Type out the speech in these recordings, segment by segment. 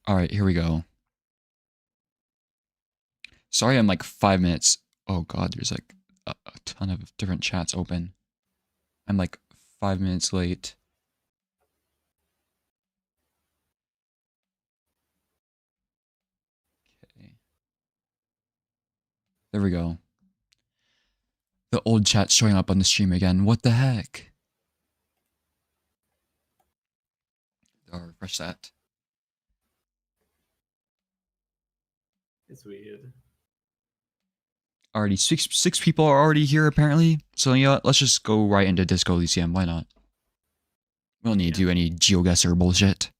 Alright, here we go. Sorry I'm like 5 minutes. Oh god, there's like a ton of different chats open. I'm like 5 minutes late. Okay. There we go. The old chat's showing up on the stream again. What the heck? I'll refresh that. It's weird. Already, six people are already here apparently. So you know what? Let's just go right into Disco Elysium. Why not? We don't need to do any GeoGuessr bullshit.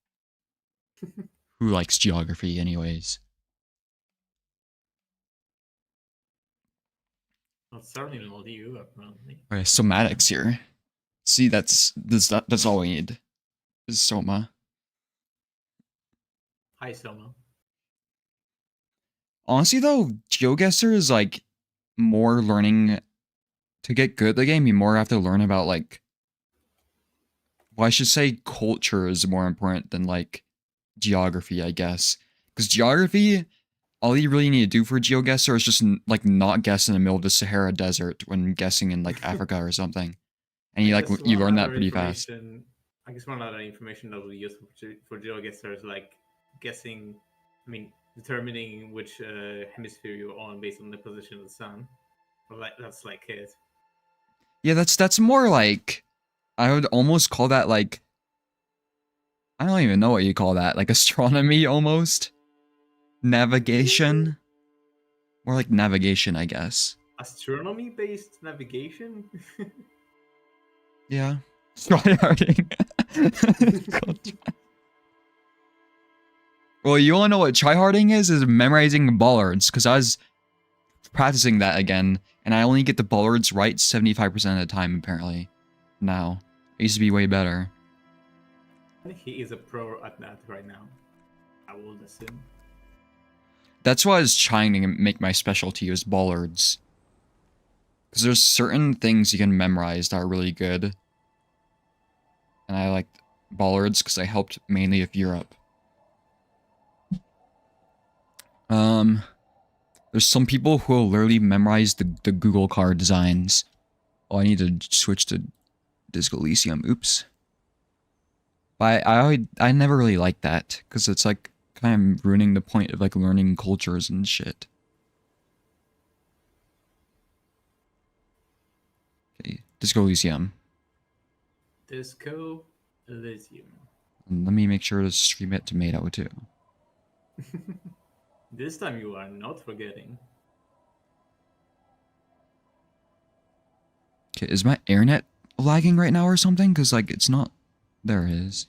Who likes geography anyways? Well, certainly not you, apparently. Alright, somatics here. See, that's all we need. This is Soma. Hi, Soma. Honestly though, GeoGuessr is like more learning to get good at the game. You more have to learn about like, well, I should say culture is more important than like geography, I guess. Because geography, all you really need to do for GeoGuessr is just like not guess in the middle of the Sahara Desert when guessing in like Africa or something, and you learn that pretty fast. I guess one other information that will be useful for GeoGuessr is like guessing. I mean, determining which hemisphere you're on based on the position of the sun. But like that's like it. Yeah, that's more like, I would almost call that like, I don't even know what you call that, like astronomy almost? Navigation? More like navigation, I guess. Astronomy-based navigation? Yeah. Tryharding. Well, you wanna know what tryharding is? Is memorizing bollards, because I was practicing that again, and I only get the bollards right 75% of the time, apparently. Now. I used to be way better. He is a pro at that right now, I would assume. That's why I was trying to make my specialty was bollards. Because there's certain things you can memorize that are really good. And I liked bollards because I helped mainly with Europe. There's some people who will literally memorize the Google car designs. Oh, I need to switch to Disco Elysium. Oops. But I never really liked that because it's like kind of ruining the point of like learning cultures and shit. Okay, Disco Elysium. Disco Elysium. And let me make sure to stream it tomato too. This time you are not forgetting. Okay, is my internet lagging right now or something? Because like it's not. There it is.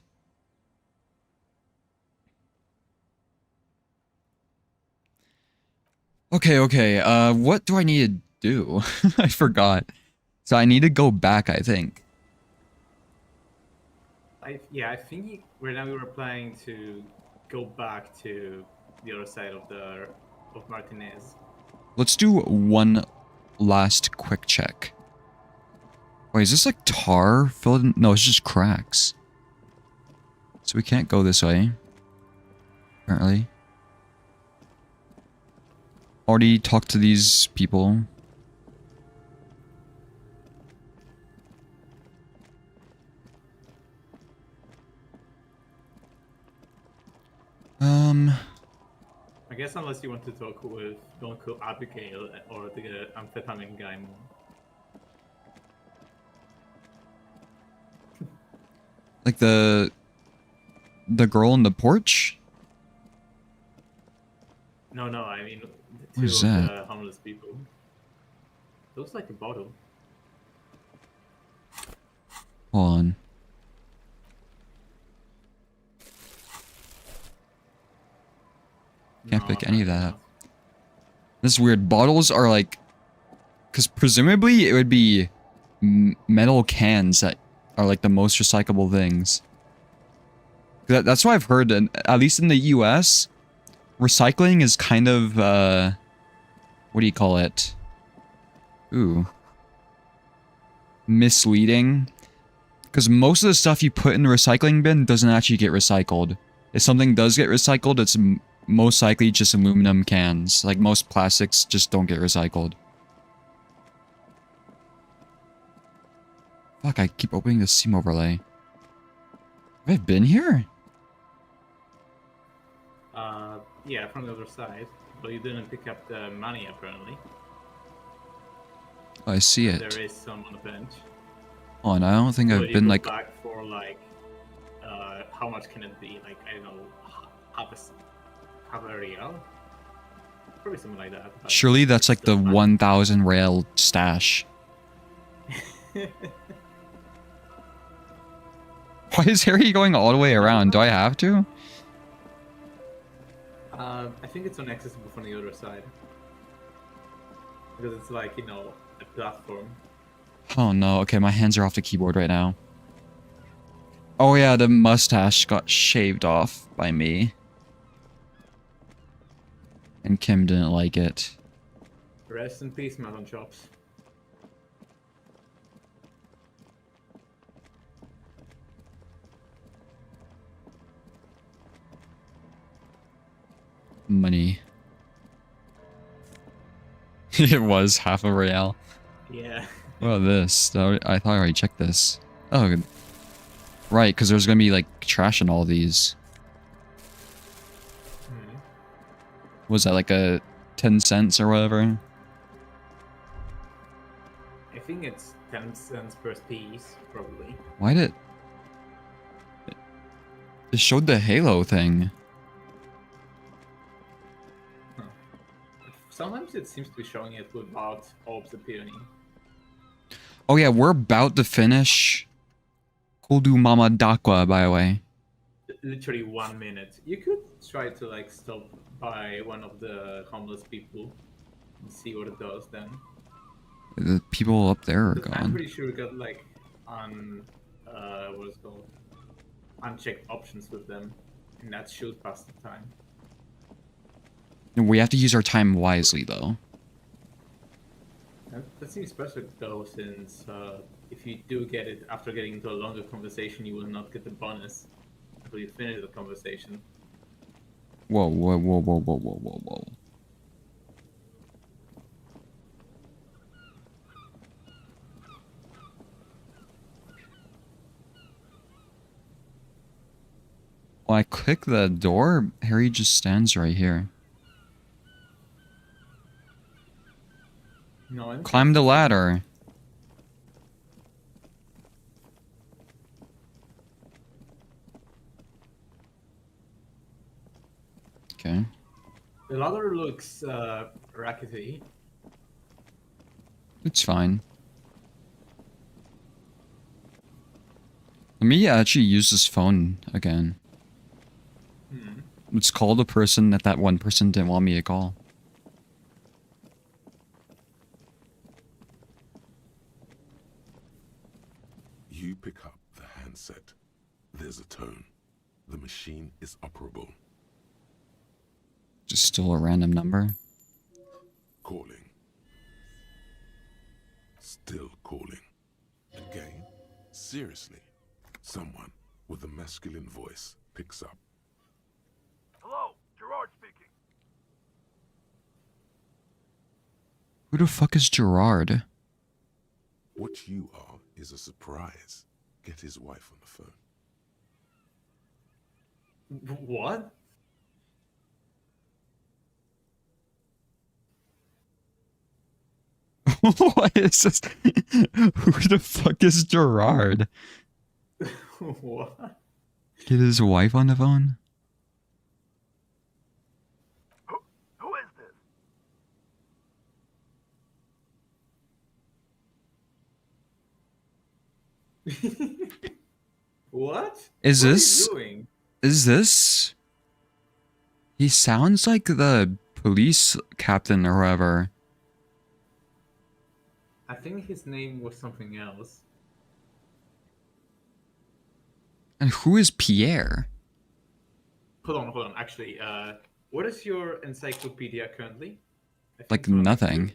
Okay, what do I need to do? I forgot. So I need to go back, I think. I think right now we were planning to go back to the other side of Martinez. Let's do one last quick check. Wait, is this like tar filled in? No, it's just cracks. So we can't go this way. Apparently. Already talked to these people. I guess unless you want to talk with Uncle Abigail or the amphetamine guy more. Like the girl on the porch? No, I mean What is two of that? the homeless people. Looks like a bottle. Hold on. Can't pick any of that up. This is weird. Bottles are like... Because presumably it would be metal cans that are like the most recyclable things. That's what I've heard, at least in the US, recycling is kind of, what do you call it? Ooh. Misleading. Because most of the stuff you put in the recycling bin doesn't actually get recycled. If something does get recycled, it's most likely just aluminum cans. Like most plastics just don't get recycled. Fuck, I keep opening the seam overlay. Have I been here? Yeah, from the other side. But you didn't pick up the money apparently. Oh, I see it. There is some on the bench. Oh, and I don't think So I've you been go like... back for like, how much can it be? Like, I don't know, half a real? Probably something like that. Surely that's like the 1,000 rail stash. Why is Harry going all the way around? Do I have to? I think it's inaccessible from the other side. Because it's like, you know, a platform. Oh no, okay, my hands are off the keyboard right now. Oh yeah, the mustache got shaved off by me. And Kim didn't like it. Rest in peace, Melon Chops. Money. It was half a real. Yeah. What about this? I thought I already checked this. Oh, right, because there's gonna be like trash in all these. Was that like a 10 cents or whatever? I think it's 10 cents per piece, probably. Why did... It showed the Halo thing. Huh. Sometimes it seems to be showing it without orbs appearing. Oh yeah, we're about to finish Koldu Mama Dakwa, by the way. Literally 1 minute. You could try to like stop by one of the homeless people and see what it does then. The people up there are I'm gone. pretty sure we got like what's it called? Unchecked options with them, and that should pass the time. We have to use our time wisely, though. That seems perfect though, since if you do get it after getting into a longer conversation, you will not get the bonus until you finish the conversation. Whoa, whoa, whoa, whoa, whoa, whoa, whoa, whoa. When I click the door, Harry just stands right here. No, Climb the ladder. Okay. the ladder looks rackety. It's fine. Let me actually use this phone again. Let's call the person that one person didn't want me to call. You pick up the handset. There's a tone. The machine is operable. Just still a random number. Calling. Still calling. Again, seriously. Someone with a masculine voice picks up. Hello, Gerard speaking. Who the fuck is Gerard? What you are is a surprise. Get his wife on the phone. What? What is this? Who the fuck is Gerard? What? Get his wife on the phone? Who is this? What? Is What this... are you doing? Is this... He sounds like the police captain or whoever. I think his name was something else. And who is Pierre? Hold on. Actually, what is your encyclopedia currently? I think Like so, nothing.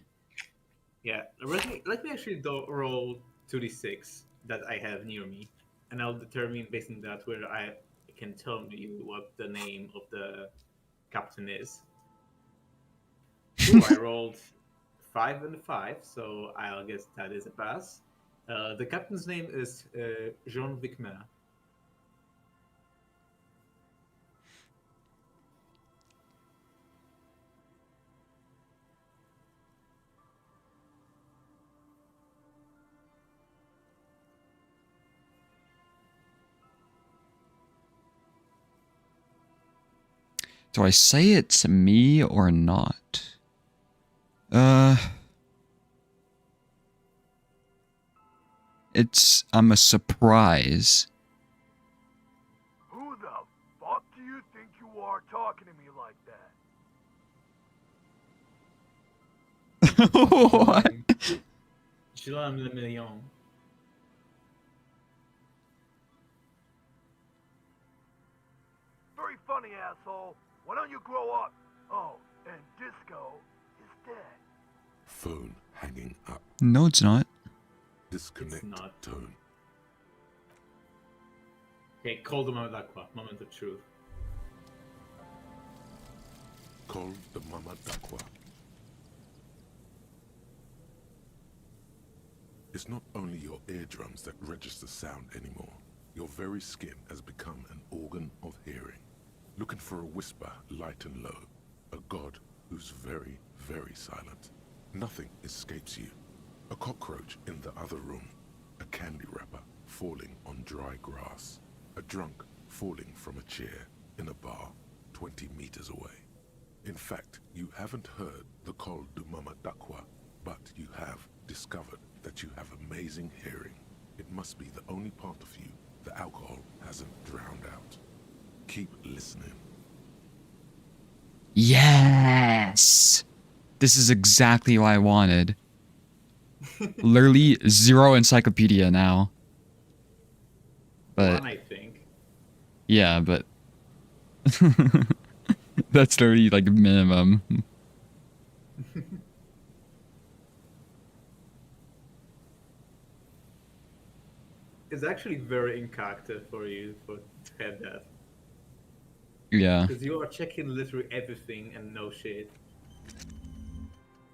Yeah, let me actually roll 2d6 that I have near me, and I'll determine based on that whether I can tell me what the name of the captain is. Ooh, I rolled 5 and 5, so I'll guess that is a pass. The captain's name is Jean Vicmer. Do I say it's me or not? I'm a surprise. Who the fuck do you think you are talking to me like that? What? Gilles Le Million. Very funny, asshole. Why don't you grow up? Oh, and Disco is dead. Phone hanging up. No, it's not. Disconnect not. tone. Okay, call the moment aqua. Moment of truth. Call the Mama Dakwa. It's not only your eardrums that register sound anymore. Your very skin has become an organ of hearing. Looking for a whisper, light and low. A god who's very, very silent. Nothing escapes you. A cockroach in the other room. A candy wrapper falling on dry grass. A drunk falling from a chair in a bar 20 meters away. In fact, you haven't heard the Col du Mama Dakwa, but you have discovered that you have amazing hearing. It must be the only part of you the alcohol hasn't drowned out. Keep listening. Yes! This is exactly what I wanted. Literally 0 encyclopedia now. But One, I think. yeah, but that's literally like minimum. It's actually very in character for you to have that. Yeah. Because you are checking literally everything and no shit.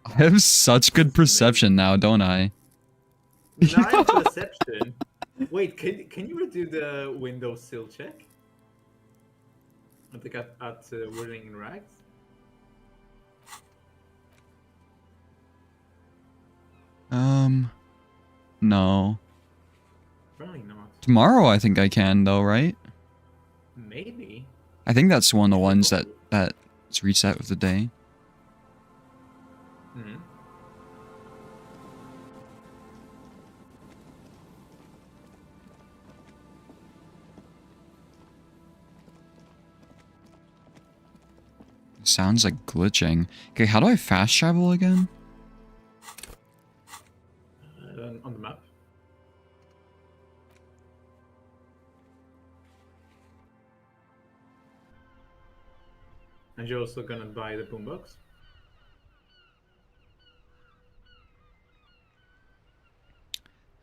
I have such good perception now, don't I? 9 perception. Wait, can you do the windowsill check? I think at Whirling in Rags. No. Probably not. Tomorrow I think I can though, right? Maybe. I think that's one of the ones that's reset with the day. Hmm. Sounds like glitching. Okay, how do I fast travel again? On the map. And you're also gonna buy the boombox.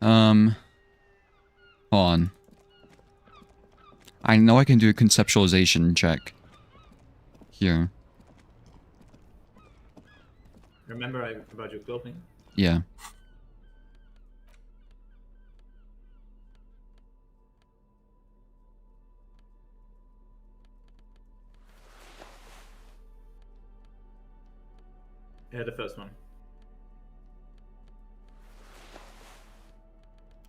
Hold on. I know I can do a conceptualization check. Here. Remember about your clothing? Yeah. Yeah, the first one.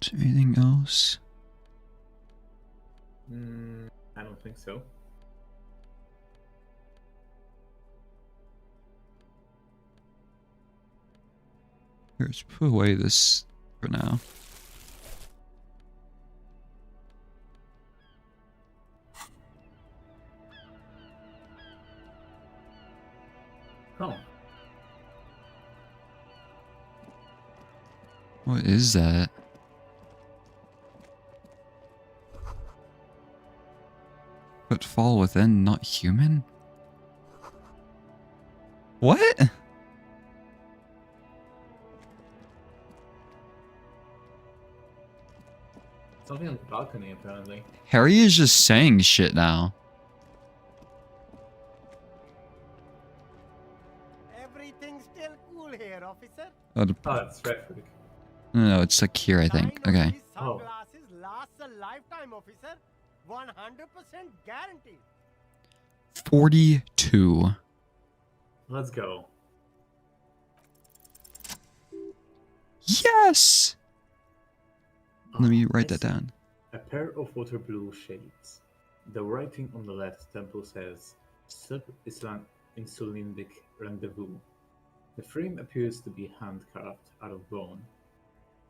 Is there anything else? I don't think so. Here, let's put away this for now. Oh. What is that? But fall within, not human? What? Something on the balcony, apparently. Harry is just saying shit now. Everything's still cool here, officer. Oh, Oh, it's Redford. no, it's like here, I think. Nine of Okay. these sunglasses lasts a lifetime, officer. 100% guaranteed. 42. Let's go. Yes! Let me write that I see. down. A pair of water blue shades. The writing on the left temple says Sub-Insulindic Rendezvous. The frame appears to be hand-carved out of bone.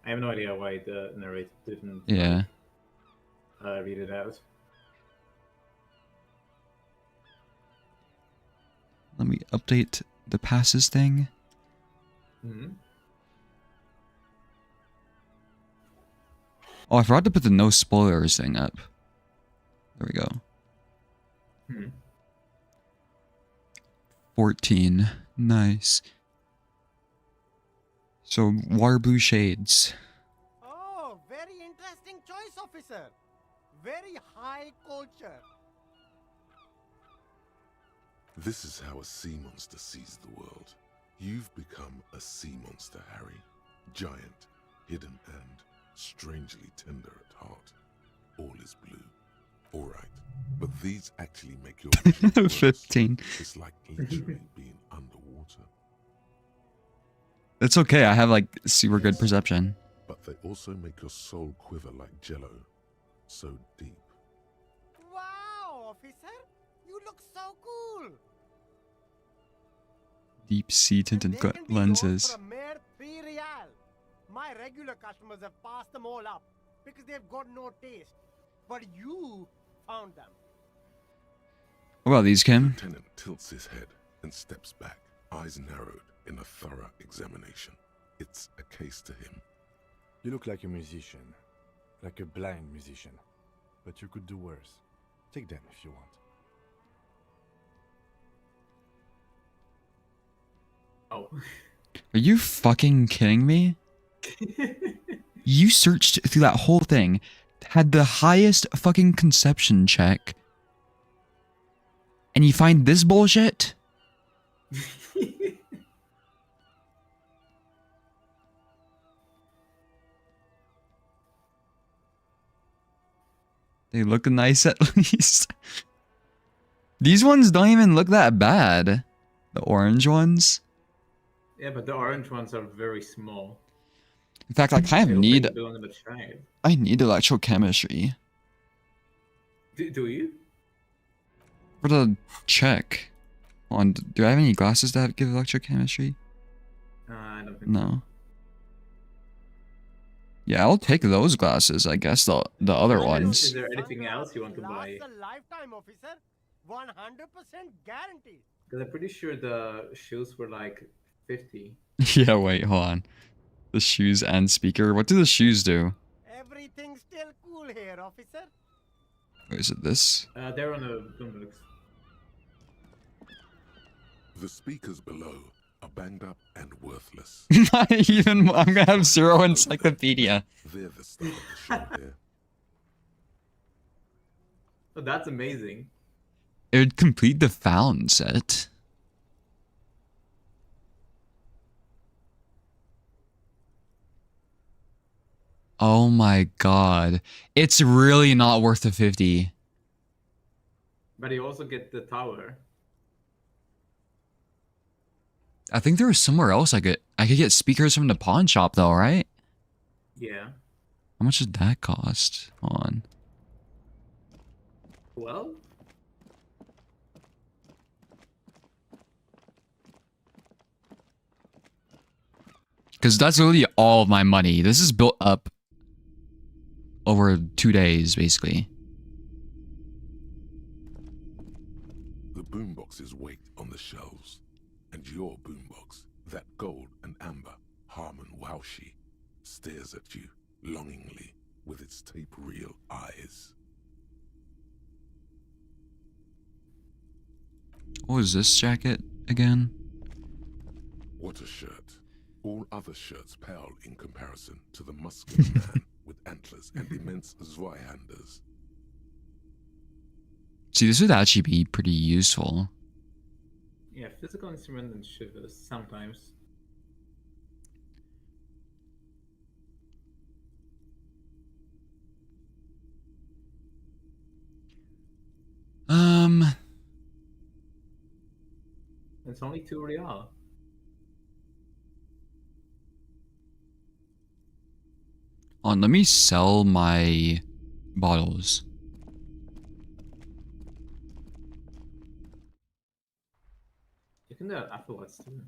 I have no idea why the narrator didn't Yeah. read it out. Let me update the passes thing. Hmm. Oh, I forgot to put the no spoilers thing up. There we go. Hmm. 14. Nice. So, water blue shades. Oh, very interesting choice, officer. Very high culture. This is how a sea monster sees the world. You've become a sea monster, Harry. Giant, hidden, and strangely tender at heart. All is blue. All right, but these actually make your vision worse. 15. It's like literally being underwater. It's okay, I have like super good perception. But they also make your soul quiver like jello. So deep. Wow, officer. You look so cool. Deep sea tinted And they can be yours lenses. for a mere 3 real. My regular customers have passed them all up because they've got no taste. But you found them. What about these, Kim? Lieutenant tilts his head and steps back, eyes narrowed in a thorough examination. It's a case to him. You look like a musician. Like a blind musician. But you could do worse. Take them if you want. Oh. Are you fucking kidding me? You searched through that whole thing, had the highest fucking conception check, and you find this bullshit? They look nice at least. These ones don't even look that bad. The orange ones. Yeah, but the orange ones are very small. In fact, I kind They of look need. like they belong in the child. I need electrochemistry Do you? for the check. On, do I have any glasses that give electrochemistry? I don't think. No. Yeah, I'll take those glasses. I guess the other Is ones. there anything else you want to buy? Lasts a lifetime, officer. 100% guaranteed. Because I'm pretty sure the shoes were like 50. Yeah, wait, hold on. The shoes and speaker. What do the shoes do? Everything's still cool here, officer. Wait, is it this? They're on the Bloombergs. The speakers below are banged up and worthless. Not even. I'm gonna have zero encyclopedia. They're the star of the show here. Oh, that's amazing. It would complete the found set. Oh my god. It's really not worth the 50. But you also get the tower. I think there was somewhere else I could get speakers from the pawn shop though, right? Yeah. How much did that cost? Hold on. Well, Because that's really all of my money. This is built up over 2 days, basically. The boomboxes wait on the shelves. And your boombox, that gold and amber Harmon Waushi, stares at you longingly with its tape reel eyes. What was this jacket again? What a shirt. All other shirts pale in comparison to the muscular man with antlers, and immense Zweihanders. See, this would actually be pretty useful. Yeah, physical instrument and shivers sometimes. It's only 2 real. Let me sell my bottles. You can do that afterwards too.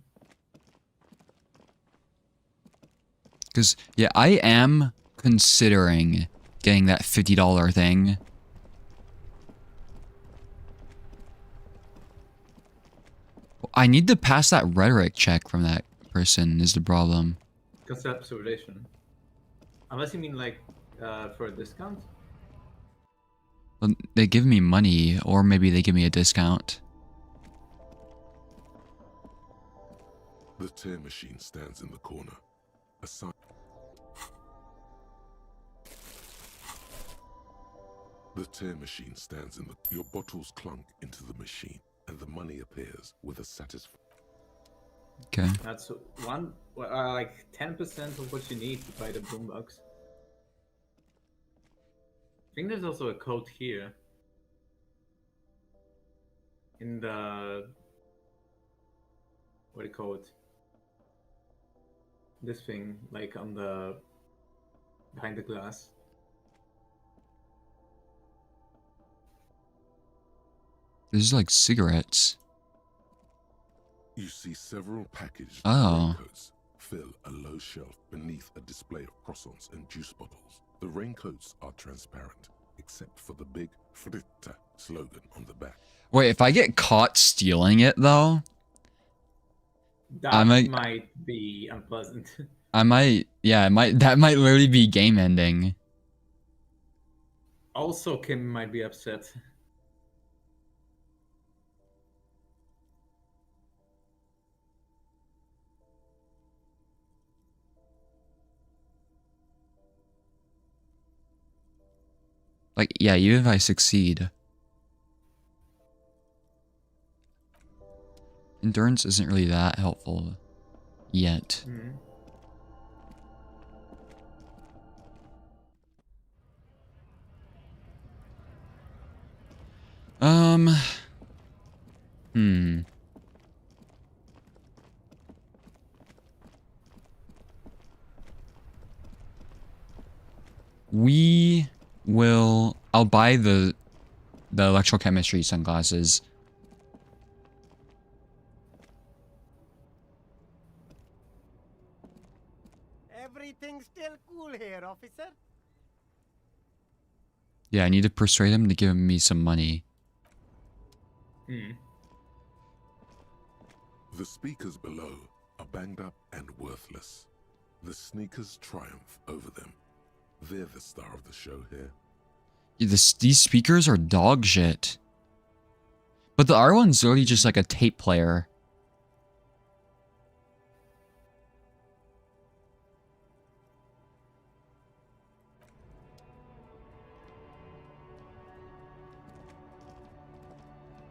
Because, yeah, I am considering getting that $50 thing. I need to pass that rhetoric check from that person is the problem. Concept observation. Unless you mean like for a discount? Well, they give me money, or maybe they give me a discount. The tear machine stands in the corner. A sign. The tear machine stands in the... Your bottles clunk into the machine, and the money appears with a satisfying... Okay. That's like 10% of what you need to buy the boombox. I think there's also a code here. In the... What do you call it? This thing, like on the... behind the glass. This is like cigarettes. You see several packaged Oh. raincoats fill a low shelf beneath a display of croissants and juice bottles. The raincoats are transparent, except for the big Fritta slogan on the back. Wait, if I get caught stealing it, though? That might- might be unpleasant. I might... Yeah, that might literally be game ending. Also, Kim might be upset. Like, yeah, even if I succeed. Endurance isn't really that helpful yet. Mhm. We will... I'll buy the electrochemistry sunglasses. Everything's still cool here, officer. Yeah, I need to persuade him to give me some money. Hmm. The speakers below are banged up and worthless. The sneakers triumph over them. They're the star of the show here. Yeah, these speakers are dog shit. But the R1's literally just like a tape player.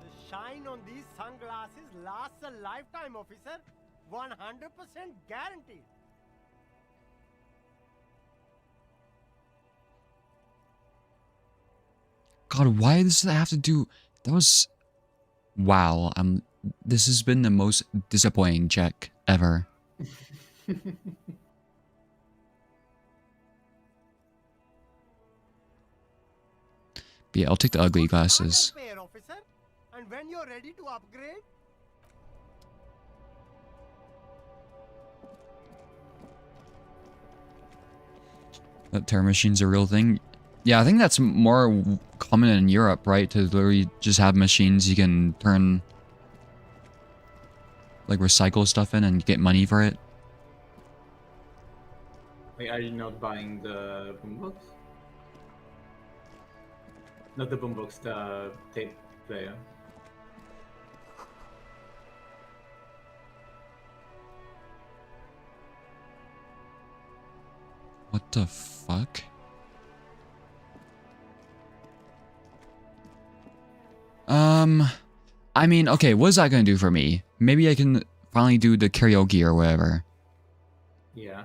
The shine on these sunglasses lasts a lifetime, officer. 100% guaranteed. God, why does that have to do... That was... Wow, this has been the most disappointing check ever. But yeah, I'll take the ugly glasses. Pair, officer. And when you're ready to upgrade, That tear machine's a real thing. Yeah, I think that's more common in Europe, right? To literally just have machines you can turn... like recycle stuff in and get money for it. Wait, are you not buying the boombox? Not the boombox, the tape player. What the fuck? I mean, okay, what is that gonna do for me? Maybe I can finally do the karaoke or whatever. Yeah.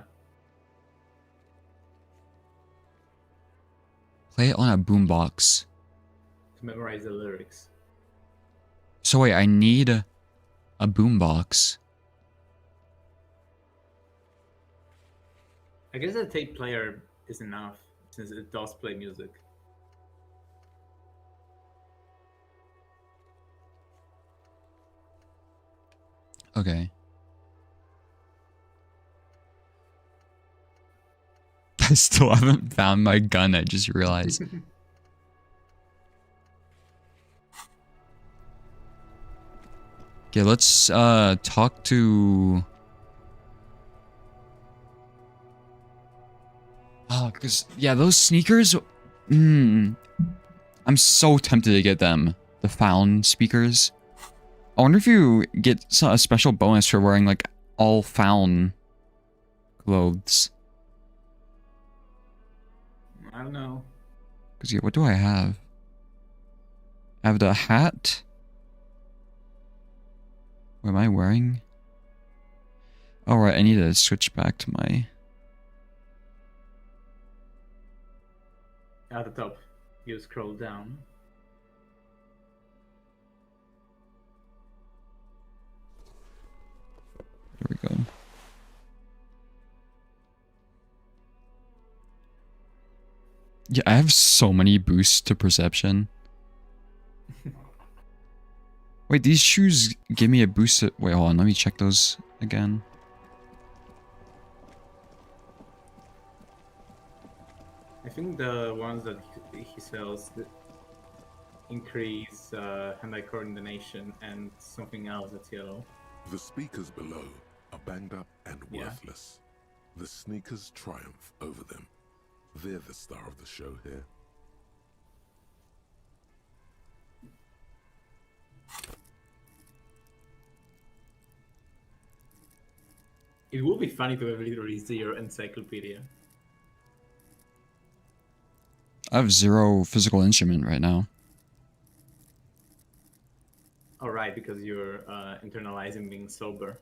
Play it on a boombox. To memorize the lyrics. So wait, I need a boombox. I guess the tape player is enough since it does play music. Okay. I still haven't found my gun, I just realized. Okay, let's talk to... Oh, because, yeah, those sneakers... I'm so tempted to get them. The Found speakers. I wonder if you get a special bonus for wearing, like, all Found clothes. I don't know. Because, yeah, what do I have? I have the hat. What am I wearing? Alright, I need to switch back to my... At the top, you scroll down. There we go. Yeah, I have so many boosts to perception. Wait, these shoes give me a boost to... Wait, hold on, let me check those again. I think the ones that he sells increase hand-eye coordination and something else that's yellow. The speakers below are banged up and Yeah. worthless. The sneakers triumph over them. They're the star of the show here. It would be funny to have literally zero encyclopedia. I have 0 physical instrument right now. Oh, right, because you're internalizing being sober.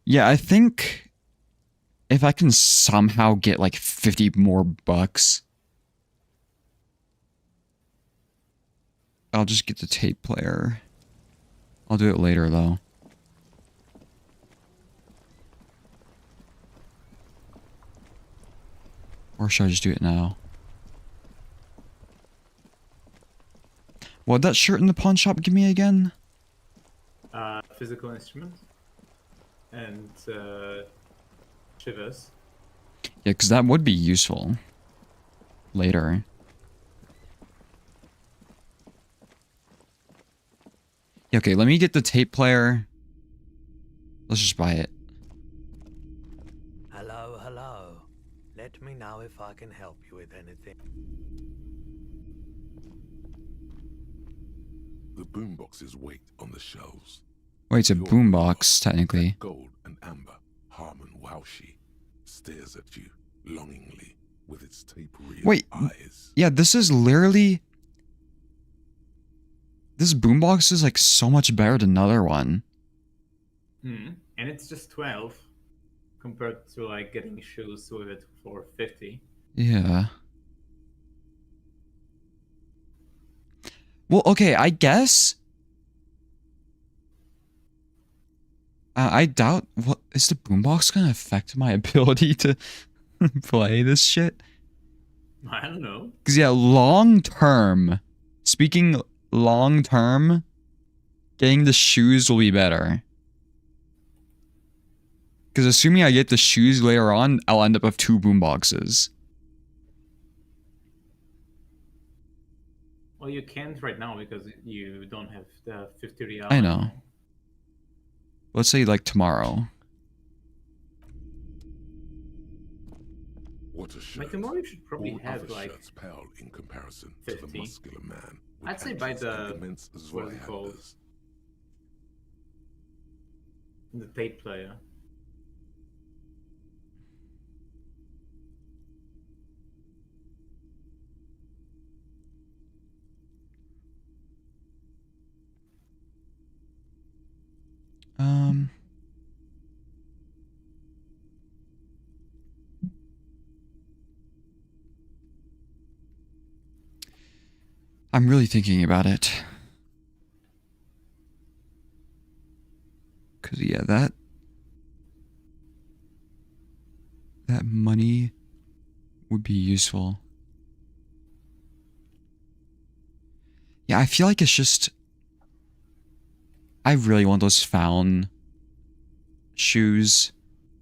Yeah, I think if I can somehow get like 50 more bucks, I'll just get the tape player. I'll do it later though. Or should I just do it now? What'd that shirt in the pawn shop give me again? Physical instruments and shivers. Yeah, because that would be useful later. Yeah, okay, let me get the tape player. Let's just buy it. Hello, hello. Let me know if I can help you with anything. The boomboxes wait on the shelves. Wait, it's a Your boombox, technically. that gold and amber Harmon Waushi stares at you longingly with its tape-reel Wait, eyes. yeah, this is literally... This boombox is like so much better than another one. And it's just 12 compared to like getting shoes with it for 50. Yeah. Well, okay, I guess... I doubt... What is the boombox gonna affect my ability to play this shit? I don't know. Because, yeah, long term... Speaking long term... Getting the shoes will be better. Because assuming I get the shoes later on, I'll end up with 2 boomboxes. Well, you can't right now because you don't have the 50 real. I know. Let's say, like, tomorrow. What a shirt. Like tomorrow, you should probably All have other like shirts pale in comparison to the 50. muscular man with I'd say by hanches the- and immense what is it called? zweihanders. the tape player. I'm really thinking about it. Cause yeah, that money would be useful. Yeah, I feel like it's just I really want those Found shoes,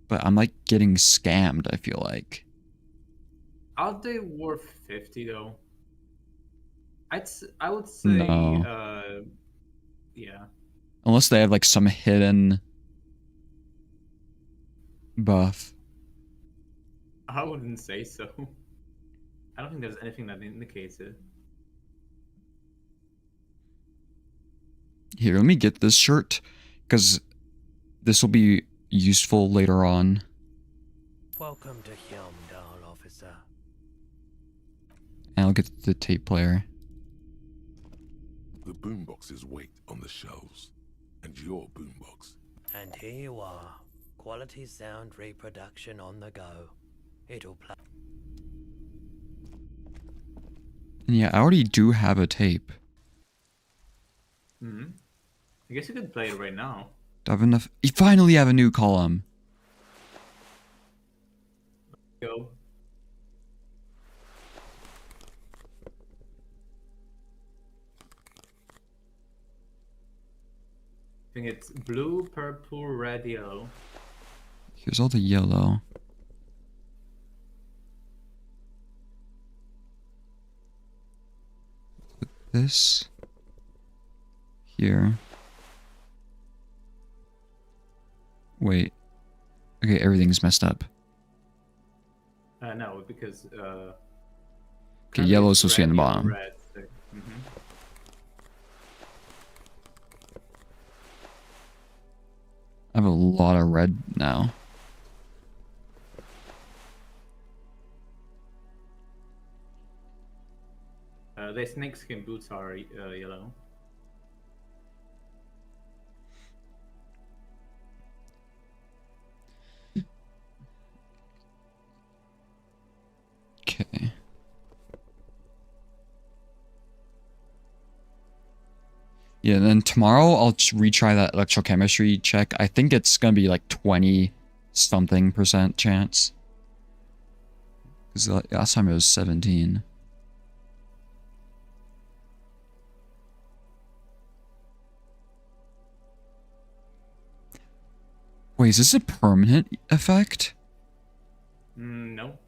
but I'm like getting scammed, I feel like. Are they worth 50 though? I would say No. yeah. Unless they have like some hidden buff. I wouldn't say so. I don't think there's anything that indicates it. Here, let me get this shirt, because this will be useful later on. Welcome to Helmdall, officer. And I'll get the tape player. The boomboxes wait on the shelves, and your boombox. And here you are. Quality sound reproduction on the go. It'll play. And yeah, I already do have a tape. Hmm. I guess you could play it right now. Do I have enough? You finally have a new column. Go. I think it's blue, purple, red, yellow. Here's all the yellow. Put this here. Wait. Okay, everything's messed up. No, because Okay, yellow's supposed to be on the yellow, bottom. red, so, I have a lot of red now. The snakeskin boots are yellow. Okay. Yeah, then tomorrow I'll retry that electrochemistry check. I think it's gonna be like 20-something% chance. Because last time it was 17. Wait, is this a permanent effect? No.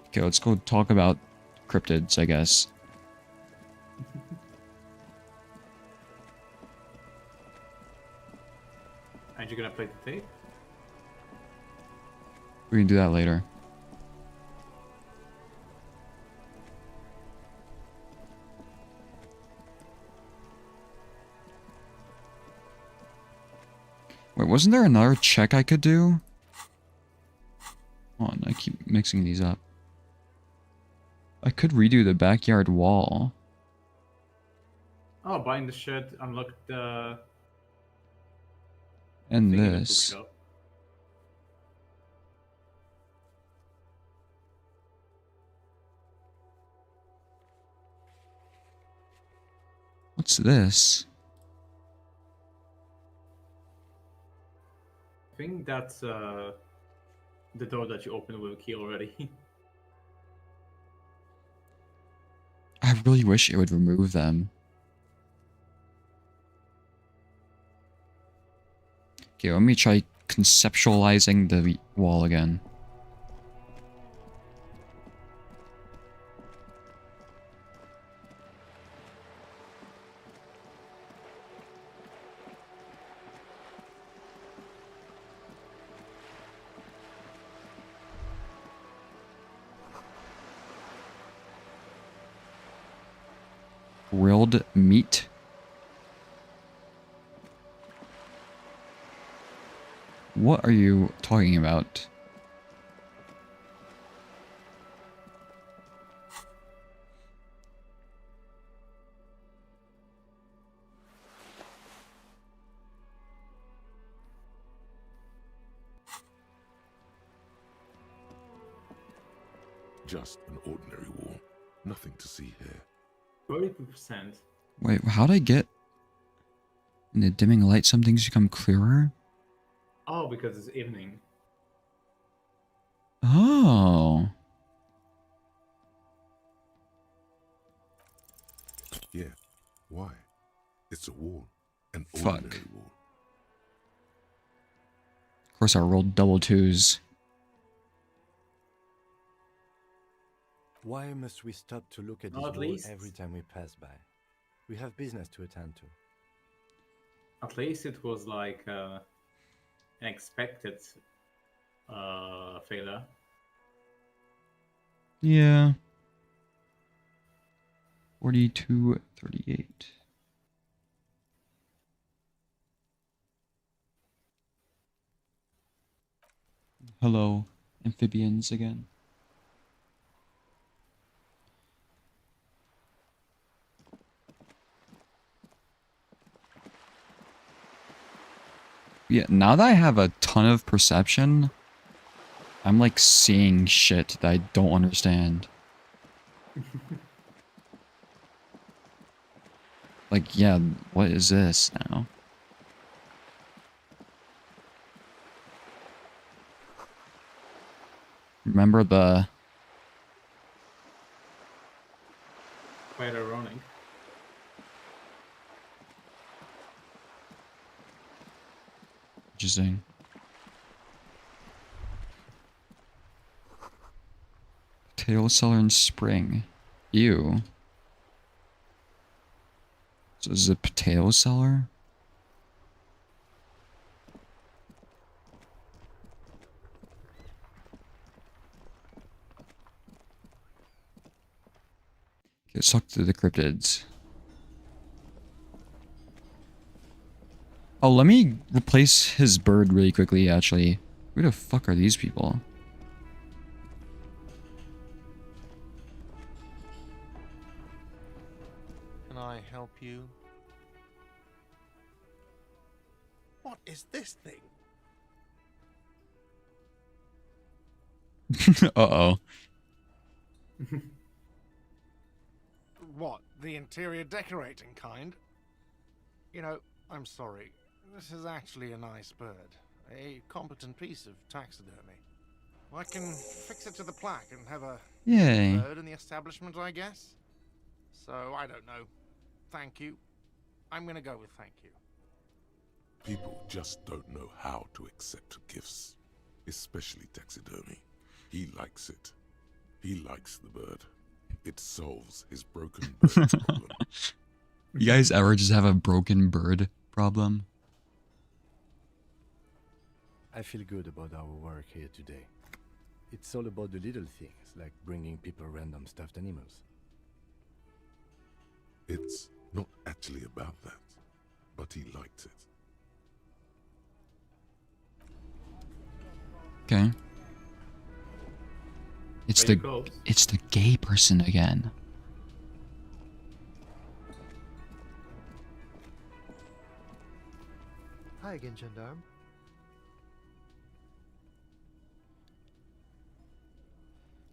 Okay, let's go talk about cryptids, I guess. Aren't you gonna play the tape? We can do that later. Wait, wasn't there another check I could do? Hold on, I keep mixing these up. I could redo the backyard wall. Oh, buying the shirt unlocked the And thing in the this. bookshop. What's this? I think that's the door that you opened with a key already. I really wish it would remove them. Okay, let me try conceptualizing the wall again. Grilled meat. What are you talking about? Just an ordinary wall. Nothing to see here. 30%. Wait, how'd I get... In the dimming light, some things become clearer? Oh, because it's evening. Oh. Yeah. Why? It's a wall. An Fuck. ordinary wall. Of course I rolled double twos. Why must we stop to look at this At wall least- every time we pass by? We have business to attend to. At least it was like an expected failure. Yeah. 42, 38. Hello, amphibians again. Yeah, now that I have a ton of perception, I'm like seeing shit that I don't understand. Like, yeah, what is this now? Remember the... Quite ironic. Interesting. Potato cellar in spring. Ew. So is it a potato cellar? Get sucked to the cryptids. Oh, let me replace his bird really quickly, actually. Who the fuck are these people? Can I help you? What is this thing? Uh-oh. What, the interior decorating kind? You know, I'm sorry. This is actually a nice bird. A competent piece of taxidermy. I can fix it to the plaque and have a Yay. bird in the establishment, I guess. So, I don't know. Thank you. I'm gonna go with thank you. People just don't know how to accept gifts. Especially taxidermy. He likes it. He likes the bird. It solves his broken bird problem. You guys ever just have a broken bird problem? I feel good about our work here today. It's all about the little things, like bringing people random stuffed animals. It's not actually about that, but he liked it. Okay. It's Are you the close? it's the gay person again. Hi again, gendarme.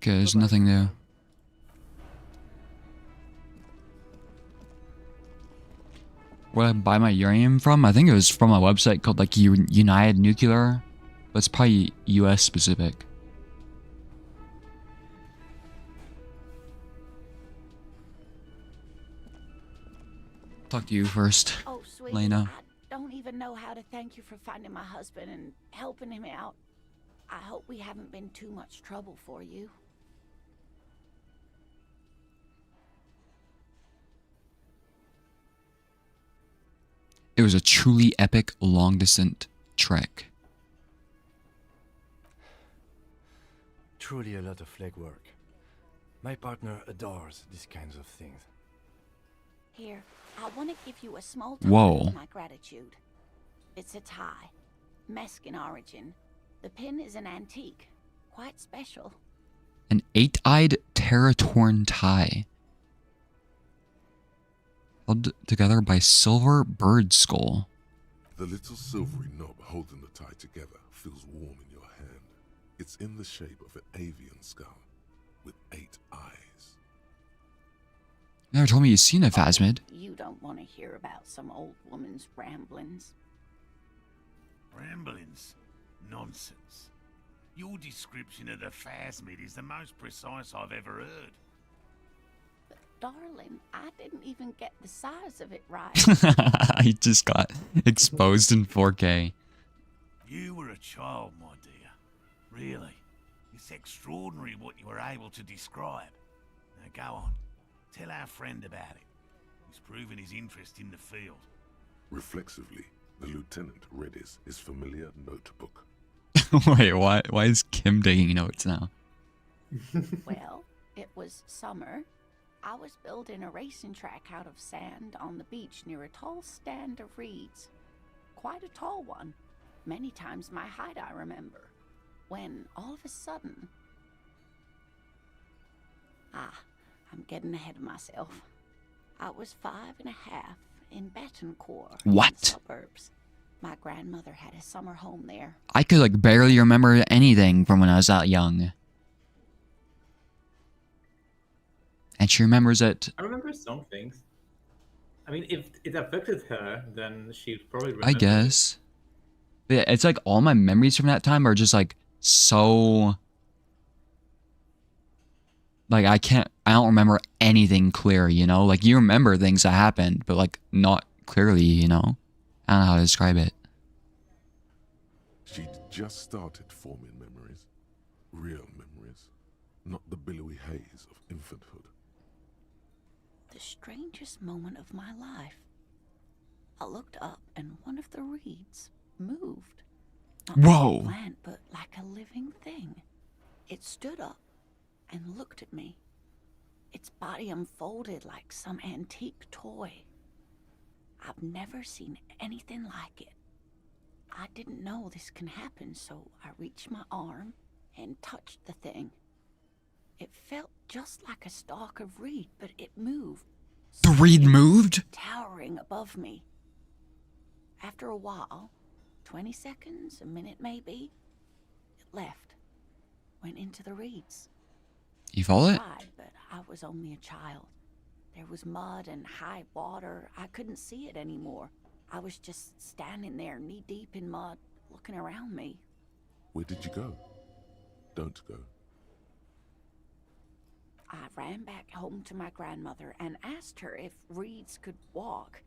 Okay, there's Bye-bye, nothing there. gendarme. Where I buy my uranium from? I think it was from a website called like United Nuclear, but it's probably US specific. Talk to you first, Oh, sweetie, Lena. I don't even know how to thank you for finding my husband and helping him out. I hope we haven't been too much trouble for you. It was a truly epic long-distance trek. Truly a lot of legwork. My partner adores these kinds of things. Here, I want to give you a small token Whoa. of my gratitude. It's a tie, Mescan origin. The pin is an antique, quite special. An 8-eyed Terratorn tie. Held together by silver bird skull. The little silvery knob holding the tie together feels warm in your hand. It's in the shape of an avian skull with 8 eyes. You never told me you've seen a Phasmid. You don't want to hear about some old woman's ramblings. Ramblings? Nonsense. Your description of the Phasmid is the most precise I've ever heard. But darling, I didn't even get the size of it right. He just got exposed in 4K. You were a child, my dear. Really. It's extraordinary what you were able to describe. Now go on. Tell our friend about it. He's proven his interest in the field. Reflexively, the lieutenant read his familiar notebook. Wait, why is Kim taking notes now? Well, it was summer. I was building a racing track out of sand on the beach near a tall stand of reeds. Quite a tall one. Many times my height, I remember. When, all of a sudden... I'm getting ahead of myself. I was 5.5 in Betancourt, What? in the suburbs. My grandmother had a summer home there. I could like barely remember anything from when I was that young. And she remembers it. I remember some things. I mean, if it affected her, then she'd probably remember. I guess. But yeah, it's like all my memories from that time are just like so... Like I don't remember anything clear, you know? Like you remember things that happened, but like not clearly, you know? I don't know how to describe it. She'd just started forming memories. Real memories. Not the billowy haze of infanthood. The strangest moment of my life. I looked up and one of the reeds moved. Not Whoa. like a plant, but like a living thing. It stood up and looked at me. Its body unfolded like some antique toy. I've never seen anything like it. I didn't know this can happen, so I reached my arm and touched the thing. It felt just like a stalk of reed, but it moved. The reed moved? Towering above me. After a while, 20 seconds, a minute maybe, it left. Went into the reeds. You follow it? Tried, but I was only a child. There was mud and high water. I couldn't see it anymore. I was just standing there, knee-deep in mud, looking around me. Where did you go? Don't go. I ran back home to my grandmother and asked her if reeds could walk,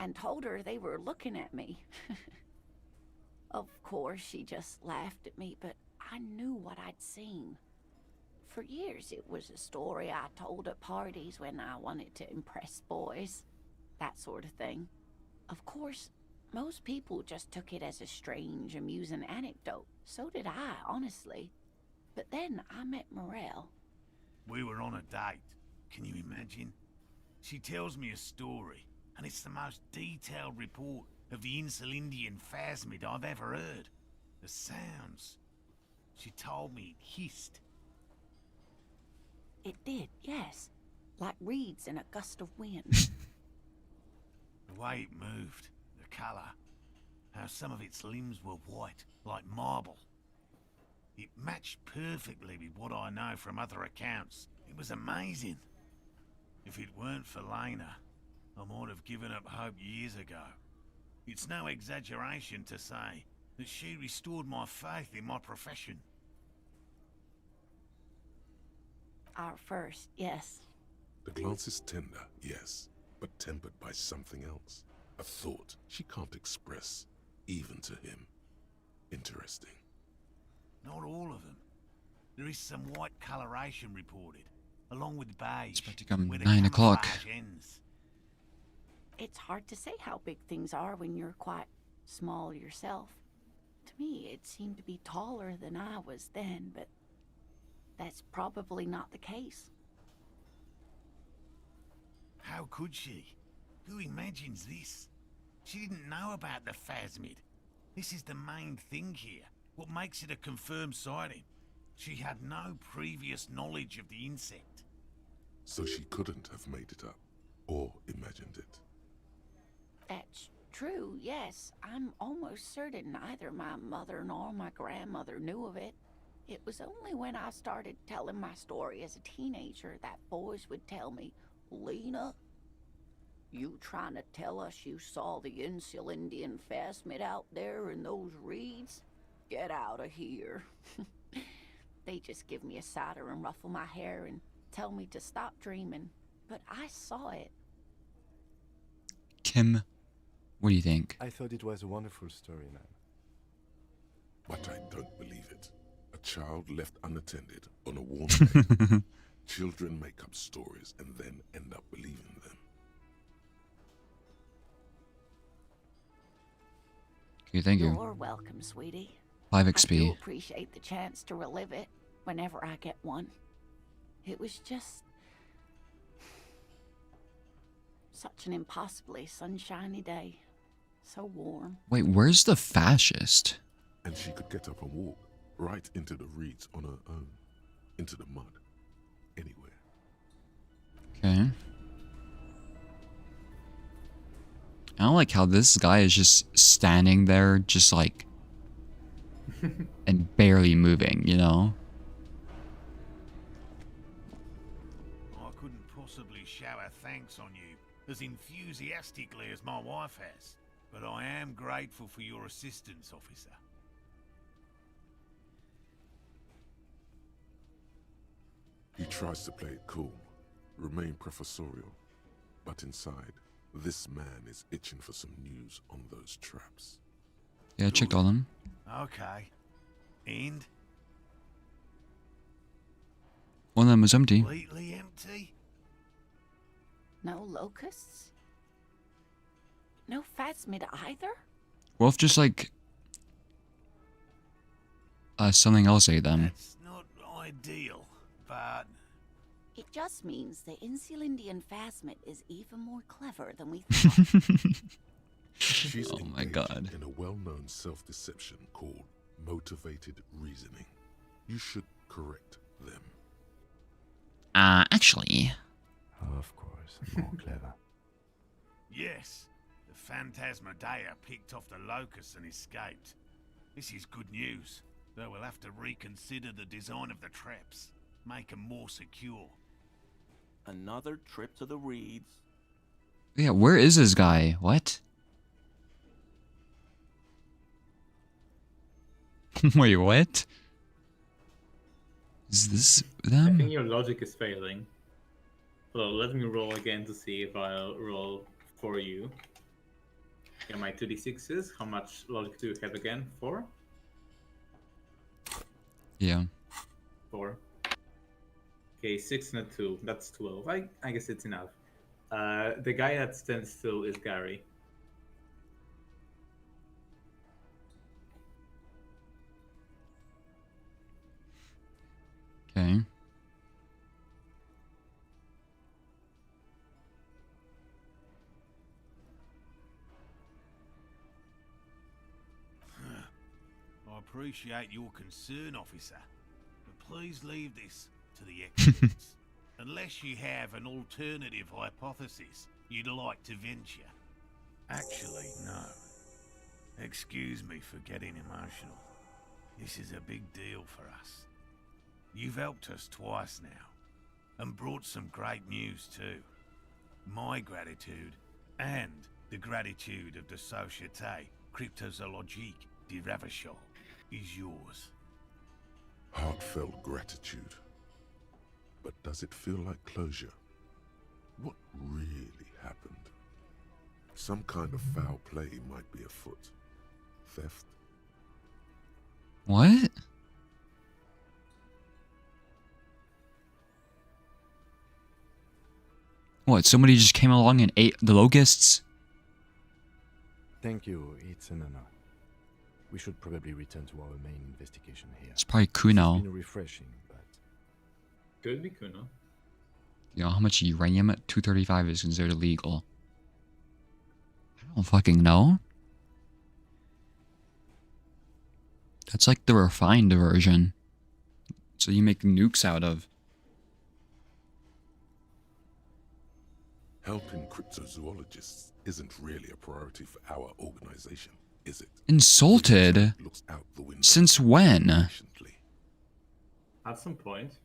and told her they were looking at me. Of course, she just laughed at me, but I knew what I'd seen. For years, it was a story I told at parties when I wanted to impress boys. That sort of thing. Of course, most people just took it as a strange, amusing anecdote. So did I, honestly. But then I met Morel. We were on a date. Can you imagine? She tells me a story, and it's the most detailed report of the Insulindian Phasmid I've ever heard. The sounds. She told me it hissed. It did, yes. Like reeds in a gust of wind. The way it moved, the colour, how some of its limbs were white, like marble. It matched perfectly with what I know from other accounts. It was amazing. If it weren't for Lena, I might have given up hope years ago. It's no exaggeration to say that she restored my faith in my profession. Our first, yes. The glance is tender, yes, but tempered by something else. A thought she can't express, even to him. Interesting. Not all of them. There is some white coloration reported, along with beige. It's about to come where the 9 o'clock. camouflage ends. It's hard to say how big things are when you're quite small yourself. To me, it seemed to be taller than I was then, but that's probably not the case. How could she? Who imagines this? She didn't know about the phasmid. This is the main thing here. What makes it a confirmed sighting? She had no previous knowledge of the insect. So she couldn't have made it up, or imagined it. That's true, yes. I'm almost certain neither my mother nor my grandmother knew of it. It was only when I started telling my story as a teenager that boys would tell me, Lena, you trying to tell us you saw the Insulindian phasmid out there in those reeds? Get out of here. They just give me a cider and ruffle my hair and tell me to stop dreaming. But I saw it. Kim, what do you think? I thought it was a wonderful story, man. But I don't believe it. A child left unattended on a warm day. Children make up stories and then end up believing them. Okay, thank you. You're welcome, sweetie. 5 I do XP. appreciate the chance to relive it whenever I get one. It was just such an impossibly sunshiny day. So warm. Wait, where's the fascist? And she could get up and walk right into the reeds on her own. Into the mud. Anywhere. Okay. I don't like how this guy is just standing there, just like, and barely moving, you know? I couldn't possibly shower thanks on you as enthusiastically as my wife has, but I am grateful for your assistance, officer. He tries to play it cool, remain professorial, but inside, this man is itching for some news on those traps. Yeah, I checked all them. Okay. And? One of them was empty. Completely empty? No locusts? No phasmid either? Well, if just like something else ate them. That's not ideal, but... It just means the Insulindian phasmid is even more clever than we thought. She's Oh my God. in a well-known self-deception called motivated reasoning. You should correct them. Actually. Of course, more clever. Yes, the Phantasmadeia picked off the locusts and escaped. This is good news, though we'll have to reconsider the design of the traps, make them more secure. Another trip to the reeds. Yeah, where is this guy? What? Wait, what? Is this I them? think your logic is failing. So let me roll again to see if I'll roll for you. Okay, my 2d6s. How much logic do you have again? 4? Yeah. 4. Okay, 6 and a 2. That's 12. I guess it's enough. The guy that stands still is Gary. Okay. I appreciate your concern, officer, but please leave this to the experts. Unless you have an alternative hypothesis you'd like to venture. Actually, no. Excuse me for getting emotional. This is a big deal for us. You've helped us twice now, and brought some great news too. My gratitude, and the gratitude of the Société Cryptozoologique de Ravachol, is yours. Heartfelt gratitude. But does it feel like closure? What really happened? Some kind of foul play might be afoot. Theft? What? What, somebody just came along and ate the locusts? Thank you, it's an honor. We should probably return to our main investigation here. It's probably Kuno. It's been refreshing, but... Could be Kuno. You know how much uranium at 235 is considered illegal? I don't fucking know. That's like the refined version. So you make nukes out of. Helping cryptozoologists isn't really a priority for our organization, is it? Insulted? Looks out the window Since when? patiently. At some point.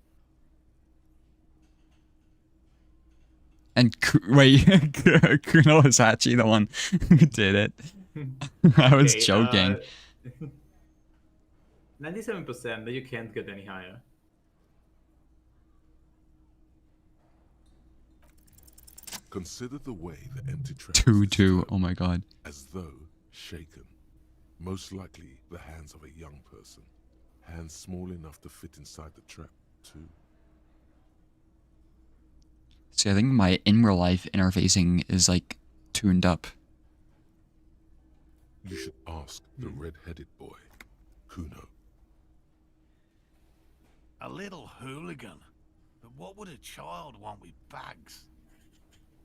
And wait, Kuno was actually the one who did it. I was joking. 97%, but you can't get any higher. Consider the way the empty trap 2-2. Oh my god. as though shaken. Most likely the hands of a young person. Hands small enough to fit inside the trap, too. See, I think my in real life interfacing is like tuned up. You should ask the red-headed boy, Kuno. A little hooligan. But what would a child want with bags?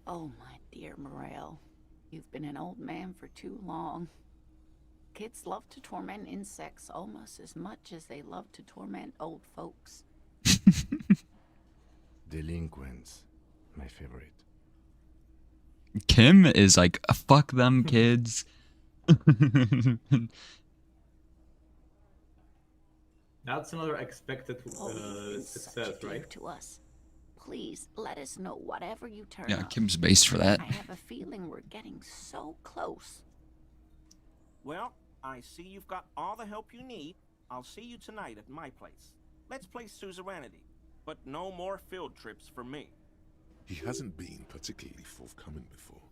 Oh, my dear Morel. You've been an old man for too long. Kids love to torment insects almost as much as they love to torment old folks. Delinquents. My favorite. Kim is like, fuck them kids. That's another expected success, right? To us. Please let us know whatever you turn Yeah, up. Kim's based for that. I have a feeling we're getting so close. Well, I see you've got all the help you need. I'll see you tonight at my place. Let's play suzerainty, but no more field trips for me. He hasn't been particularly forthcoming before.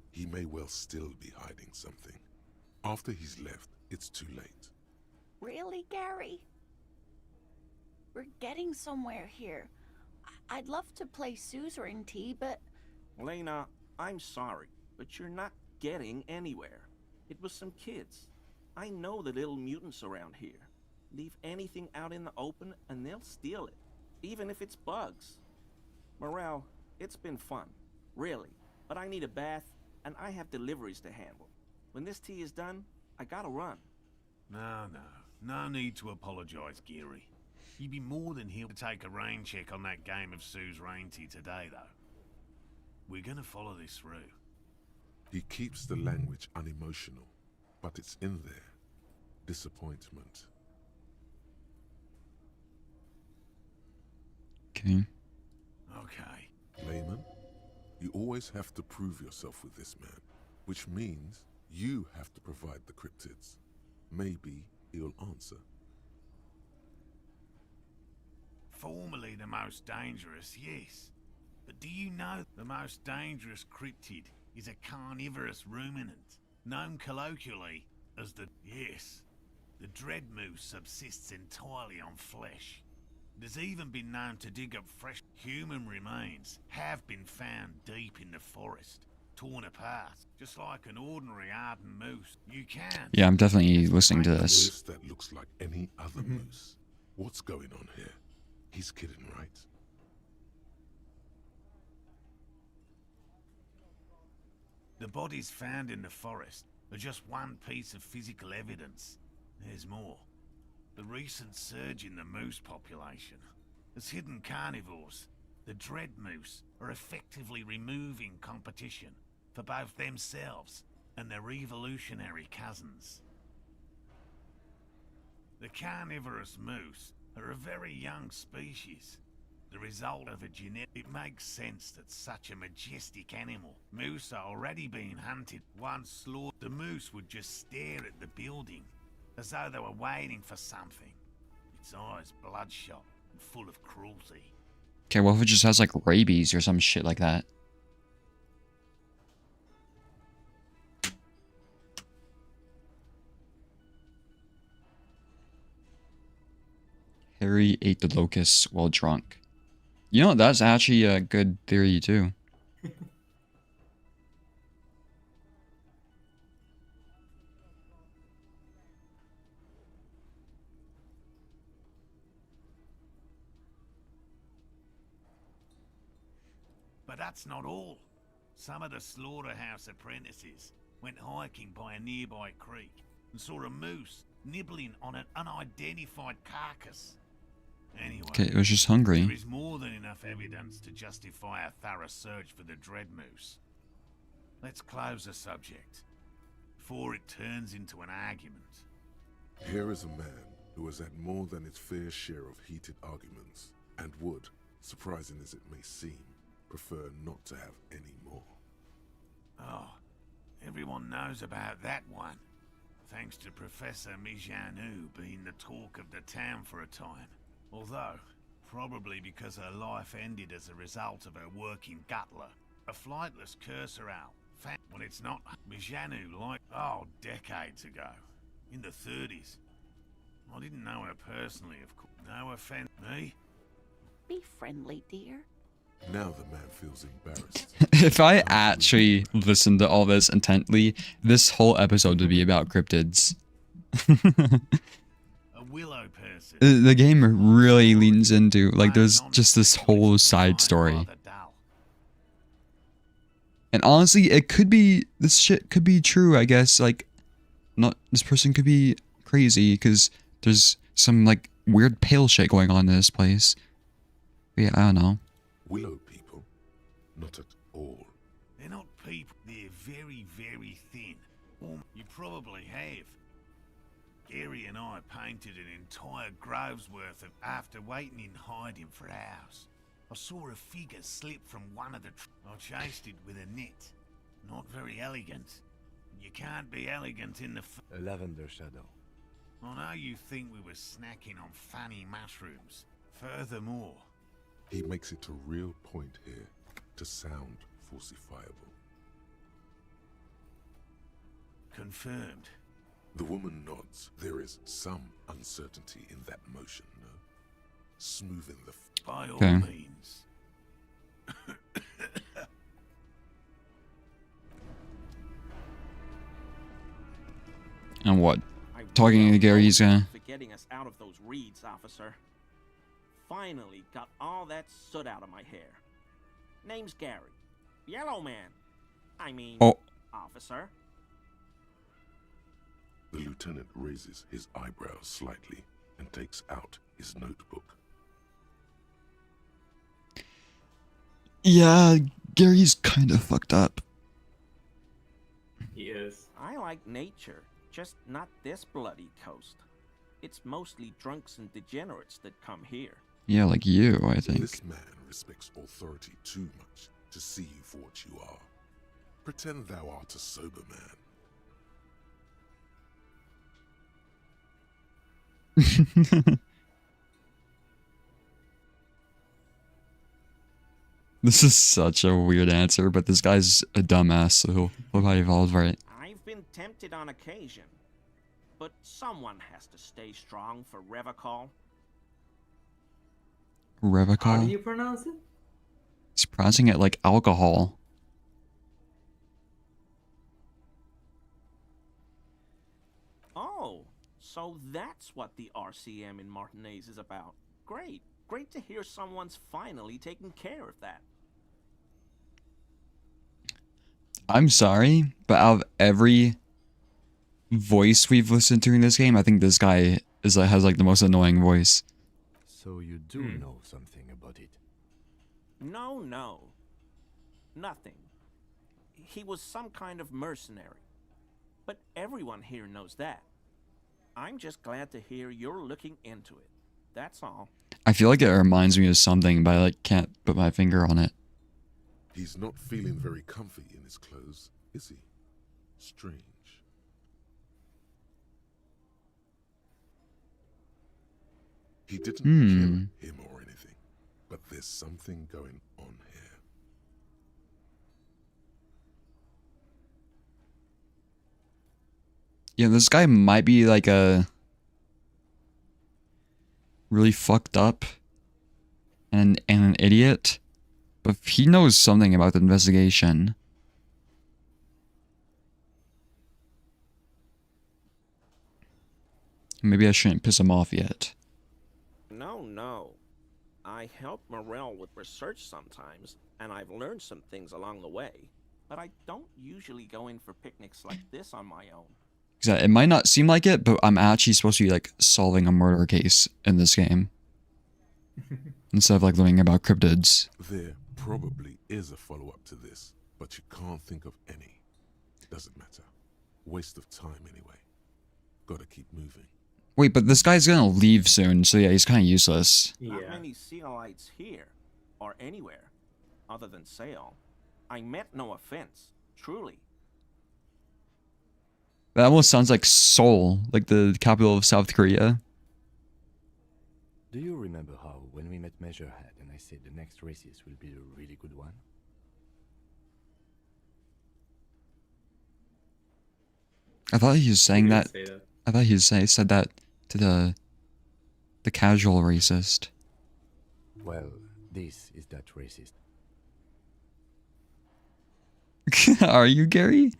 He may well still be hiding something. After he's left, it's too late. Really, Gary? We're getting somewhere here. I'd love to play suzerainty, but... Lena, I'm sorry, but you're not getting anywhere. It was some kids. I know the little mutants around here. Leave anything out in the open and they'll steal it, even if it's bugs. Morel, it's been fun, really, but I need a bath and I have deliveries to handle. When this tea is done, I gotta run. No need to apologize, Geary. You'd be more than here to take a rain check on that game of suzerainty today, though. We're gonna follow this through. He keeps the language unemotional, but it's in there. Disappointment. Okay. Okay. Layman, you always have to prove yourself with this man, which means you have to provide the cryptids. Maybe he'll answer. Formerly the most dangerous, yes. But do you know the most dangerous cryptid is a carnivorous ruminant, known colloquially as the... Yes, the dread moose subsists entirely on flesh. It has even been known to dig up fresh human remains, have been found deep in the forest, torn apart, just like an ordinary ardent moose. You can. Yeah, I'm definitely listening to this. Moose that looks like any other moose. What's going on here? He's kidding, right? The bodies found in the forest are just one piece of physical evidence. There's more. The recent surge in the moose population has hidden carnivores. The dread moose are effectively removing competition for both themselves and their evolutionary cousins. The carnivorous moose are a very young species, the result of a genetic... It makes sense that such a majestic animal, moose are already being hunted. Once slaughtered, the moose would just stare at the building, as though they were waiting for something. Its eyes bloodshot and full of cruelty. Okay, what if it just has like rabies or some shit like that? Harry ate the locusts while drunk. You know, that's actually a good theory too. But that's not all. Some of the slaughterhouse apprentices Went hiking by a nearby creek and saw a moose nibbling on an unidentified carcass. Anyway, Okay, it was just hungry. there is more than enough evidence to justify a thorough search for the dread moose. Let's close the subject before it turns into an argument. Here is a man who has had more than his fair share of heated arguments, and would, surprising as it may seem, prefer not to have any more. Oh, everyone knows about that one, thanks to Professor Mijanu being the talk of the town for a time. Although, probably because her life ended as a result of her working guttler. A flightless cursor owl. Well, it's not Mijanu like, decades ago. In the 30s. I didn't know her personally, of course. No offense. Me? Be friendly, dear. Now the man feels embarrassed. If I actually listened to all this intently, this whole episode would be about cryptids. A willow person. The game really leans into, like, there's just this whole side story. And honestly, it could be, this shit could be true, I guess. Like, not, this person could be crazy, because there's some, like, weird pale shit going on in this place. But yeah, I don't know. Willow people? Not at all. They're not people. They're very, very thin. You probably have. Gary and I painted an entire grove's worth of after waiting in hiding for hours. I saw a figure slip from one of the I chased it with a net. Not very elegant. You can't be elegant in the A lavender shadow. I know you think we were snacking on funny mushrooms. Furthermore, He makes it a real point here to sound falsifiable. confirmed. The woman nods. There is some uncertainty in that motion, no? Smoothing the... By all Okay. means. And what? I Talking to really Gary's, hope for getting us out of those reeds, officer. Finally got all that soot out of my hair. Name's Gary. Yellow man. I mean, Oh. officer. The lieutenant raises his eyebrows slightly and takes out his notebook. Yeah, Gary's kind of fucked up. He is. I like nature, just not this bloody coast. It's mostly drunks and degenerates that come here. Yeah, like you, I think. This man respects authority too much to see you for what you are. Pretend thou art a sober man. This is such a weird answer, but this guy's a dumbass, so he'll probably evolve right. I've been tempted on occasion, but someone has to stay strong for Revacol. How do Revacol? you pronounce it? He's pronouncing it like alcohol. Oh, so that's what the RCM in Martinez is about. Great. Great to hear someone's finally taking care of that. I'm sorry, but out of every voice we've listened to in this game, I think this guy is has like the most annoying voice. So you do know something about it? No. Nothing. He was some kind of mercenary. But everyone here knows that. I'm just glad to hear you're looking into it. That's all. I feel like it reminds me of something, but I like can't put my finger on it. He's not feeling very comfy in his clothes, is he? Strange. He didn't kill him or anything, but there's something going on here. Yeah, this guy might be like a really fucked up and an idiot, but he knows something about the investigation. Maybe I shouldn't piss him off yet. No. I help Morel with research sometimes, and I've learned some things along the way. but I don't usually go in for picnics like this on my own. Exactly. It might not seem like it, but I'm actually supposed to be like solving a murder case in this game. Instead of like learning about cryptids. There probably is a follow-up to this, but you can't think of any. Doesn't matter. Waste of time anyway. Gotta keep moving. Wait, but this guy's gonna leave soon, so yeah, he's kind of useless. Not many Sealites here, or anywhere, other than Seol. I meant no offense, truly. That almost sounds like Seoul, like the capital of South Korea. Do you remember how, when we met Measurehead and I said the next races will be a really good one? I thought he was saying that. I thought he said that to the casual racist. Well, this is that racist. Are you, Gary?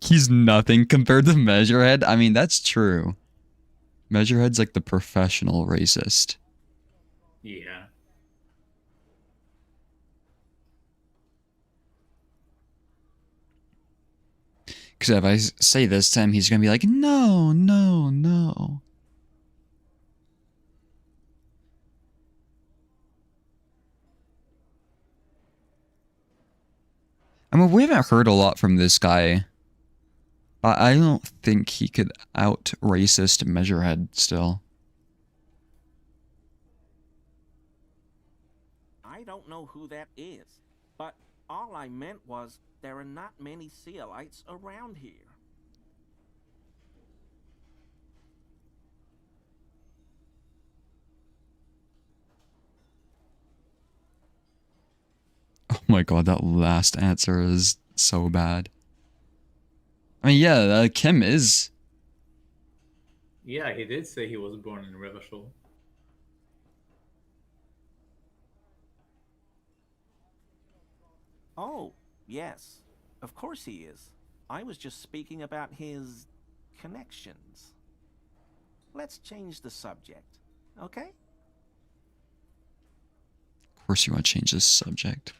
He's nothing compared to Measurehead. I mean, that's true. Measurehead's like the professional racist. Yeah. Because if I say this to him, he's going to be like, no, no, no. I mean, we haven't heard a lot from this guy. But I don't think he could out-racist Measurehead still. I don't know who that is, but all I meant was there are not many Sealites around here. Oh my god, that last answer is so bad. I mean, yeah, Kim is. Yeah, he did say he was born in Revachol. Oh, yes. Of course he is. I was just speaking about his connections. Let's change the subject, okay? Of course you want to change this subject.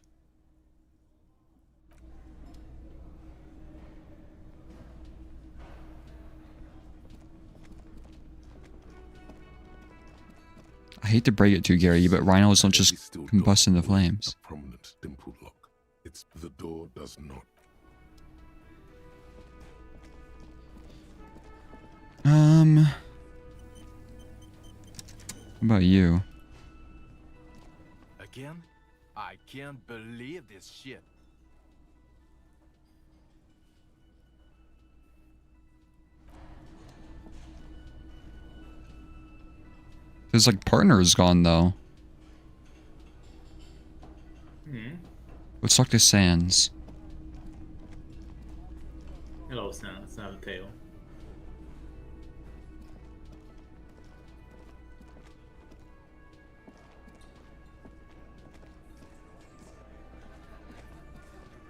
I hate to break it to you, Gary, but rhinos don't just combust into flames. A prominent dimpled lock. The door does not. What about you? Again? I can't believe this shit. His like partner is gone though. Let's talk to Sans. Hello, Sans. Not a tail.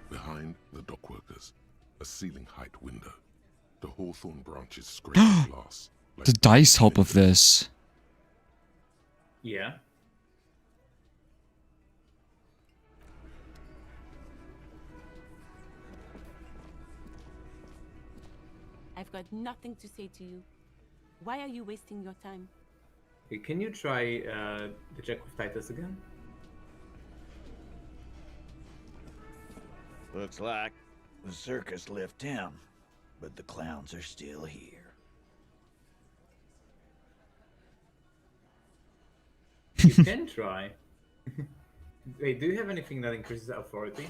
Behind the dockworkers, a ceiling height window. The hawthorn branches scrape the glass. The dice help with this. Yeah. I've got nothing to say to you. Why are you wasting your time? Hey, can you try the check with Titus again? Looks like the circus left town, but the clowns are still here. You can try. Wait, do you have anything that increases authority?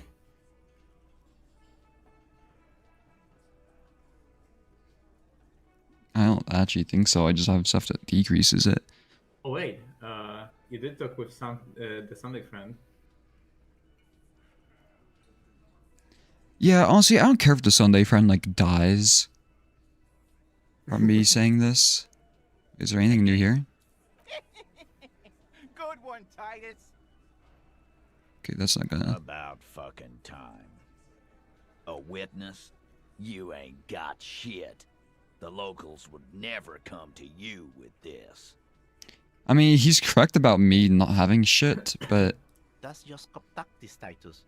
I don't actually think so. I just have stuff that decreases it. Oh wait, you did talk with the Sunday friend. Yeah, honestly, I don't care if the Sunday friend like dies from me saying this. Is there anything new here? Good one, Titus. Okay, that's not gonna. About fucking time. A witness? You ain't got shit. The locals would never come to you with this. I mean, he's correct about me not having shit, but That's just tactics, Titus.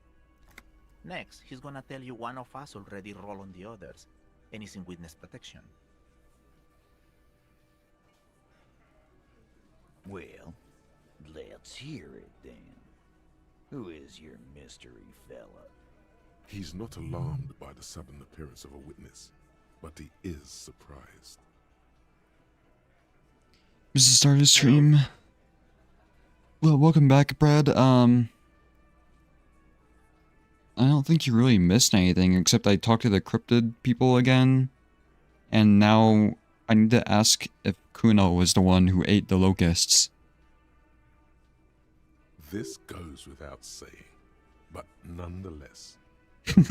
Next, he's gonna tell you one of us already roll on the others, and is in witness protection. Well, let's hear it then. Who is your mystery fella? He's not alarmed by the sudden appearance of a witness, but he is surprised. Mrs. Started stream. Well, welcome back, Brad. I don't think you really missed anything, except I talked to the cryptid people again. And now I need to ask if Kuno was the one who ate the locusts. This goes without saying, but nonetheless, his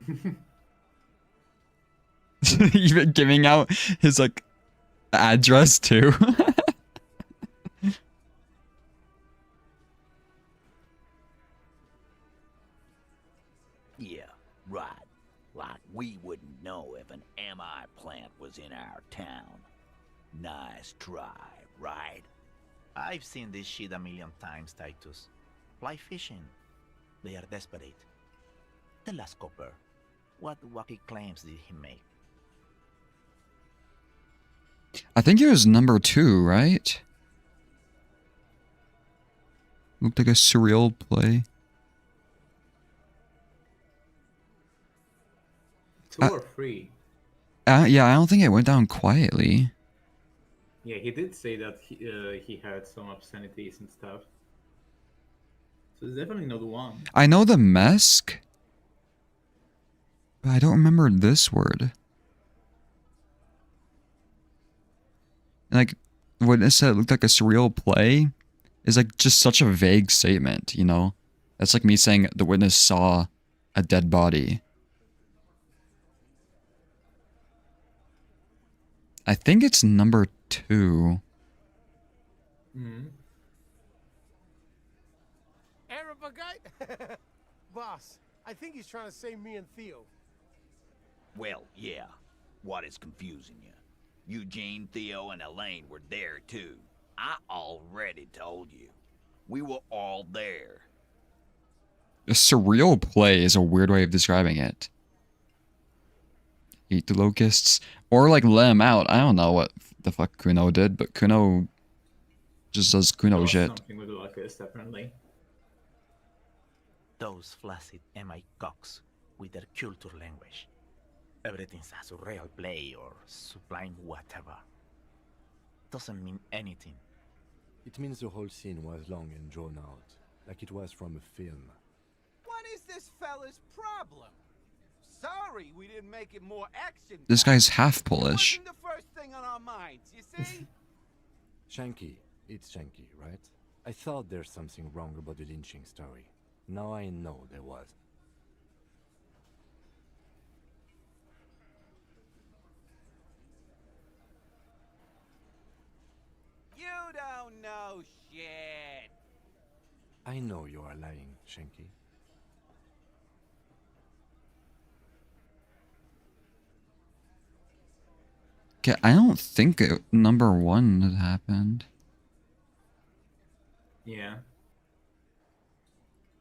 name. Even giving out his, like, address, too. Yeah, right. Like we wouldn't know if an MI plant was in our town. Nice try, right? I've seen this shit a million times, Titus. Fly fishing. They are desperate. The last copper. What wacky claims did he make? I think it was number 2, right? Looked like a surreal play. 2 or 3. Yeah, I don't think it went down quietly. Yeah, he did say that he had some obscenities and stuff. So it's definitely not one. I know the mesk, but I don't remember this word. Like, what it said looked like a surreal play is like just such a vague statement, you know? That's like me saying the witness saw a dead body. I think it's number 2. Arabagite? Boss, I think he's trying to say me and Theo. Well, yeah. What is confusing you? Eugene, Theo, and Elaine were there too. I already told you. We were all there. A surreal play is a weird way of describing it. Eat the locusts. Or like let him out. I don't know what the fuck Kuno did, but Kuno just does Kuno shit. Something with the locusts, apparently. Those flaccid MI cocks with their culture language. Everything's a surreal play or sublime whatever. Doesn't mean anything. It means the whole scene was long and drawn out, like it was from a film. What is this fella's problem? Sorry we didn't make it more action. This guy's half Polish. It wasn't the first thing on our minds, you see? Shanky. It's Shanky, right? I thought there's something wrong about the lynching story. Now I know there was. You don't know shit. I know you are lying, Shanky. Okay, I don't think number 1 had happened. Yeah.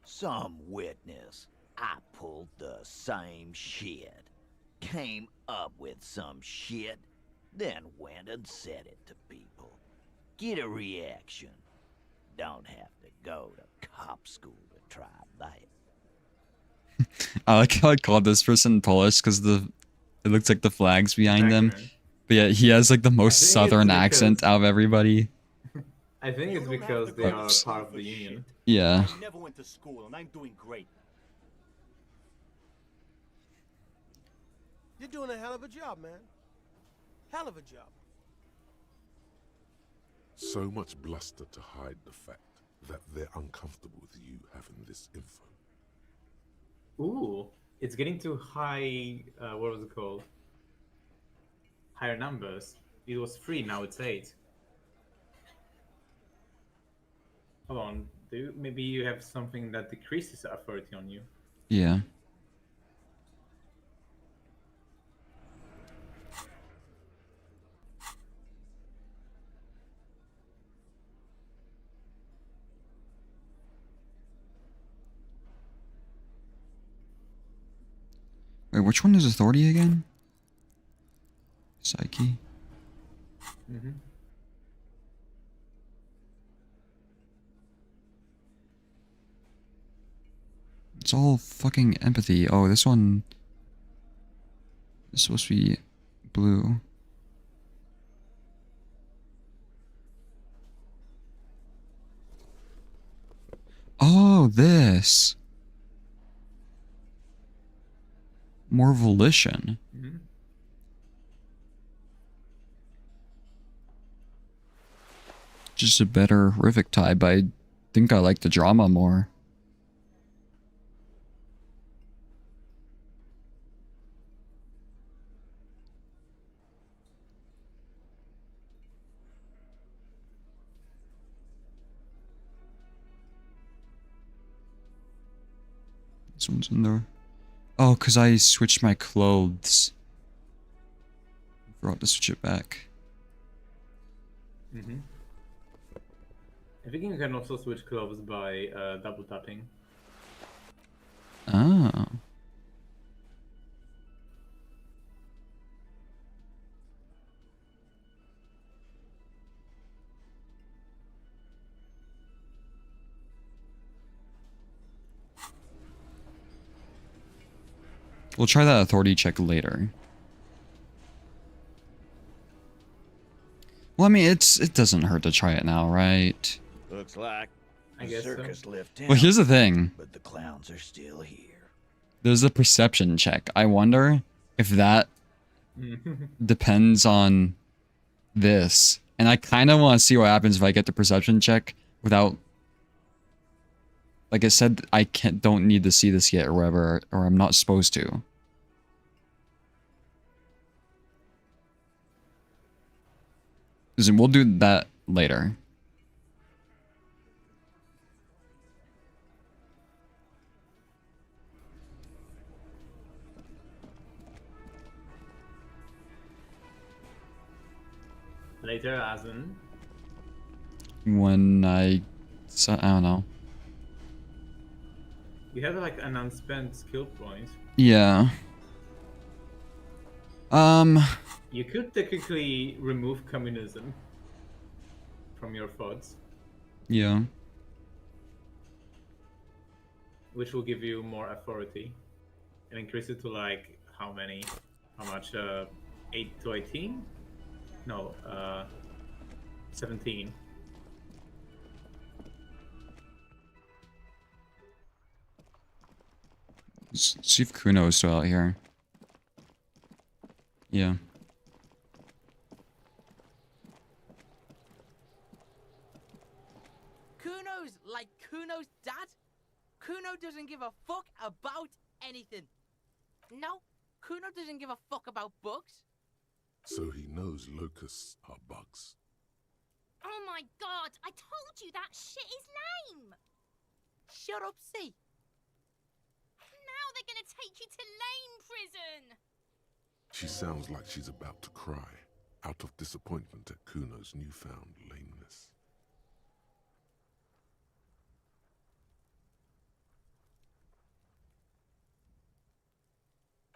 Some witness. I pulled the same shit. Came up with some shit, then went and said it to people. Get a reaction. Don't have to go to cop school to try that. I like how I called this person Polish because it looks like the flags behind them. But yeah, he has like the most southern accent out of everybody. I think it's because they are part of the union. Yeah. I never went to school and I'm doing great. You're doing a hell of a job, man. Hell of a job. So much bluster to hide the fact that they're uncomfortable with you having this info. Ooh, it's getting to high, what was it called? Higher numbers. It was 3, now it's 8. Hold on, maybe you have something that decreases authority on you. Yeah. Wait, which one is authority again? Psyche. Mm-hmm. It's all fucking empathy. Oh, this one is supposed to be blue. Oh, this. More volition. Mm-hmm. Just a better horrific type. I think I like the drama more. This one's in there. Oh, because I switched my clothes. Forgot to switch it back. Mm-hmm. I think you can also switch clothes by double tapping. Oh. We'll try that authority check later. Well, I mean, it doesn't hurt to try it now, right? Looks like I the guess circus so. left town. Well, here's the thing. But the clowns are still here. There's a perception check. I wonder if that depends on this. And I kind of want to see what happens if I get the perception check without... Like I said, I don't need to see this yet or whatever, or I'm not supposed to. Listen, we'll do that later. Later, as in. When I don't know. You have like an unspent skill point. Yeah. You could technically remove communism from your thoughts, Yeah. which will give you more authority and increase it to like how many? How much? 8 to 18? No, 17. See if Kuno is still out here. Yeah. Kuno's like Kuno's dad? Kuno doesn't give a fuck about anything. No, Kuno doesn't give a fuck about bugs. So he knows locusts are bugs. Oh my god, I told you that shit is lame! Shut up, C. Now they're gonna take you to lame prison! She sounds like she's about to cry, out of disappointment at Kuno's newfound lameness.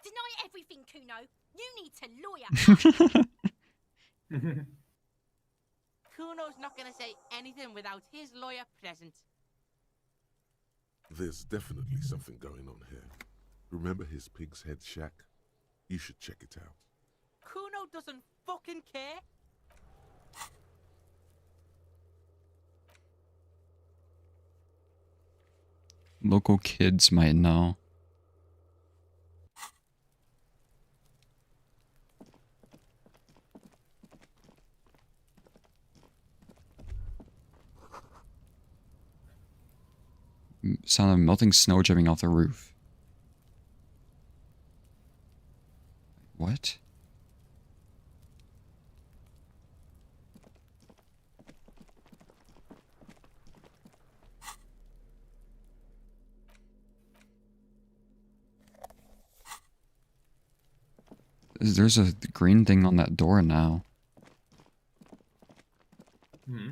Deny everything, Kuno. You need to lawyer. Kuno's not gonna say anything without his lawyer present. There's definitely something going on here. Remember his pig's head shack? You should check it out. Kuno doesn't fucking care. Local kids might know. Sound of melting snow dripping off the roof. What? There's a green thing on that door now. Hmm.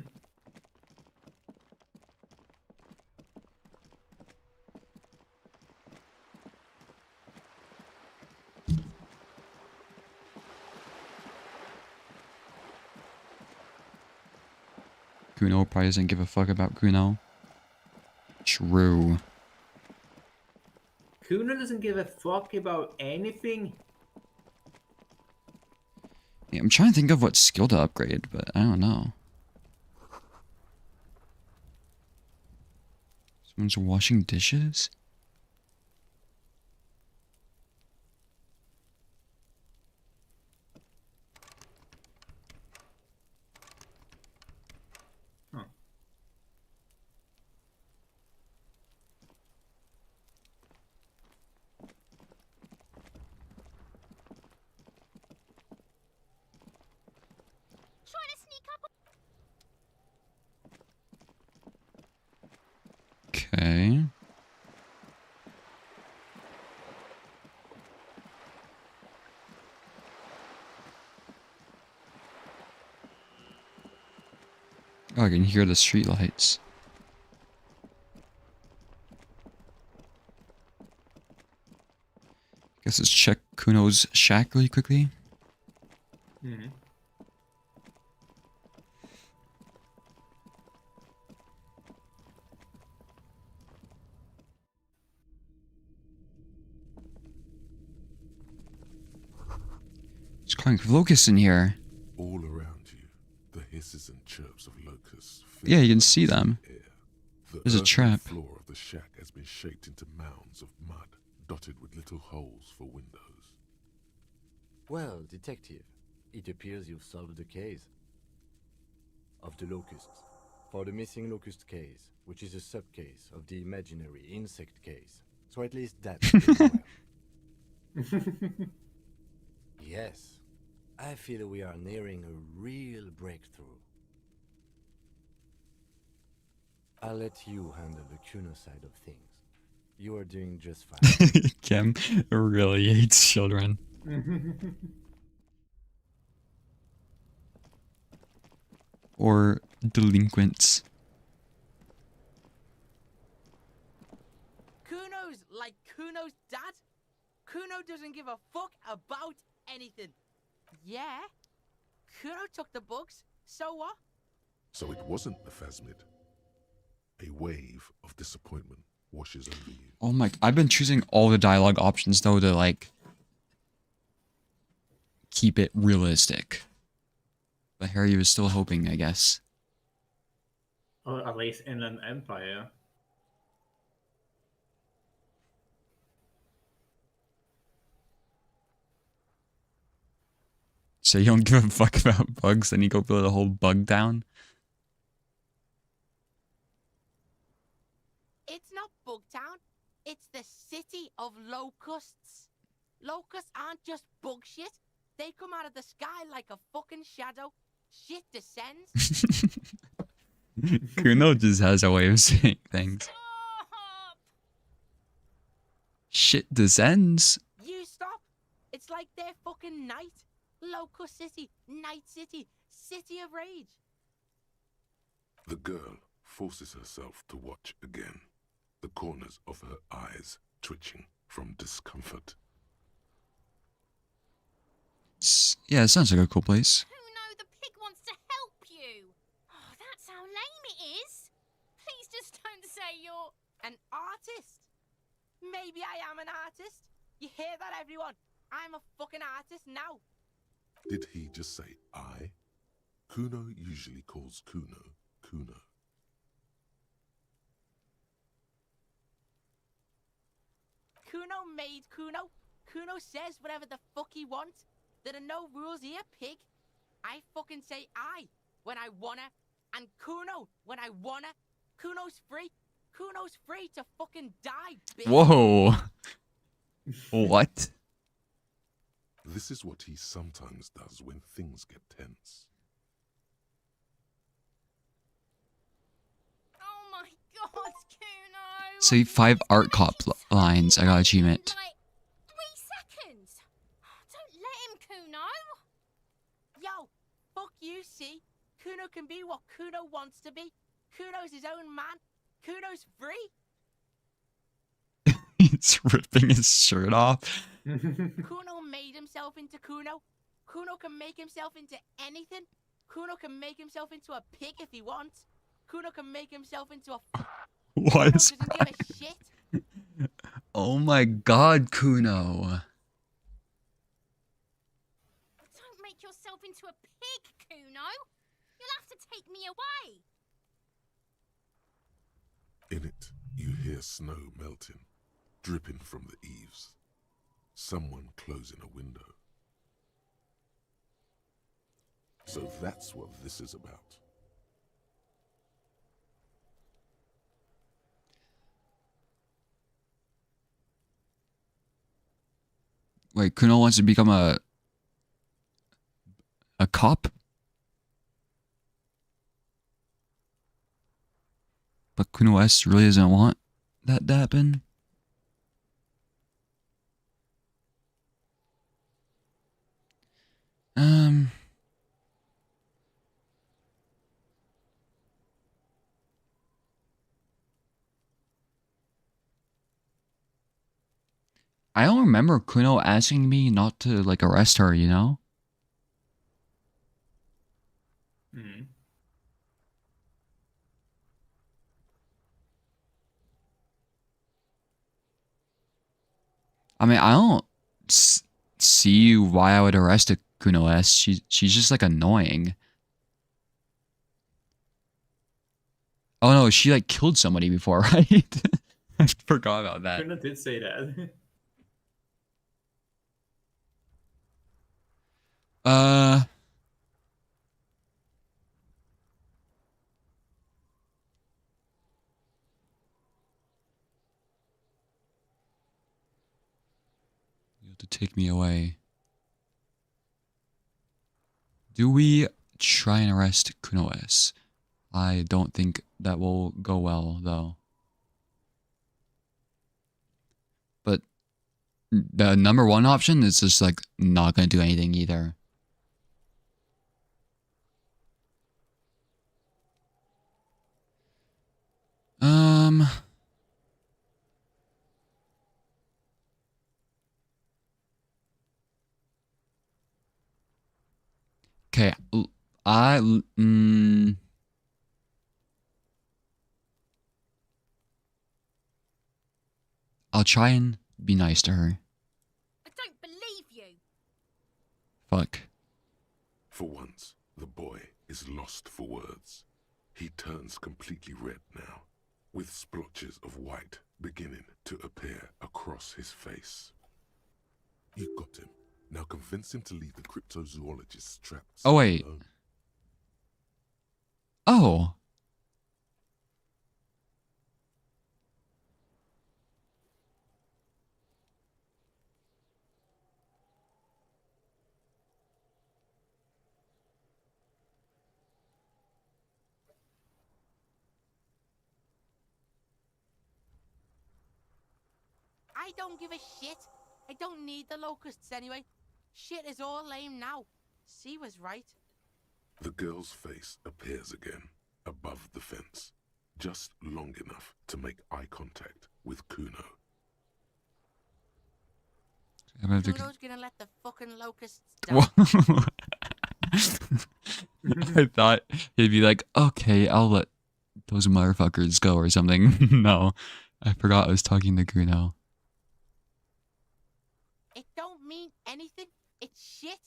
Kuno probably doesn't give a fuck about Kuno. True. Kuno doesn't give a fuck about anything. Yeah, I'm trying to think of what skill to upgrade, but I don't know. Someone's washing dishes? Huh. Trying to sneak up. Okay. Oh, I can hear the streetlights. Guess let's check Kuno's shack really quickly. Mm-hmm. There's kind of locusts in here. All around you, the hisses and chirps of locusts. Yeah, you can see them. There's a earthen trap. floor of the shack has been shaped into mounds of mud, dotted with little holes for windows. Well, detective, it appears you've solved the case of the locusts. For the missing locust case, which is a sub-case of the imaginary insect case. So at least that's going well. Yes, I feel we are nearing a real breakthrough. I'll let you handle the Kuno side of things. You are doing just fine. Kim really hates children. Or delinquents. Kuno's like Kuno's dad. Kuno doesn't give a fuck about anything. Yeah. Kuno took the bugs. So what? So it wasn't the phasmid. A wave of disappointment washes over you. Oh my, I've been choosing all the dialogue options though to like keep it realistic. But Harry was still hoping, I guess. Or at least in an empire. So you don't give a fuck about bugs, then you go build a whole bug town? It's not Bugtown. It's the city of locusts. Locusts aren't just bug shit. They come out of the sky like a fucking shadow. Shit descends. Kuno just has a way of saying things. Shit descends. You stop. It's like they're fucking night. Locust City, Night City, City of Rage. The girl forces herself to watch again, the corners of her eyes twitching from discomfort. Yeah, it sounds like a cool place. Kuno, the pig wants to help you. Oh, that's how lame it is. Please just don't say you're an artist. Maybe I am an artist. You hear that, everyone? I'm a fucking artist now. Did he just say I? Kuno usually calls Kuno, Kuno. Kuno made Kuno. Kuno says whatever the fuck he wants. There are no rules here, pig. I fucking say I when I wanna, and Kuno when I wanna. Kuno's free. Kuno's free to fucking die, bitch. Whoa. What? This is what he sometimes does when things get tense. Oh my god, Kuno! Say 5 art cop lines. I got achievement. Like 3 seconds. Don't let him, Kuno. Yo, fuck you, see? Kuno can be what Kuno wants to be. Kuno's his own man. Kuno's free. He's ripping his shirt off. Kuno made himself into Kuno. Kuno can make himself into anything. Kuno can make himself into a pig if he wants. Kuno can make himself into a... What Kuno is doesn't give a shit. Oh my god, Kuno. Don't make yourself into a pig, Kuno. You'll have to take me away. In it, you hear snow melting, dripping from the eaves. Someone closing a window. So that's what this is about. Wait, Kuno wants to become a cop? But Kuno S really doesn't want that to happen. I don't remember Kuno asking me not to like arrest her, you know? Hmm. I mean, I don't see why I would arrest a Kuno S. She's just like annoying. Oh no, she like killed somebody before, right? I forgot about that. Kuno did say that. You have to take me away. Do we try and arrest Kuno S? I don't think that will go well, though. But the number one option is just like not gonna do anything either. Okay, I'll try and be nice to her. I don't believe you. Fuck. For once, the boy is lost for words. He turns completely red now, with splotches of white beginning to appear across his face. You got him. Now convince him to leave the cryptozoologist's traps. Oh wait. Alone. Oh. I don't give a shit. I don't need the locusts anyway. Shit is all lame now. C was right. The girl's face appears again, above the fence, just long enough to make eye contact with Kuno. Kuno's gonna let the fucking locusts die. I thought he'd be like, okay, I'll let those motherfuckers go or something. No, I forgot I was talking to Kuno. It don't mean anything. It's shit.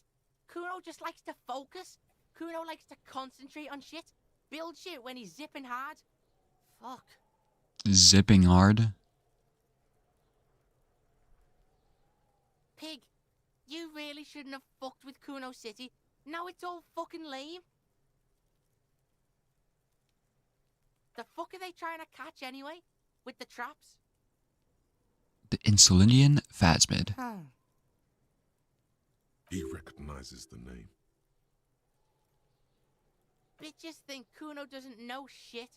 Kuno just likes to focus. Kuno likes to concentrate on shit. Build shit when he's zipping hard. Fuck. Zipping hard? Pig, you really shouldn't have fucked with Kuno City. Now it's all fucking lame. The fuck are they trying to catch anyway? With the traps? The Insulinian Phasmid. He recognizes the name. Bitches think Kuno doesn't know shit.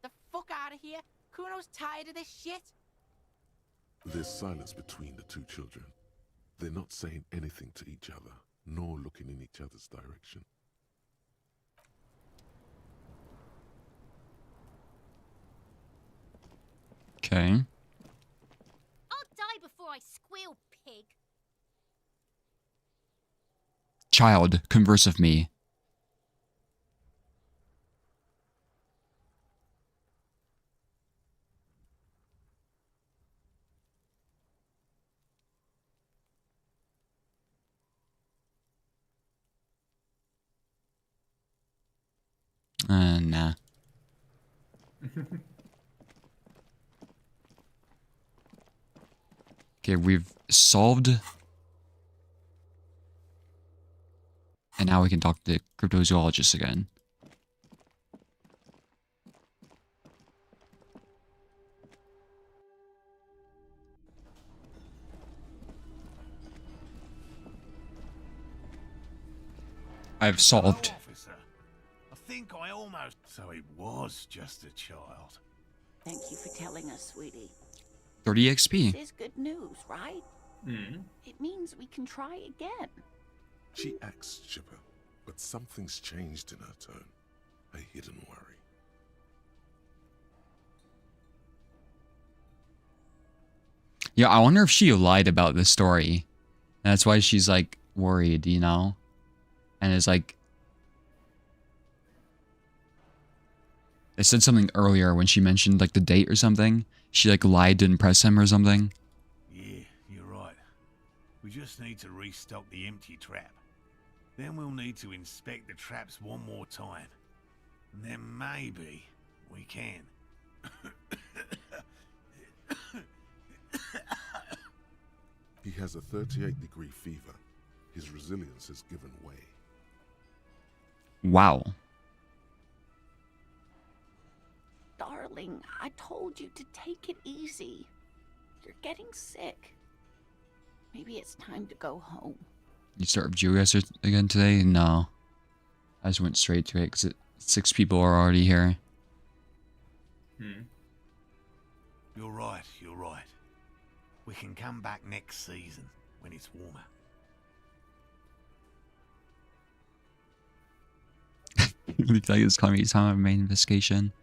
The fuck out of here. Kuno's tired of this shit. There's silence between the two children. They're not saying anything to each other, nor looking in each other's direction. Okay. I'll die before I squeal, pig. Child, converse with me. Nah. Okay, we've solved. And now we can talk to the cryptozoologist again. I've solved. Hello, officer. I think I almost... So it was just a child. Thank you for telling us, sweetie. 30 XP. This is good news, right? It means we can try again. She acts chipper, but something's changed in her tone. A hidden worry. Yeah, I wonder if she lied about this story. And that's why she's like worried, you know? And it's like... They said something earlier when she mentioned like the date or something. She like lied to impress him or something. Yeah, you're right. We just need to restock the empty trap. Then we'll need to inspect the traps one more time. And then maybe we can. He has a 38-degree fever. His resilience has given way. Wow. Darling, I told you to take it easy. You're getting sick. Maybe it's time to go home. You start with GeoGuessr again today? No. I just went straight to it because 6 people are already here. You're right, you're right. We can come back next season when it's warmer. Looks like it's coming time of main investigation.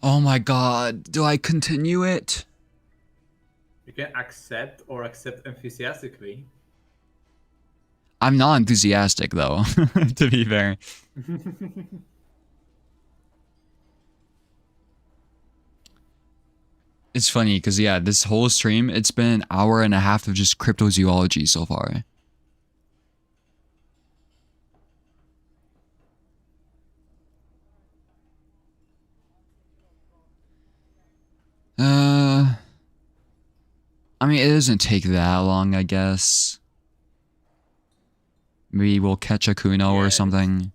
Oh my god, do I continue it? You can accept or accept enthusiastically. I'm not enthusiastic though, to be fair. It's funny because yeah, this whole stream, it's been an hour and a half of just cryptozoology so far. I mean, it doesn't take that long, I guess. Maybe we'll catch a Kuno or something.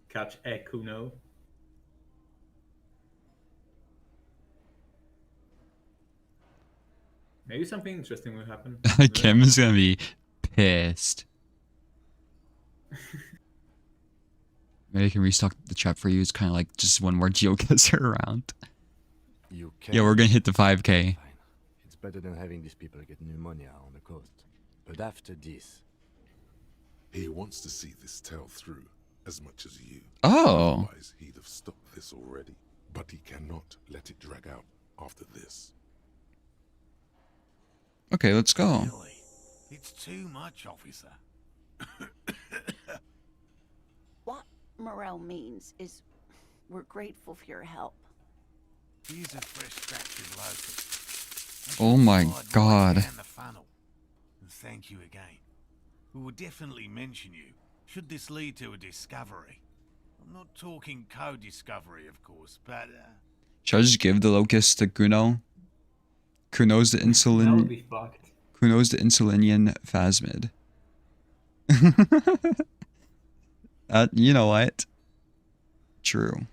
Catch a Kuno. Maybe something interesting will happen. Kim is gonna be pissed. Maybe I can restock the trap for you. It's kind of like just one more GeoGuessr around. You can. Yeah, we're gonna hit the 5K. It's better than having these people get pneumonia on the coast. But after this... He wants to see this tale through as much as you. Oh. Otherwise, he'd have stopped this already. But he cannot let it drag out after this. Okay, let's go. Really? It's too much, officer. What Morel means is we're grateful for your help. Here's a fresh scratch of locust. Oh my god. Down the funnel. And thank you again. We will definitely mention you, should this lead to a discovery. I'm not talking co-discovery, of course, but... Should I just give the locust to Kuno? Kuno's the insulin... That would be fucked. Kuno's the insulinian phasmid. You know what? True.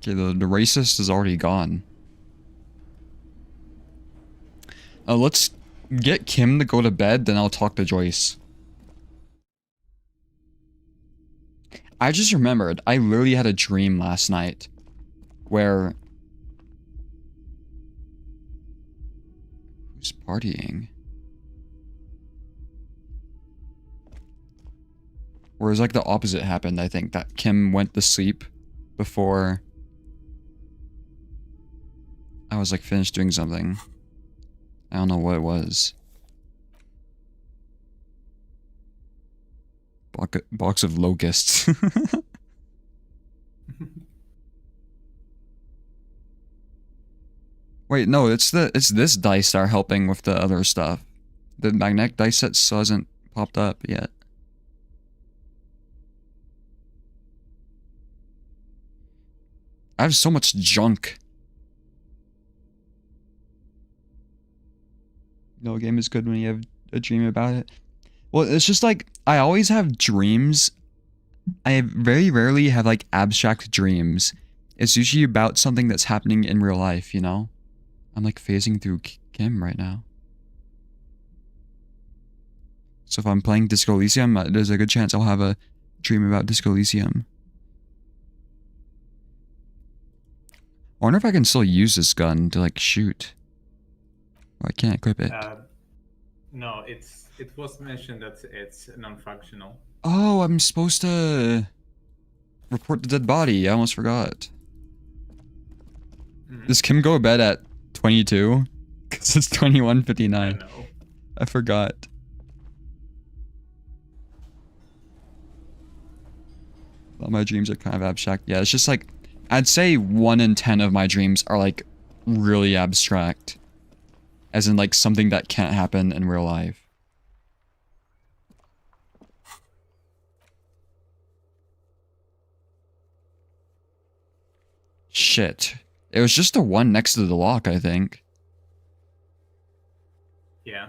Okay, the racist is already gone. Let's get Kim to go to bed, then I'll talk to Joyce. I just remembered, I literally had a dream last night where... Who's partying? Whereas like the opposite happened, I think, that Kim went to sleep before I was like finished doing something. I don't know what it was. Box of locusts. Wait, no, it's this dice that are helping with the other stuff. The magnetic dice set still hasn't popped up yet. I have so much junk. No game is good when you have a dream about it. Well, it's just like, I always have dreams. I very rarely have like abstract dreams. It's usually about something that's happening in real life, you know? I'm like phasing through Kim right now. So if I'm playing Disco Elysium, there's a good chance I'll have a dream about Disco Elysium. I wonder if I can still use this gun to like shoot. Oh, I can't equip it. No, it was mentioned that it's non-functional. Oh, I'm supposed to report the dead body. I almost forgot. Does Kim go to bed at 22? Because it's 21:59. I forgot. All my dreams are kind of abstract. Yeah, it's just like, I'd say 1 in 10 of my dreams are like really abstract. As in like something that can't happen in real life. Shit. It was just the one next to the lock, I think. Yeah.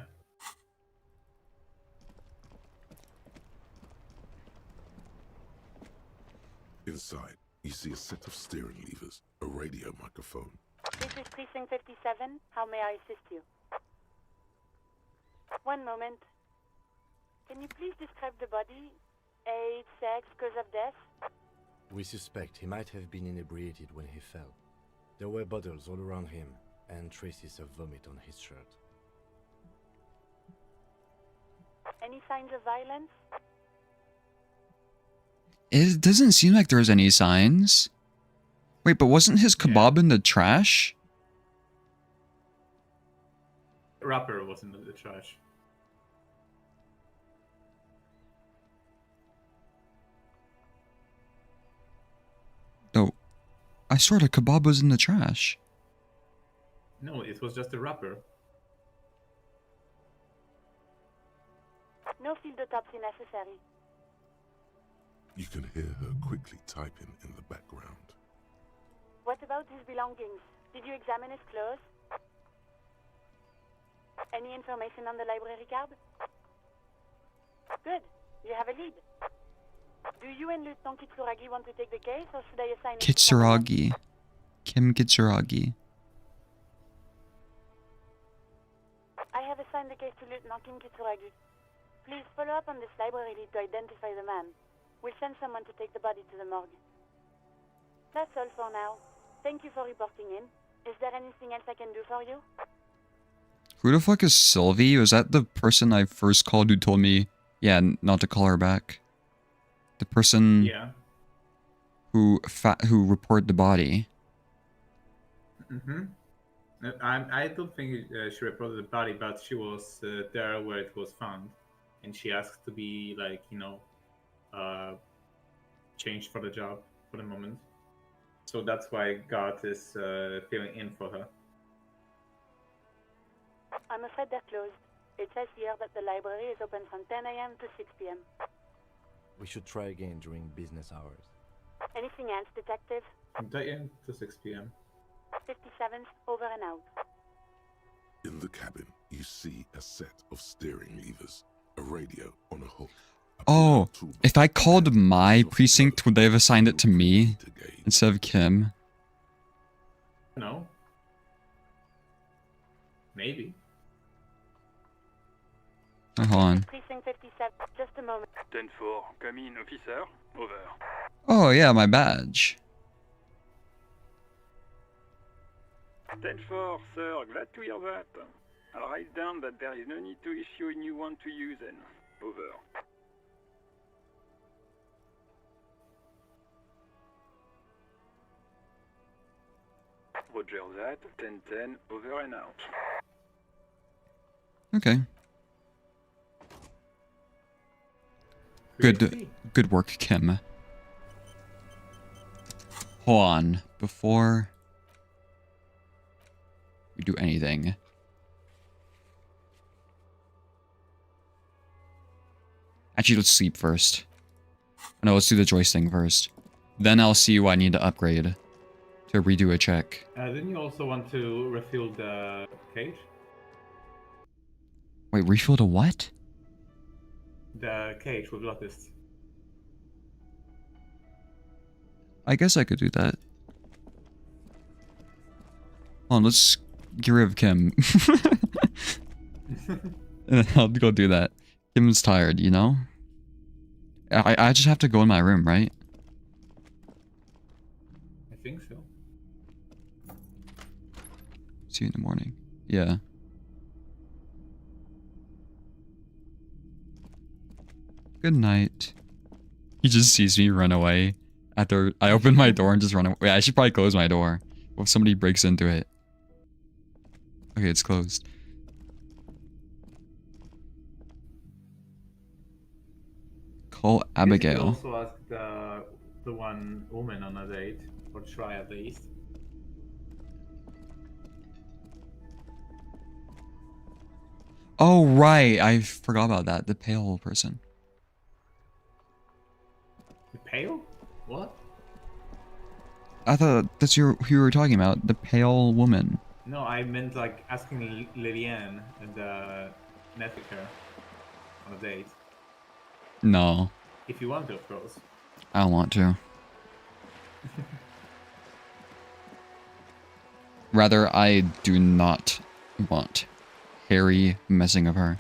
Inside, you see a set of steering levers, a radio microphone. This is Precinct 57. How may I assist you? One moment. Can you please describe the body? Age, sex, cause of death? We suspect he might have been inebriated when he fell. There were bottles all around him, and traces of vomit on his shirt. Any signs of violence? It doesn't seem like there's any signs. Wait, but wasn't his kebab in the trash? Wrapper was in the trash. No. I swear the kebab was in the trash. No, it was just a wrapper. No field autopsy necessary. You can hear her quickly typing in the background. What about his belongings? Did you examine his clothes? Any information on the library card? Good. You have a lead. Do you and Lieutenant Kitsuragi want to take the case, or should I assign it to someone else? Kitsuragi. Kim Kitsuragi. I have assigned the case to Lieutenant Kim Kitsuragi. Please follow up on this library lead to identify the man. We'll send someone to take the body to the morgue. That's all for now. Thank you for reporting in. Is there anything else I can do for you? Who the fuck is Sylvie? Was that the person I first called who told me, yeah, not to call her back? The person who reported the body. I don't think she reported the body, but she was there where it was found, and she asked to be like, you know, changed for the job for the moment. So that's why God is filling in for her. I'm afraid they're closed. It says here that the library is open from 10 a.m. to 6 p.m. We should try again during business hours. Anything else, Detective? From 10 a.m. to 6 p.m. 57th, over and out. In the cabin, you see a set of steering levers, a radio on a hook. Oh, if I called my precinct, would they have assigned it to me instead of Kim? No. Maybe. Oh, hold on. Precinct 57, just a moment. 10-4, come in, officer. Over. Oh yeah, my badge. 10-4, sir, glad to hear that. I'll write down that there is no need to issue a new one to you then. Over. Roger that, 10-10, over and out. Okay. Good work, Kim. Hold on, before we do anything. Actually, let's sleep first. No, let's do the Joyce thing first. Then I'll see what I need to upgrade to redo a check. Didn't you also want to refill the cage? Wait, refill to what? The cage with locusts. I guess I could do that. Hold on, let's get rid of Kim. And I'll go do that. Kim's tired, you know? I just have to go in my room, right? I think so. See you in the morning. Yeah. Good night. He just sees me run away after I open my door and just run away. Wait, I should probably close my door. What if somebody breaks into it? Okay, it's closed. Call Abigail. You could also ask the one woman on a date, or try at least. Oh, right. I forgot about that. The pale person. The pale? What? I thought that's who you were talking about. The pale woman. No, I meant like asking Liliane and Nethiker on a date. No. If you want to, of course. I don't want to. Rather, I do not want Harry messing with her.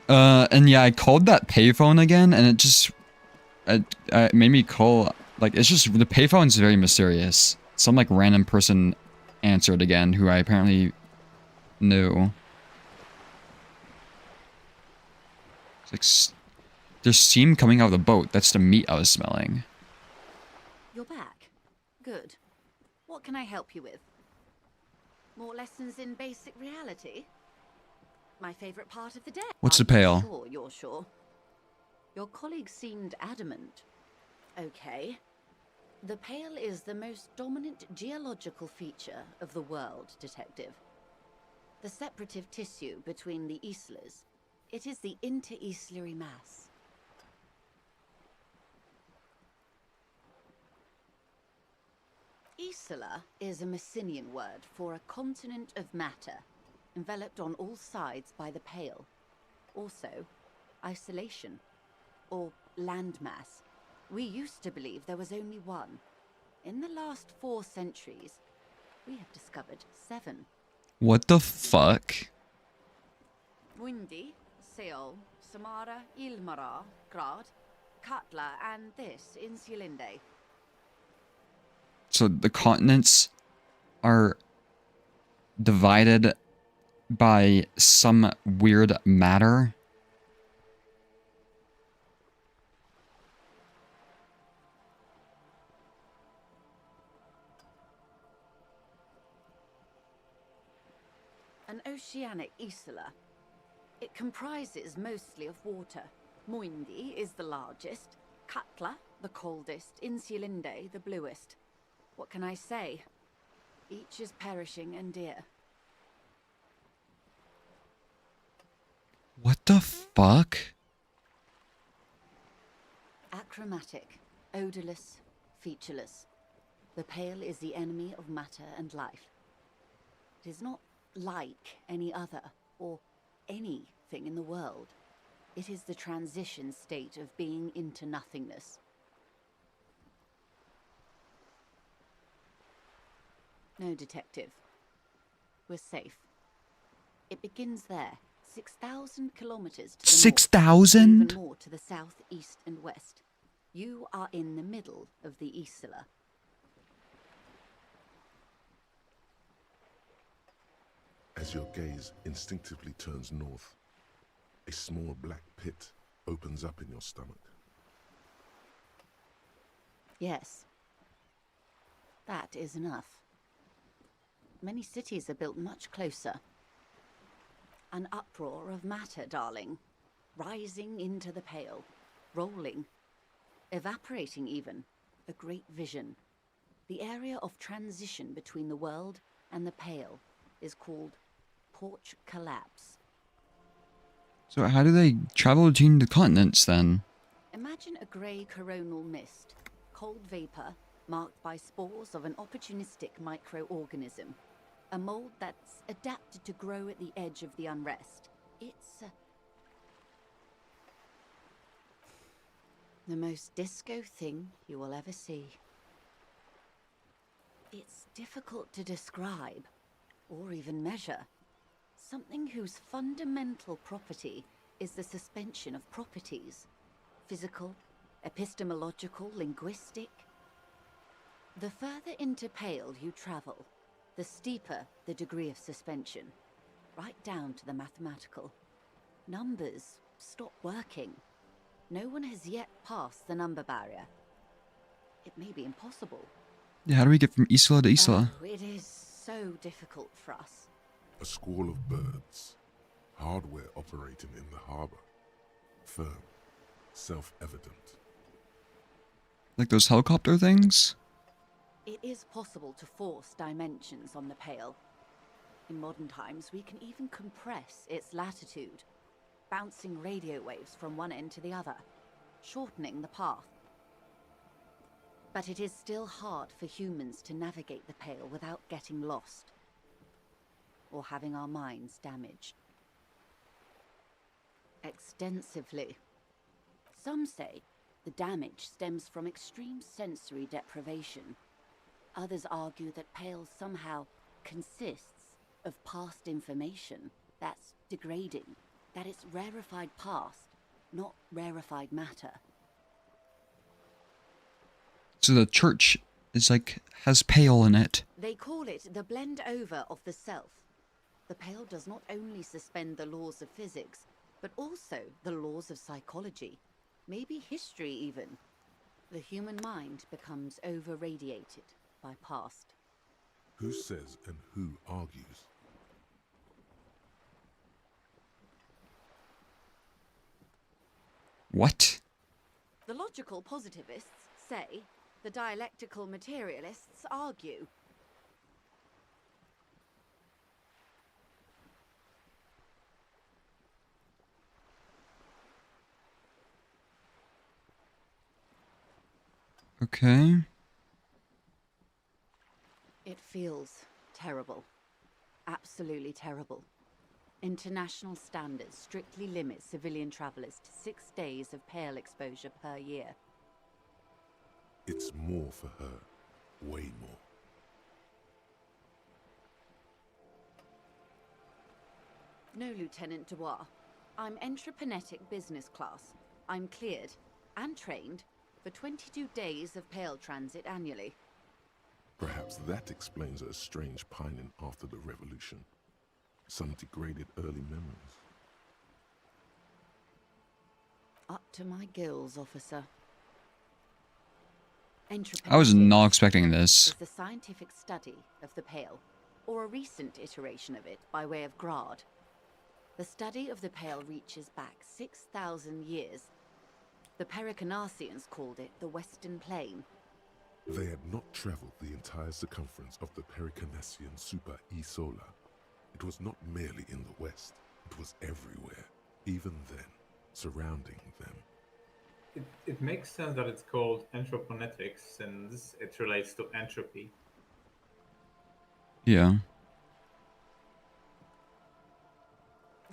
And yeah, I called that payphone again, and it just made me call. Like, it's just the payphone's very mysterious. Some like random person answered again, who I apparently knew. It's like there's steam coming out of the boat. That's the meat I was smelling. You're back. Good. What can I help you with? More lessons in basic reality? My favorite part of the day. What's the Are you pail? Sure, you're sure. Your colleague seemed adamant. Okay. The pale is the most dominant geological feature of the world, Detective. The separative tissue between the islas. It is the inter-islary mass. Isla is a Messinian word for a continent of matter, enveloped on all sides by the pale. Also, isolation, or landmass. We used to believe there was only one. In the last 4 centuries, we have discovered 7. What the fuck? Mundi, Seol, Samara, Ilmara, Grad, Katla, and this, Insulinde. So the continents are divided by some weird matter. An oceanic isla. It comprises mostly of water. Muindi is the largest, Katla the coldest, Insulinde the bluest. What can I say? Each is perishing and dear. What the fuck? Achromatic, odorless, featureless. The pale is the enemy of matter and life. It is not like any other, or anything in the world. It is the transition state of being into nothingness. No, Detective. We're safe. It begins there, 6,000 kilometers to the 6,000? north, even more to the south, east, and west. You are in the middle of the Isla. As your gaze instinctively turns north, a small black pit opens up in your stomach. Yes. That is enough. Many cities are built much closer. An uproar of matter, darling. Rising into the Pale. Rolling. Evaporating even. A great vision. The area of transition between the world and the Pale is called Porch Collapse. So how do they travel between the continents then? Imagine a grey coronal mist, cold vapor marked by spores of an opportunistic microorganism, a mold that's adapted to grow at the edge of the unrest. It's the most disco thing you will ever see. It's difficult to describe, or even measure. Something whose fundamental property is the suspension of properties. Physical, epistemological, linguistic. The further into Pale you travel, the steeper the degree of suspension, right down to the mathematical. Numbers stop working. No one has yet passed the number barrier. It may be impossible. Yeah, how do we get from Isla to Isla? Oh, it is so difficult for us. A squall of birds. Hardware operating in the harbor. Firm. Self-evident. Like those helicopter things? It is possible to force dimensions on the Pale. In modern times, we can even compress its latitude, bouncing radio waves from one end to the other, shortening the path. But it is still hard for humans to navigate the Pale without getting lost, or having our minds damaged. Extensively. Some say the damage stems from extreme sensory deprivation. Others argue that Pale somehow consists of past information that's degrading, that it's rarefied past, not rarefied matter. So the church is like, has Pale in it. They call it the blend over of the self. The Pale does not only suspend the laws of physics, but also the laws of psychology, maybe history even. The human mind becomes over-radiated by past. Who says and who argues? What? The logical positivists say, the dialectical materialists argue. Okay. It feels terrible. Absolutely terrible. International standards strictly limit civilian travelers to 6 days of Pale exposure per year. It's more for her. Way more. No, Lieutenant Dubois. I'm entreprenetic business class. I'm cleared and trained for 22 days of Pale transit annually. Perhaps that explains her strange pining after the revolution. Some degraded early memories. Up to my gills, officer. I was not expecting this. Is the scientific study of the Pale, or a recent iteration of it by way of Grad. The study of the Pale reaches back 6,000 years. The Pericarnassians called it the Western Plain. They had not traveled the entire circumference of the Pericarnassian Super E-Solar. It was not merely in the west, it was everywhere, even then, surrounding them. It makes sense that it's called anthroponetics, since it relates to entropy. Yeah.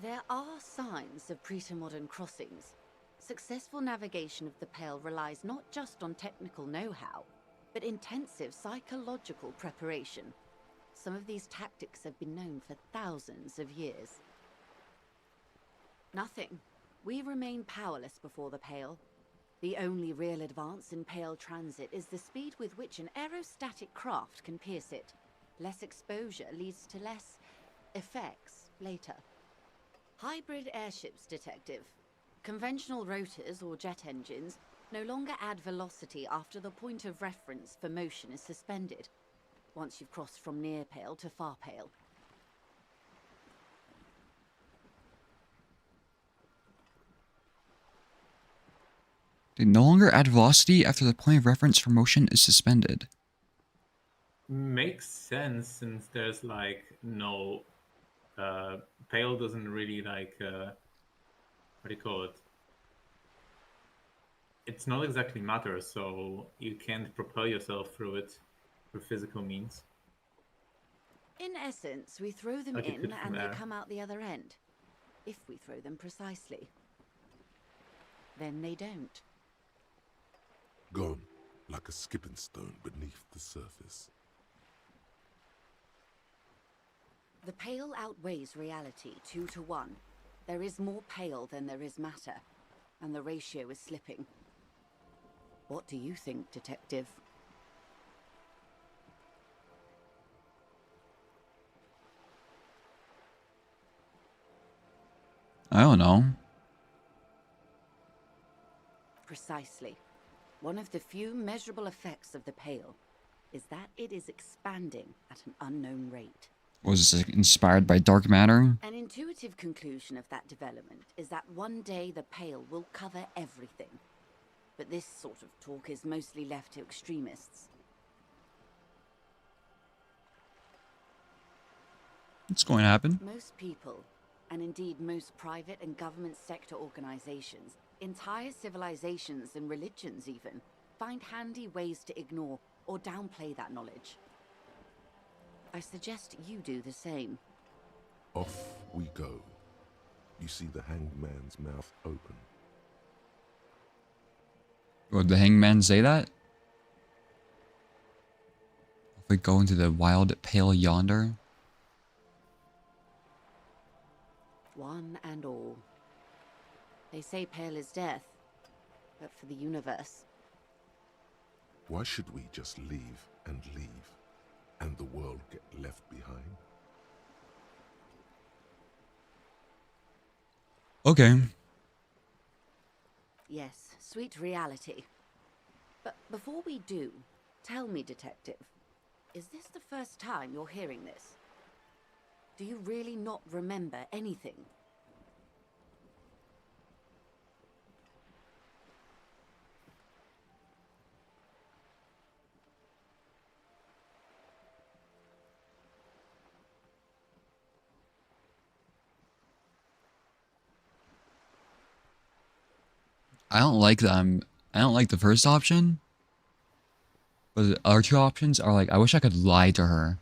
There are signs of pre-modern crossings. Successful navigation of the Pale relies not just on technical know-how, but intensive psychological preparation. Some of these tactics have been known for thousands of years. Nothing. We remain powerless before the Pale. The only real advance in Pale transit is the speed with which an aerostatic craft can pierce it. Less exposure leads to less effects later. Hybrid airships, Detective. Conventional rotors or jet engines No longer add velocity after the point of reference for motion is suspended, once you've crossed from near pale to far pale. They no longer add velocity after the point of reference for motion is suspended. Makes sense since there's like no pale doesn't really like what do you call it? It's not exactly matter, so you can't propel yourself through it through physical means. In essence, we throw them Like you in could from and they air. come out the other end. If we throw them precisely. Then they don't. Gone, like a skipping stone beneath the surface. The pale outweighs reality 2 to 1. There is more pale than there is matter, and the ratio is slipping. What do you think, Detective? I don't know. Precisely. One of the few measurable effects of the pale is that it is expanding at an unknown rate. Was this inspired by dark matter? An intuitive conclusion of that development is that one day the pale will cover everything. But this sort of talk is mostly left to extremists. It's going to happen. Most people, and indeed most private and government sector organizations, entire civilizations and religions even, find handy ways to ignore or downplay that knowledge. I suggest you do the same. Off we go. You see the hanged man's mouth open. Would the hangman say that? If we go into the wild pale yonder? One and all. They say pale is death, but for the universe. Why should we just leave, and the world get left behind? Okay. Yes, sweet reality. But before we do, tell me, Detective, is this the first time you're hearing this? Do you really not remember anything? I don't like them. I don't like the first option. But the other two options are like, I wish I could lie to her.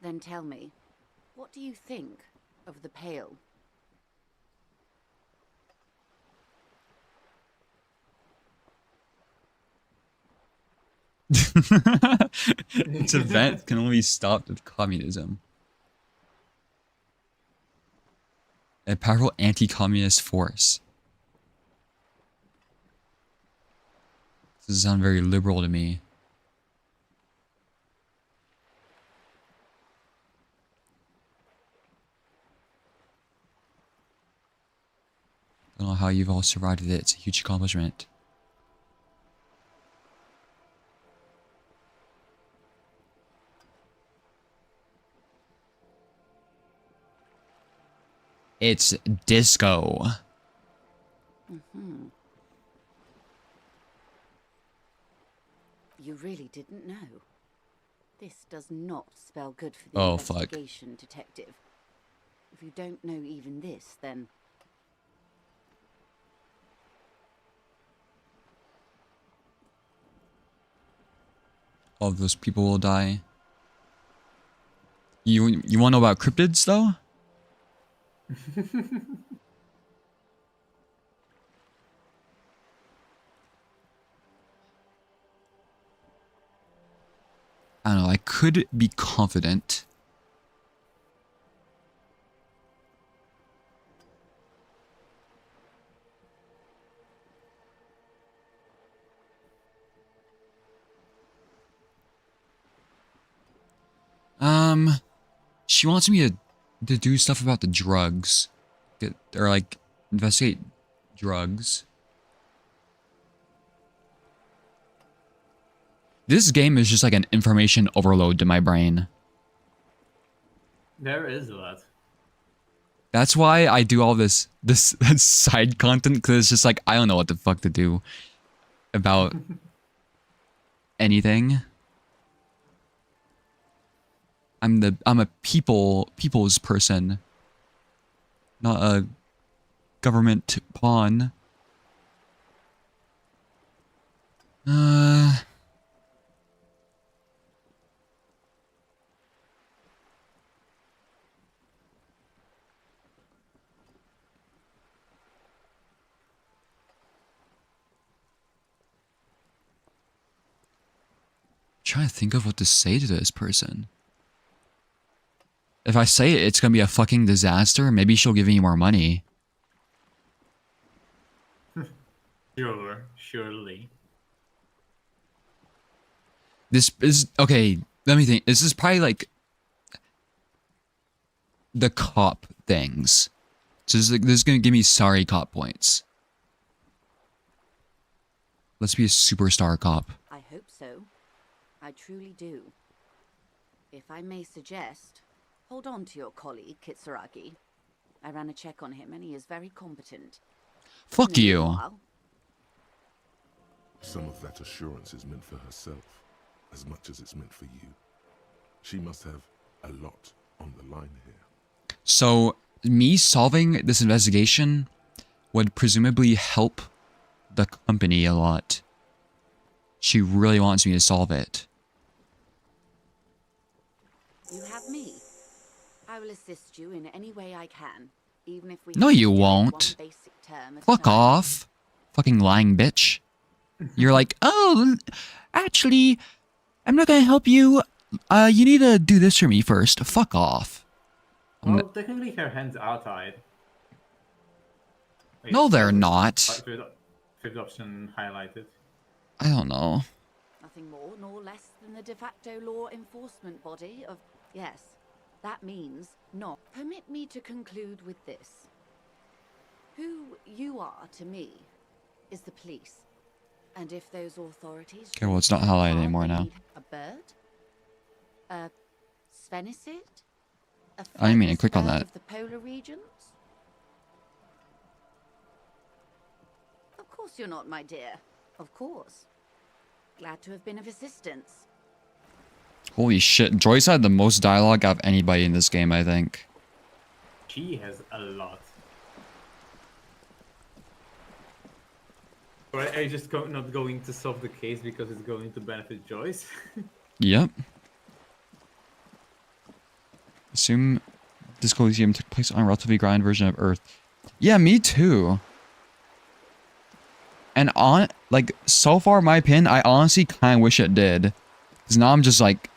Then tell me, what do you think of the pale? Its event can only be stopped with communism. A powerful anti-communist force. This doesn't sound very liberal to me. I don't know how you've all survived it. It's a huge accomplishment. It's disco. Mm-hmm. You really didn't know. This does not spell good for the investigation, Detective. If you don't know even this, then... All of those people will die. You want to know about cryptids, though? I don't know, I could be confident. She wants me to do stuff about the drugs. or like investigate drugs. This game is just like an information overload to my brain. There is a lot. That's why I do all this side content, because it's just like I don't know what the fuck to do about anything. I'm a people's person, not a government pawn. Trying to think of what to say to this person. If I say it, it's gonna be a fucking disaster. Maybe she'll give me more money. Sure, surely. This is okay. Let me think. This is probably like the cop things. So this is gonna give me sorry cop points. Let's be a superstar cop. I hope so. I truly do. If I may suggest, hold on to your colleague, Kitsuragi. I ran a check on him and he is very competent. Fuck you. Meanwhile, Some of that assurance is meant for herself, as much as it's meant for you. She must have a lot on the line here. So me solving this investigation would presumably help the company a lot. She really wants me to solve it. you have me. I will assist you in any way I can, even if we No, have you to do it one won't. basic term at a Fuck time. off. Fucking lying bitch. You're like, oh, actually, I'm not gonna help you. You need to do this for me first. Fuck off. Well, technically her hands are tied. Wait, No, they're fifth- not. Fifth option highlighted. I don't know. Nothing more nor less than the de facto law enforcement body of... Yes, that means not. Permit me to conclude with this. Who you are to me is the police. And if those authorities... Okay, well, it's not highlighted anymore now. A bird? A Svenicid? I didn't mean to click on bird that. of the polar regions? Of course you're not, my dear. Of course. Glad to have been of assistance. Holy shit, Joyce had the most dialogue out of anybody in this game, I think. She has a lot. Or are you just not going to solve the case because it's going to benefit Joyce? Yep. Assume this Elysium took place on a relatively ground version of Earth. Yeah, me too. And so far, my opinion, I honestly kind of wish it did. Because now I'm just, like,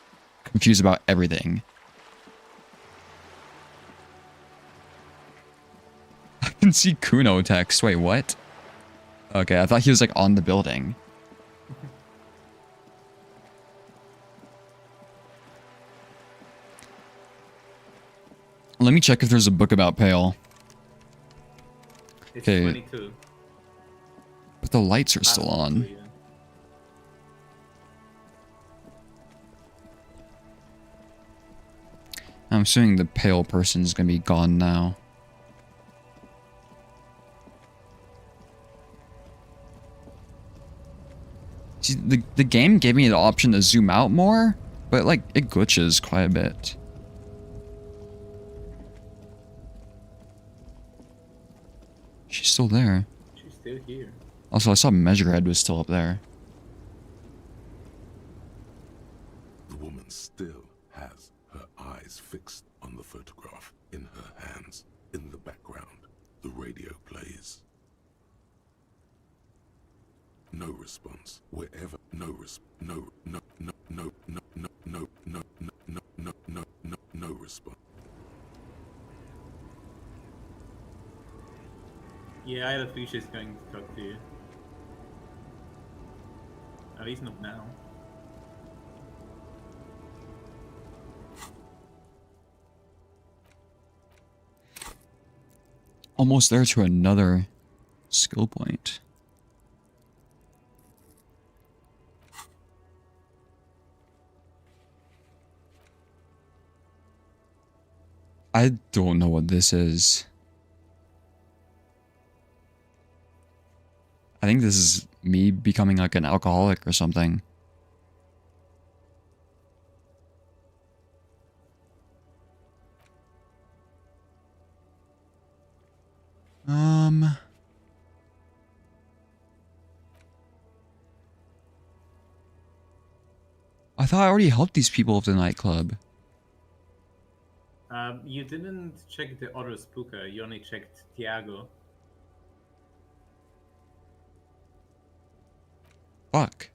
confused about everything. I can see Kuno text. Wait, what? Okay, I thought he was, like, on the building. Let me check if there's a book about Pale. It's Okay. 22. But the lights are still on. I'm assuming the pale person's gonna be gone now. See, the game gave me the option to zoom out more, but like it glitches quite a bit. She's still there. She's still here. Also, I saw Measurehead was still up there. The woman still has her eyes fixed on the photograph in her hands. In the background, the radio plays. No response. Wherever. No response. No response. Yeah, I don't think she's going to talk to you. At least not now. almost there to another skill point. I don't know what this is. I think this is me becoming like an alcoholic or something. I thought I already helped these people with the nightclub. You didn't check the other spooker, you only checked Tiago. Fuck.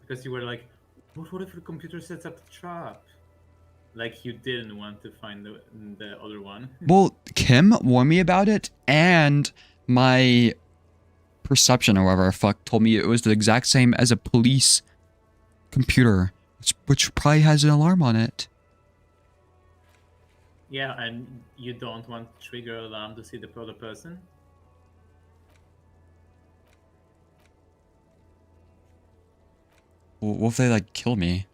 Because you were like, what if the computer sets up the trap? Like you didn't want to find the other one. Well, Kim warned me about it, and my perception or whatever fuck told me it was the exact same as a police computer, which probably has an alarm on it. Yeah, and you don't want to trigger alarm to see the other person? Well, what if they like kill me?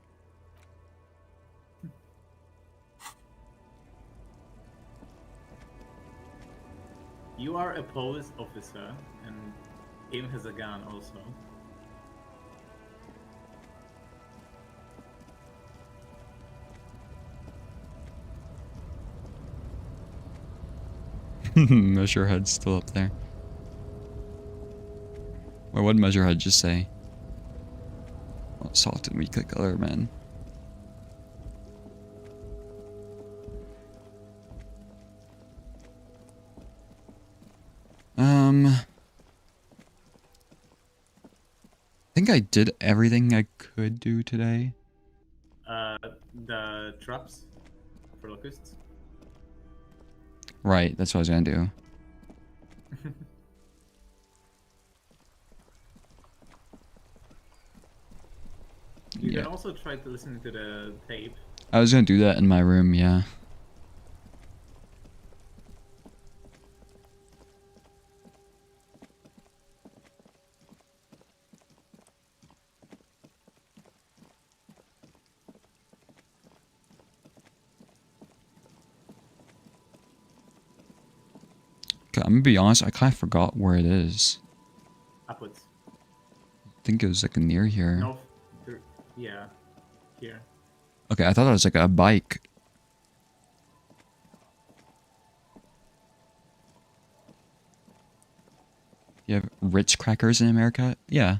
You are a police officer, and him has a gun also. Measurehead's still up there. Wait, what did Measurehead just say? Oh, soft and weak like other men. I think I did everything I could do today. The traps for locusts? Right, that's what I was gonna do. You can also try to listen to the tape. I was gonna do that in my room, yeah. I'm gonna be honest, I kind of forgot where it is. Upwards. I think it was like near here. No, yeah, here. Okay, I thought it was like a bike. You have Ritz crackers in America? Yeah.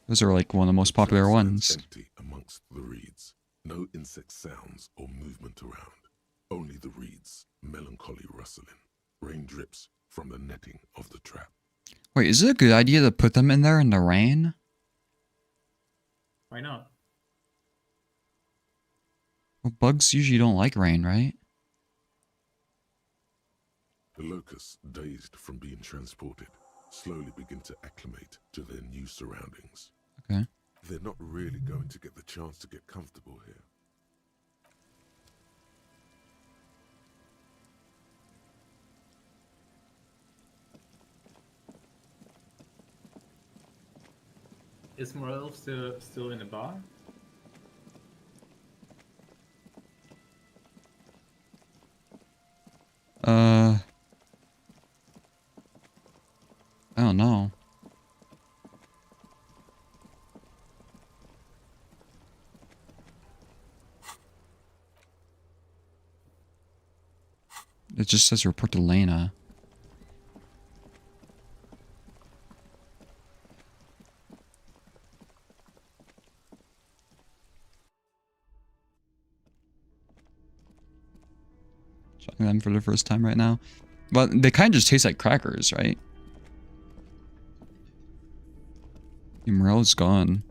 Those are like one of the most popular ones. Empty amongst the reeds. No insect sounds or movement around. Only the reeds, melancholy rustling. Rain drips from the netting of the trap. Wait, is it a good idea to put them in there in the rain? Why not? Well, bugs usually don't like rain, right? The locusts, dazed from being transported, slowly begin to acclimate to their new surroundings. Okay. They're not really going to get the chance to get comfortable here. Is Morel still in the bar? I don't know. It just says report to Lena. Trying them for the first time right now. But they kind of just taste like crackers, right? Morel's gone.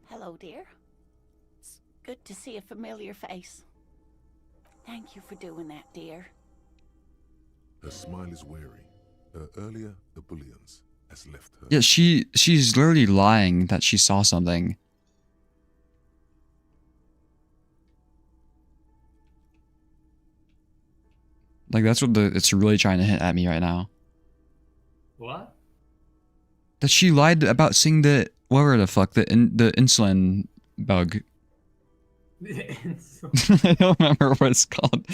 Hello, dear. It's good to see a familiar face. Thank you for doing that, dear. Her smile is weary. Her earlier ebullience has left her. Yeah, she's literally lying that she saw something. Like that's what it's really trying to hit at me right now. What? That she lied about seeing the whatever the fuck the insulin bug. I don't remember what it's called.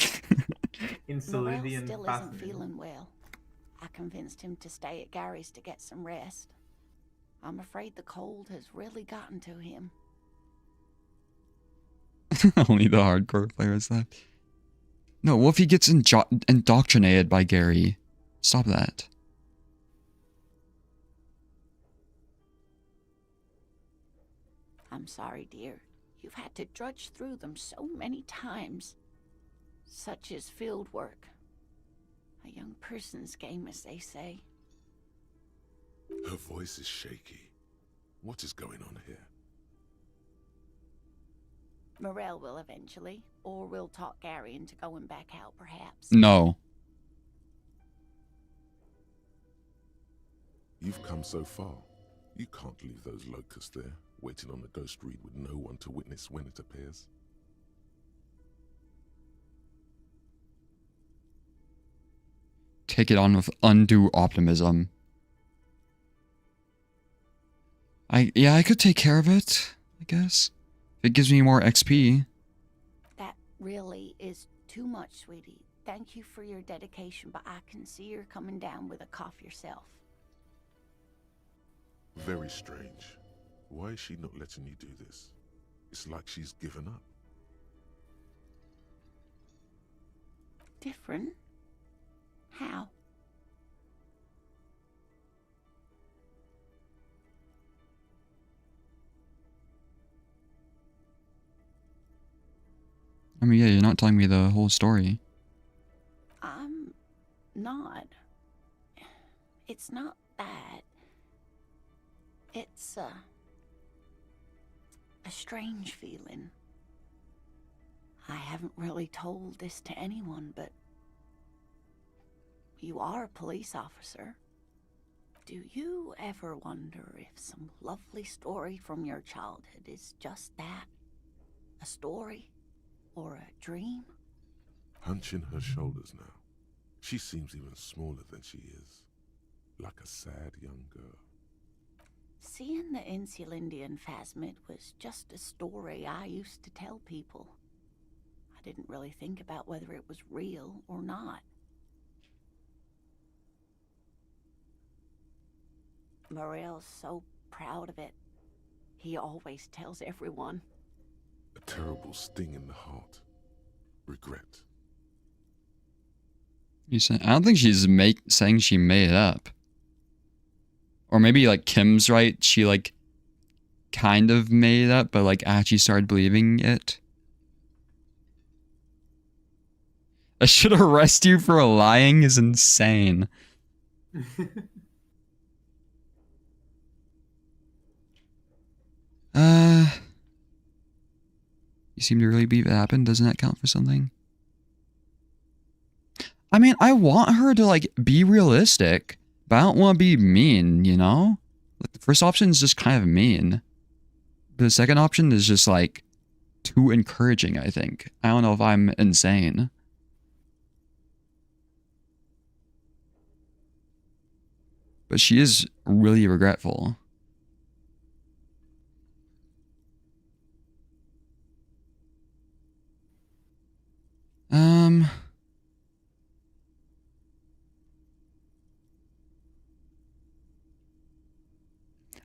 Morel Insulidian still isn't fascinating. feeling well. I convinced him to stay at Gary's to get some rest. I'm afraid the cold has really gotten to him. Only the hardcore players left. No, what if he gets indoctrinated by Gary? Stop that. I'm sorry, dear. You've had to drudge through them so many times. Such is field work. A young person's game, as they say. Her voice is shaky. What is going on here? Morel will eventually, or we'll talk Gary into going back out, perhaps. No. You've come so far. You can't leave those locusts there, waiting on the ghost reed with no one to witness when it appears. Take it on with undue optimism. Yeah, I could take care of it, I guess. If it gives me more XP. That really is too much, sweetie. Thank you for your dedication, but I can see you're coming down with a cough yourself. Very strange. Why is she not letting you do this? It's like she's given up. Different? How? I mean, yeah, you're not telling me the whole story. I'm not. It's not that. It's a strange feeling. I haven't really told this to anyone, but you are a police officer. Do you ever wonder if some lovely story from your childhood is just that? A story? Or a dream? Hunching her shoulders now. She seems even smaller than she is. Like a sad young girl. Seeing the Insulindian phasmid was just a story I used to tell people. I didn't really think about whether it was real or not. Morel's so proud of it. He always tells everyone. A terrible sting in the heart. Regret. You said, I don't think she's saying she made it up. Or maybe like Kim's right, she like kind of made it up, but like actually started believing it. I should arrest you for lying is insane. You seem to really believe it happened. Doesn't that count for something? I mean, I want her to like be realistic, but I don't want to be mean, you know? Like the first option is just kind of mean. The second option is just like too encouraging, I think. I don't know if I'm insane. But she is really regretful.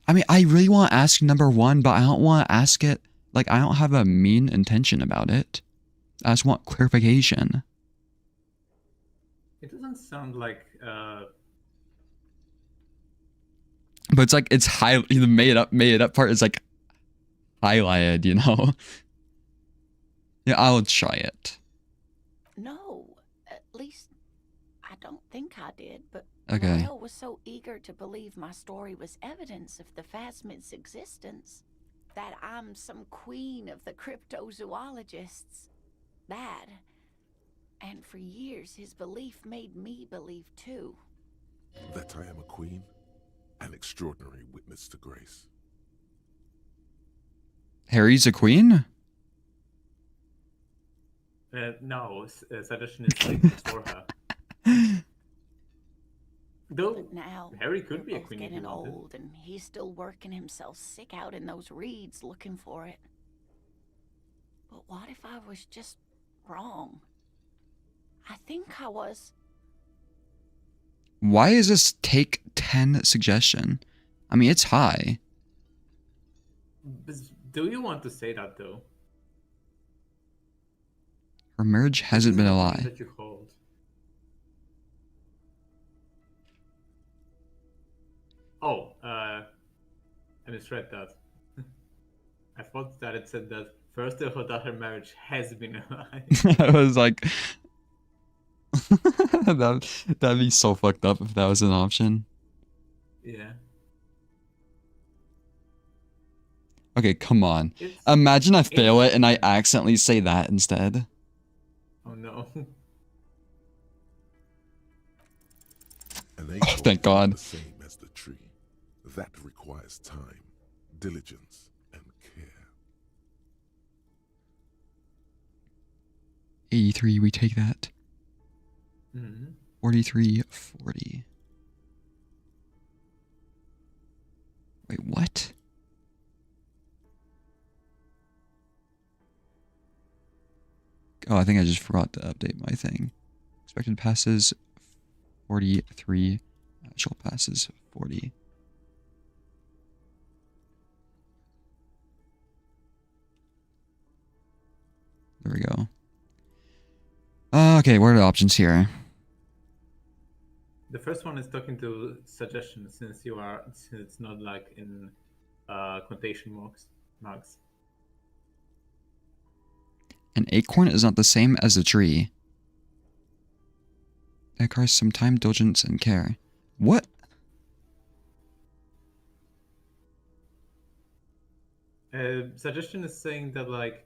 I mean, I really want to ask number one, but I don't want to ask it, like, I don't have a mean intention about it. I just want clarification. It doesn't sound like, But it's like, it's the made it up part is like highlighted, you know? Yeah, I'll try it. No, at least I don't think I did, but Okay. Morel was so eager to believe my story was evidence of the phasmid's existence that I'm some queen of the cryptozoologists. That, and for years his belief made me believe too. That I am a queen? An extraordinary witness to grace. Harry's a queen? no, suggestion is like before her. Though But now, Harry could be a both queen if he getting wanted. old, and he's still working himself sick out in those reeds looking for it. But what if I was just wrong? I think I was. Why is this take 10 suggestion? I mean, it's high. But do you want to say that though? Her marriage hasn't been a lie. That you called. Oh, I misread that. I thought that it said that first I thought that her marriage has been a lie. I was like, that'd be so fucked up if that was an option. Yeah. Okay, come on. Imagine I fail it and I accidentally say that instead. Oh no. An acorn Thank God. is the same as the tree. That requires time, diligence, and care. 83, we take that. Mm-hmm. 43, 40. Wait, what? Oh, I think I just forgot to update my thing. Expected passes, 43. Actual passes, 40. There we go. Okay, what are the options here? The first one is talking to suggestions, since it's not like in quotation marks. An acorn is not the same as a tree. It requires some time, diligence, and care. What? Suggestion is saying that like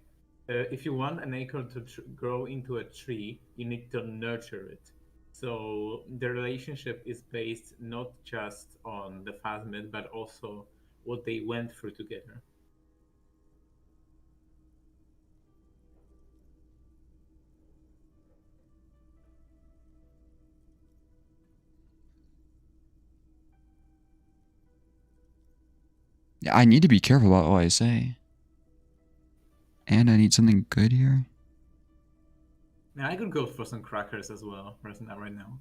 if you want an acorn to grow into a tree, you need to nurture it. So the relationship is based not just on the phasmid, but also what they went through together. Yeah, I need to be careful about what I say. And I need something good here. Now I could go for some crackers as well, right now.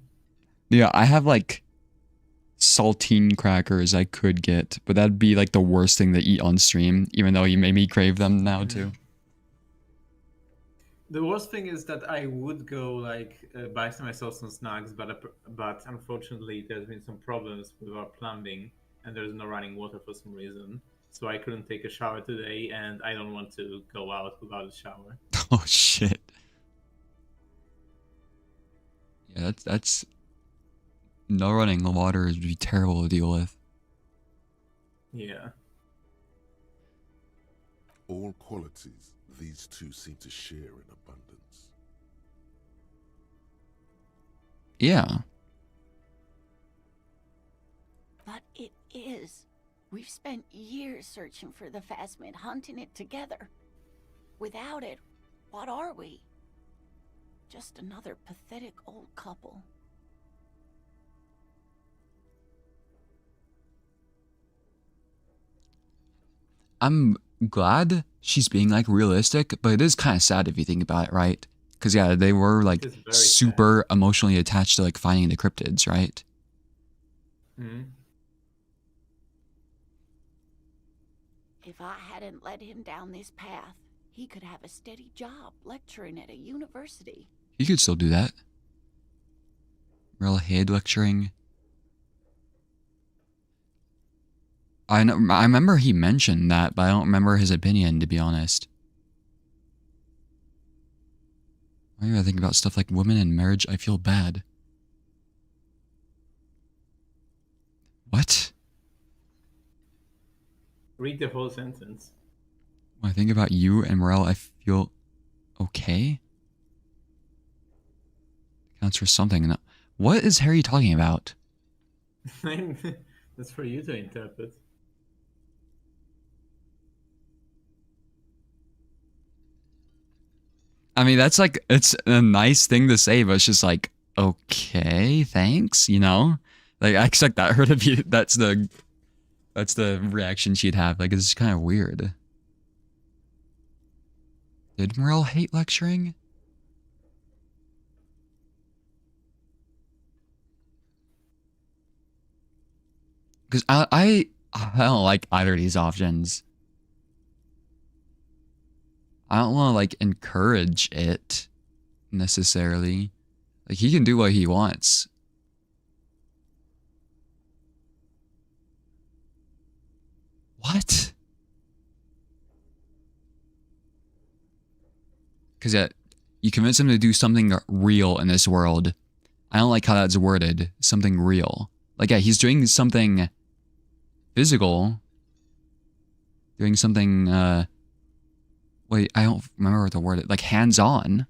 Yeah, I have like saltine crackers I could get, but that'd be like the worst thing to eat on stream, even though you made me crave them now too. The worst thing is that I would go like buy myself some snacks, but unfortunately there's been some problems with our plumbing and there's no running water for some reason. So I couldn't take a shower today, and I don't want to go out without a shower. Oh shit. Yeah, that's no running water would be terrible to deal with. Yeah. All qualities these two seem to share in abundance. Yeah. But it is. We've spent years searching for the phasmid, hunting it together. Without it, what are we? Just another pathetic old couple. I'm glad she's being like realistic, but it is kind of sad if you think about it, right? Because yeah, they were like super emotionally attached to like finding the cryptids, right? Mm-hmm. If I hadn't led him down this path, he could have a steady job lecturing at a university. You could still do that. Real head lecturing. I remember he mentioned that, but I don't remember his opinion, to be honest. Whenever I think about stuff like women and marriage, I feel bad. What? Read the whole sentence. When I think about you and Morel, I feel okay. Counts for something. What is Harry talking about? That's for you to interpret. I mean, that's like, it's a nice thing to say, but it's just like, okay, thanks, you know? Like, I expect that her to be, that's the reaction she'd have. Like, it's kind of weird. Did Morel hate lecturing? Because I don't like either of these options. I don't want to, like, encourage it, necessarily. Like, he can do what he wants. What? Because you convince him to do something real in this world. I don't like how that's worded. Something real. Like, yeah, he's doing something physical. Doing something, wait, I don't remember what the word is. Like, hands-on.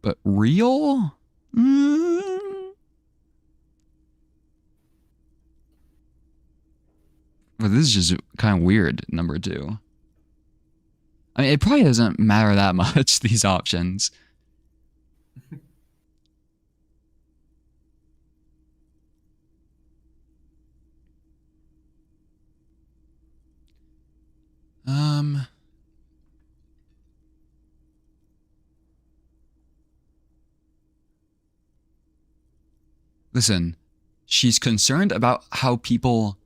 But real? Well, this is just kind of weird, number 2. I mean, it probably doesn't matter that much, these options. Listen, she's concerned about how people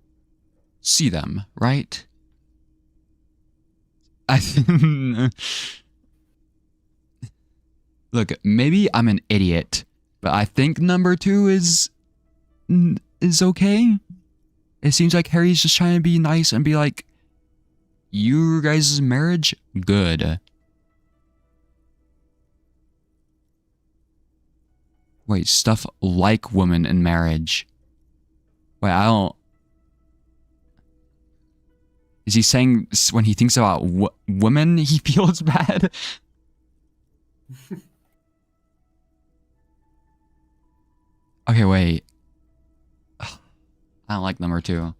see them, right? Look, maybe I'm an idiot, but I think number 2 is okay. It seems like Harry's just trying to be nice and be like, you guys' marriage, good. Wait, stuff like women in marriage. Wait, I don't... Is he saying when he thinks about women, he feels bad? Okay, wait. I don't like number 2.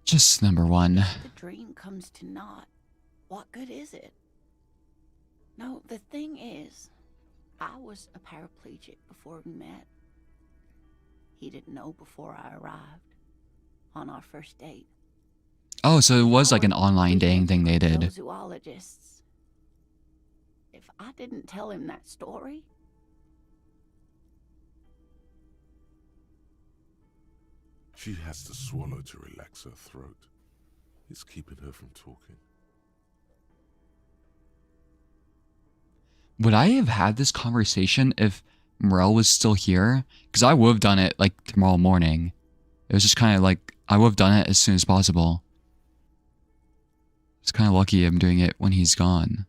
Just number 1. The dream comes to naught. What good is it? No, the thing is, I was a paraplegic before we met. He didn't know before I arrived on our first date. Oh, so it was like an online dating thing they did. Those zoologists. If I didn't tell him that story... She has to swallow to relax her throat. It's keeping her from talking. Would I have had this conversation if Morel was still here? Because I would have done it like tomorrow morning. It was just kind of like, I would have done it as soon as possible. It's kind of lucky I'm doing it when he's gone.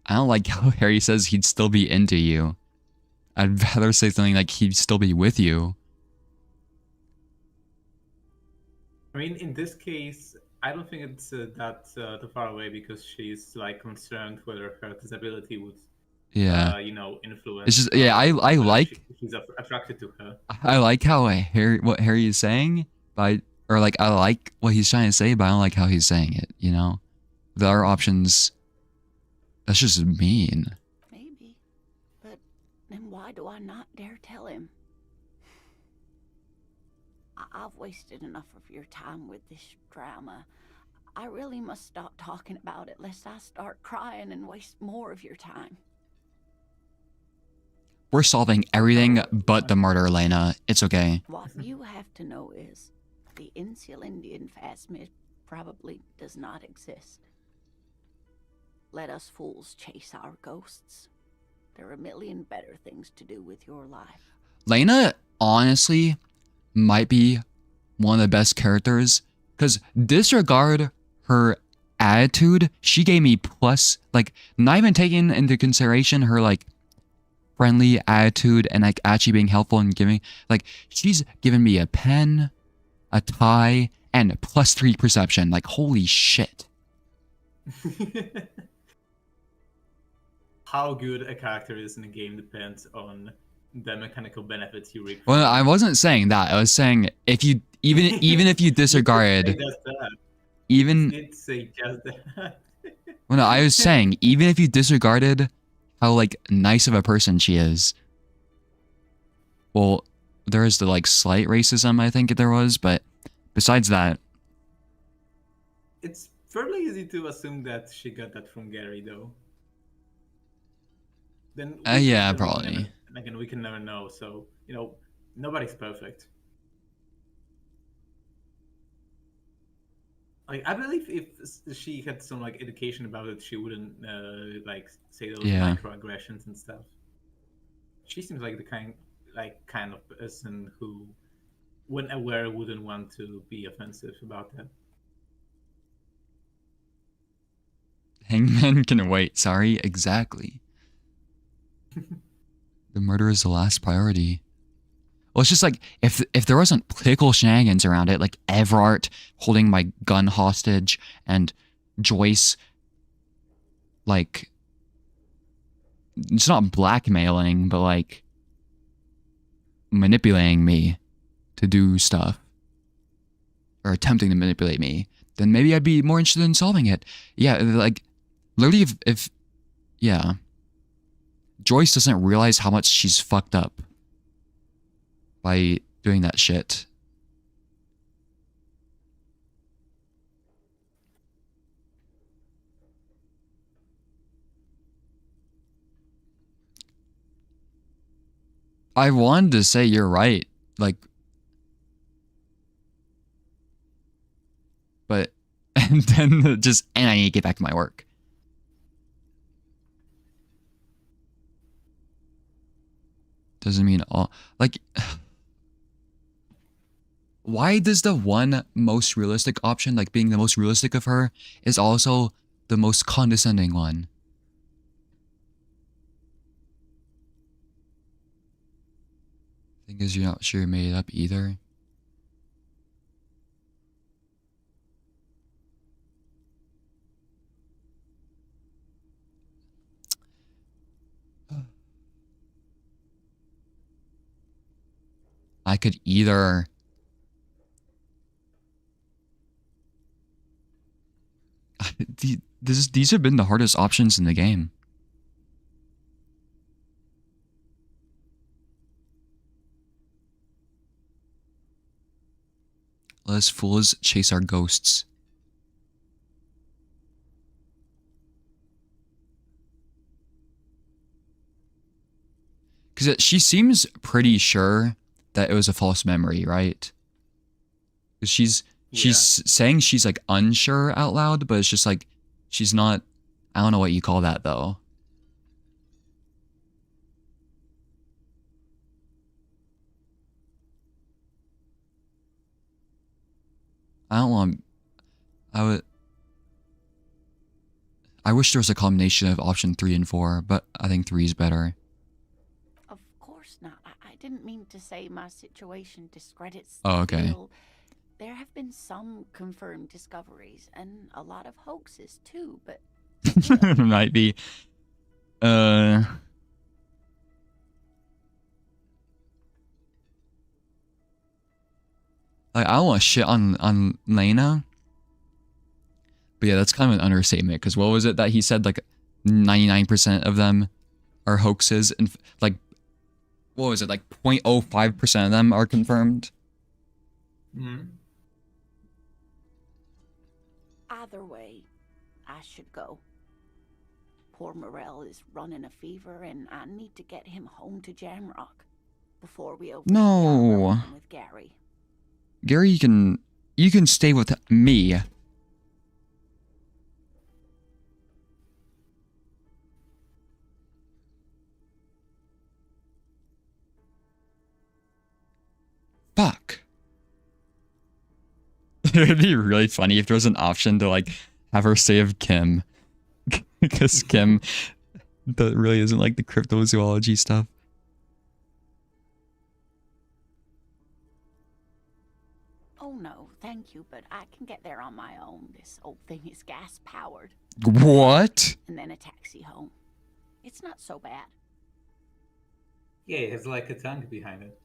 I don't like how Harry says he'd still be into you. I'd rather say something like he'd still be with you. I mean, in this case, I don't think it's that too far away because she's like concerned whether her disability would, you know, influence. It's just, yeah, I like. She's attracted to her. I like how what Harry is saying, but or like I like what he's trying to say, but I don't like how he's saying it. You know, the other options. That's just mean. Maybe, but then why do I not dare tell him? I've wasted enough of your time with this drama. I really must stop talking about it lest I start crying and waste more of your time. We're solving everything but the murder, Elena. It's okay. What you have to know is the Insulindian phasmid probably does not exist. Let us fools chase our ghosts. There are a million better things to do with your life. Lena, honestly, might be one of the best characters. Because disregard her attitude, she gave me plus, like, not even taking into consideration her, like, friendly attitude and, like, actually being helpful and giving, like, she's given me a pen, a tie, and +3 perception. Like, holy shit. How good a character is in a game depends on the mechanical benefits you reap. Well, I wasn't saying that. I was saying if you even if you disregarded even Did say just that. well, no, I was saying even if you disregarded how like nice of a person she is. Well, there is the like slight racism I think there was, but besides that, It's fairly easy to assume that she got that from Gary, though. Then yeah, then probably. Again, we can never know. So nobody's perfect. Like, I believe if she had some like education about it, she wouldn't like say those Yeah. microaggressions and stuff. She seems like the kind of person who, when aware, wouldn't want to be offensive about that. Hangman can wait. Sorry, exactly. The murder is the last priority. Well, it's just like if there wasn't political shenanigans around it, like Everard holding my gun hostage and Joyce, like, it's not blackmailing, but like manipulating me to do stuff or attempting to manipulate me, then maybe I'd be more interested in solving it. Yeah, like literally if yeah. Joyce doesn't realize how much she's fucked up by doing that shit. I wanted to say you're right, like, but and then and I need to get back to my work. Doesn't mean all, like, why does the one most realistic option, like being the most realistic of her, is also the most condescending one? Thing is, you're not sure you made it up either. I could either these have been the hardest options in the game. Let us fools chase our ghosts. Because she seems pretty sure that it was a false memory, right? Because she's saying she's like unsure out loud, but it's just like she's not. I don't know what you call that though. I don't want. I wish there was a combination of option 3 and 4, but I think 3 is better. Of course not. I didn't mean to say my situation discredits Oh, okay. Bill. There have been some confirmed discoveries and a lot of hoaxes too, but Might be. Like, I don't want to shit on Lena. But yeah, that's kind of an understatement. Because what was it that he said? Like 99% of them are hoaxes. And like, what was it? Like 0.05% of them are confirmed. either way, I should go. Poor Morel is running a fever and I need to get him home to Jamrock before we open No. with Gary. Gary, you can stay with me. Fuck. It would be really funny if there was an option to like have her save Kim. Because Kim that really isn't like the cryptozoology stuff. Oh no, thank you, but I can get there on my own. This old thing is gas powered. What? And then a taxi home. It's not so bad. Yeah, it has like a tank behind it.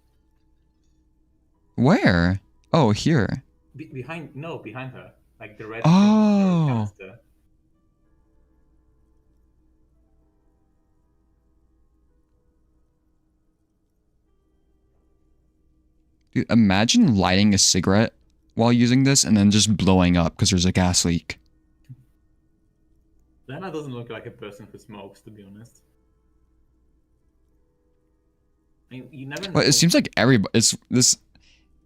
Where? Oh, here. Behind her. Like the red Oh. canister. Dude, imagine lighting a cigarette while using this and then just blowing up because there's a gas leak. Lena doesn't look like a person who smokes, to be honest. I mean, you never know. Well, it seems like everybody. It's this.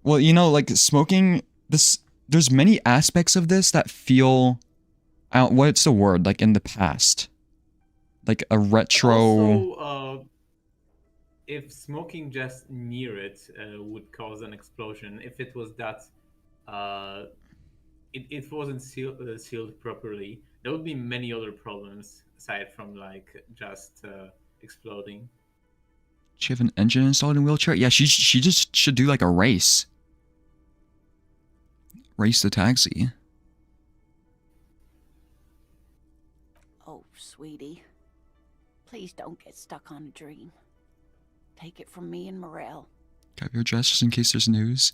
Well, you know, like smoking. This. There's many aspects of this that feel. What's the word? Like in the past. Like a retro. Also, if smoking just near it would cause an explosion, if it was that it wasn't sealed properly, there would be many other problems aside from like just exploding. She have an engine installed in wheelchair? Yeah, she just should do like a race. Race the taxi. Oh, sweetie. Please don't get stuck on a dream. Take it from me and Morel. Got your address just in case there's news.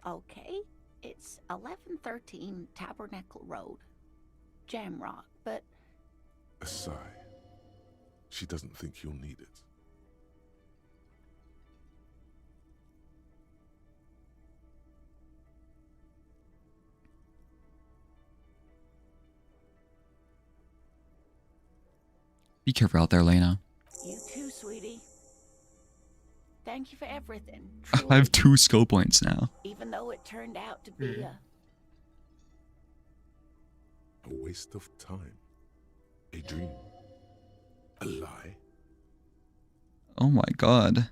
Okay, it's 1113 Tabernacle Road. Jamrock, but... A sigh. She doesn't think you'll need it. Be careful out there, Lena. You too, sweetie. Thank you for everything. I have 2 skill points now. Even though it turned out to be a waste of time. A dream. A lie. Oh my god.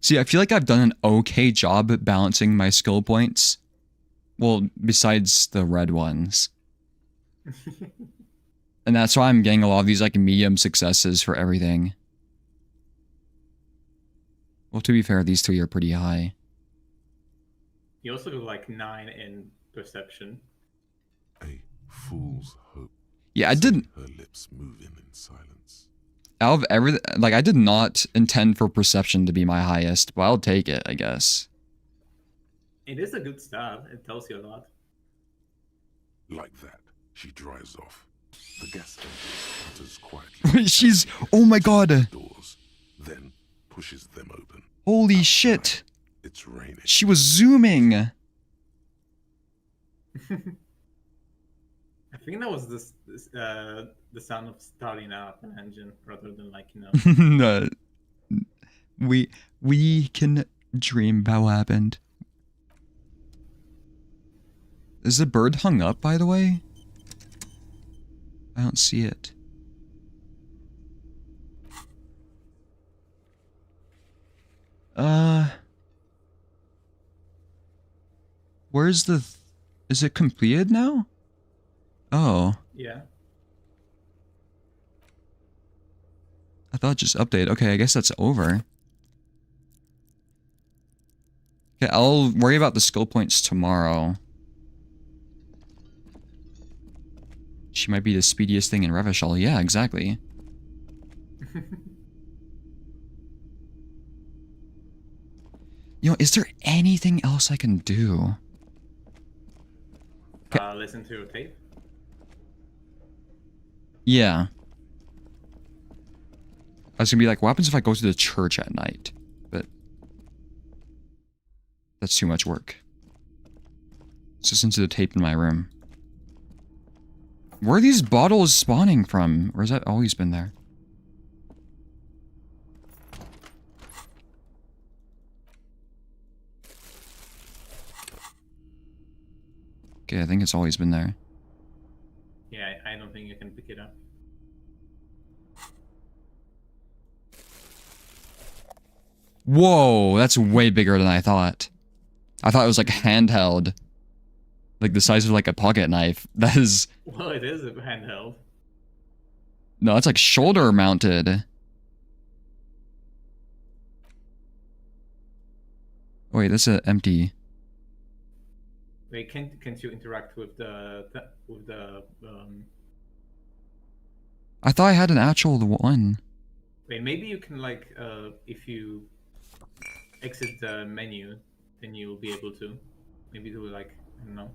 See, I feel like I've done an okay job at balancing my skill points. Well, besides the red ones. And that's why I'm getting a lot of these like medium successes for everything. Well, to be fair, these 3 are pretty high. You also got like 9 in perception. A fool's hope. Yeah, I didn't. Her lips moving in silence. Out of everything, like I did not intend for perception to be my highest, but I'll take it, I guess. It is a good start. It tells you a lot. Like that, she drives off. The gas engine sputters quietly. She's. Oh my god. Doors, then pushes them open. Holy shit. It's raining. She was zooming. I think that was the sound of starting up an engine rather than like, you know. No. We can dream about what happened. Is the bird hung up, by the way? I don't see it. Where's the... Is it completed now? Oh. Yeah. I thought just update. Okay, I guess that's over. Okay, I'll worry about the skill points tomorrow. She might be the speediest thing in Revachol. Yeah, exactly. You know, is there anything else I can do? Listen to tape. Yeah. I was gonna be like, what happens if I go to the church at night? But that's too much work. Let's listen to the tape in my room. Where are these bottles spawning from? Or has that always been there? Okay, I think it's always been there. Yeah, I don't think you can pick it up. Whoa, that's way bigger than I thought. I thought it was like handheld. Like the size of like a pocket knife. That is... Well, it is a handheld. No, it's like shoulder mounted. Wait, that's an empty... Wait, can't you interact with the I thought I had an actual one. Wait, maybe you can like if you exit the menu, then you'll be able to maybe do like I don't know.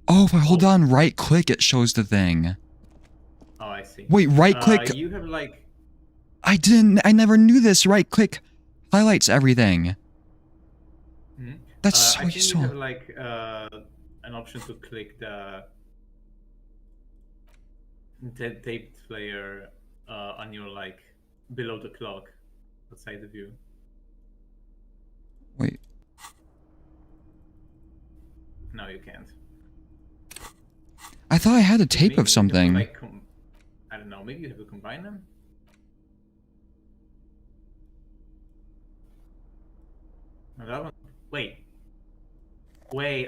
Oh, if I hold down right click, it shows the thing. Oh, I see. Wait, right click. You have like. I never knew this. Right click highlights everything. That's so I think useful. you have like an option to click the tape player on your like below the clock outside the view. Wait. No, you can't. I thought I had a tape Maybe of something. you have to, like, I don't know. Maybe you have to combine them. No, that one. Wait.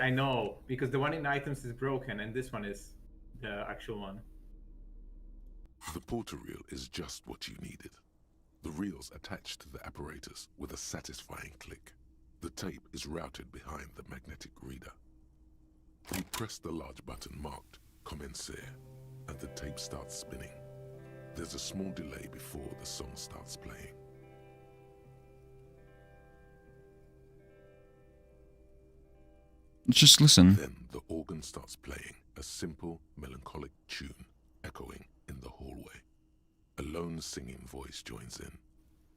I know because the one in items is broken, and this one is the actual one. The porter reel is just what you needed. The reel's attached to the apparatus with a satisfying click. The tape is routed behind the magnetic reader. You press the large button marked Commencer, and the tape starts spinning. There's a small delay before the song starts playing. Just listen. Then the organ starts playing a simple, melancholic tune echoing in the hallway. A lone singing voice joins in,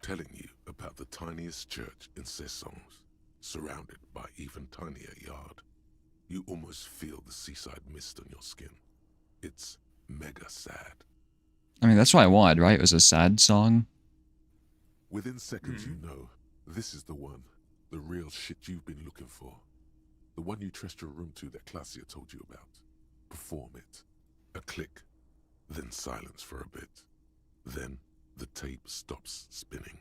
telling you about the tiniest church in Cessons, surrounded by even tinier yard. You almost feel the seaside mist on your skin. It's mega sad. I mean, that's what I wanted, right? It was a sad song. Within seconds, you know, this is the one, the real shit you've been looking for. The one you trust your room to that Claudia told you about. Perform it. A click, then silence for a bit. Then the tape stops spinning.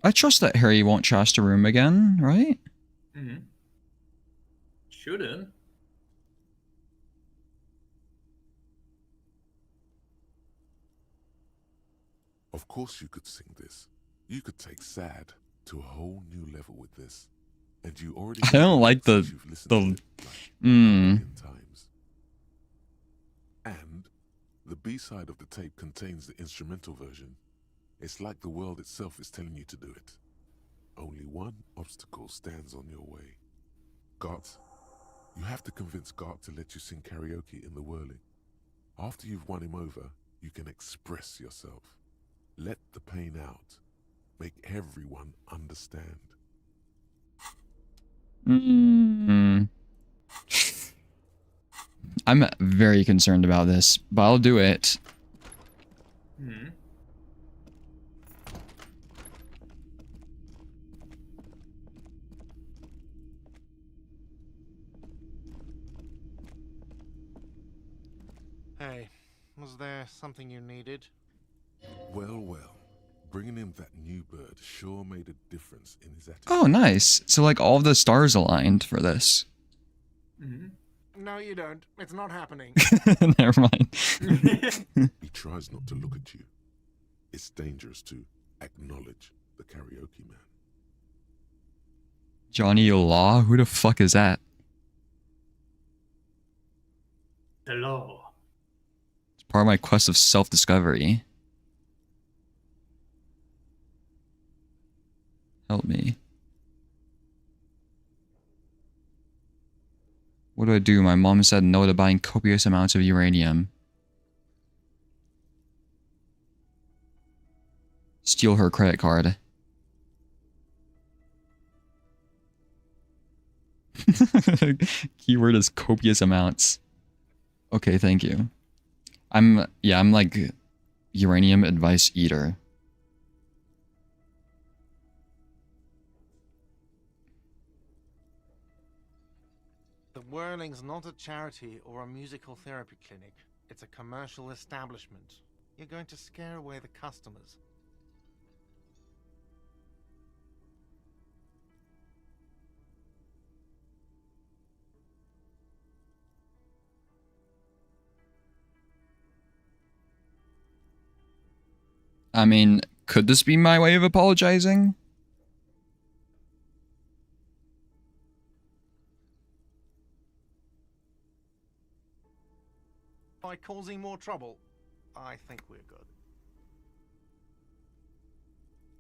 I trust that Harry won't trash the room again, right? Shouldn't. Of course you could sing this. You could take sad to a whole new level with this. And you already I don't like the million times. And the B-side of the tape contains the instrumental version. It's like the world itself is telling you to do it. Only one obstacle stands on your way. Gart, you have to convince Gart to let you sing karaoke in the whirling. After you've won him over, you can express yourself. Let the pain out. Make everyone understand. I'm very concerned about this, but I'll do it. Hey, was there something you needed? Well, well. Bringing him that new bird sure made a difference in his attitude. Oh, nice. So, like, all the stars aligned for this. No, you don't. It's not happening. Never mind. He tries not to look at you. It's dangerous to acknowledge the karaoke man. Johnny Law? Who the fuck is that? The law. It's part of my quest of self-discovery. Help me. What do? My mom said no to buying copious amounts of uranium. Steal her credit card. Keyword is copious amounts. Okay, thank you. I'm like uranium advice eater. The Whirling's not a charity or a musical therapy clinic. It's a commercial establishment. You're going to scare away the customers. I mean, could this be my way of apologizing? By causing more trouble, I think we're good.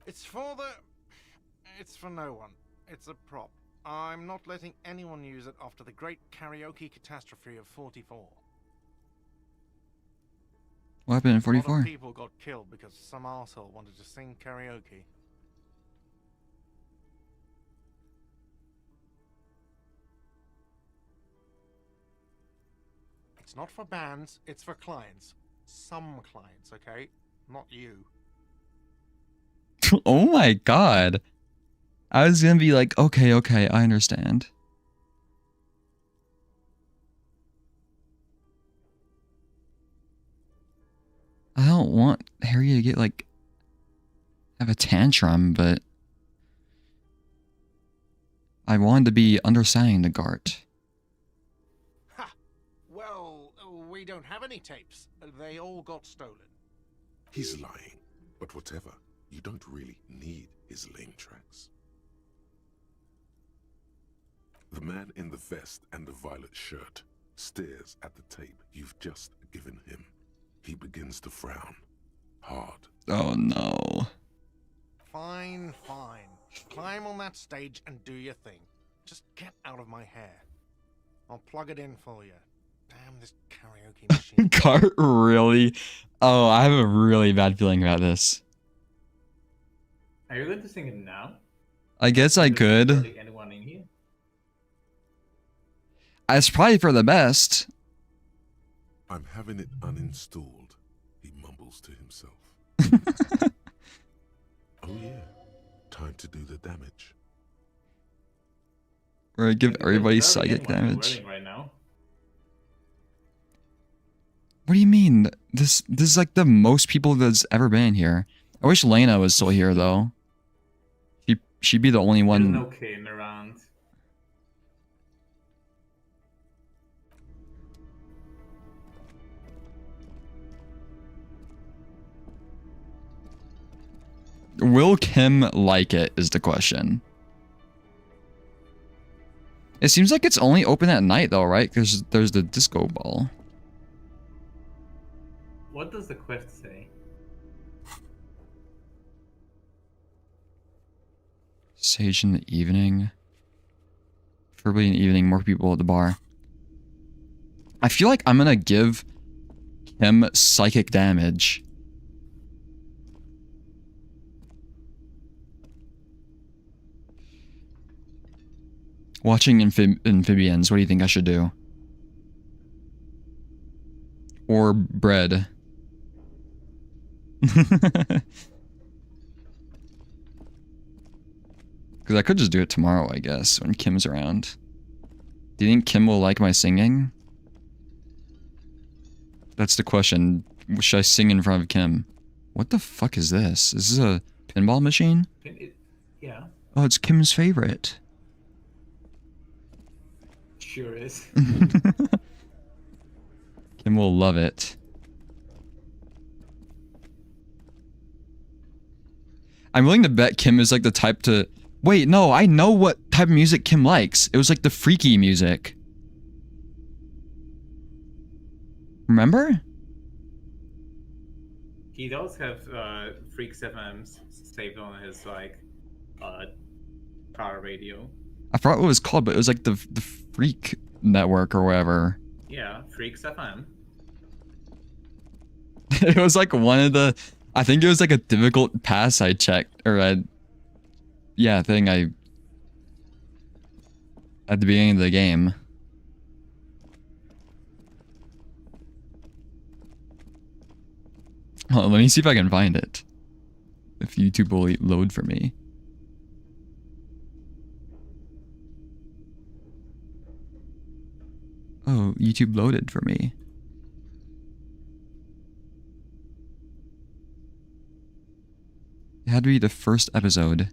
It's for no one. It's a prop. I'm not letting anyone use it after the great karaoke catastrophe of 44. What happened in A lot 44? of people got killed because some arsehole wanted to sing karaoke. It's not for bands, it's for clients. Some clients, okay? Not you. Oh my god. I was gonna be like, okay, I understand. I don't want Harry to get like have a tantrum, but I wanted to be understanding to Gart. Ha! Well, we don't have any tapes. They all got stolen. He's lying, but whatever. You don't really need his lame tracks. The man in the vest and the violet shirt stares at the tape you've just given him. He begins to frown. Hard. Oh no. Fine. Climb on that stage and do your thing. Just get out of my hair. I'll plug it in for you. Damn this karaoke machine. Gart really? Oh, I have a really bad feeling about this. Are you going to sing it now? I guess I could. Hardly anyone in here. It's probably for the best. I'm having it uninstalled, he mumbles to himself. Oh yeah, time to do the damage. Or give everybody There's barely psychic anyone damage. running right now. What do you mean? This is like the most people that's ever been here. I wish Lena was still here though. She'd be the only There's one. no Kane around. Will Kim like it is the question. It seems like it's only open at night though, right? Because there's the disco ball. What does the quest say? Sage in the evening. Preferably in the evening, more people at the bar. I feel like I'm gonna give Kim psychic damage. Watching amphibians, what do you think I should do? Or bread? Because I could just do it tomorrow, I guess, when Kim's around. Do you think Kim will like my singing? That's the question. Should I sing in front of Kim? What the fuck is this? Is this a pinball machine? Yeah, Oh, it's Kim's favorite. sure is. Kim will love it. I'm willing to bet Kim is like the type to... Wait, no, I know what type of music Kim likes. It was like the freaky music. Remember? He does have Freaks FM saved on his like car radio. I forgot what it was called, but it was like the Freak Network or whatever. Yeah, Freaks FM. It was like one of the... I think it was like a difficult pass I checked, or I... Yeah, thing I... At the beginning of the game. Oh, let me see if I can find it. If YouTube will load for me. Oh, YouTube loaded for me. It had to be the first episode.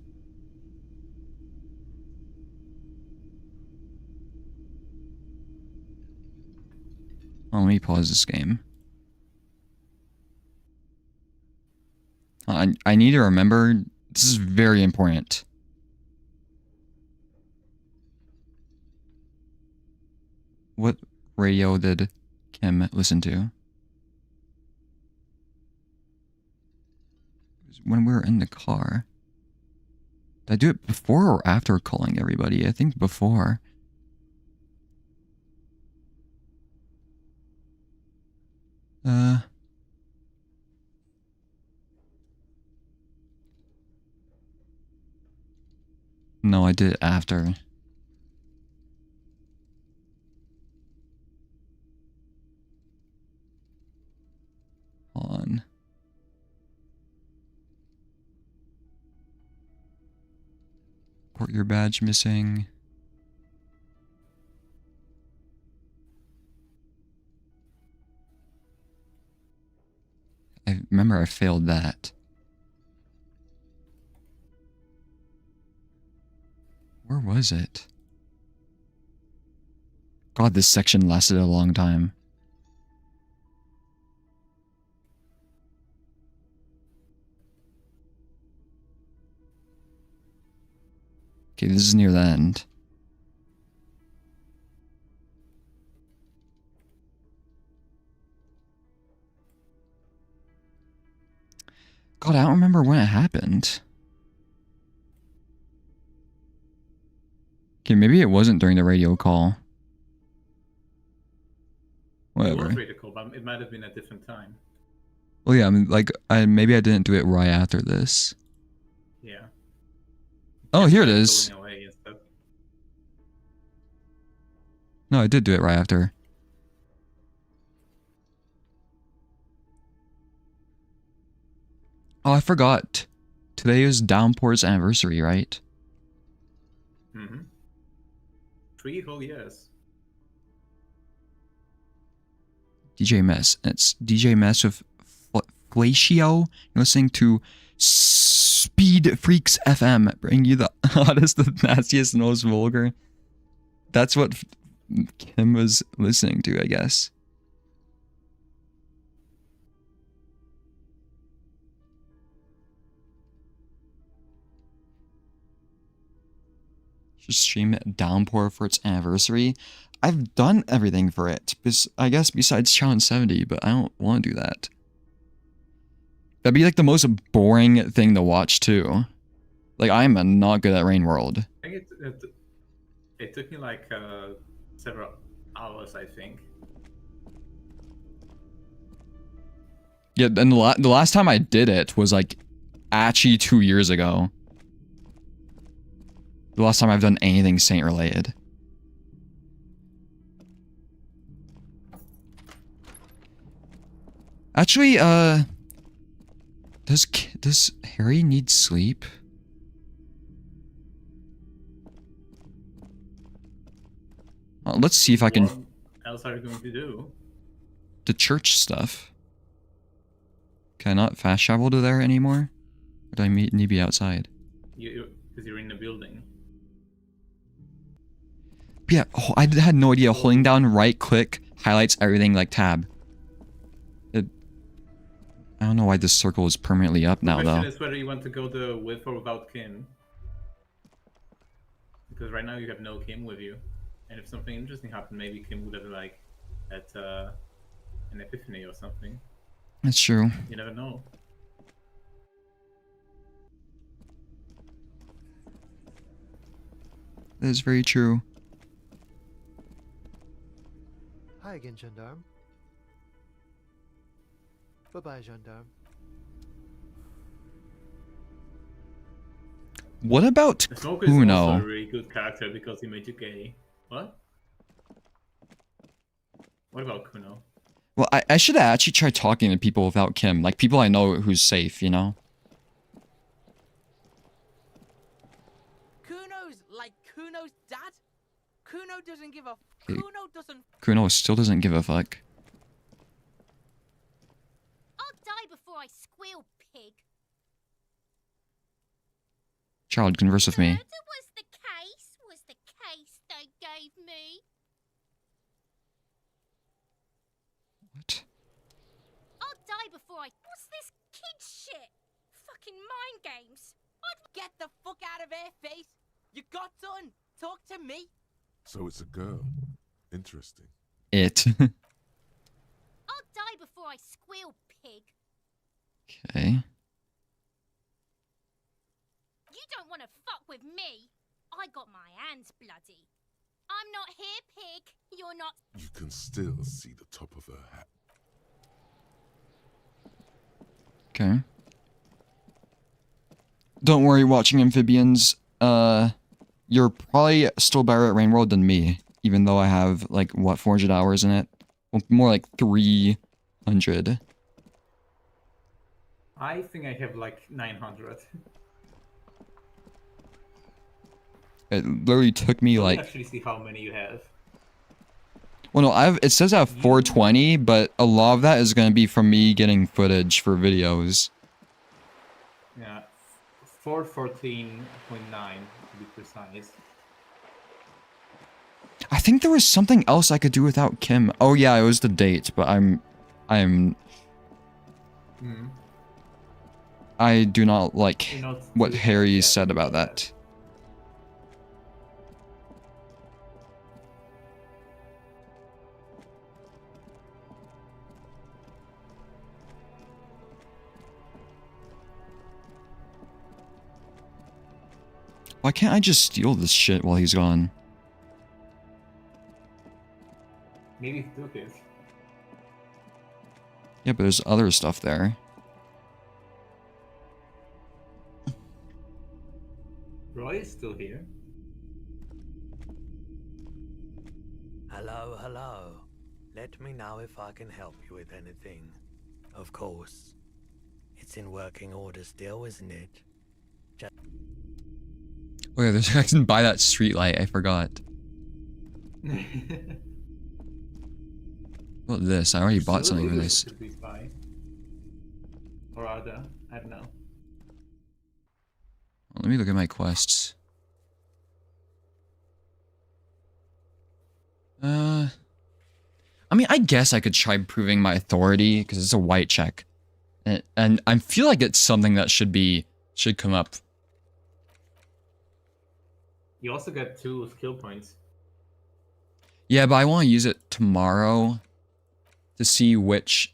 Oh, let me pause this game. I need to remember. This is very important. What radio did Kim listen to? It was when we were in the car. Did I do it before or after calling everybody? I think before. No, I did it after. Hold on. Report your badge missing. I remember I failed that. Where was it? God, this section lasted a long time. Okay, this is near the end. God, I don't remember when it happened. Okay, maybe it wasn't during the radio call. Whatever. It was radio call, but it might have been at a different time. Well, yeah, I mean, like, maybe I didn't do it right after this. Yeah. Oh, here it is. Going away and stuff. No, I did do it right after. Oh, I forgot. Today is Downpour's anniversary, right? Mm-hmm. 3 whole years. DJ Mess. It's DJ Mess with Glacio. You're listening to Speed Freaks FM, bringing you the hottest, the nastiest, and most vulgar. That's what Kim was listening to, I guess. Just stream Downpour for its anniversary. I've done everything for it, I guess, besides Challenge 70, but I don't want to do that. That'd be like the most boring thing to watch, too. Like, I'm not good at Rain World. I think it took me like several hours, I think. Yeah, and the last time I did it was like actually 2 years ago. The last time I've done anything Saint related. Actually, does Harry need sleep? Let's see if I can. What else are you going to do? The church stuff. Can I not fast travel to there anymore? Or do I need to be outside? Because you're in the building. Yeah, I had no idea. Holding down right click highlights everything like tab. I don't know why this circle is permanently up now, The though. question is whether you want to go the with or without Kim. Because right now you have no Kim with you. And if something interesting happened, maybe Kim would have like had an epiphany or something. That's true. You never know. That is very true. Hi again, Gendarme. Bye-bye, Gendarme. What about The Smoker is also a Kuno? really good character because he made you gay. What? What about Kuno? Well, I should actually try talking to people without Kim. Like, people I know who's safe, you know? Kuno's like Kuno's dad. Kuno doesn't give a. Okay. Kuno doesn't. Kuno still doesn't give a fuck. I'll die before I squeal, pig. Child, converse with me. Murder was the case they gave me. What? I'll die before I. What's this kid shit? fucking mind games. Get the fuck out of here, face. You got done. Talk to me. So it's a girl. Interesting. It. I'll die before I squeal, pig. Okay. You don't want to fuck with me. I got my hands bloody. I'm not here, pig. You're not. You can still see the top of her hat. Okay. Don't worry, watching amphibians. You're probably still better at Rain World than me, even though I have, like, what, 400 hours in it? Well, more like 300. I think I have like 900. It literally took me, Let me like... actually see how many you have. Well, no, it says I have 420, but a lot of that is going to be from me getting footage for videos. Yeah, 414.9 to be precise. I think there was something else I could do without Kim. Oh yeah, it was the date, but I do not like what Harry said about that. Why can't I just steal this shit while he's gone? Maybe he took it. Yeah, but there's other stuff there. Roy is still here. Hello, hello. Let me know if I can help you with anything. Of course. It's in working order still, isn't it? Just Oh yeah, I can buy that street light, I forgot. What this? I already bought something for this. Or other, I don't know. Let me look at my quests. I mean, I guess I could try proving my authority, because it's a white check. And I feel like it's something that should come up. You also got 2 skill points. Yeah, but I want to use it tomorrow to see which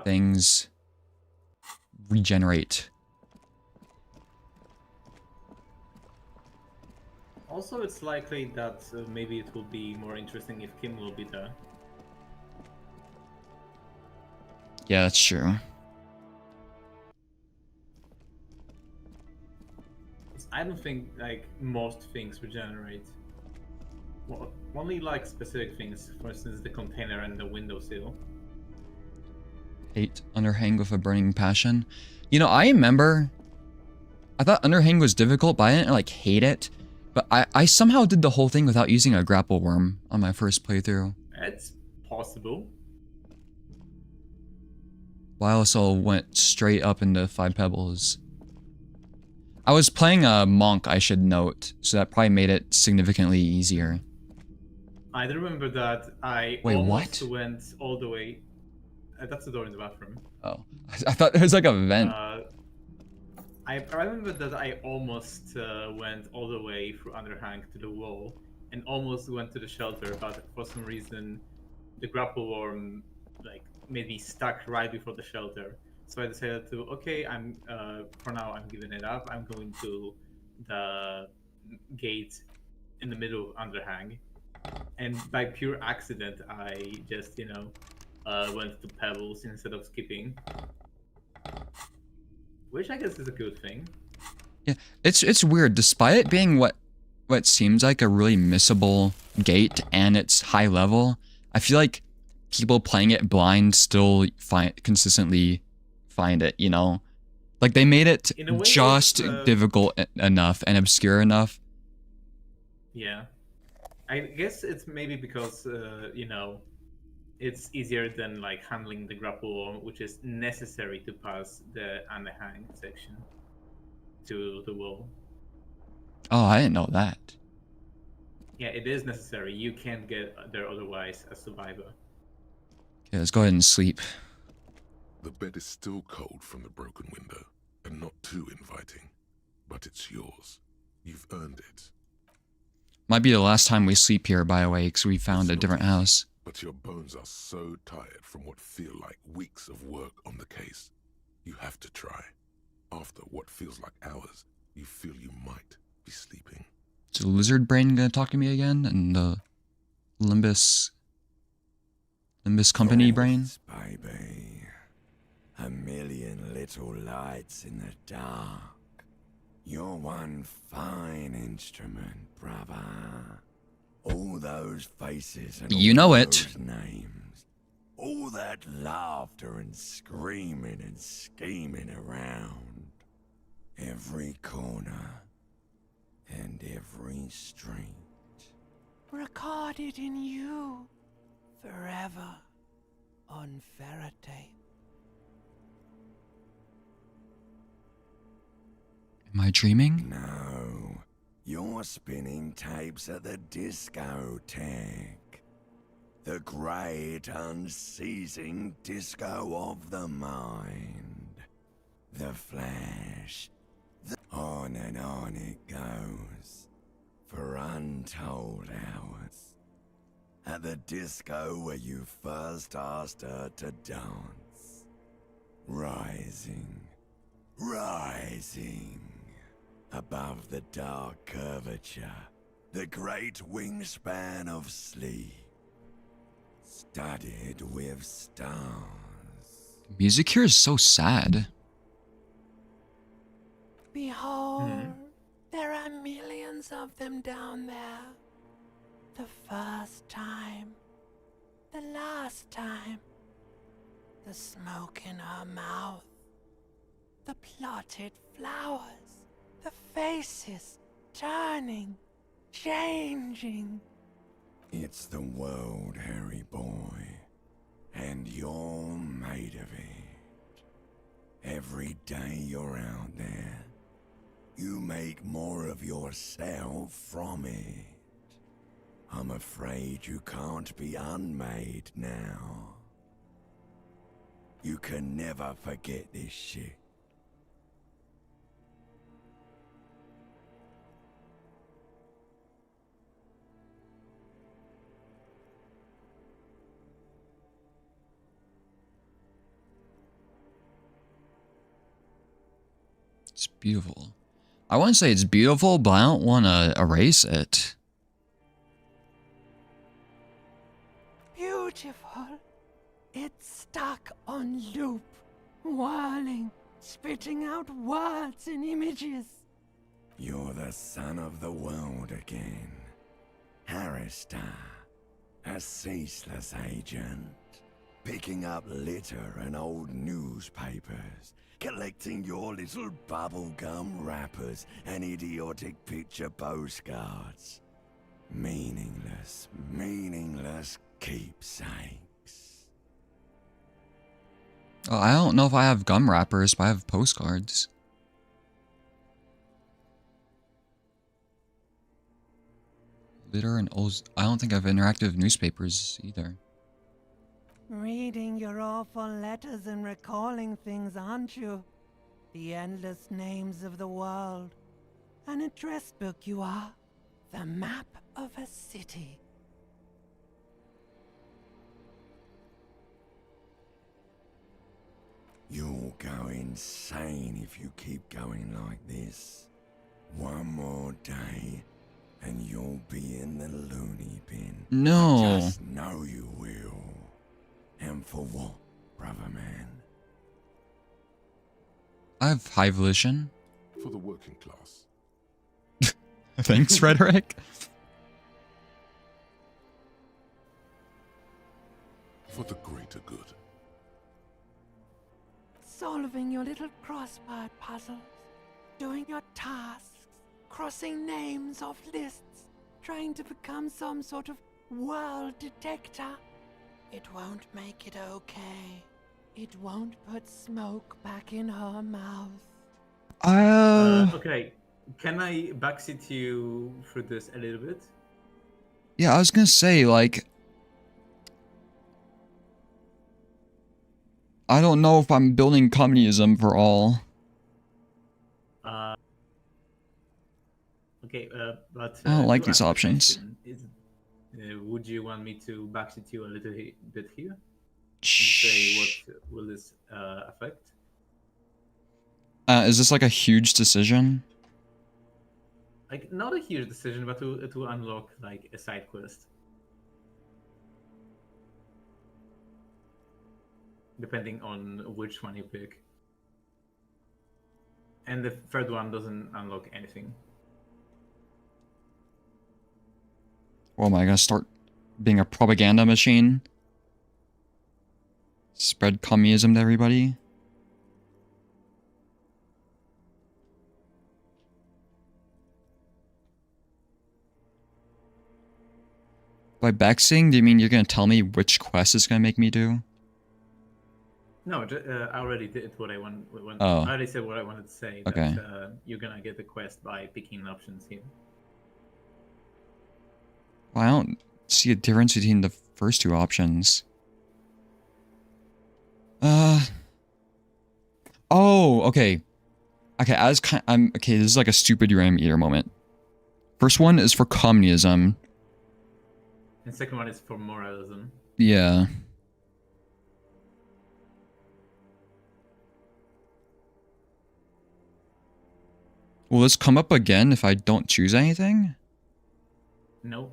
things regenerate. Also, it's likely that maybe it will be more interesting if Kim will be there. Yeah, that's true. I don't think like most things regenerate. Well, only like specific things, for instance the container and the windowsill. Hate Underhang with a burning passion. You know, I remember I thought Underhang was difficult, but I didn't like hate it. But I somehow did the whole thing without using a grapple worm on my first playthrough. It's possible. But I also went straight up into 5 pebbles. I was playing a monk, I should note, so that probably made it significantly easier. I remember that I almost went all the way. That's the door in the bathroom. Oh, I thought there was like a vent. I remember that I almost went all the way through Underhang to the wall and almost went to the shelter, but for some reason the grapple worm like made me stuck right before the shelter. So I decided to, okay, for now I'm giving it up. I'm going to the gate in the middle of Underhang. And by pure accident, I just, went to pebbles instead of skipping. Which I guess is a good thing. Yeah, it's weird. Despite it being what seems like a really missable gate and it's high level, I feel like people playing it blind still consistently find it, you know? Like they made it just difficult enough and obscure enough. Yeah. I guess it's maybe because, it's easier than like handling the grapple, which is necessary to pass the Underhang section to the wall. Oh, I didn't know that. Yeah, it is necessary. You can't get there otherwise as survivor. Okay, let's go ahead and sleep. The bed is still cold from the broken window, And not too inviting, but it's yours. You've earned it. Might be the last time we sleep here, by the way, because we found a different house. But your bones are so tired from what feel like weeks of work on the case. You have to try. After what feels like hours, you feel you might be sleeping. Is the lizard brain gonna talk to me again? And the Limbus company brain? Baby. A million little lights in the dark. You're one fine instrument, brother. All those faces and you all know those it. names. All that laughter and screaming and scheming around. Every corner and every street. Recorded in you forever on Ferrotape. Am I dreaming? No. You're spinning tapes at the discotheque. The great unceasing disco of the mind. The flash. On and on it goes. For untold hours. At the disco where you first asked her to dance. Rising. Rising. Above the dark curvature, the great wingspan of sleep, studded with stars. Music here is so sad. Behold, there are millions of them down there. The first time, the last time, the smoke in her mouth, the plotted flowers. The faces turning, changing. It's the world, Harry boy, and you're made of it. Every day you're out there, you make more of yourself from it. I'm afraid you can't be unmade now. You can never forget this shit. It's beautiful. I wouldn't say it's beautiful, but I don't want to erase it. Beautiful. It's stuck on loop, whirling, spitting out words and images. You're the son of the world again. Harrister, a ceaseless agent. Picking up litter and old newspapers. Collecting your little bubblegum wrappers and idiotic picture postcards. Meaningless, meaningless keepsakes. Oh, I don't know if I have gum wrappers, but I have postcards. Litter and old... I don't think I have interactive newspapers either. Reading your awful letters and recalling things, aren't you? The endless names of the world. An address book you are. The map of a city. You'll go insane if you keep going like this. One more day, and you'll be in the loony bin. No. I just know you will. And for what, brother man? I have high volition. For the working class. Thanks, Frederick. For the greater good. Solving your little crossword puzzles. Doing your tasks. Crossing names off lists. Trying to become some sort of world detector. It won't make it okay. It won't put smoke back in her mouth. Okay, can I backseat you through this a little bit? Yeah, I was gonna say, like... I don't know if I'm building communism for all. Okay, but I don't like to these answer the options. question, would you want me to backseat you a little bit here? And say what will this affect? Is this like a huge decision? Like, not a huge decision, but to unlock like a side quest. Depending on which one you pick. And the third one doesn't unlock anything. Well, am I gonna start being a propaganda machine? Spread communism to everybody? By backseeing, do you mean you're gonna tell me which quest it's gonna make me do? No, I already did what I want. Oh. I already said what I wanted to say. Okay. That you're gonna get the quest by picking options here. Well, I don't see a difference between the first two options. Oh, okay. Okay, okay, this is like a stupid UraniumEater moment. First one is for communism. And second one is for moralism. Yeah. Will this come up again if I don't choose anything? No.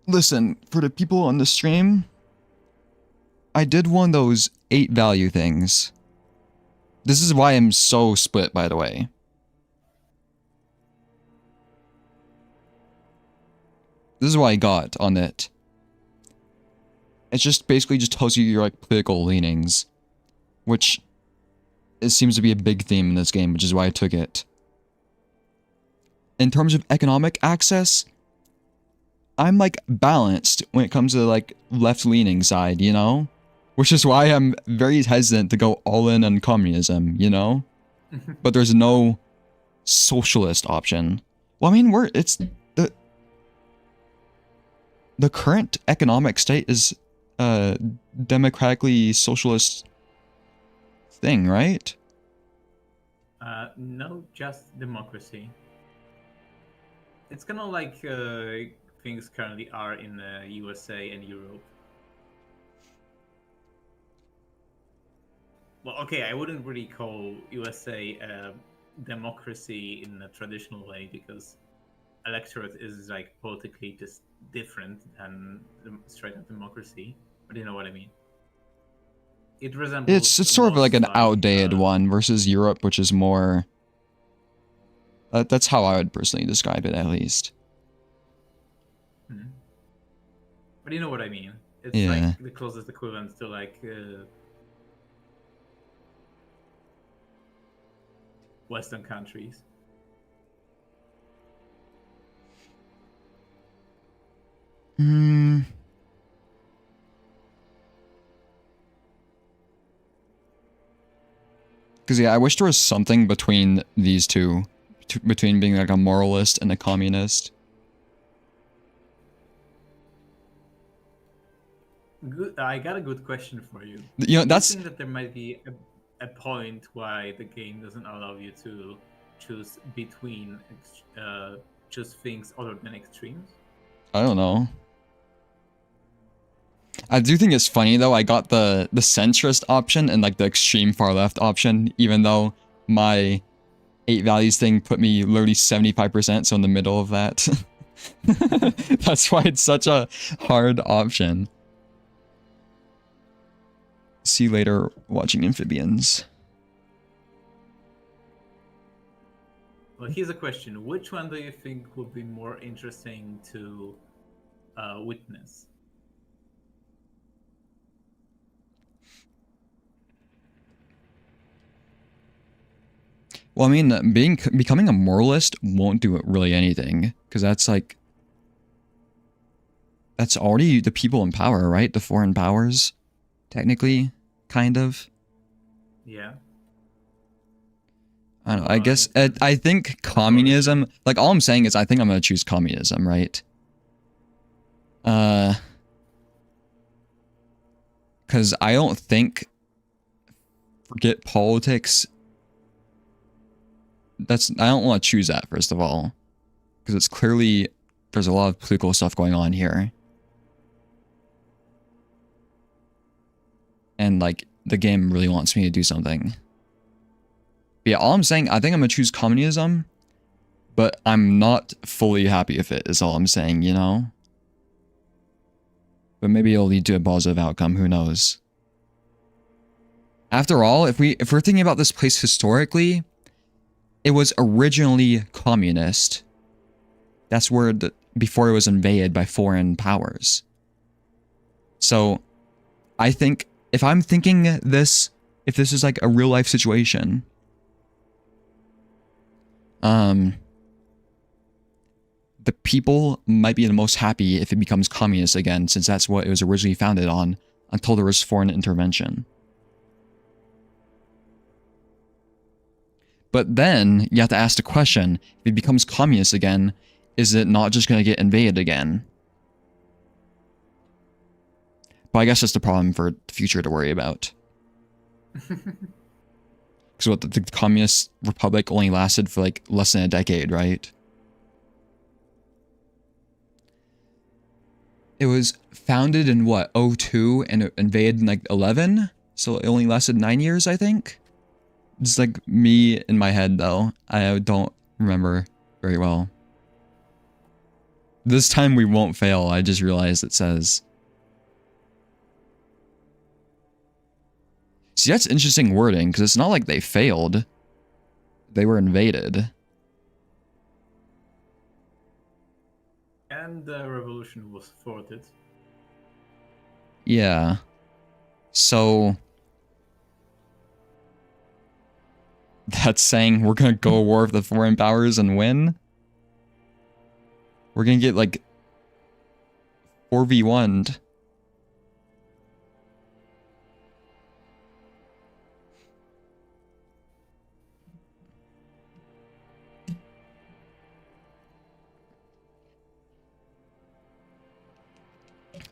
Listen, for the people on the stream, I did one of those 8 value things. This is why I'm so split, by the way. This is what I got on it. It just basically just tells you your like political leanings, which it seems to be a big theme in this game, which is why I took it. In terms of economic access, I'm like balanced when it comes to like left-leaning side, you know? Which is why I'm very hesitant to go all in on communism, you know? But there's no socialist option. Well, I mean, it's the current economic state is a democratically socialist thing, right? No, just democracy. It's kind of like things currently are in the USA and Europe. Well, okay, I wouldn't really call USA a democracy in a traditional way because electorate is like politically just different than straight up democracy. But you know what I mean. It resembles. It's sort of like an outdated one versus Europe, which is more. That's how I would personally describe it, at least. But you know what I mean. It's Yeah. like the closest equivalent to like Western countries. Hmm. Because yeah, I wish there was something between these two, between being like a moralist and a communist. Good. I got a good question for you. You know, Do that's- you think that there might be a point why the game doesn't allow you to choose between just things other than extremes? I don't know. I do think it's funny though, I got the centrist option and like the extreme far left option, even though my 8 values thing put me literally 75%, so in the middle of that. That's why it's such a hard option. See you later watching amphibians. Well, here's a question. Which one do you think would be more interesting to witness? Well, I mean, becoming a moralist won't do really anything, because that's like... That's already the people in power, right? The foreign powers, technically, kind of. Yeah. I don't know, I guess, I think communism, like all I'm saying is I think I'm going to choose communism, right? Because I don't think, forget politics. I don't want to choose that, first of all. Because it's clearly, there's a lot of political stuff going on here. And like, the game really wants me to do something. But yeah, all I'm saying, I think I'm going to choose communism. But I'm not fully happy with it, is all I'm saying, you know? But maybe it'll lead to a positive outcome, who knows? After all, if we're thinking about this place historically, it was originally communist. That's where before it was invaded by foreign powers. So, I think, if I'm thinking this, if this is like a real life situation, the people might be the most happy if it becomes communist again, since that's what it was originally founded on, until there was foreign intervention. But then, you have to ask the question, if it becomes communist again, is it not just going to get invaded again? But I guess that's the problem for the future to worry about. Because what, the communist republic only lasted for like less than a decade, right? It was founded in what, 02 and it invaded in like 11? So it only lasted 9 years, I think? It's like me in my head though. I don't remember very well. This time we won't fail, I just realized it says. See, that's interesting wording, because it's not like they failed. They were invaded. And the revolution was thwarted. Yeah. So... that's saying we're gonna go to war with the foreign powers and win? We're gonna get, like... 4v1'd.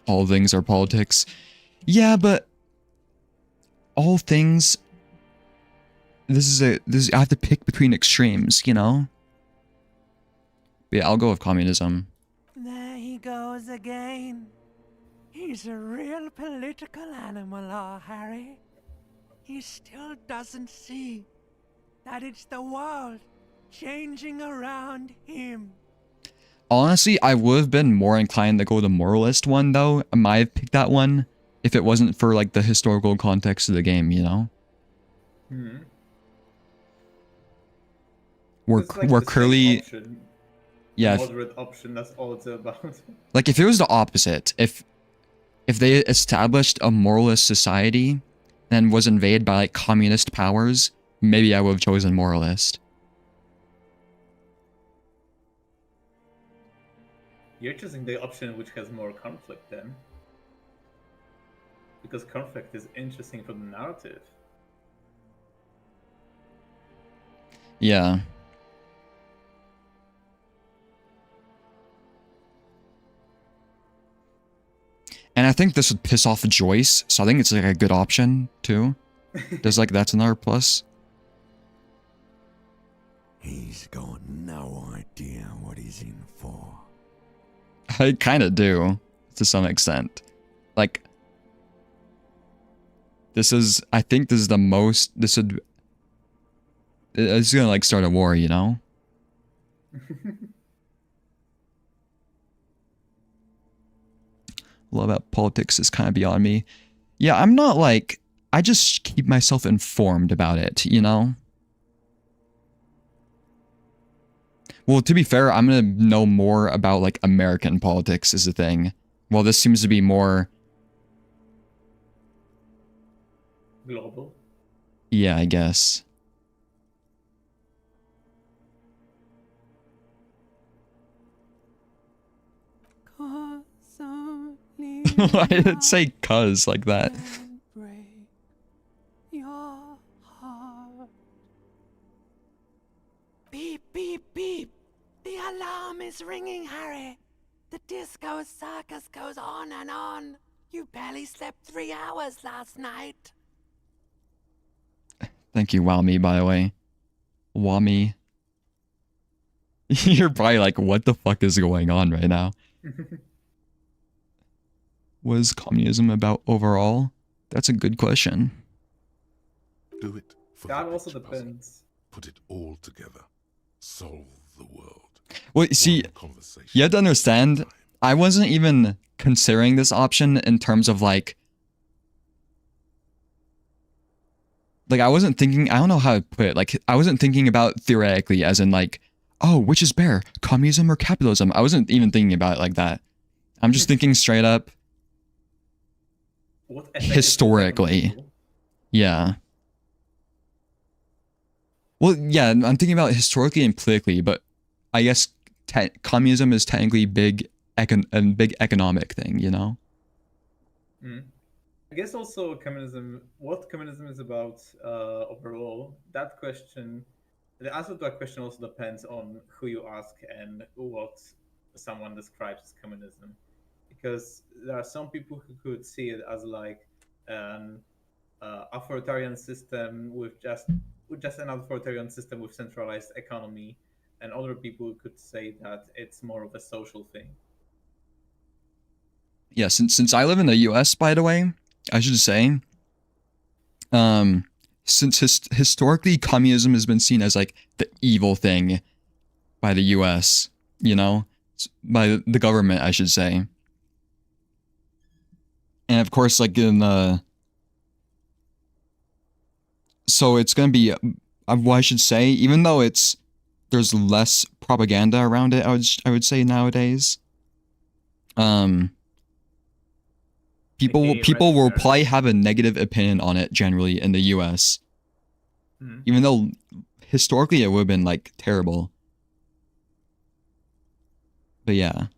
All things are politics. Yeah, but all things. I have to pick between extremes, you know? But yeah, I'll go with communism. There he goes again. He's a real political animal, our Harry. He still doesn't see that it's the world changing around him. Honestly, I would have been more inclined to go the moralist one, though. I might have picked that one if it wasn't for, like, the historical context of the game, you know? Hmm. We're It's like we're the safe clearly... option, yeah. moderate option, that's all it's about. Like, if it was the opposite, if they established a moralist society and was invaded by, like, communist powers, maybe I would have chosen moralist. You're choosing the option which has more conflict then. Because conflict is interesting for the narrative. Yeah. And I think this would piss off Joyce, so I think it's like a good option, too. There's like, that's another plus. He's got no idea what he's in for. I kind of do, to some extent. Like, I think this is the most, it's gonna, like, start a war, you know? All about politics is kind of beyond me. Yeah, I'm not, like, I just keep myself informed about it, you know? Well, to be fair, I'm gonna know more about, like, American politics is the thing. Well, this seems to be more... global. Yeah, I guess. Why did it say cuz like that? Your heart. Beep, beep, beep. The alarm is ringing, Harry. The disco circus goes on and on. You barely slept 3 hours last night. Thank you, Wami, by the way. Wami. You're probably like, what the fuck is going on right now? What is communism about overall? That's a good question. Do it for That the also picture puzzle. depends. Put it all together. Solve the world. Well, see, you have to understand, I wasn't even considering this option in terms of like I wasn't thinking, I don't know how to put it, like, I wasn't thinking about theoretically as in like, oh, which is better, communism or capitalism? I wasn't even thinking about it like that. I'm just thinking straight up historically. Yeah. Well, yeah, I'm thinking about historically and politically, but I guess communism is technically a big economic thing, you know? I guess also what communism is about overall, that question, the answer to that question also depends on who you ask and what someone describes as communism. Because there are some people who could see it as like an authoritarian system with just an authoritarian system with centralized economy, and other people could say that it's more of a social thing. Yeah, since I live in the US, by the way, I should say, since historically communism has been seen as like the evil thing by the US, you know, by the government, I should say. And of course, like in the, so it's going to be, what I should say, even though there's less propaganda around it, I would say nowadays. People will probably have a negative opinion on it generally in the US. Even though historically it would have been like terrible. But yeah.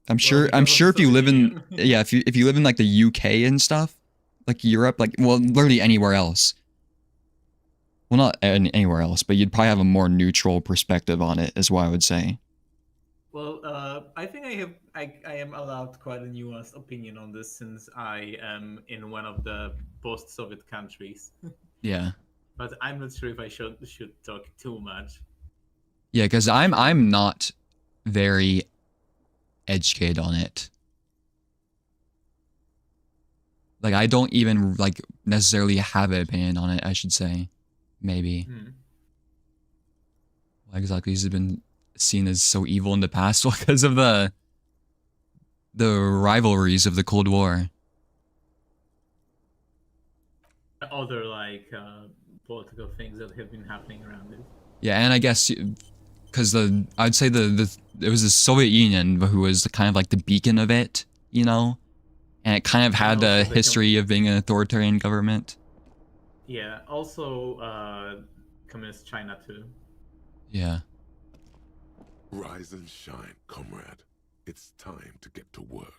I'm sure if you live in if you live in like the UK and stuff, like Europe, like, well, literally anywhere else. Well, not anywhere else, but you'd probably have a more neutral perspective on it, is what I would say. Well, I think I am allowed quite a nuanced opinion on this, since I am in one of the post-Soviet countries. Yeah. But I'm not sure if I should talk too much. Yeah, because I'm not very educated on it. Like, I don't even like necessarily have an opinion on it, I should say. Maybe. Why exactly has it been seen as so evil in the past? Well, because of the rivalries of the Cold War. Other like political things that have been happening around it. Yeah, and I guess because I'd say it was the Soviet Union who was kind of like the beacon of it, you know, and it kind of had a history of being an authoritarian government. Yeah, also communist China too. Yeah. Rise and shine, comrade. It's time to get to work.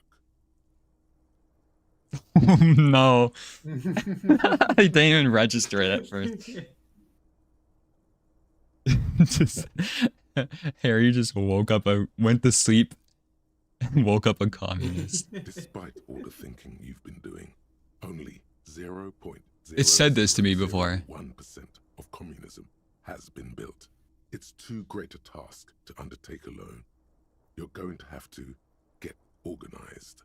No. I didn't even register it at first. Harry just woke up, went to sleep, and woke up a communist. Despite all the thinking you've been doing, only 0.001% It said this to me before. of communism has been built. It's too great a task to undertake alone. You're going to have to get organized.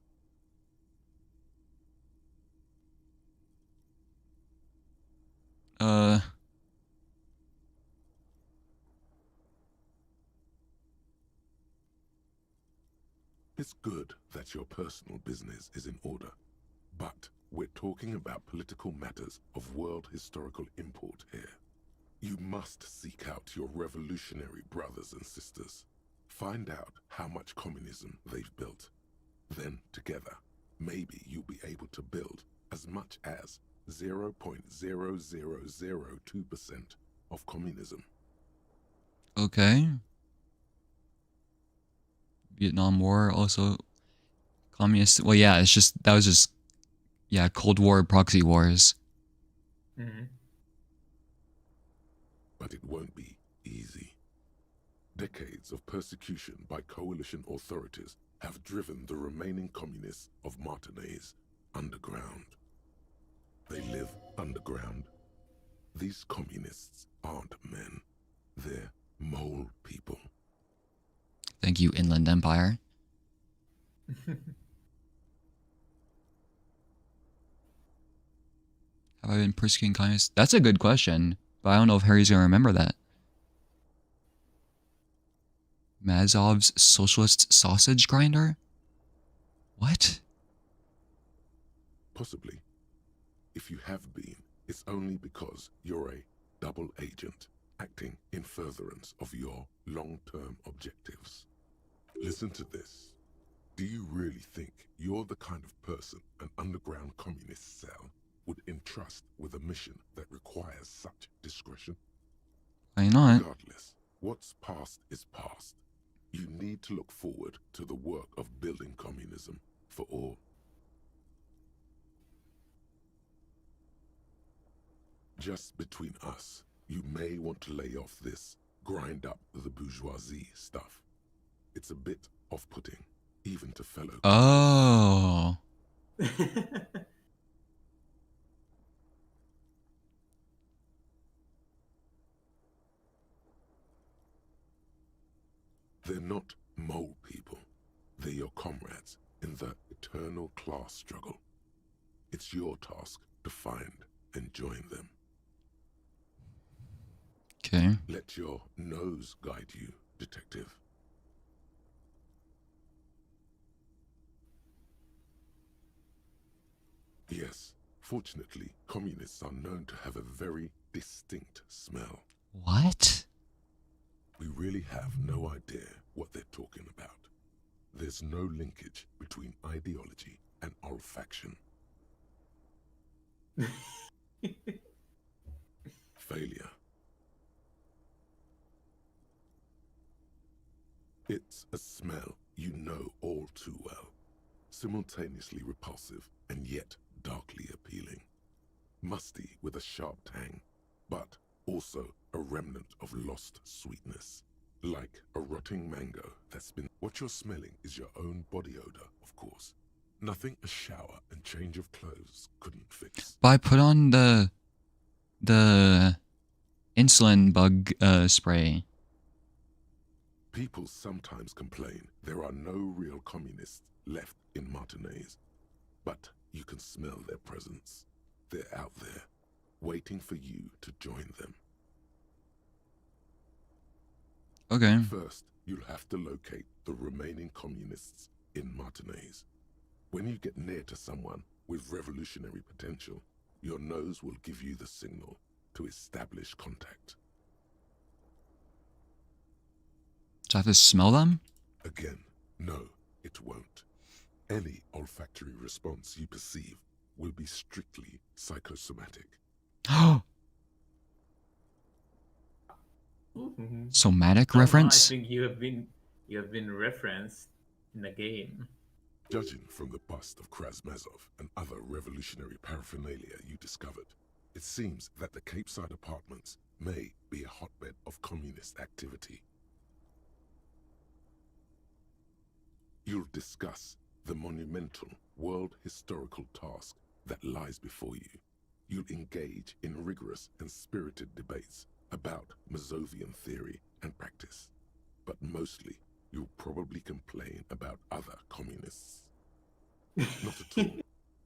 It's good that your personal business is in order, but we're talking about political matters of world historical import here. You must seek out your revolutionary brothers and sisters. Find out how much communism they've built. Then, together, maybe you'll be able to build as much as 0.0002% of communism. Okay. Vietnam War also communist. Well, yeah, that was just Cold War proxy wars. But it won't be easy. Decades of persecution by coalition authorities have driven the remaining communists of Martinaise underground. They live underground. These communists aren't men. They're mole people. Thank you, Inland Empire. Have I been persecuting communists? That's a good question, but I don't know if Harry's gonna remember that. Mazov's socialist sausage grinder? What? Possibly. If you have been, it's only because you're a double agent acting in furtherance of your long-term objectives. Listen to this. Do you really think you're the kind of person an underground communist cell would entrust with a mission that requires such discretion? Why not? Regardless, what's past is past. You need to look forward to the work of building communism for all. Just between us, you may want to lay off this grind up the bourgeoisie stuff. It's a bit off-putting, even to fellow. Oh. They're not mole people. They're your comrades in the eternal class struggle. It's your task to find and join them. Okay. Let your nose guide you, detective. Yes, fortunately, communists are known to have a very distinct smell. What? We really have no idea what they're talking about. There's no linkage between ideology and olfaction. Failure. It's a smell you know all too well, simultaneously repulsive and yet darkly appealing. Musty with a sharp tang, but also a remnant of lost sweetness, like a rotting mango that's been... What you're smelling is your own body odor, of course. Nothing a shower and change of clothes couldn't fix. But I put on the insulin bug spray. People sometimes complain there are no real communists left in Martinaise, but you can smell their presence. They're out there, waiting for you to join them. Okay. First, you'll have to locate the remaining communists in Martinaise. When you get near to someone with revolutionary potential, your nose will give you the signal to establish contact. So I have to smell them? Again, no, it won't. Any olfactory response you perceive will be strictly psychosomatic. Somatic Somehow reference? I think you have been referenced in the game. Judging from the bust of Krasmazov and other revolutionary paraphernalia you discovered, it seems that the Cape Side apartments may be a hotbed of communist activity. You'll discuss the monumental world historical task that lies before you. You'll engage in rigorous and spirited debates about Mazovian theory and practice. But mostly, you'll probably complain about other communists. Not at all.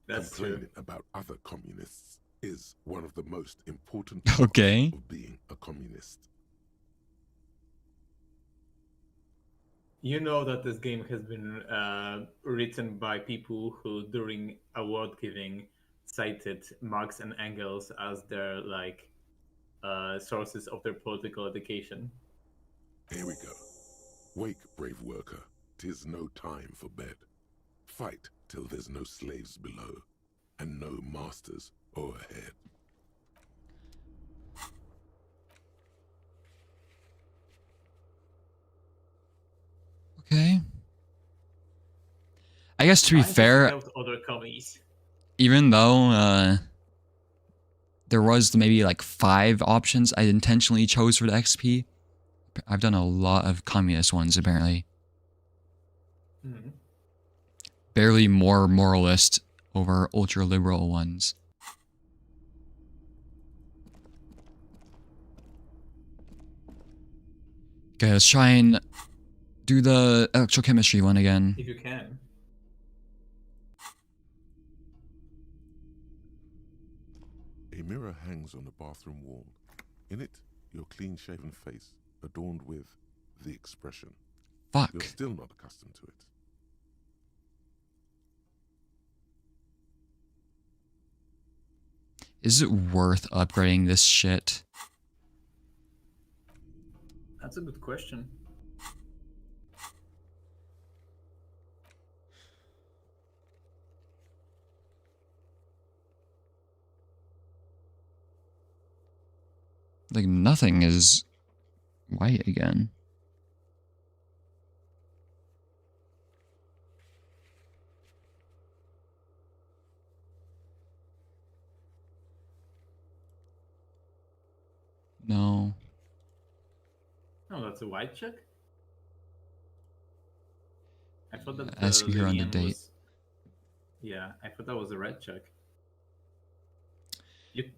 Complaining about other communists is one of the most important parts of being a communist. You know that this game has been written by people who, during award giving, cited Marx and Engels as their sources of their political education. Here we go. Wake, brave worker. 'Tis no time for bed. Fight till there's no slaves below, and no masters o'erhead. Okay. I guess to be fair, Other commies. even though there was maybe like 5 options I intentionally chose for the XP, I've done a lot of communist ones, apparently. Hmm. Barely more moralist over ultra-liberal ones. Okay, let's try and do the electrochemistry one again. If you can. A mirror hangs on the bathroom wall. In it, your clean-shaven face, adorned with the expression. Fuck. You're still not accustomed to it. Is it worth upgrading this shit? That's a good question. Like, nothing is white again. No. Oh, that's a white check? I thought that Ask her on the Lillian date. was... Yeah, I thought that was a red check. You...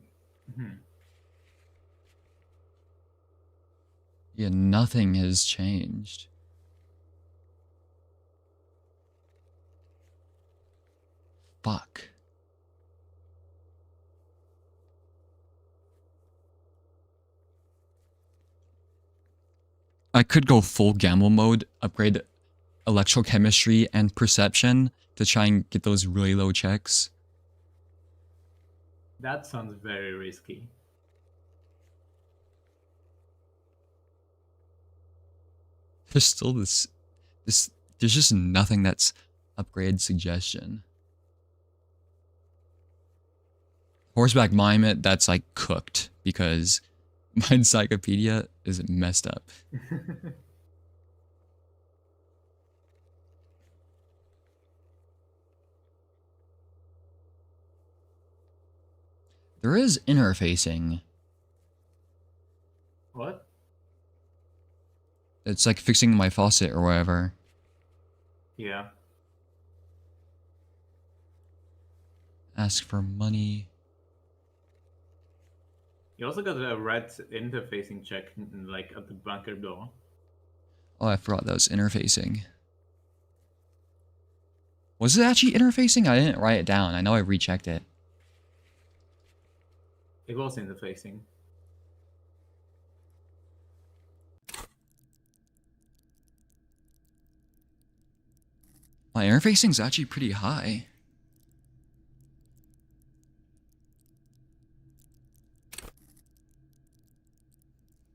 Yeah, nothing has changed. Fuck. I could go full gamble mode, upgrade electrochemistry and perception to try and get those really low checks. That sounds very risky. There's still this, there's just nothing that's upgrade suggestion. Horseback Mime, that's like cooked because my encyclopedia is messed up. There is interfacing. What? It's like fixing my faucet or whatever. Yeah. Ask for money. You also got a red interfacing check, like at the bunker door. Oh, I forgot that was interfacing. Was it actually interfacing? I didn't write it down. I know I rechecked it. It was interfacing. My interfacing's actually pretty high.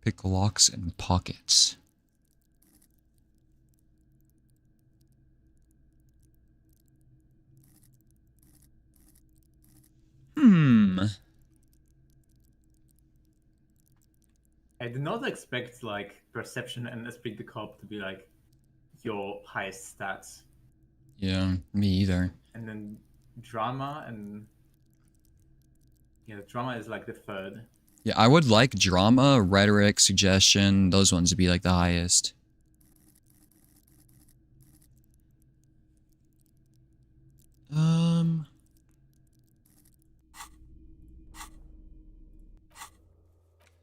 Pick locks and pockets. I did not expect like perception and esprit de corps to be like your highest stats. Yeah, me either. And then drama and drama is like the third. Yeah, I would like drama, rhetoric, suggestion, those ones to be like the highest.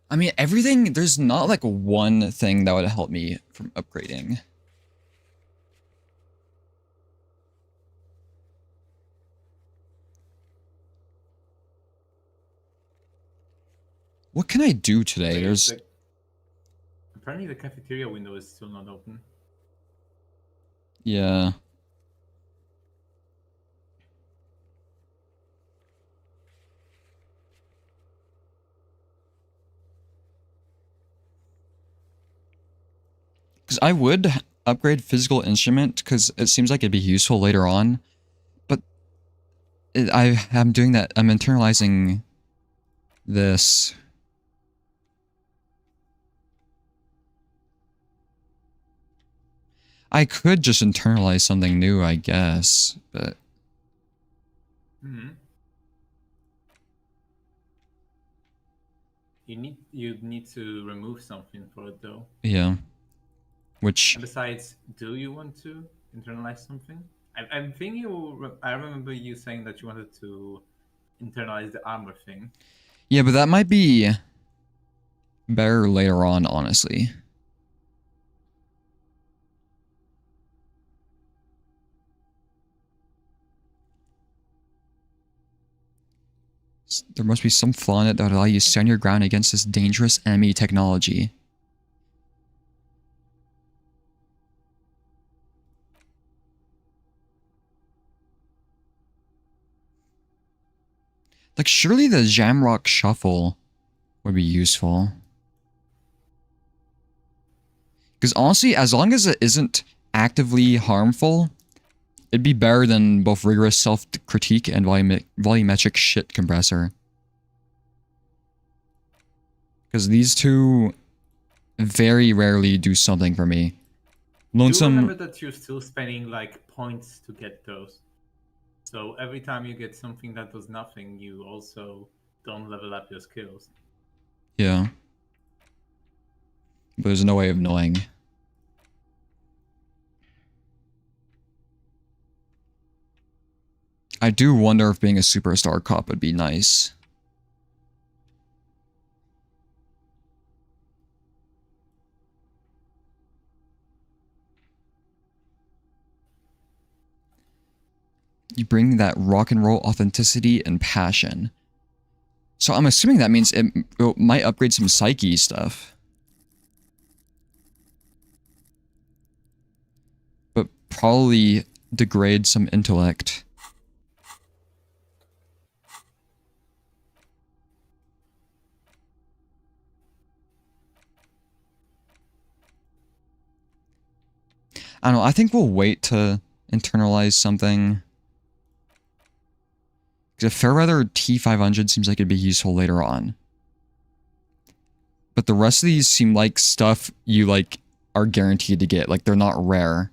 I mean, everything, there's not like one thing that would help me from upgrading. What can I do today? There's... Apparently the cafeteria window is still not open. Yeah. Because I would upgrade physical instrument because it seems like it'd be useful later on. But I'm doing that. I'm internalizing this. I could just internalize something new, I guess, but... you need to remove something for it though. Yeah. Which And besides, do you want to internalize something? I'm thinking I remember you saying that you wanted to internalize the armor thing. yeah, but that might be better later on, honestly. There must be some flaw in it that would allow you to stand your ground against this dangerous enemy technology. Like, surely the Jamrock Shuffle would be useful. Because honestly, as long as it isn't actively harmful, it'd be better than both rigorous self-critique and volumetric shit compressor. Because these two very rarely do something for me. Do remember that you're still spending like points to get those. So every time you get something that does nothing, you also don't level up your skills. Yeah. But there's no way of knowing. I do wonder if being a superstar cop would be nice. You bring that rock and roll authenticity and passion. So I'm assuming that means it might upgrade some psyche stuff. But probably degrade some intellect. I don't know, I think we'll wait to internalize something. Because a Fairweather T500 seems like it'd be useful later on. But the rest of these seem like stuff you like are guaranteed to get. Like they're not rare.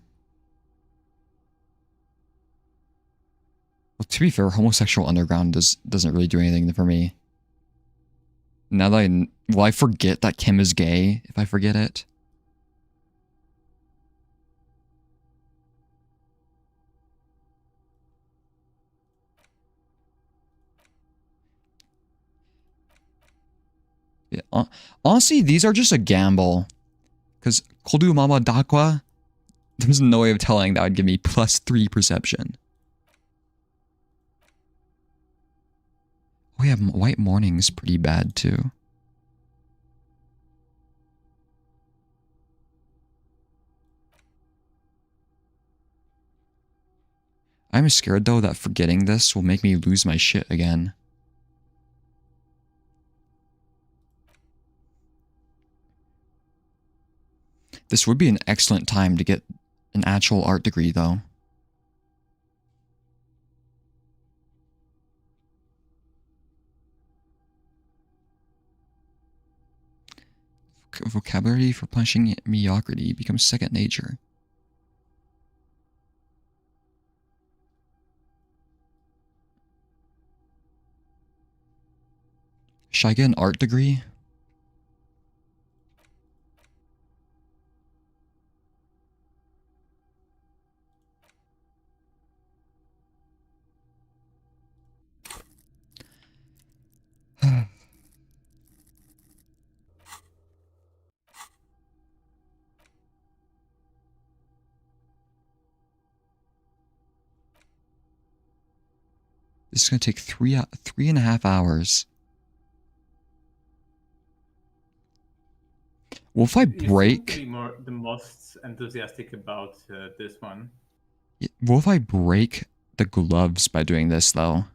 Well, to be fair, Homosexual Underground doesn't really do anything for me. Now that will I forget that Kim is gay if I forget it? Yeah, honestly, these are just a gamble. Because Koldu Mama Dakwa, there's no way of telling that would give me +3 perception. Oh yeah, White Morning's pretty bad too. I'm scared though that forgetting this will make me lose my shit again. This would be an excellent time to get an actual art degree though. Vocabulary for punishing mediocrity becomes second nature. Should I get an art degree? This is going to take 3.5 hours. Well, if I break... You seem to be the most enthusiastic about this one. What if I break the gloves by doing this, though?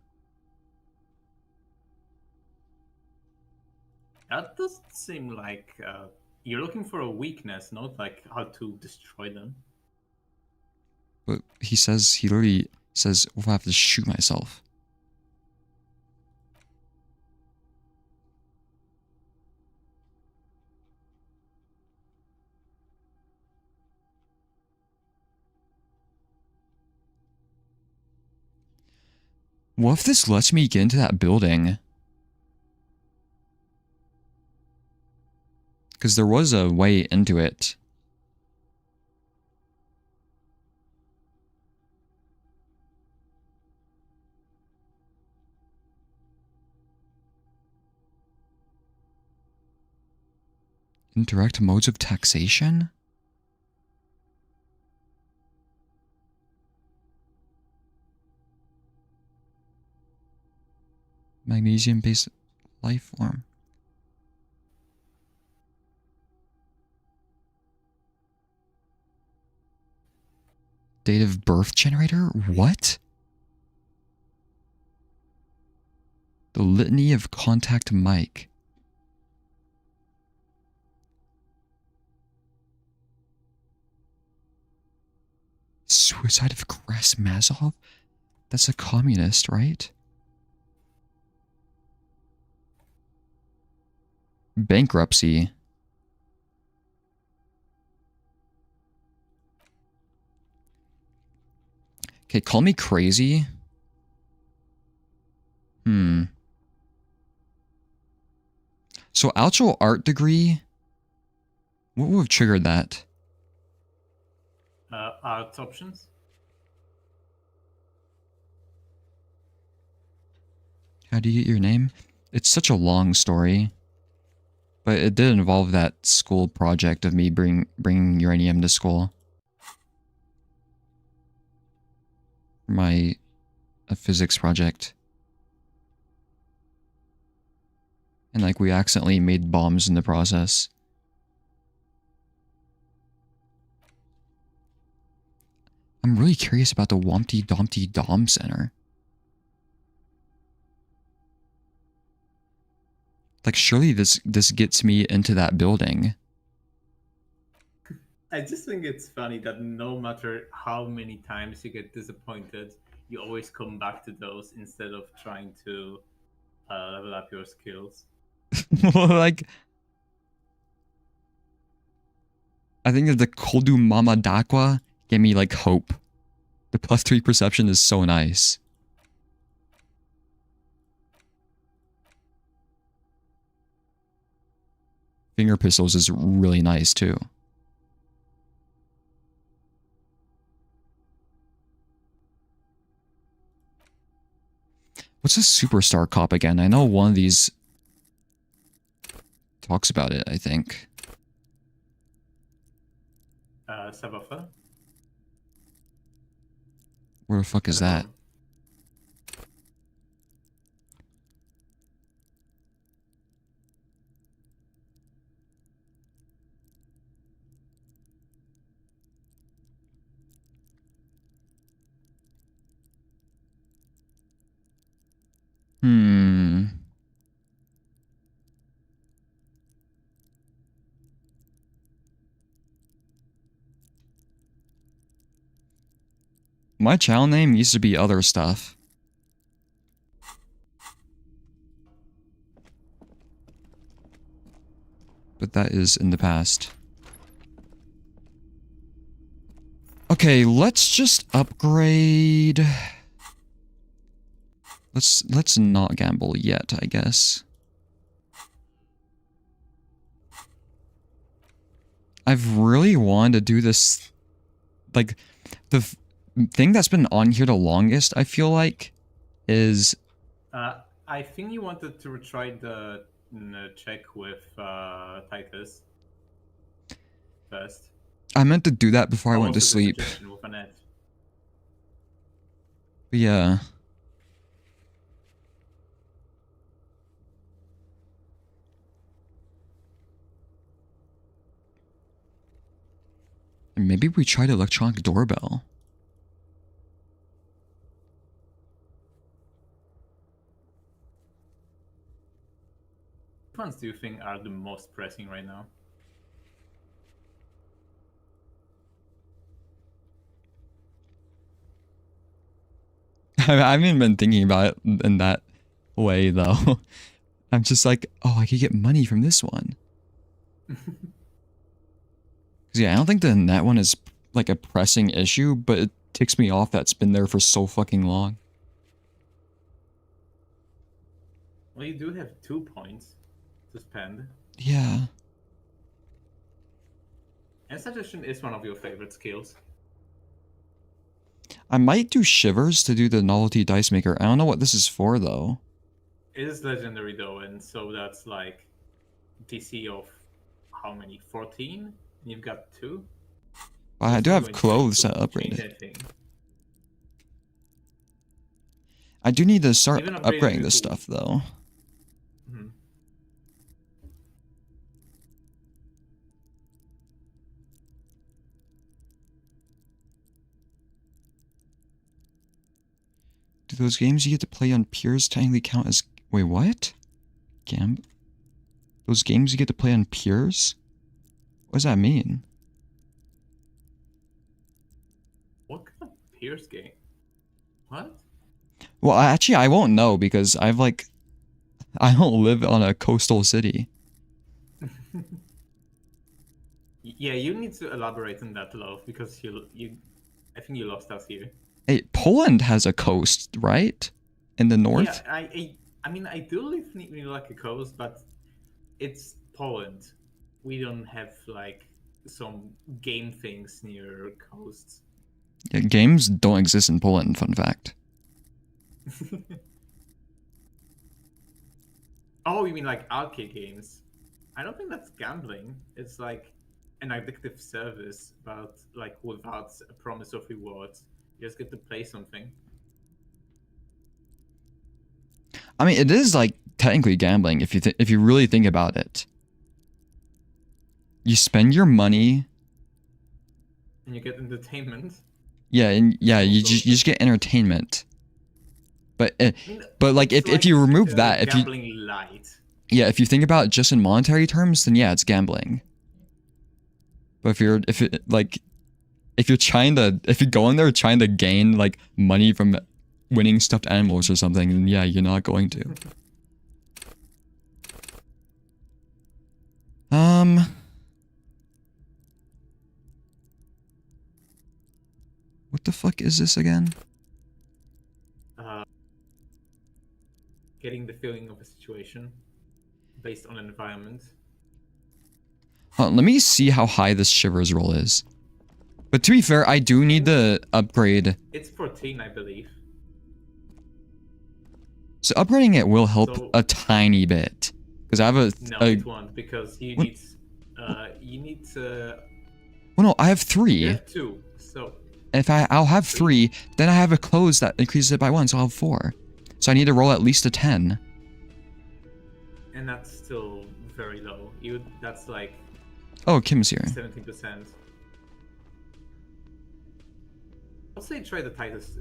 That doesn't seem like... you're looking for a weakness, not like how to destroy them. But he literally says, well, I have to shoot myself. What if this lets me get into that building? Because there was a way into it. Indirect modes of taxation? Magnesium-based life form. Date of birth generator? What? The litany of contact Mike. Suicide of Krasmazov? That's a communist, right? Bankruptcy. Okay, call me crazy. So actual art degree, what would have triggered that? Art options. How do you get your name? It's such a long story. But it did involve that school project of me bringing uranium to school. A physics project. And like we accidentally made bombs in the process. I'm really curious about the Wompty Dompty Dom Center. Like, surely this gets me into that building. I just think it's funny that no matter how many times you get disappointed, you always come back to those instead of trying to level up your skills. Like, I think that the Koldu Mama Dakwa gave me like hope. The +3 perception is so nice. Finger pistols is really nice too. What's a superstar cop again? I know one of these talks about it, I think. Subwoofer. Where the fuck is that? My channel name used to be other stuff. But that is in the past. Okay, let's just upgrade. Let's not gamble yet, I guess. I've really wanted to do this, like, the thing that's been on here the longest, I feel like, is... I think you wanted to retry the check with Titus first. I meant to do that before I went to sleep. With an edge. Yeah. Maybe we tried electronic doorbell. Which ones do you think are the most pressing right now? I haven't been thinking about it in that way, though. I'm just like, oh, I could get money from this one. Yeah, I don't think that one is like a pressing issue, but it ticks me off that's been there for so fucking long. Well, you do have 2 points to spend. Yeah. And suggestion is one of your favorite skills. I might do Shivers to do the novelty dice maker. I don't know what this is for though. It is legendary though, and so that's like DC of how many? 14? You've got 2? I do have clothes to upgrade Change it. anything. I do need to start Even upgrading upgrading this the stuff though. Mhm. Do those games you get to play on peers technically count as... Wait, what? Those games you get to play on peers? What does that mean? What kind of Pierce game? What? Well, actually, I won't know because I don't live on a coastal city. Yeah, you need to elaborate on that, Love, because I think you lost us here. Hey, Poland has a coast, right? In the north? Yeah, I mean, I do live near like a coast, but it's Poland. We don't have like some game things near coasts. Yeah, games don't exist in Poland, fun fact. Oh, you mean like arcade games? I don't think that's gambling. It's like an addictive service, but like without a promise of rewards. You just get to play something. I mean, it is like technically gambling if you really think about it. You spend your money. And you get entertainment. Yeah, and yeah, you just get entertainment. But like if you remove that, if you gambling light. yeah, if you think about it just in monetary terms, then yeah, it's gambling. But if you're going there trying to gain like money from winning stuffed animals or something, then yeah, you're not going to. What the fuck is this again? Getting the feeling of a situation based on an environment. Hold on, let me see how high this Shivers roll is. But to be fair, I do need to upgrade. It's 14, I believe. So upgrading it will help a tiny bit. Because I have No, it won't, because you need well, no, I have 3. You have 2, so If I'll have 3, then I have a close that increases it by 1, so I'll have 4. So I need to roll at least a 10. and that's still very low. That's like Oh, Kim's here. 17%. I'll say try the tightest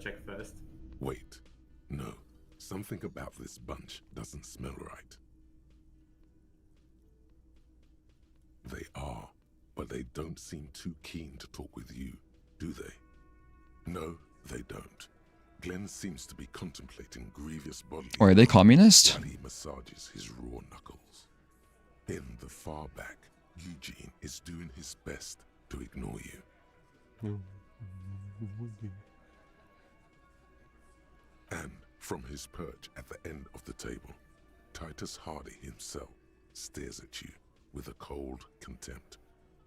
check first. Wait. No. Something about this bunch doesn't smell right. They are, but they don't seem too keen to talk with you, do they? No, they don't. Glenn seems to be contemplating grievous bodily Or are they communist? while he massages his raw knuckles. In the far back, Eugene is doing his best to ignore you. And from his perch at the end of the table, Titus Hardy himself stares at you with a cold contempt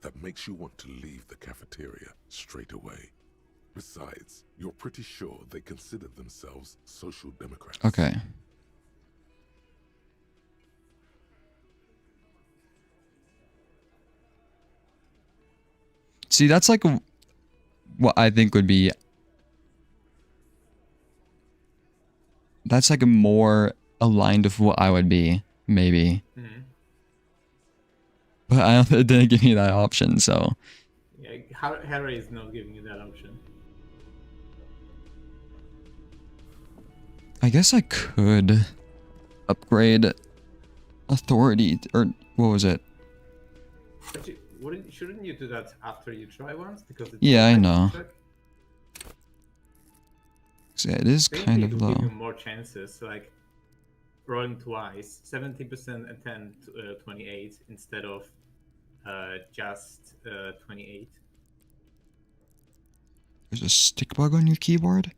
that makes you want to leave the cafeteria straight away. Besides, you're pretty sure they consider themselves social democrats. Okay. See, that's like what I think would be... That's like a more aligned with what I would be, maybe. Mhm. But it didn't give me that option, so... Yeah, Harry is not giving you that option. I guess I could upgrade authority, or what was it? But shouldn't you do that after you try once? Because it's Yeah, I a know. check? Yeah, it is Technically, kind it of will give low. you more chances, like rolling twice, 70% and 10 28 instead of just 28. There's a stick bug on your keyboard?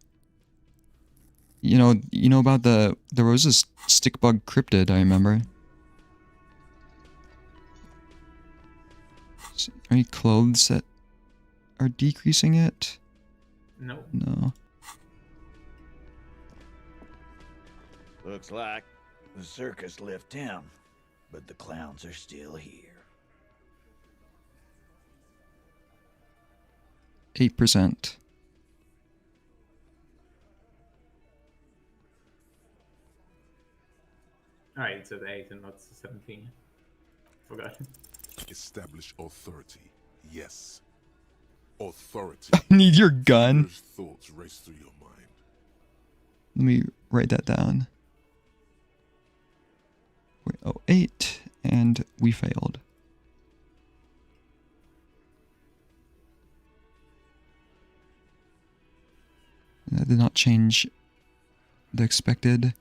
You know about there was this stick bug cryptid, I remember. Any clothes that are decreasing it? No. No. Looks like the circus left town, but the clowns are still here. 8%. Alright, it's at 8 and not 17. Forgot. Establish authority. Yes. Authority. I need your gun. Those thoughts race through your mind. Let me write that down. Wait, oh, 8, and we failed. That did not change the expected.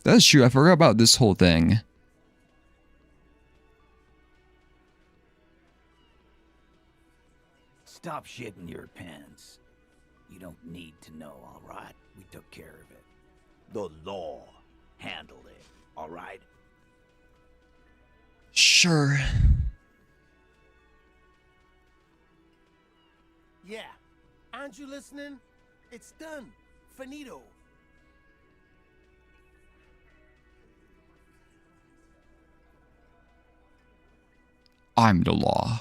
That's true. I forgot about this whole thing. Stop shitting your pants. You don't need to know, alright? We took care of it. The law handled it, alright? Sure. Yeah. Aren't you listening? It's done. Finito. I'm the law.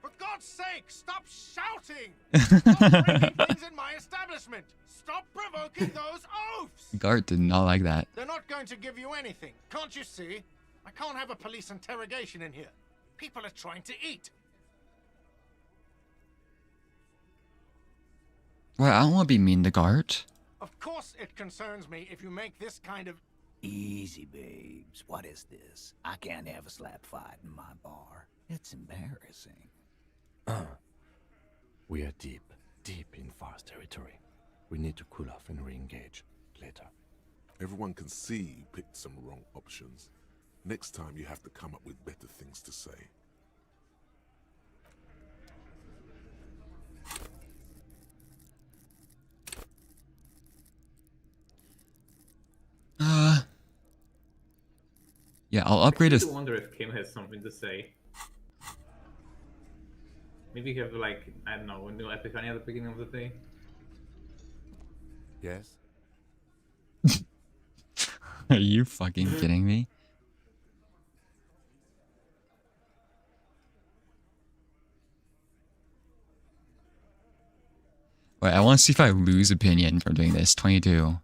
For God's sake, stop shouting! Stop breaking things in my establishment! Stop provoking those oafs! Gart did not like that. They're not going to give you anything. Can't you see? I can't have a police interrogation in here. People are trying to eat. Well, I don't want to be mean to Gart. Of course it concerns me if you make this kind of... Easy, babes. What is this? I can't have a slap fight in my bar. It's embarrassing. We are deep in Far's territory. We need to cool off and re-engage later. Everyone can see you picked some wrong options. Next time you have to come up with better things to say. Yeah, I'll upgrade I his. wonder if Kim has something to say. Maybe you have like, I don't know, a new epiphany at the beginning of the day. Yes? Are you fucking kidding me? Wait, I want to see if I lose opinion from doing this. 22.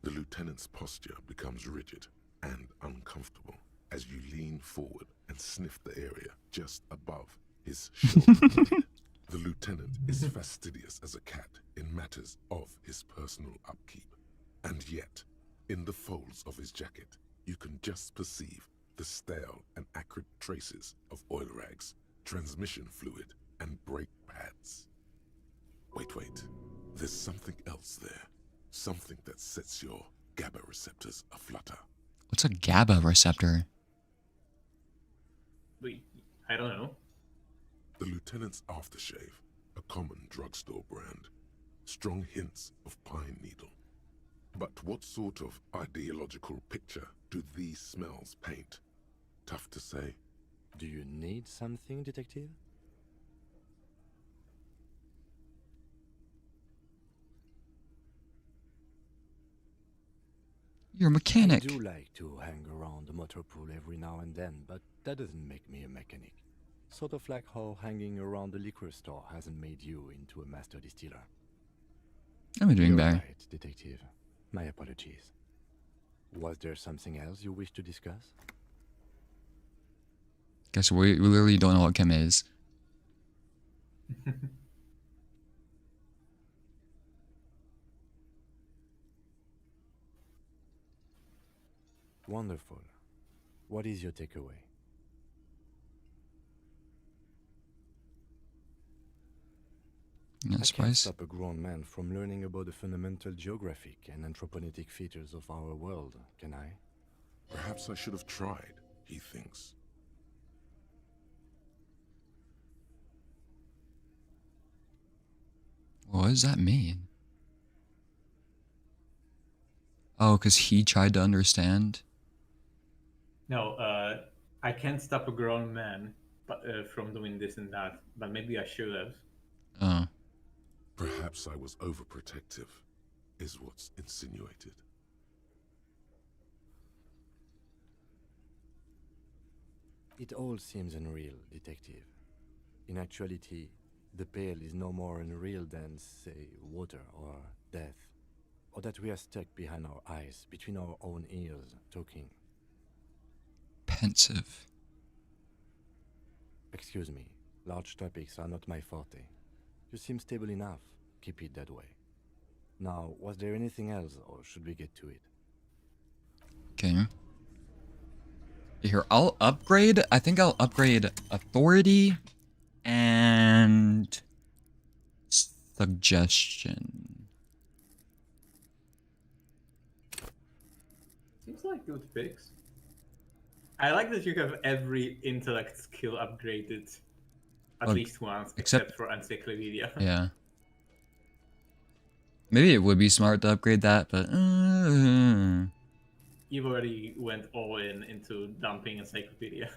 The lieutenant's posture becomes rigid and uncomfortable as you lean forward and sniff the area just above his shoulder blade. The lieutenant is fastidious as a cat in matters of his personal upkeep. And yet, in the folds of his jacket, you can just perceive the stale and acrid traces of oil rags, transmission fluid, and brake pads. Wait. There's something else there. Something that sets your GABA receptors aflutter. What's a GABA receptor? Wait, I don't know. The lieutenant's aftershave, a common drugstore brand. Strong hints of pine needle. But what sort of ideological picture do these smells paint? Tough to say. Do you need something, detective? You're a mechanic. I do like to hang around the motor pool every now and then, but that doesn't make me a mechanic. Sort of like how hanging around the liquor store hasn't made you into a master distiller. I'm doing You're better. right, detective. My apologies. Was there something else you wish to discuss? Guess we literally don't know what chem is. Wonderful. What is your takeaway? No I can't spice. stop a grown man from learning about the fundamental geographic and anthropogenic features of our world, can I? Perhaps I should have tried, he thinks. What does that mean? Oh, because he tried to understand? No, I can't stop a grown man from doing this and that, but maybe I should have. Oh. Perhaps I was overprotective, is what's insinuated. It all seems unreal, Detective. In actuality, the Pale is no more unreal than, say, water or death. Or that we are stuck behind our eyes, between our own ears, talking. Pensive. Excuse me, large topics are not my forte. You seem stable enough. Keep it that way. Now, was there anything else, or should we get to it? Okay. Here, I'll upgrade. I think I'll upgrade authority and suggestion. Seems like good picks. I like that you have every intellect skill upgraded at least once, except for encyclopedia. Yeah. Maybe it would be smart to upgrade that, but You've already went all into dumping encyclopedia.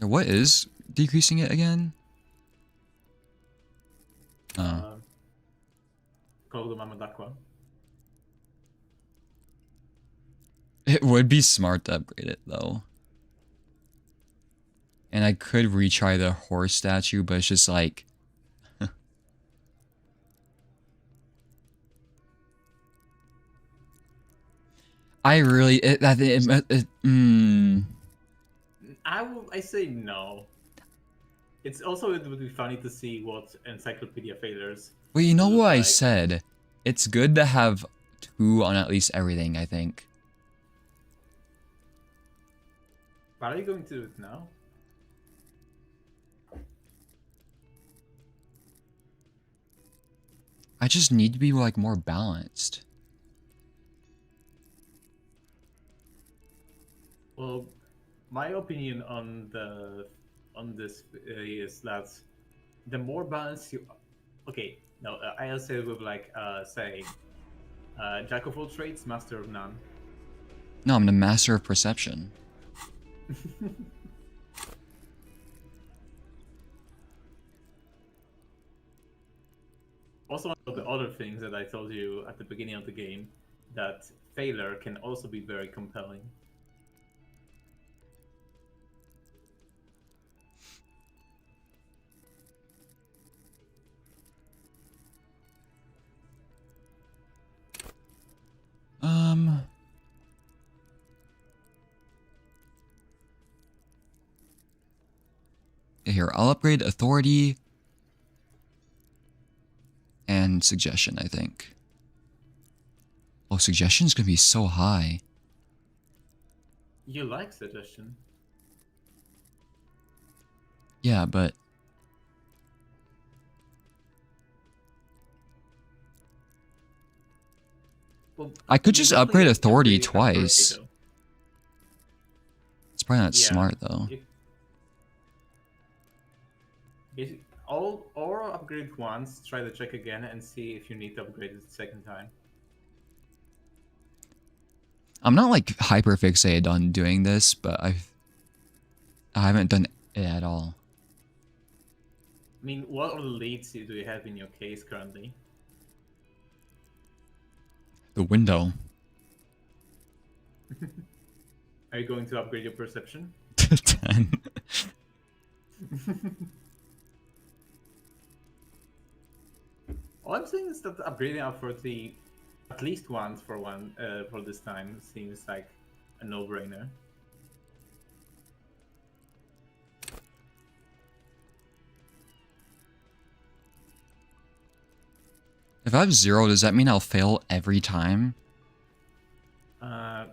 what is decreasing it again? Call the Mama Dakwa. It would be smart to upgrade it though. And I could retry the horse statue, but it's just like I say no. It's also, it would be funny to see what encyclopedia failures. Well, you know what I said? It's good to have 2 on at least everything, I think. Are you going to do it now? I just need to be like more balanced. Well, my opinion on this is that the more balanced you, okay, no, I'll say with like say, jack of all trades, master of none. No, I'm the master of perception. Also, one of the other things that I told you at the beginning of the game, that failure can also be very compelling. Here, I'll upgrade authority and suggestion, I think. Oh, suggestion's gonna be so high. You like suggestion? Yeah, but well, I could just upgrade authority twice. Authority, It's probably not smart though. Or upgrade once, try to check again, and see if you need to upgrade it the second time. I'm not like hyper fixated on doing this, but I haven't done it at all. I mean, what other leads do you have in your case currently? The window. Are you going to upgrade your perception? 10. All I'm saying is that upgrading authority at least once for this time seems like a no-brainer. If I have 0, does that mean I'll fail every time? No.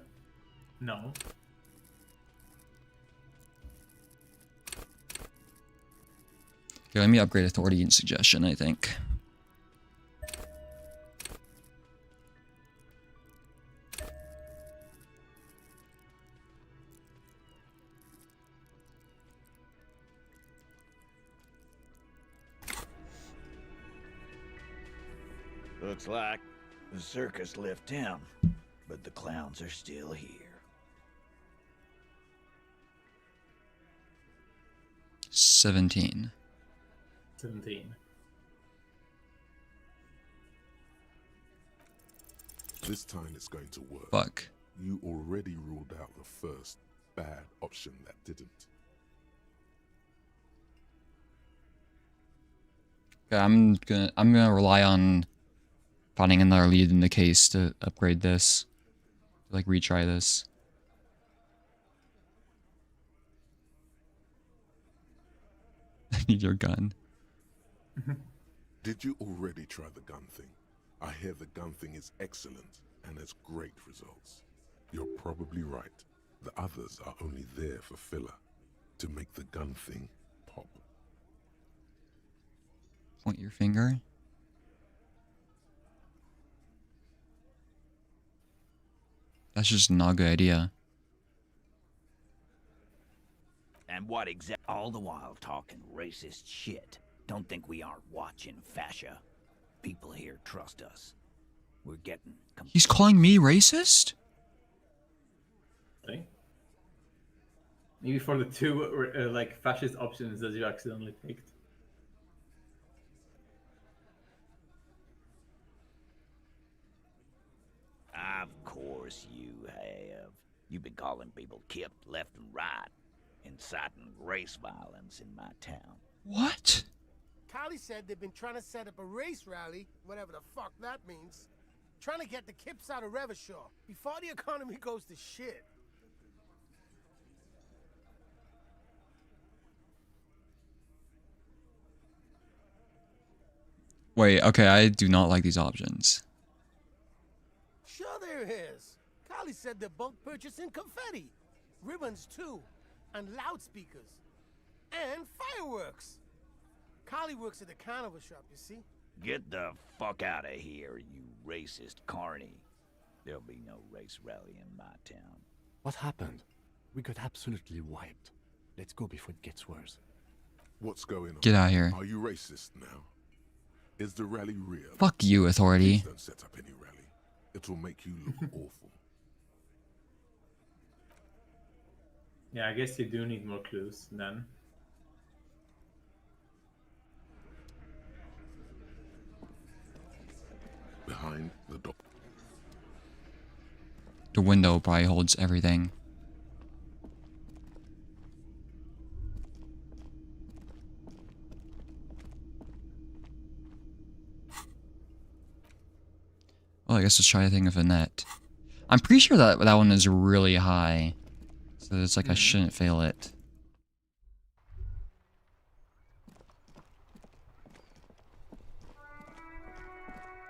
Okay, let me upgrade authority and suggestion, I think. Looks like The circus left town, but the clowns are still here. 17. 17. This time it's going to work. Fuck. You already ruled out the first bad option that didn't. Okay, I'm gonna rely on finding another lead in the case to upgrade this. Like retry this. I need your gun. Did you already try the gun thing? I hear the gun thing is excellent and has great results. You're probably right. The others are only there for filler, to make the gun thing pop. Point your finger. That's just not a good idea. And what all the while talking racist shit. Don't think we aren't watching, fascia. People here trust us. We're getting... He's calling me racist? Okay. Maybe for the two like fascist options that you accidentally picked. Of course you have. You've been calling people Kip left and right, inciting race violence in my town. What? Callie said they've been trying to set up a race rally, whatever the fuck that means. Trying to get the Kips out of Revachol before the economy goes to shit. Wait, okay, I do not like these options. Sure there is. Callie said they're both purchasing confetti, ribbons too, and loudspeakers, and fireworks. Callie works at the carnival shop, you see. Get the fuck out of here, you racist carny. There'll be no race rally in my town. What happened? We got absolutely wiped. Let's go before it gets worse. What's going on? Get out of here. Are you racist now? Is the rally real? Fuck you, authority. Please don't set up any rally. It'll make you look awful. Yeah, I guess you do need more clues then. Behind the door. The window probably holds everything. Well, I guess let's try a thing with a net. I'm pretty sure that that one is really high. So it's like I shouldn't fail it.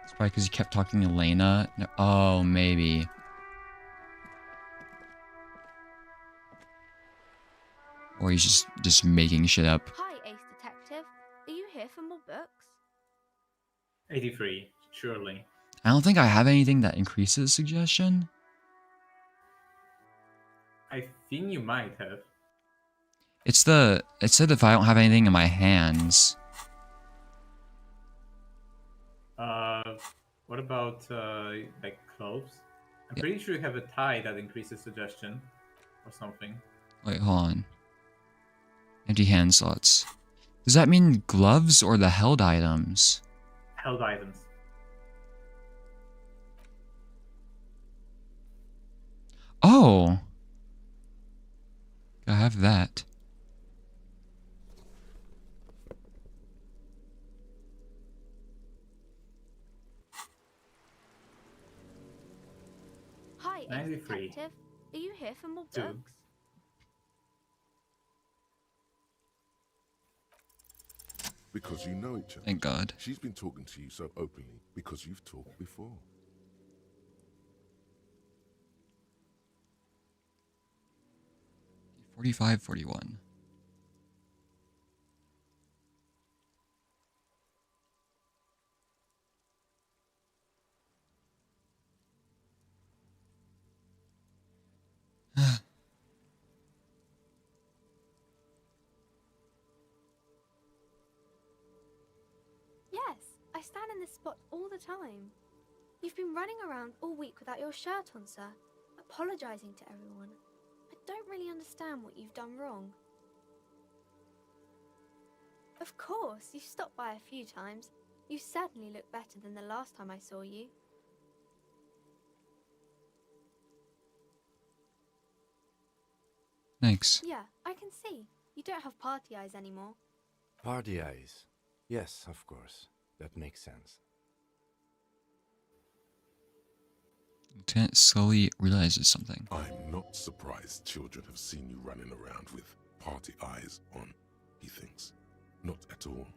It's probably because he kept talking to Elena. No, oh, maybe. Or he's just making shit up. Hi, Ace Detective. Are you here for more books? 83, surely. I don't think I have anything that increases suggestion. I think you might have. It said if I don't have anything in my hands. What about like clothes? I'm pretty sure you have a tie that increases suggestion or something. Wait, hold on. Empty hand slots. Does that mean gloves or the held items? Held items. Oh! I have that. Hi, Ace 93. Detective. Are you here for more 2. books? Because you know each other. Thank God. She's been talking to you so openly because you've talked before. $45, $41. Yes, I stand in this spot all the time. You've been running around all week without your shirt on, sir, apologising to everyone. I don't really understand what you've done wrong. Of course, you stopped by a few times. You certainly look better than the last time I saw you. Thanks. Yeah, I can see. You don't have party eyes anymore. Party eyes. Yes, of course. That makes sense. Lieutenant slowly realizes something. I'm not surprised children have seen you running around with party eyes on, he thinks. Not at all.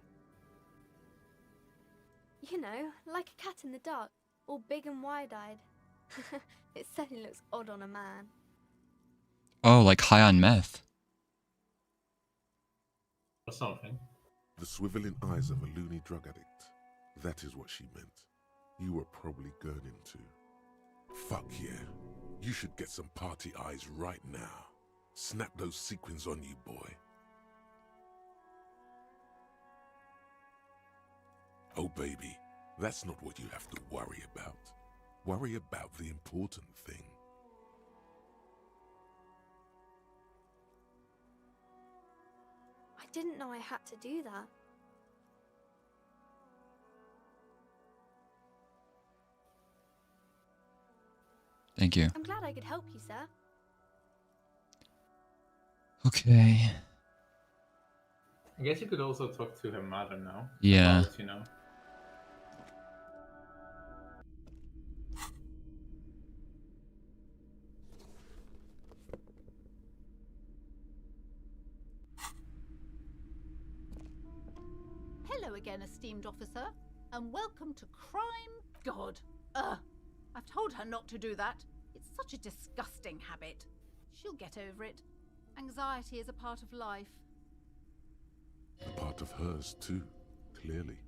You know, like a cat in the dark, all big and wide-eyed. It certainly looks odd on a man. Oh, like high on meth. Or something. The swiveling eyes of a loony drug addict. That is what she meant. You were probably gurning too. Fuck yeah. You should get some party eyes right now. Snap those sequins on you, boy. Oh baby, that's not what you have to worry about. Worry about the important thing. I didn't know I had to do that. Thank you. I'm glad I could help you, sir. Okay. I guess you could also talk to her mother now. Yeah. About, you know. Hello again, esteemed officer, and welcome to Crime God. I've told her not to do that. It's such a disgusting habit. She'll get over it. Anxiety is a part of life. A part of hers too, clearly.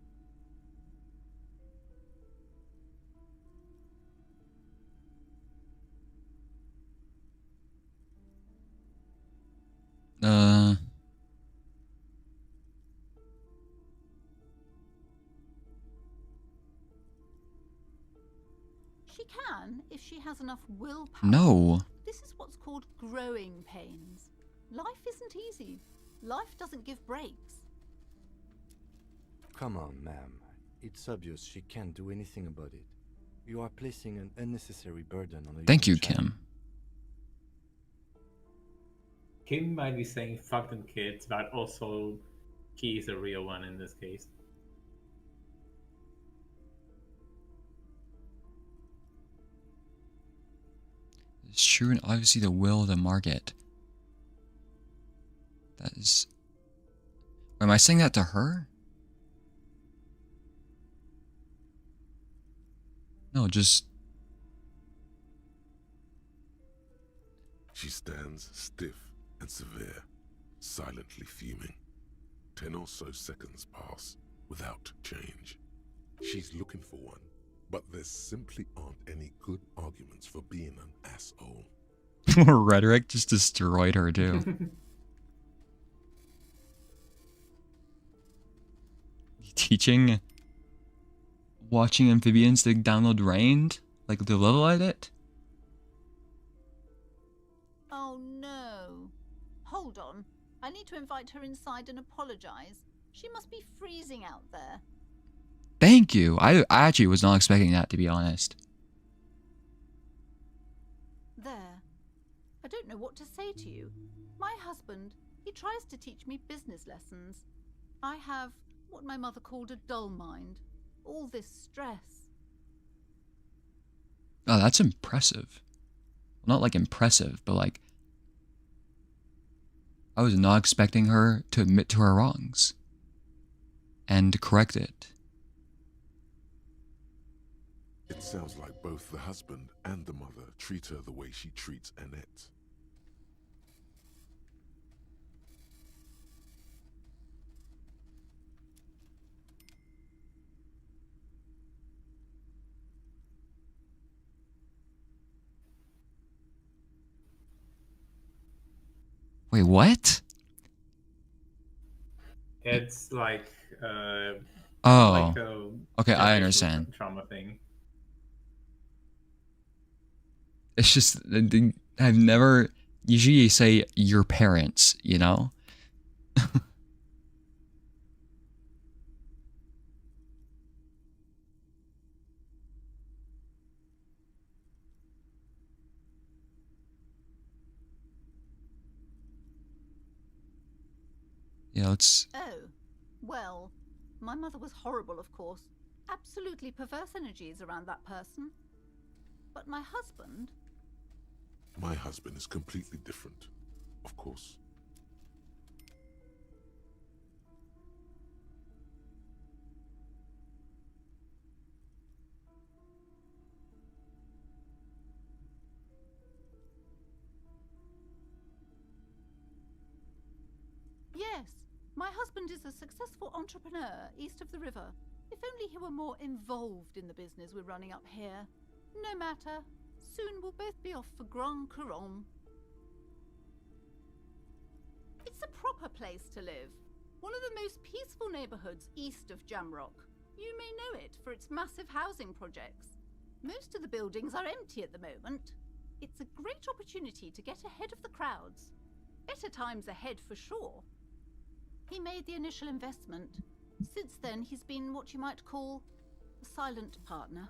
She can, if she has enough willpower. No. This is what's called growing pains. Life isn't easy. Life doesn't give breaks. Come on, ma'am. It's obvious she can't do anything about it. You are placing an unnecessary burden on a Thank young you, child. Kim. Kim might be saying fuck them kids, but also he is a real one in this case. It's true, and obviously the will of the market. That is... Am I saying that to her? No, just... She stands stiff and severe, silently fuming. 10 or so seconds pass without change. She's looking for one, but there simply aren't any good arguments for being an asshole. Rhetoric just destroyed her, too. Teaching... Watching amphibians to download Rained? Like, to level edit? Oh no. Hold on. I need to invite her inside and apologize. She must be freezing out there. Thank you. I actually was not expecting that, to be honest. There. I don't know what to say to you. My husband, he tries to teach me business lessons. I have what my mother called a dull mind. All this stress. Oh, that's impressive. Not like impressive, but like... I was not expecting her to admit to her wrongs. And to correct it. It sounds like both the husband and the mother treat her the way she treats Annette. Wait, what? It's like Oh. like a Okay, I generational understand. trauma thing. It's just, I've never, usually you say your parents, you know? Yeah, let's... Oh, well, my mother was horrible, of course. Absolutely perverse energies around that person. But my husband... My husband is completely different, of course. Yes, my husband is a successful entrepreneur east of the river. If only he were more involved in the business we're running up here. No matter. Soon we'll both be off for Grand Couronne. It's a proper place to live. One of the most peaceful neighborhoods east of Jamrock. You may know it for its massive housing projects. Most of the buildings are empty at the moment. It's a great opportunity to get ahead of the crowds. Better times ahead for sure. He made the initial investment. Since then, he's been what you might call a silent partner.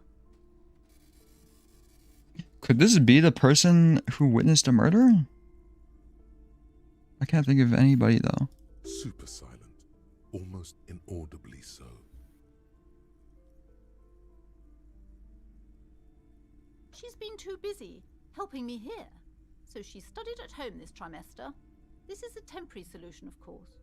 Could this be the person who witnessed a murder? I can't think of anybody though. Super silent, almost inaudibly so. She's been too busy helping me here, so she studied at home this trimester. This is a temporary solution, of course.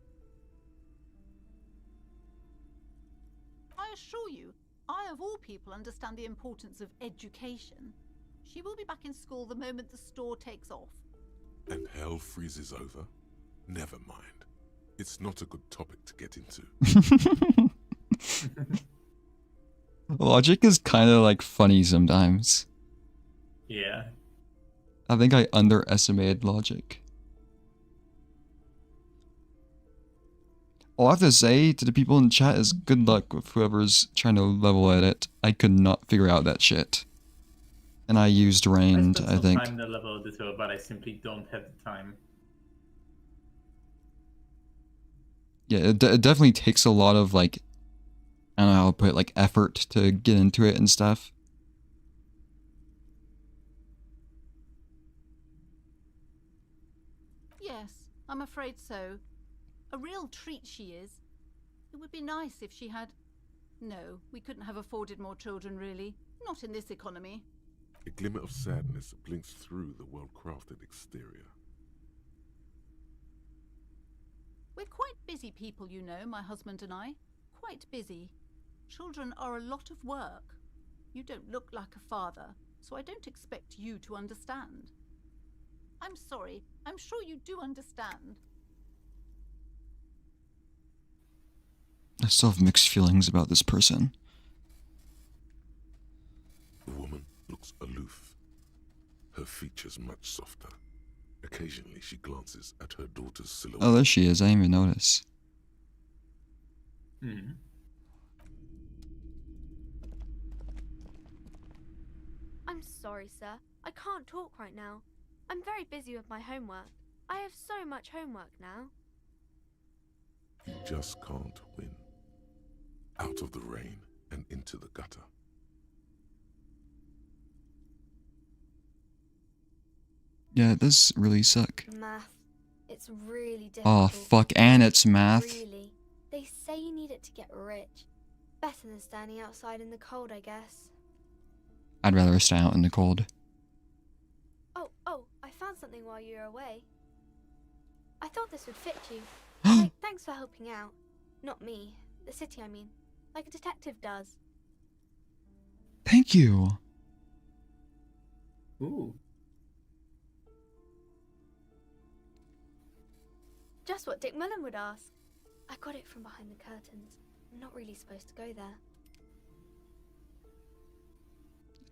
I assure you, I of all people understand the importance of education. She will be back in school the moment the store takes off. And hell freezes over? Never mind. It's not a good topic to get into. Logic is kind of like funny sometimes. Yeah. I think I underestimated logic. All I have to say to the people in chat is good luck with whoever's trying to level edit. I could not figure out that shit. And I used Rained, I think. I spent some time to level this up, but I simply don't have the time. Yeah, it definitely takes a lot of, like, I don't know how to put it, like, effort to get into it and stuff. Yes, I'm afraid so. A real treat she is. It would be nice if she had... No, we couldn't have afforded more children, really. Not in this economy. A glimmer of sadness blinks through the well-crafted exterior. We're quite busy people, you know, my husband and I. Quite busy. Children are a lot of work. You don't look like a father, so I don't expect you to understand. I'm sorry. I'm sure you do understand. I still have mixed feelings about this person. The woman looks aloof, her features much softer. Occasionally she glances at her daughter's silhouette. Oh, there she is. I didn't even notice. Hmm. I'm sorry, sir. I can't talk right now. I'm very busy with my homework. I have so much homework now. You just can't win. Out of the rain and into the gutter. Yeah, it does really suck. Math. It's really difficult. Oh, fuck, and it's math. Really. They say you need it to get rich. Better than standing outside in the cold, I guess. I'd rather stay out in the cold. Oh, I found something while you were away. I thought this would fit you. Like, thanks for helping out. Not me. The city, I mean. Like a detective does. Thank you. Ooh. Just what Dick Mullen would ask. I got it from behind the curtains. I'm not really supposed to go there.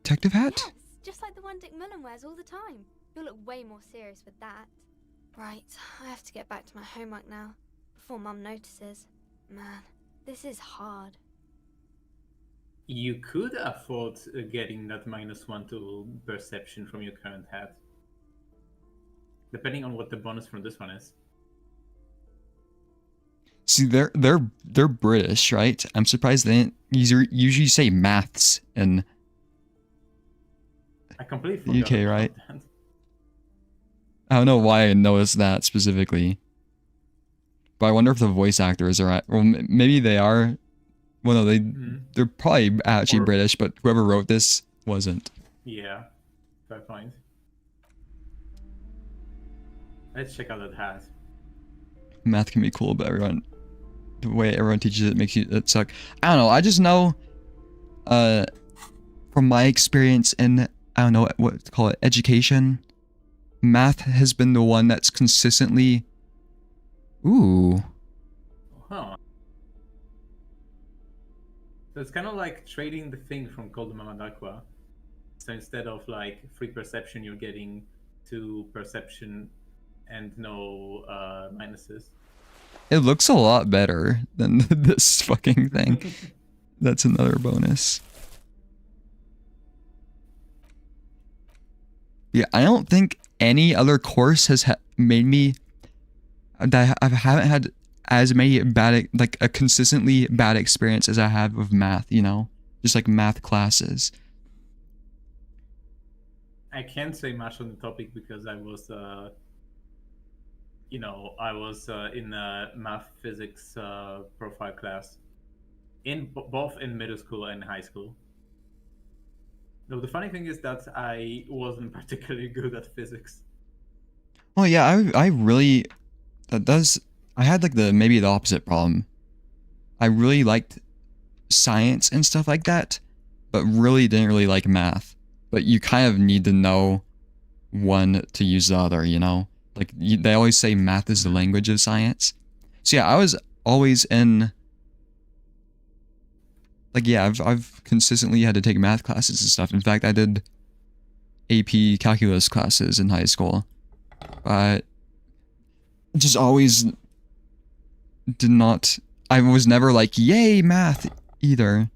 Detective hat? Yes, just like the one Dick Mullen wears all the time. You'll look way more serious with that. Right, I have to get back to my homework now, before Mum notices. Man, this is hard. You could afford getting that -1 to perception from your current hat, depending on what the bonus from this one is. See, they're British, right? I'm surprised they didn't usually say maths in I completely the forgot UK, right? that. I don't know why I noticed that specifically. But I wonder if the voice actors are well, maybe they are. Well, no, they're probably actually British, but whoever wrote this wasn't. Yeah, fair point. Let's check out that hat. Math can be cool, but the way everyone teaches it makes it suck. I don't know. I just know, from my experience in, I don't know what to call it, education, math has been the one that's consistently. Ooh. Huh. So it's kind of like trading the thing from Cold Mama d'Aqua. So instead of like 3 perception, you're getting 2 perception and no minuses. It looks a lot better than this fucking thing. That's another bonus. Yeah, I don't think any other course has made me that I haven't had as many bad, like a consistently bad experience as I have with math, you know? Just like math classes. I can't say much on the topic because I was, in a math physics profile class, both in middle school and high school. Though the funny thing is that I wasn't particularly good at physics. Well, yeah, I really, I had like maybe the opposite problem. I really liked science and stuff like that, but really didn't really like math. But you kind of need to know one to use the other, you know? Like, they always say math is the language of science. So yeah, I was always in... Like, yeah, I've consistently had to take math classes and stuff. In fact, I did AP calculus classes in high school. But just always did not... I was never like, yay, math, either.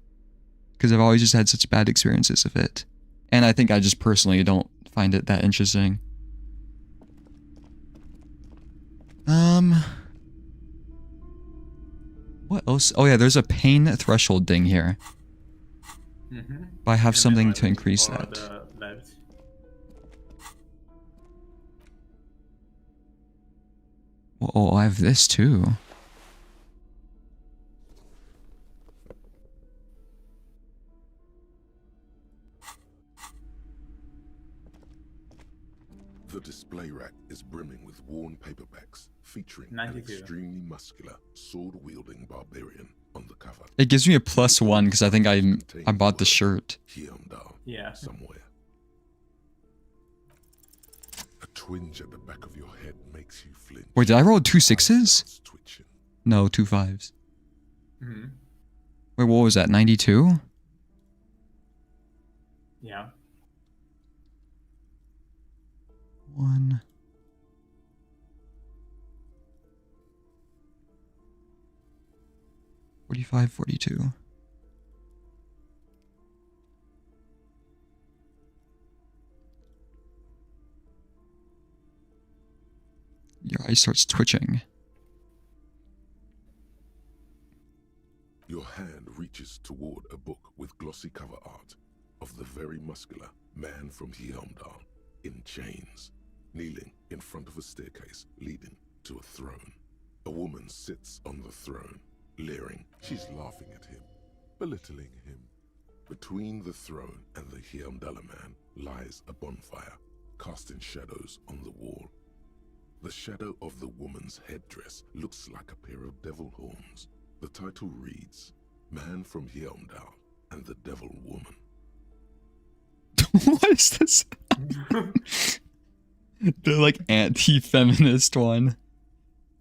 Because I've always just had such bad experiences with it. And I think I just personally don't find it that interesting. What else? Oh yeah, there's a pain threshold thing here. But I have something to increase that. Oh, I have this too. The display rack is brimming with worn paperbacks featuring 92. an extremely muscular, sword-wielding barbarian on the cover. It gives me a +1 because I think I bought the shirt. Yeah. Somewhere. A twinge at the back of your head makes you flinch. Wait, did I roll 2 6s? No, 2 5s. Mm-hmm. Wait, what was that? 92? Yeah. 1. $45, $42. Your eye starts twitching. Your hand reaches toward a book with glossy cover art of the very muscular man from Helmdall in chains, kneeling in front of a staircase leading to a throne. A woman sits on the throne, leering. She's laughing at him, belittling him. Between the throne and the Helmdaller man lies a bonfire, casting shadows on the wall. The shadow of the woman's headdress looks like a pair of devil horns. The title reads, Man from Helmdall and the Devil Woman. What is this? The like anti-feminist one.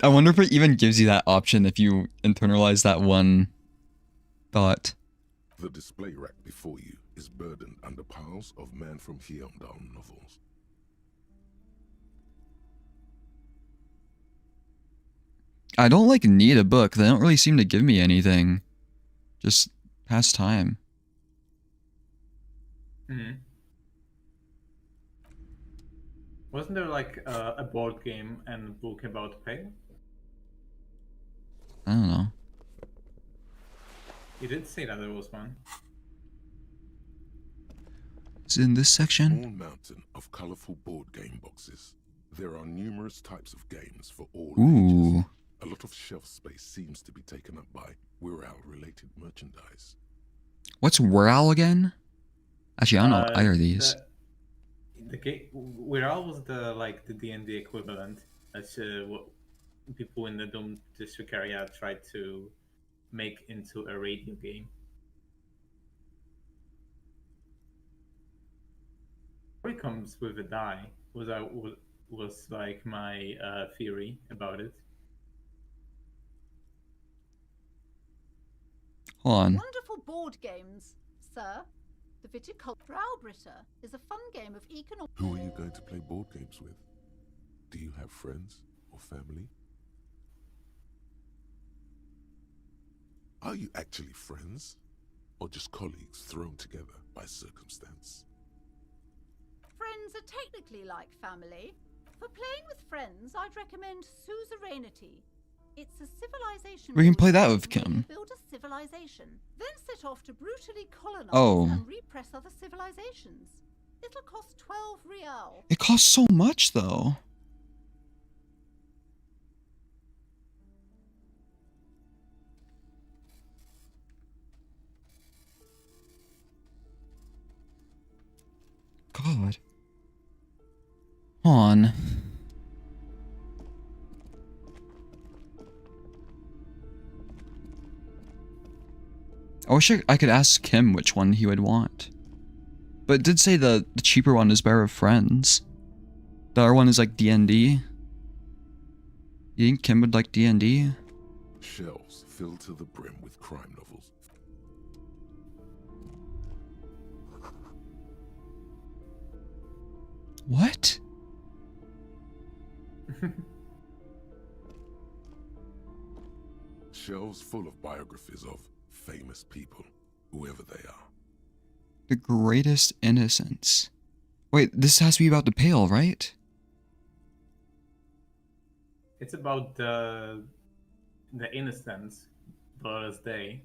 I wonder if it even gives you that option if you internalize that one thought. The display rack before you is burdened under piles of Man from Helmdall novels. I don't like need a book. They don't really seem to give me anything. Just pass time. Hmm. Wasn't there like a board game and a book about Peg? I don't know. You did say that there was one. Is it in this section? Small mountain of colorful board game boxes. There are numerous types of games for all Ooh. ages. A lot of shelf space seems to be taken up by Wirral-related merchandise. What's Wirral again? Actually, I don't know either of these. The game Wirral was the D&D equivalent. That's what people in the Dome District area tried to make into a radio game. It comes with a die. Was like my theory about it. Hold on. Wonderful board games, sir. The Viticulture Alberta is a fun game of economic. Who are you going to play board games with? Do you have friends or family? Are you actually friends? Or just colleagues thrown together by circumstance? Friends are technically like family. For playing with friends, I'd recommend Suzerainty. It's a civilization. We can play that with where you Kim. build a civilization, then set off to brutally colonize Oh. and repress other civilizations. It'll cost 12 real. It costs so much, though. God. Hold on. I wish I could ask Kim which one he would want. But it did say the cheaper one is better with friends. The other one is like D&D. You think Kim would like D&D? Shelves filled to the brim with crime novels. What? Shelves full of biographies of famous people, whoever they are. The greatest innocence. Wait, this has to be about the Pale, right? It's about the innocence, Doris Day.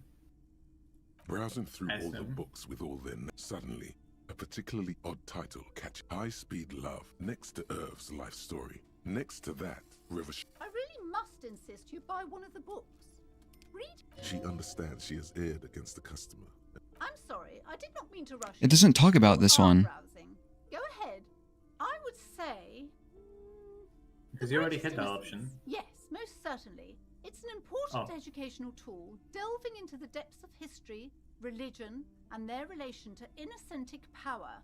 Browsing through all the Awesome. books with all their suddenly, a particularly odd title catch High Speed Love next to Irv's life story. Next to that, River. I really must insist you buy one of the books. Read. She understands she has erred against the customer. I'm sorry, I did not mean to rush. It doesn't talk about this one. Browsing. Go ahead. I would say. Because you already had that option. Yes, most certainly. It's an important Oh. educational tool, delving into the depths of history, religion, and their relation to innocentic power.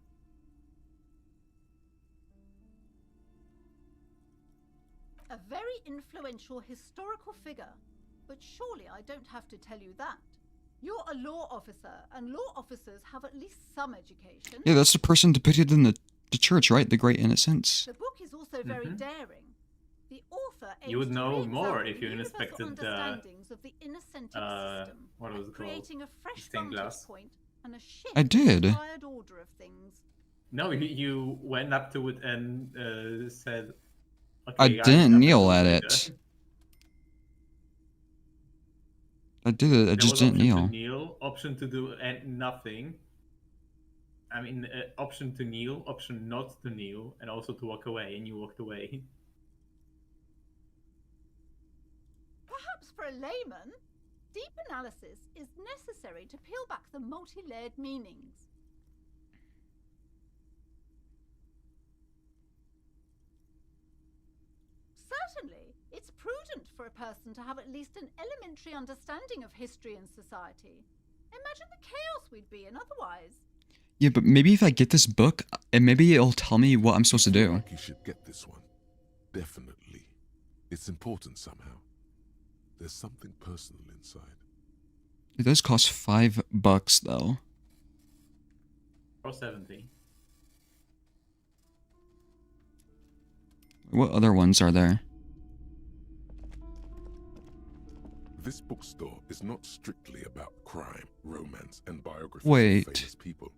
A very influential historical figure, but surely I don't have to tell you that. You're a law officer, and law officers have at least some education. Yeah, that's the person depicted in the church, right? The Great Innocents. The book is also very daring. The author aims You would to know more re-examine if you universal inspected understandings of the innocentic system, what was it called? creating a fresh Stained vantage glass. point and a shift I did. in the inspired order of things. No, you went up to it and said, okay, I guys, didn't I'm kneel gonna at do it. I did it, I There just was didn't option kneel. to kneel, option to do nothing. I mean, option to kneel, option not to kneel, and also to walk away, and you walked away. Perhaps for a layman, deep analysis is necessary to peel back the multi-layered meanings. Certainly, it's prudent for a person to have at least an elementary understanding of history and society. Imagine the chaos we'd be in otherwise. Yeah, but maybe if I get this book, and maybe it'll tell me what I'm supposed to do. Like you should get this one. Definitely. It's important somehow. There's something personal inside. It does cost $5 though. Or 70. What other ones are there? This bookstore is not strictly about crime, romance, and biographies Wait. of famous people.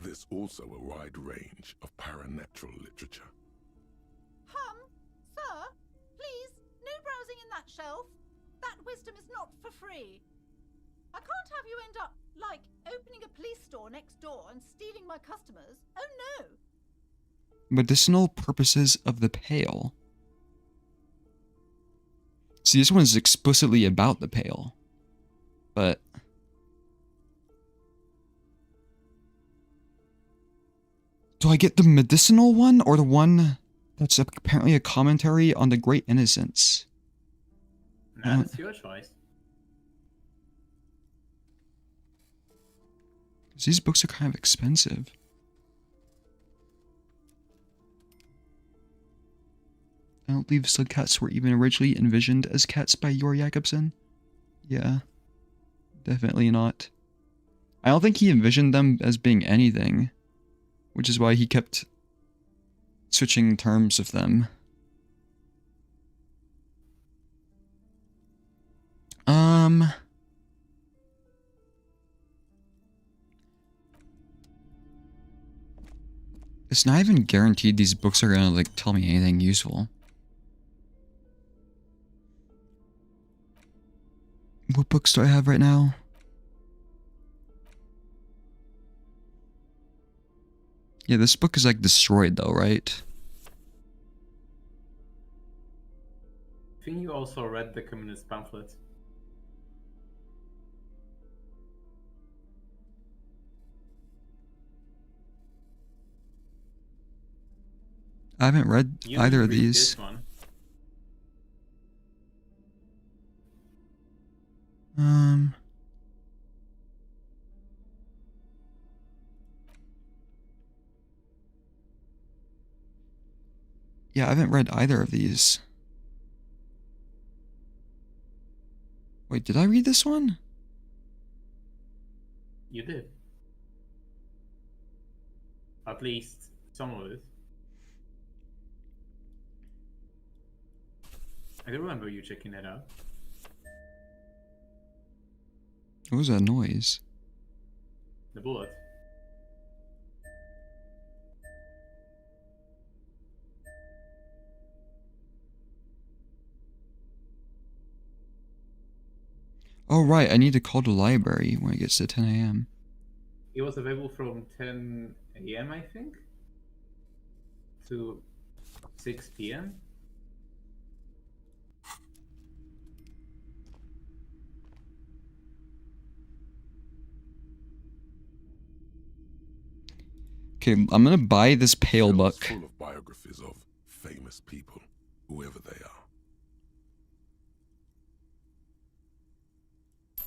There's also a wide range of paranatural literature. Sir, please, no browsing in that shelf. That wisdom is not for free. I can't have you end up, like, opening a police store next door and stealing my customers. Oh no! Medicinal purposes of the pale. See, this one is explicitly about the pale. But... do I get the medicinal one, or the one that's apparently a commentary on the Great Innocence? That's your choice. These books are kind of expensive. I don't believe slug cats were even originally envisioned as cats by Yor Jakobsen. Yeah, definitely not. I don't think he envisioned them as being anything, which is why he kept switching terms of them. It's not even guaranteed these books are gonna, like, tell me anything useful. What books do I have right now? Yeah, this book is, like, destroyed though, right? I think you also read the communist pamphlet. I haven't read You either didn't of read these. This one. Yeah, I haven't read either of these. Wait, did I read this one? You did. At least some of it. I do remember you checking it out. What was that noise? The bullet. Oh right, I need to call the library when it gets to 10 a.m. It was available from 10 a.m. I think to 6 p.m. Okay, I'm gonna buy this pale book. Full of biographies of famous people, whoever they are.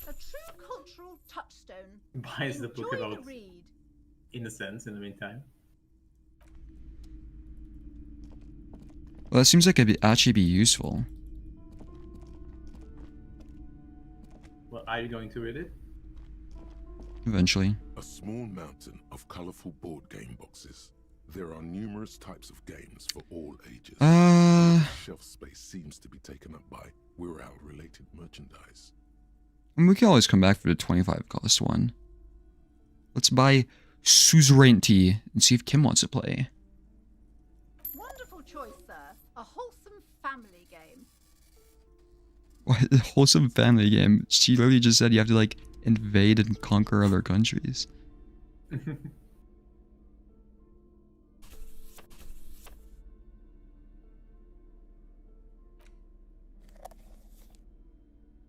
A true cultural touchstone. Buys the book Enjoy the about read. innocence in the meantime. Well, that seems like it'd actually be useful. Well, are you going to read it? Eventually. A small mountain of colorful board game boxes. There are numerous types of games for all ages. Shelf space seems to be taken up by Rygel-related merchandise. And we can always come back for the 25 cost one. Let's buy Suzerainty and see if Kim wants to play. Wonderful choice, sir. A wholesome family game. What? A wholesome family game? She literally just said you have to, like, invade and conquer other countries.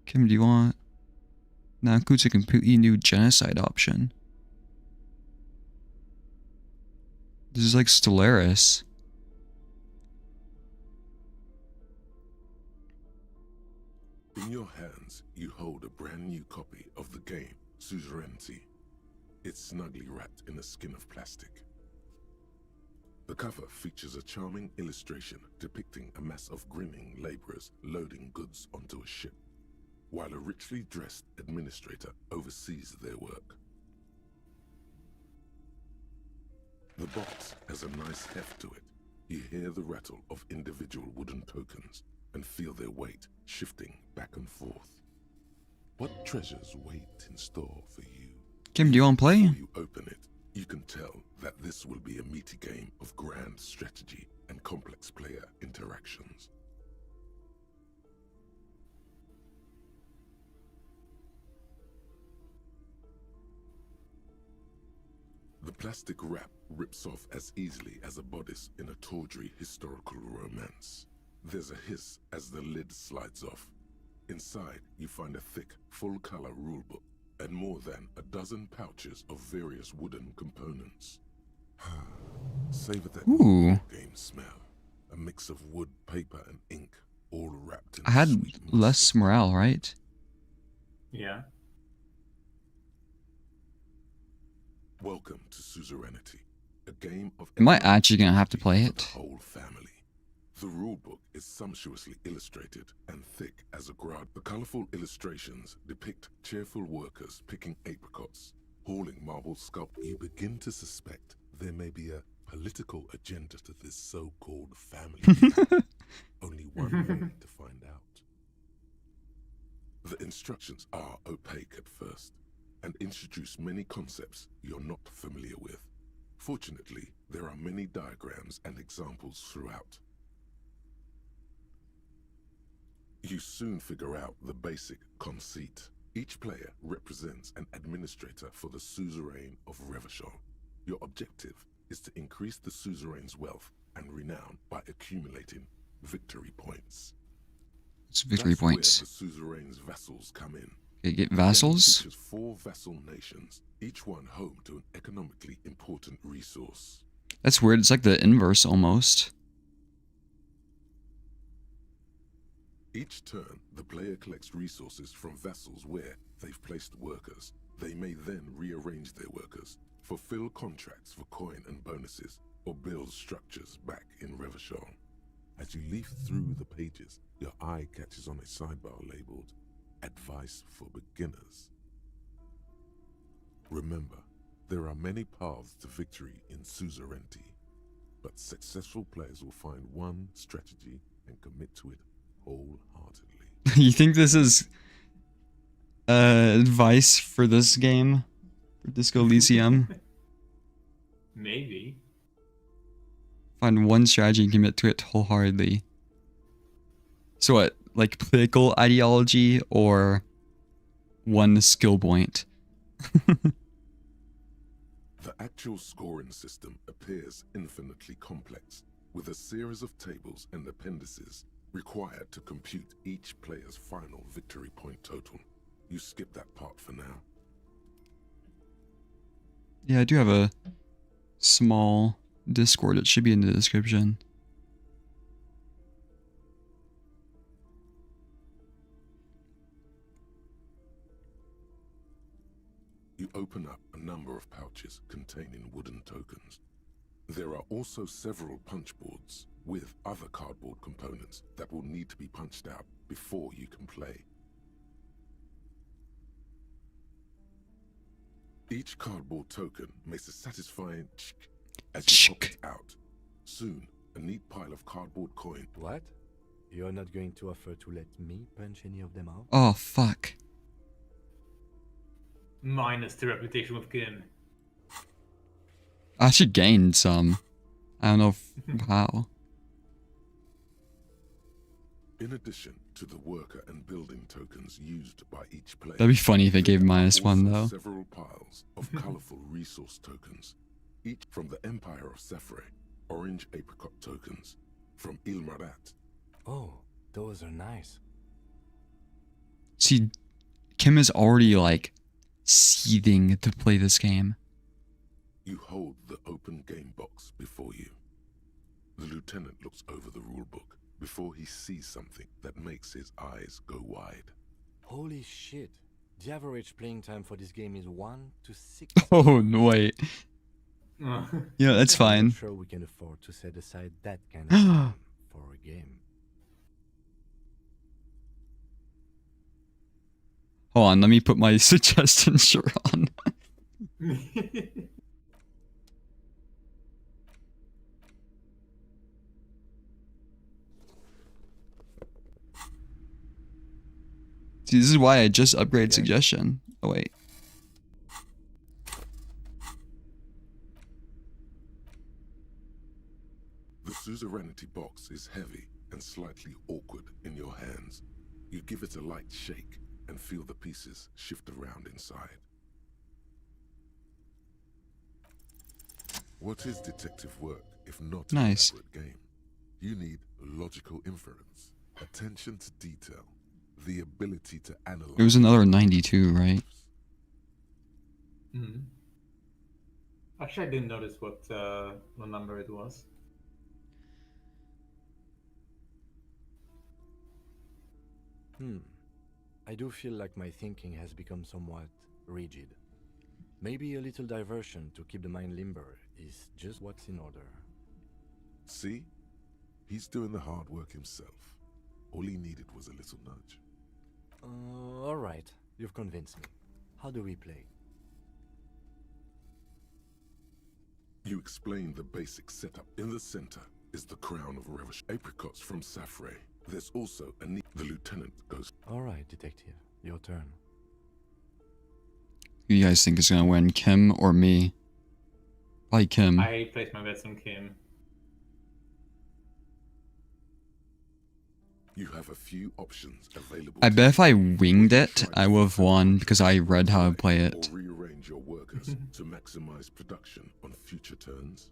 Kim, do you want... Now includes a completely new genocide option. This is like Stellaris. In your hands, you hold a brand new copy of the game, Suzerainty. It's snugly wrapped in a skin of plastic. The cover features a charming illustration depicting a mass of grinning laborers loading goods onto a ship, while a richly dressed administrator oversees their work. The box has a nice heft to it. You hear the rattle of individual wooden tokens and feel their weight shifting back and forth. What treasures wait in store for you? Kim, do you want to play? Before you open it, You can tell that this will be a meaty game of grand strategy and complex player interactions. The plastic wrap rips off as easily as a bodice in a tawdry historical romance. There's a hiss as the lid slides off. Inside, you find a thick, full-color rulebook and more than a dozen pouches of various wooden components. Savor that game smell. A mix of wood, paper, and ink, all wrapped in I had sweet less morale, right? Yeah. Welcome to Suzerainty, a game of Am I actually gonna have to play it? whole family. The rulebook is sumptuously illustrated and thick as a grad. The colorful illustrations depict cheerful workers picking apricots, hauling marble sculpture. You begin to suspect there may be a political agenda to this so-called family. Only one way to find out. The instructions are opaque at first and introduce many concepts you're not familiar with. Fortunately, there are many diagrams and examples throughout. You soon figure out the basic conceit. Each player represents an administrator for the suzerain of Revachol. Your objective is to increase the suzerain's wealth and renown by accumulating victory points. It's victory That's points. where the suzerain's vassals come in. You get The game vassals? features 4 vassal nations, each one home to an economically important resource. That's weird. It's like the inverse almost. Each turn, the player collects resources from vassals where they've placed workers. They may then rearrange their workers, fulfill contracts for coin and bonuses, or build structures back in Revachol. As you leaf through the pages, your eye catches on a sidebar labeled Advice for Beginners. Remember, there are many paths to victory in Suzerainty, but successful players will find one strategy and commit to it wholeheartedly. You think this is advice for this game? For Disco Elysium? Maybe. Find one strategy and commit to it wholeheartedly. So what? Like political ideology or one skill point? The actual scoring system appears infinitely complex, with a series of tables and appendices required to compute each player's final victory point total. You skip that part for now. Yeah, I do have a small Discord. It should be in the description. You open up a number of pouches containing wooden tokens. There are also several punch boards with other cardboard components that will need to be punched out before you can play. Each cardboard token makes a satisfying ch as you pop it out. Soon, a neat pile of cardboard coin. What? You're not going to offer to let me punch any of them out? Oh, fuck. Minus the reputation with Kim. I should gain some. I don't know how. In addition to the worker and building tokens used by each player, That'd be funny if they gave -1 though. Several piles of colorful resource tokens, each from the Empire of Sephre, orange apricot tokens from Ilmarat. Oh, those are nice. See, Kim is already like seething to play this game. You hold the open game box before you. The lieutenant looks over the rulebook before he sees something that makes his eyes go wide. Holy shit. The average playing time for this game is 1 to 6. Oh, no, wait. Yeah, that's I'm fine. not sure we can afford to set aside that kind of time for a game. Hold on, let me put my suggestion shirt on. See, this is why I just upgrade suggestion. Oh, wait. suzerainty box is heavy and slightly awkward in your hands. You give it a light shake and feel the pieces shift around inside. What is detective work if not an Nice. elaborate game? You need logical inference, attention to detail, the ability to analyze. It was another 92, right? Hmm. Actually, I didn't notice what number it was. I do feel like my thinking has become somewhat rigid. Maybe a little diversion to keep the mind limber is just what's in order. See? He's doing the hard work himself. All he needed was a little nudge. Alright, you've convinced me. How do we play? You explained the basic setup. In the center is the crown of Revish. Apricots from Safre. There's also a the lieutenant goes. Alright, detective. Your turn. Who you guys think is gonna win, Kim or me? Probably Kim. I placed my bets on Kim. You have a few options available. I bet if I winged it, I would have won because I read how to play it. Or rearrange your workers to maximize production on future turns.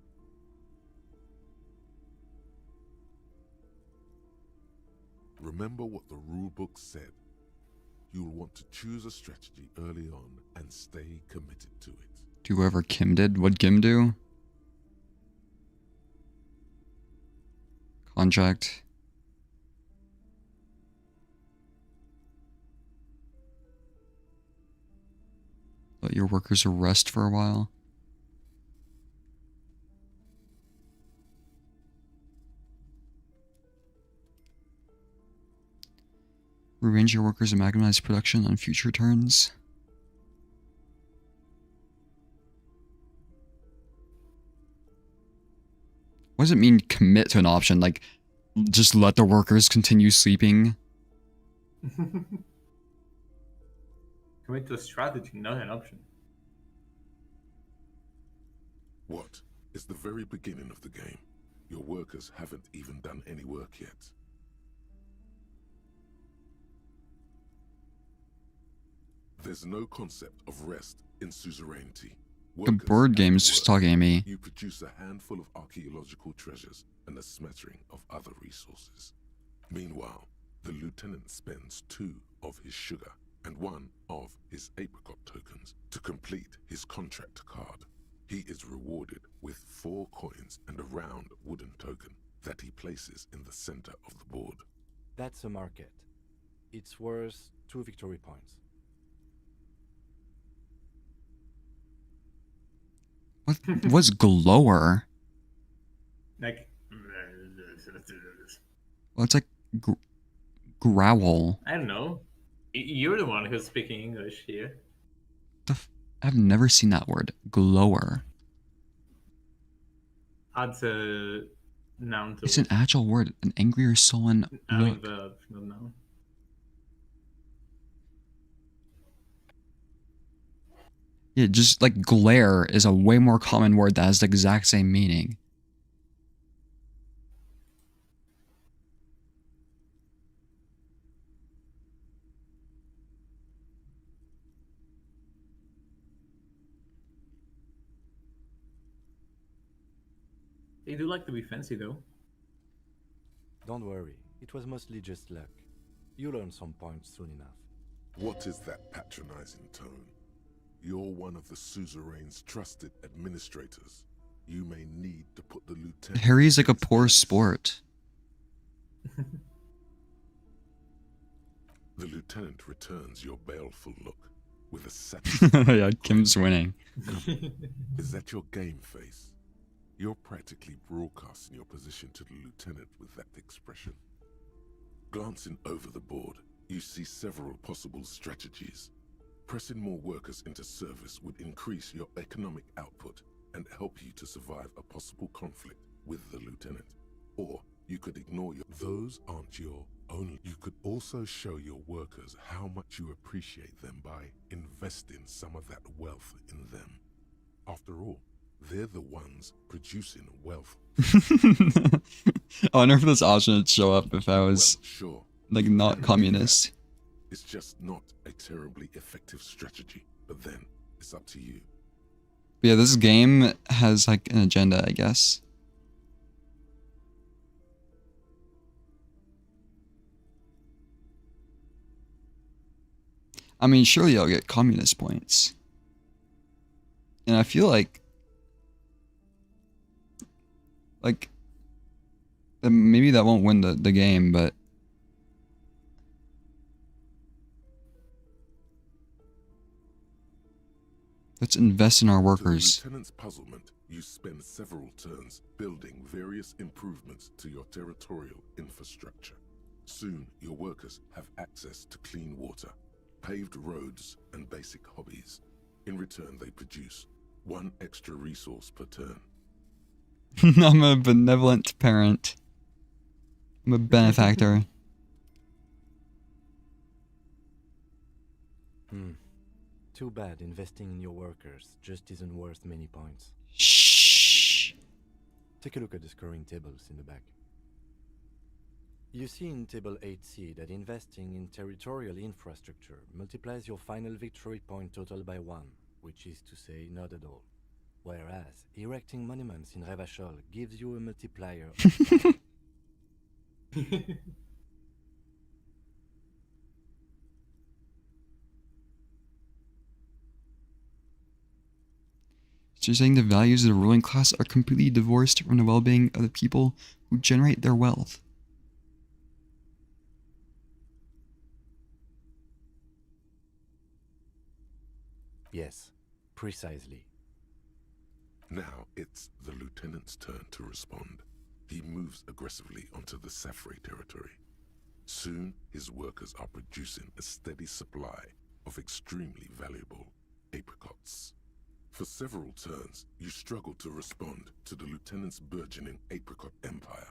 Remember what the rulebook said. You'll want to choose a strategy early on and stay committed to it. Do whatever Kim did. What'd Kim do? Contract. Let your workers rest for a while. Rearrange your workers and maximize production on future turns. What does it mean commit to an option? Like, just let the workers continue sleeping? Commit to a strategy, not an option. What is the very beginning of the game? Your workers haven't even done any work yet. There's no concept of rest in suzerainty. The board game's just talking to me. You produce a handful of archaeological treasures and a smattering of other resources. Meanwhile, the lieutenant spends 2 of his sugar and 1 of his apricot tokens to complete his contract card. He is rewarded with 4 coins and a round wooden token that he places in the center of the board. That's a market. It's worth 2 victory points. What's glower? Like, Well, it's like growl. I don't know. You're the one who's speaking English here. I've never seen that word. Glower. Add a noun to It's an actual word. An angry or sullen adding look. verb, not noun. Yeah, just like glare is a way more common word that has the exact same meaning. They do like to be fancy, though. Don't worry, it was mostly just luck. You'll earn some points soon enough. What is that patronizing tone? You're one of the suzerain's trusted administrators. You may need to put the lieutenant... Harry's like a poor sport. The lieutenant returns your baleful look with a satisfied... Yeah, Kim's winning. Is that your game face? You're practically broadcasting your position to the lieutenant with that expression. Glancing over the board, you see several possible strategies. Pressing more workers into service would increase your economic output and help you to survive a possible conflict with the lieutenant. Or you could ignore your... Those aren't your only... You could also show your workers how much you appreciate them by investing some of that wealth in them. After all, They're the ones producing wealth. I wonder if this option would show up if I was Sure. like not communist. It's just not a terribly effective strategy, but then it's up to you. But yeah, this game has like an agenda, I guess. I mean, surely I'll get communist points. And I feel like maybe that won't win the game, but let's invest in our workers. To the lieutenant's puzzlement, you spend several turns building various improvements to your territorial infrastructure. Soon, your workers have access to clean water, paved roads, and basic hobbies. In return, they produce 1 extra resource per turn. I'm a benevolent parent. I'm a benefactor. Too bad investing in your workers just isn't worth many points. Shh. Take a look at the scoring tables in the back. You see in Table 8C that investing in territorial infrastructure multiplies your final victory point total by 1, which is to say not at all. Whereas erecting monuments in Revachol gives you a multiplier of 5. So you're saying the values of the ruling class are completely divorced from the well-being of the people who generate their wealth. Yes, precisely. Now it's the lieutenant's turn to respond. He moves aggressively onto the Safre territory. Soon, his workers are producing a steady supply of extremely valuable apricots. For several turns, you struggle to respond to the lieutenant's burgeoning apricot empire.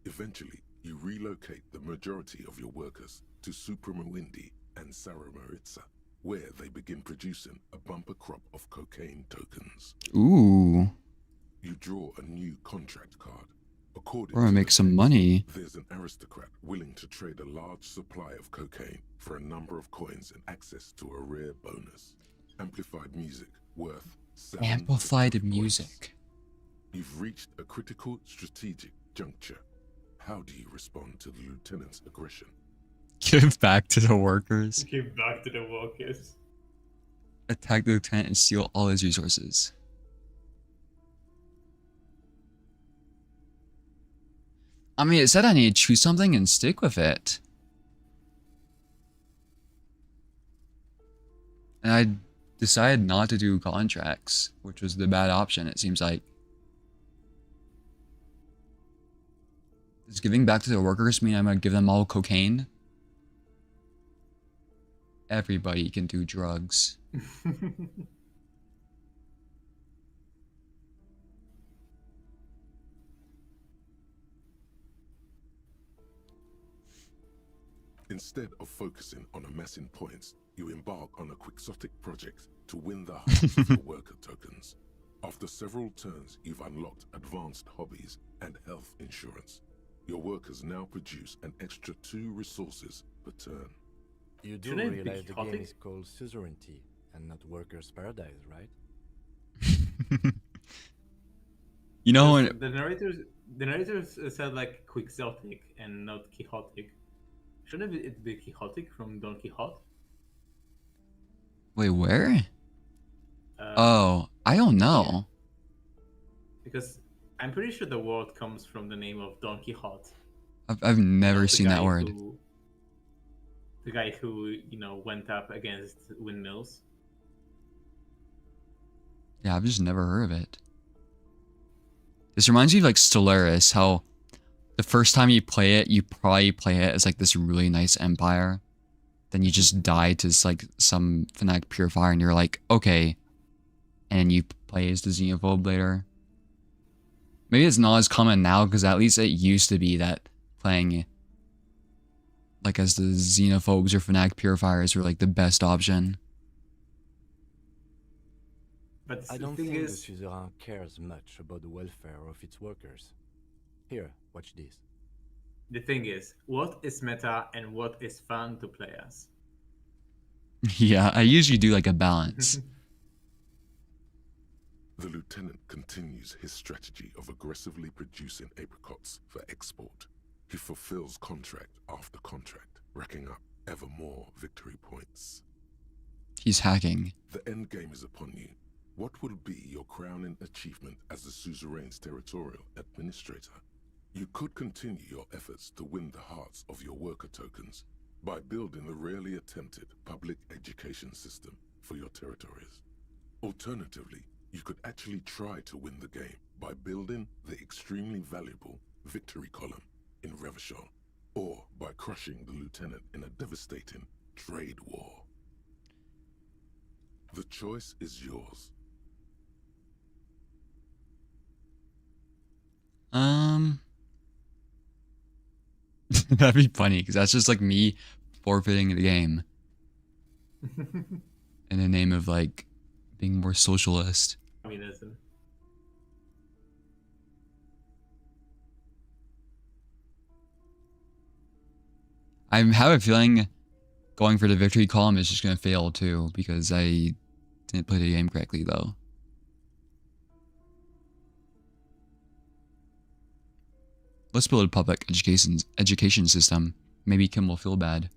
Eventually, you relocate the majority of your workers to Supremawindi and Saramaritsa, where they begin producing a bumper crop of cocaine tokens. Ooh. You draw a new contract card. According We're gonna make some money. There's an aristocrat willing to trade a large supply of cocaine for a number of coins and access to a rare bonus. Amplified music worth 7 Amplified music. You've reached a critical strategic juncture. How do you respond to the lieutenant's aggression? Give back to the workers. Give back to the workers. Attack the lieutenant and steal all his resources. I mean, it said I need to choose something and stick with it. And I decided not to do contracts, which was the bad option, it seems like. Does giving back to the workers mean I'm gonna give them all cocaine? Everybody can do drugs. Instead of focusing on amassing points, you embark on a quixotic project to win the hearts of your worker tokens. After several turns, you've unlocked advanced hobbies and health insurance. Your workers now produce an extra 2 resources per turn. You do realize the game is called Suzerainty and not Workers' Paradise, right? You know when the narrators said like quixotic and not quixotic. Shouldn't it be quixotic from Don Quixote? Wait, where? Oh, I don't know. Because I'm pretty sure the word comes from the name of Don Quixote. I've never seen that word. The guy who, went up against windmills. Yeah, I've just never heard of it. This reminds me of like Stellaris, how the first time you play it, you probably play it as like this really nice empire. Then you just die to like some fanatic purifier and you're like, okay. And you play as the xenophobe later. Maybe it's not as common now because at least it used to be that playing like as the xenophobes or fanatic purifiers were like the best option. But I the don't thing think the is, suzerain cares much about the welfare of its workers. Here, watch this. what is meta and what is fun to play as? Yeah, I usually do like a balance. The lieutenant continues his strategy of aggressively producing apricots for export. He fulfills contract after contract, racking up ever more victory points. He's hacking. The end game is upon you. What will be your crowning achievement as the suzerain's territorial administrator? You could continue your efforts to win the hearts of your worker tokens by building the rarely attempted public education system for your territories. Alternatively, you could actually try to win the game by building the extremely valuable victory column in Revachol, or by crushing the lieutenant in a devastating trade war. The choice is yours. That'd be funny because that's just like me forfeiting the game in the name of like being more socialist. Communism. I have a feeling going for the victory column is just gonna fail too because I didn't play the game correctly though. Let's build a public education system. Maybe Kim will feel bad.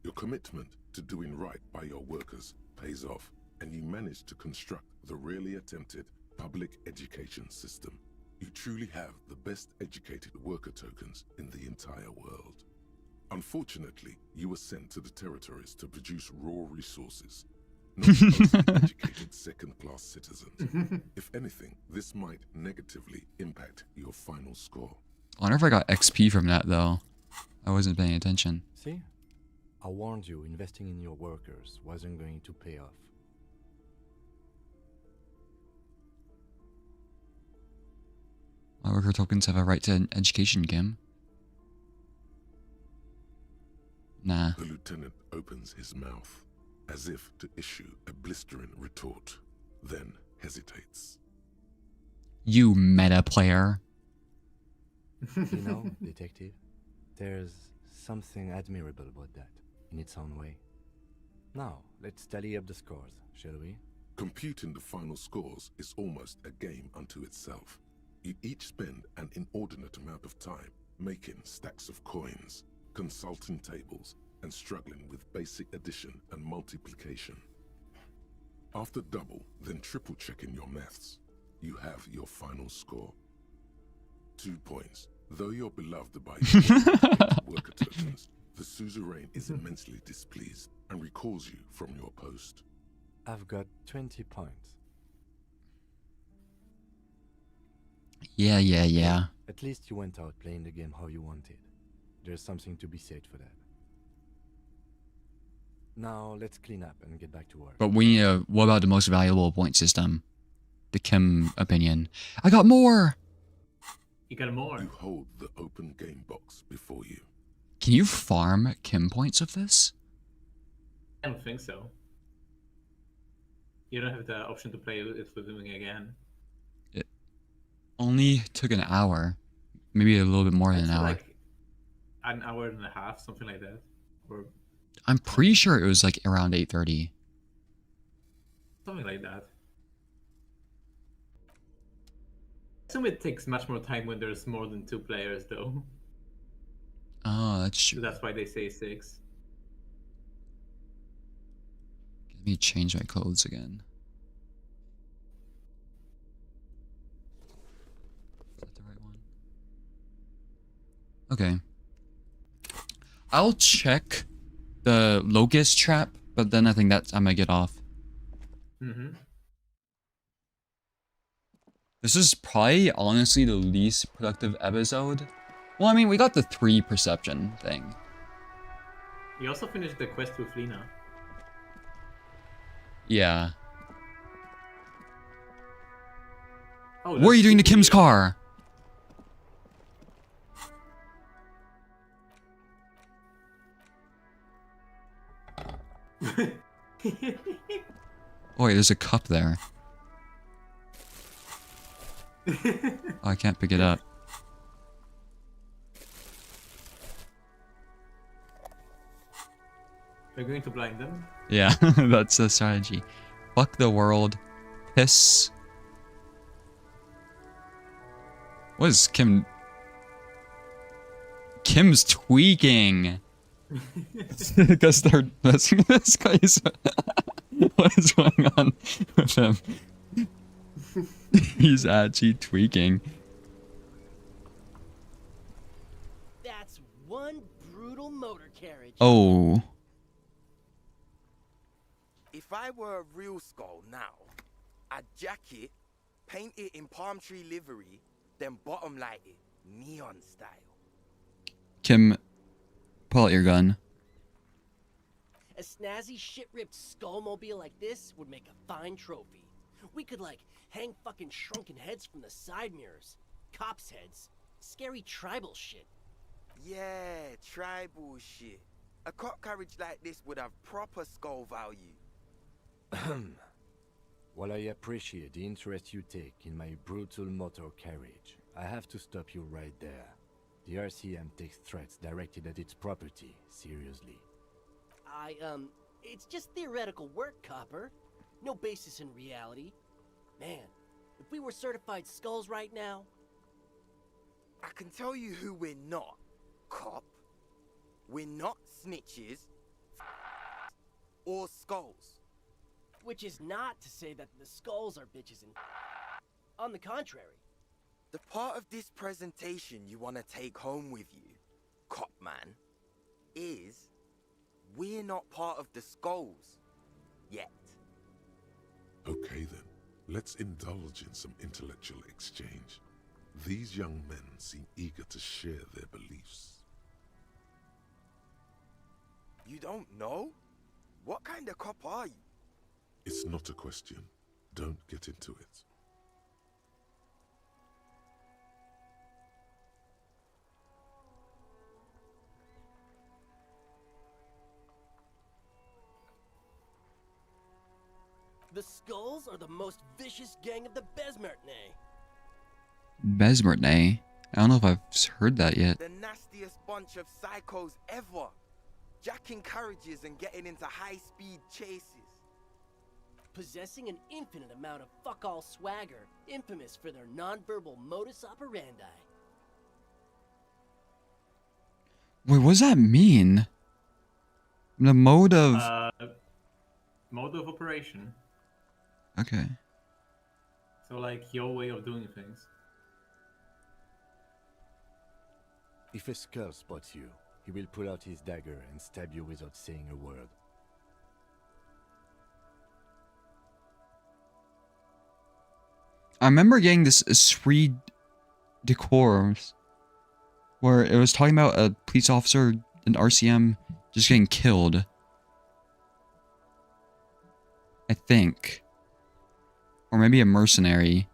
Your commitment to doing right by your workers pays off, and you manage to construct the rarely attempted public education system. You truly have the best educated worker tokens in the entire world. Unfortunately, you were sent to the territories to produce raw resources, not educated second-class citizens. If anything, this might negatively impact your final score. I wonder if I got XP from that though. I wasn't paying attention. See? I warned you investing in your workers wasn't going to pay off. My worker tokens have a right to education, Kim. Nah. The lieutenant opens his mouth, as if to issue a blistering retort, then hesitates. You meta player. You know, detective, there's something admirable about that, in its own way. Now, let's tally up the scores, shall we? Computing the final scores is almost a game unto itself. You each spend an inordinate amount of time making stacks of coins, consulting tables, and struggling with basic addition and multiplication. After double, then triple checking your maths, you have your final score. 2 points. Though you're beloved by your worker tokens, the suzerain is immensely displeased and recalls you from your post. I've got 20 points. Yeah. At least you went out playing the game how you wanted. There's something to be said for that. Now, let's clean up and get back to work. But we need a, what about the most valuable point system? The Kim opinion. I got more! You got more. You hold the open game box before you. Can you farm Kim points of this? I don't think so. You don't have the option to play it for doing again. It only took an hour. Maybe a little bit more than an hour. Like an hour and a half, something like that. Or I'm pretty sure it was like around 8:30. something like that. I assume it takes much more time when there's more than 2 players, though. Oh, that's true. So that's why they say 6. Let me change my clothes again. Is that the right one? Okay. I'll check the locust trap, but then I think that I might get off. Mm-hmm. This is probably honestly the least productive episode. Well, I mean, we got the 3 perception thing. You also finished the quest with Lena. Yeah. Oh, what are you doing to Kim's car? Oh wait, there's a cup there. Oh, I can't pick it up. We're going to blind them. Yeah, that's the strategy. Fuck the world. Piss. What is Kim? Kim's tweaking. Because they're messing with this guy's. What is going on with him? He's actually tweaking. That's one brutal motor carriage. Oh. If I were a real skull now, I'd jack it, paint it in palm tree livery, then bottom light it, neon style. Kim, pull out your gun. A snazzy shit-ripped skullmobile like this would make a fine trophy. We could, like, hang fucking shrunken heads from the side mirrors. Cops' heads. Scary tribal shit. Yeah, tribal shit. A cop carriage like this would have proper skull value. While I appreciate the interest you take in my brutal motor carriage, I have to stop you right there. The RCM takes threats directed at its property seriously. It's just theoretical work, Copper. No basis in reality. Man, if we were certified skulls right now... I can tell you who we're not, cop. We're not snitches or skulls. Which is not to say that the skulls are bitches and... On the contrary. The part of this presentation you want to take home with you, cop man, is we're not part of the skulls yet. Okay then, let's indulge in some intellectual exchange. These young men seem eager to share their beliefs. You don't know? What kind of cop are you? It's not a question. Don't get into it. The Skulls are the most vicious gang of the Besmertnay. Besmertnay? I don't know if I've heard that yet. The nastiest bunch of psychos ever. Jacking carriages and getting into high-speed chases. Possessing an infinite amount of fuck-all swagger, infamous for their non-verbal modus operandi. Wait, what does that mean? The mode of... Mode of operation. Okay. So, like, your way of doing things. If a skull spots you, he will pull out his dagger and stab you without saying a word. I remember getting this esprit de corps where it was talking about a police officer in RCM just getting killed. I think. Or maybe a mercenary.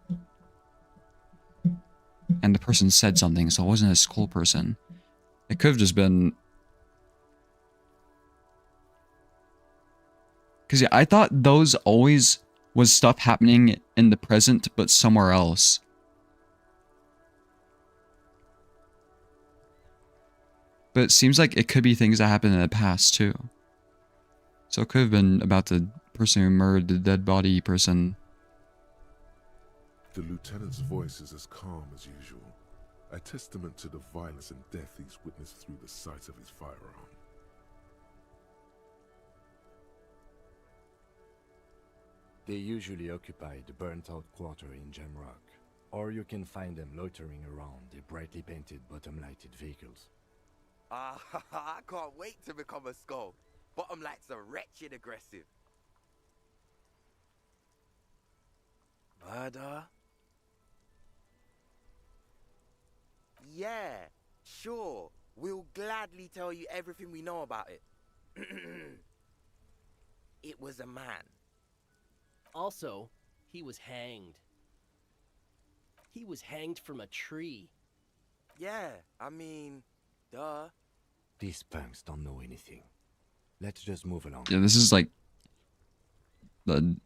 And the person said something, so it wasn't a skull person. It could have just been... Because yeah, I thought those always was stuff happening in the present, but somewhere else. But it seems like it could be things that happened in the past, too. So it could have been about the person who murdered the dead body person. The lieutenant's voice is as calm as usual, a testament to the violence and death he's witnessed through the sight of his firearm. They usually occupy the burnt-out quarter in Jamrock, or you can find them loitering around the brightly painted bottom-lighted vehicles. I can't wait to become a skull. Bottom lights are wretched aggressive. Murder? Yeah, sure. We'll gladly tell you everything we know about it. It was a man. Also, he was hanged. He was hanged from a tree. Yeah, I mean, duh. These punks don't know anything. Let's just move along. Yeah, this is like... The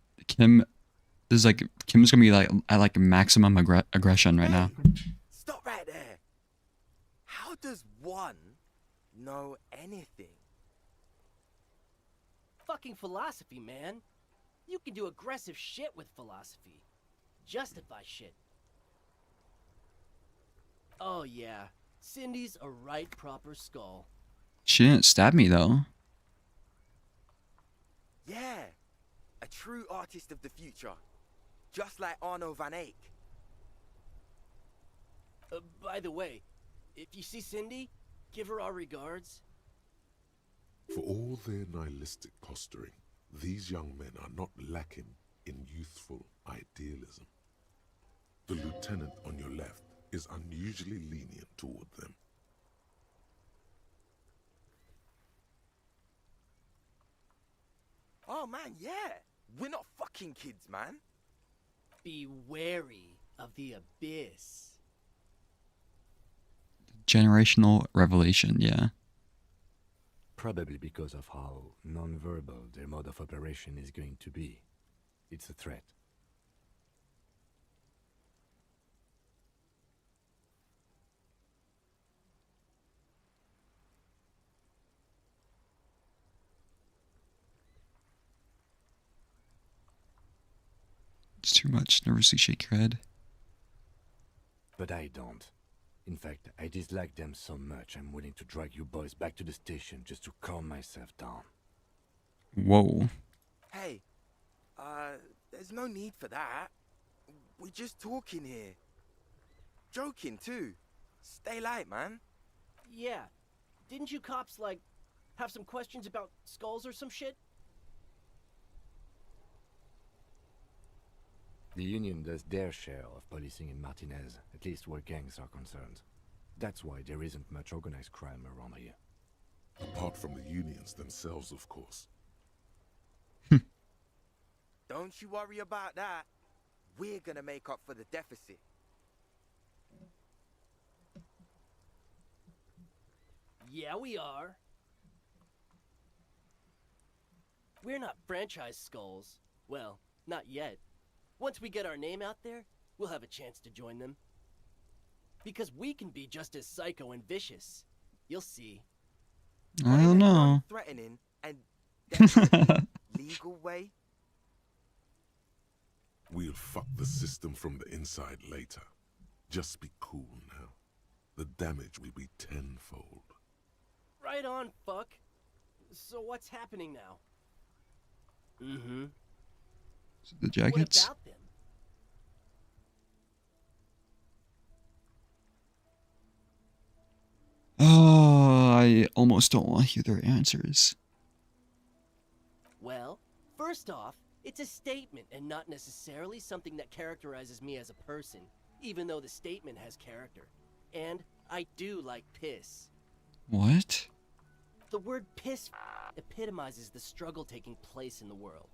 This is like Kim's gonna be like at like maximum aggression right now. Stop right there. How does one know anything? Fucking philosophy, man. You can do aggressive shit with philosophy. Justify shit. Oh yeah, Cindy's a right proper skull. She didn't stab me though. Yeah, a true artist of the future. Just like Arno van Eyck. By the way, if you see Cindy, give her our regards. For all their nihilistic posturing, these young men are not lacking in youthful idealism. The lieutenant on your left is unusually lenient toward them. Oh man, yeah. We're not fucking kids, man. Be wary of the abyss. Generational revelation, yeah. Probably because of how non-verbal their mode of operation is going to be. It's a threat. It's too much. Nervously shake your head. But I don't. In fact, I dislike them so much I'm willing to drag you boys back to the station just to calm myself down. Whoa. Hey, there's no need for that. We're just talking here. Joking too. Stay light, man. Yeah. Didn't you cops, like, have some questions about skulls or some shit? The Union does their share of policing in Martinez, at least where gangs are concerned. That's why there isn't much organized crime around here. Apart from the unions themselves, of course. Don't you worry about that. We're gonna make up for the deficit. Yeah, we are. We're not franchise skulls. Well, not yet. Once we get our name out there, we'll have a chance to join them. Because we can be just as psycho and vicious. You'll see. I don't know. Threatening and definitely legal way. We'll fuck the system from the inside later. Just be cool now. The damage will be tenfold. Right on, fuck. So what's happening now? Mm-hmm. The jackets. What about them? Oh, I almost don't want to hear their answers. Well, first off, it's a statement and not necessarily something that characterizes me as a person, even though the statement has character. And I do like piss. What? The word piss epitomizes the struggle taking place in the world.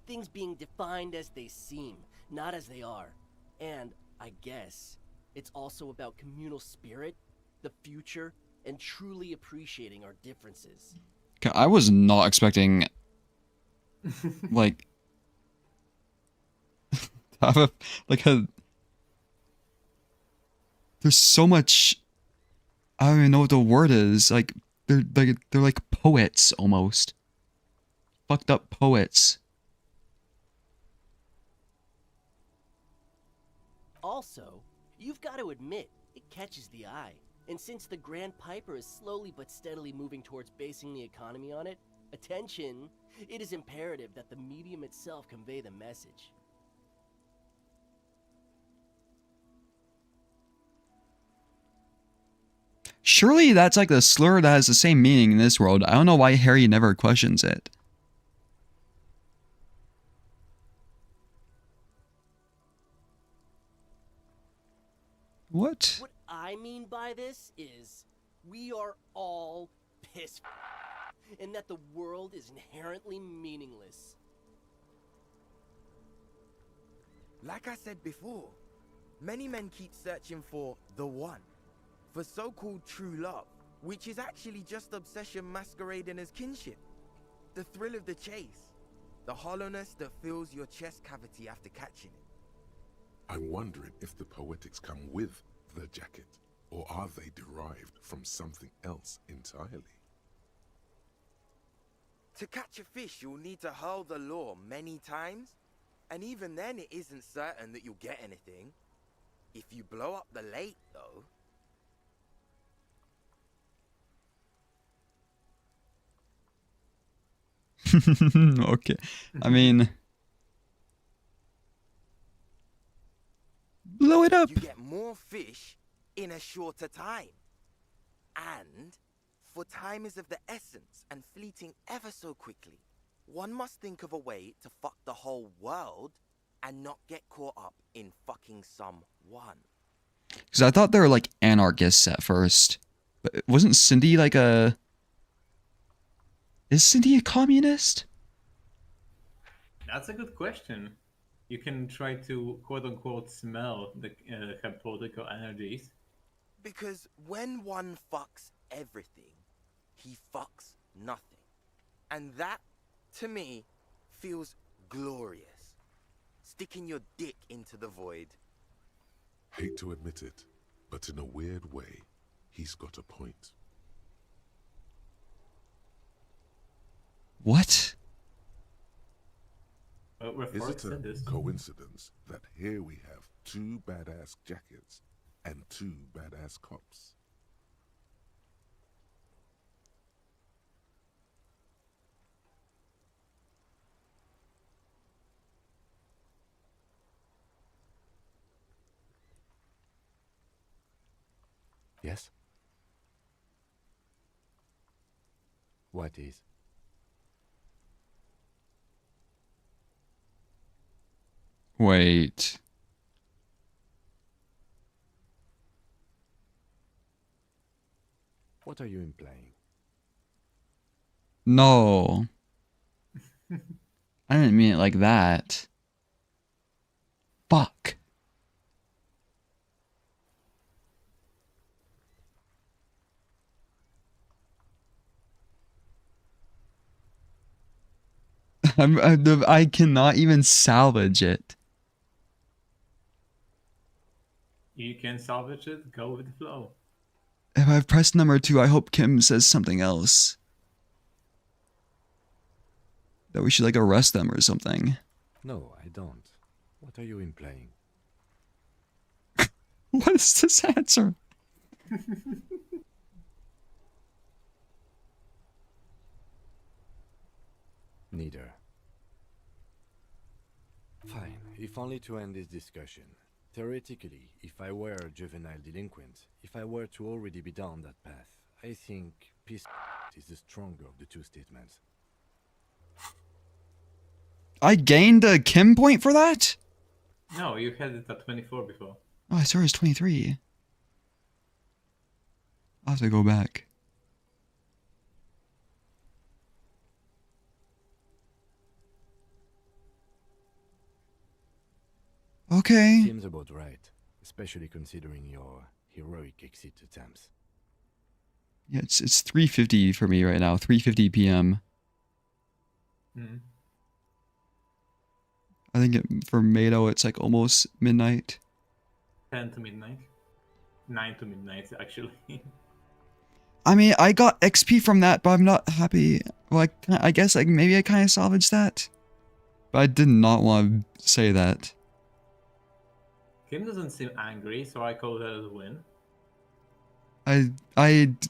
Things being defined as they seem, not as they are. And, I guess, it's also about communal spirit, the future, and truly appreciating our differences. Okay, I was not expecting, like, to have a, like a, there's so much, I don't even know what the word is, like, they're like poets, almost. Fucked up poets. Also, you've got to admit, it catches the eye. And since the Grand Piper is slowly but steadily moving towards basing the economy on it, attention, it is imperative that the medium itself convey the message. Surely that's like the slur that has the same meaning in this world. I don't know why Harry never questions it. What? What I mean by this is, we are all pissed, and that the world is inherently meaningless. Like I said before, many men keep searching for the one, for so-called true love, which is actually just obsession masquerading as kinship, the thrill of the chase, The hollowness that fills your chest cavity after catching it. I'm wondering if the poetics come with the jacket, or are they derived from something else entirely? To catch a fish, you'll need to hurl the lure many times, and even then it isn't certain that you'll get anything. If you blow up the lake, though... Okay. I mean... Blow it up! You get more fish in a shorter time. And, for time is of the essence and fleeting ever so quickly, one must think of a way to fuck the whole world and not get caught up in fucking someone. Because I thought they were like anarchists at first. But wasn't Cindy like a... Is Cindy a communist? That's a good question. You can try to quote-unquote smell the political energies. Because when one fucks everything, he fucks nothing. And that, to me, feels glorious. Sticking your dick into the void. Hate to admit it, but in a weird way, he's got a point. What? Is it a coincidence that here we have 2 badass jackets and 2 badass cops? Yes? What is? Wait. What are you implying? No. I didn't mean it like that. Fuck. I cannot even salvage it. You can salvage it, go with the flow. If I've pressed number 2, I hope Kim says something else. That we should like arrest them or something. No, I don't. What are you implying? What is this answer? Neither. Fine, if only to end this discussion. Theoretically, if I were a juvenile delinquent, if I were to already be down that path, I think peace is the stronger of the 2 statements. I gained a Kim point for that? No, you had it at 24 before. Oh, I saw it was 23. I'll have to go back. Okay. Seems about right, especially considering your heroic exit attempts. Yeah, it's 3:50 for me right now. 3:50 p.m. Mm. I think for Mado it's like almost midnight. 10 to midnight. 9 to midnight, actually. I mean, I got XP from that, but I'm not happy. Well, I guess like maybe I kind of salvaged that, but I did not want to say that. Kim doesn't seem angry, so I call that as a win. I'm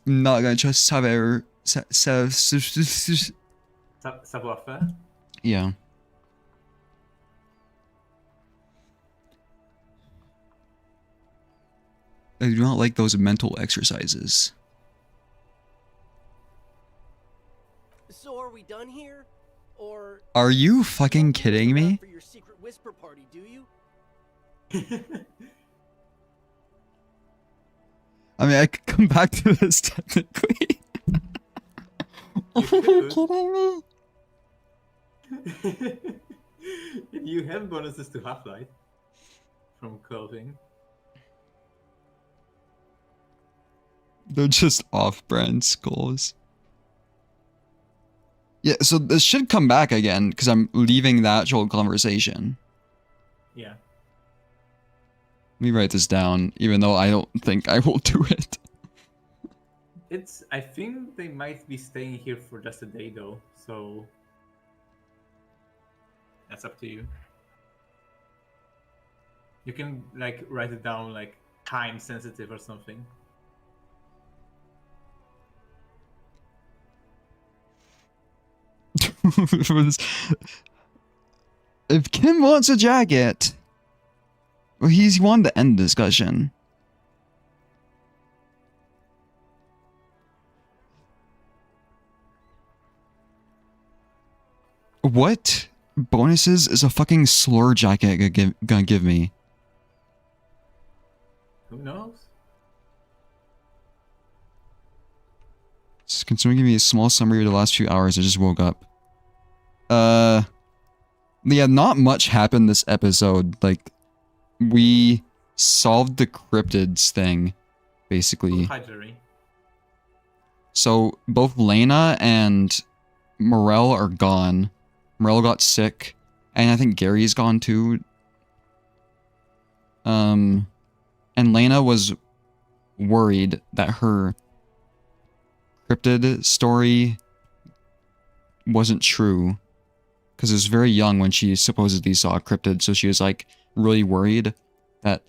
not gonna trust savoir Savoir-faire? Yeah. I do not like those mental exercises. So are we done here? Or Are you fucking kidding me? for your secret whisper party, do you? I mean, I could come back to this technically. Are you kidding me? You have bonuses to Half-Life from clothing. They're just off-brand skulls. Yeah, so this should come back again, because I'm leaving the actual conversation. Yeah. Let me write this down, even though I don't think I will do it. I think they might be staying here for just a day though, so that's up to you. You can like write it down like time sensitive or something. If Kim wants a jacket, well, he's wanted to end discussion. What bonuses is a fucking slur jacket gonna give me? Who knows? Can someone give me a small summary of the last few hours? I just woke up. Yeah, not much happened this episode. Like, we solved the cryptids thing, basically. Hi, Jerry. So, both Lena and Morel are gone. Morel got sick, and I think Gary's gone too. And Lena was worried that her cryptid story wasn't true. Because it was very young when she supposedly saw a cryptid, so she was like really worried that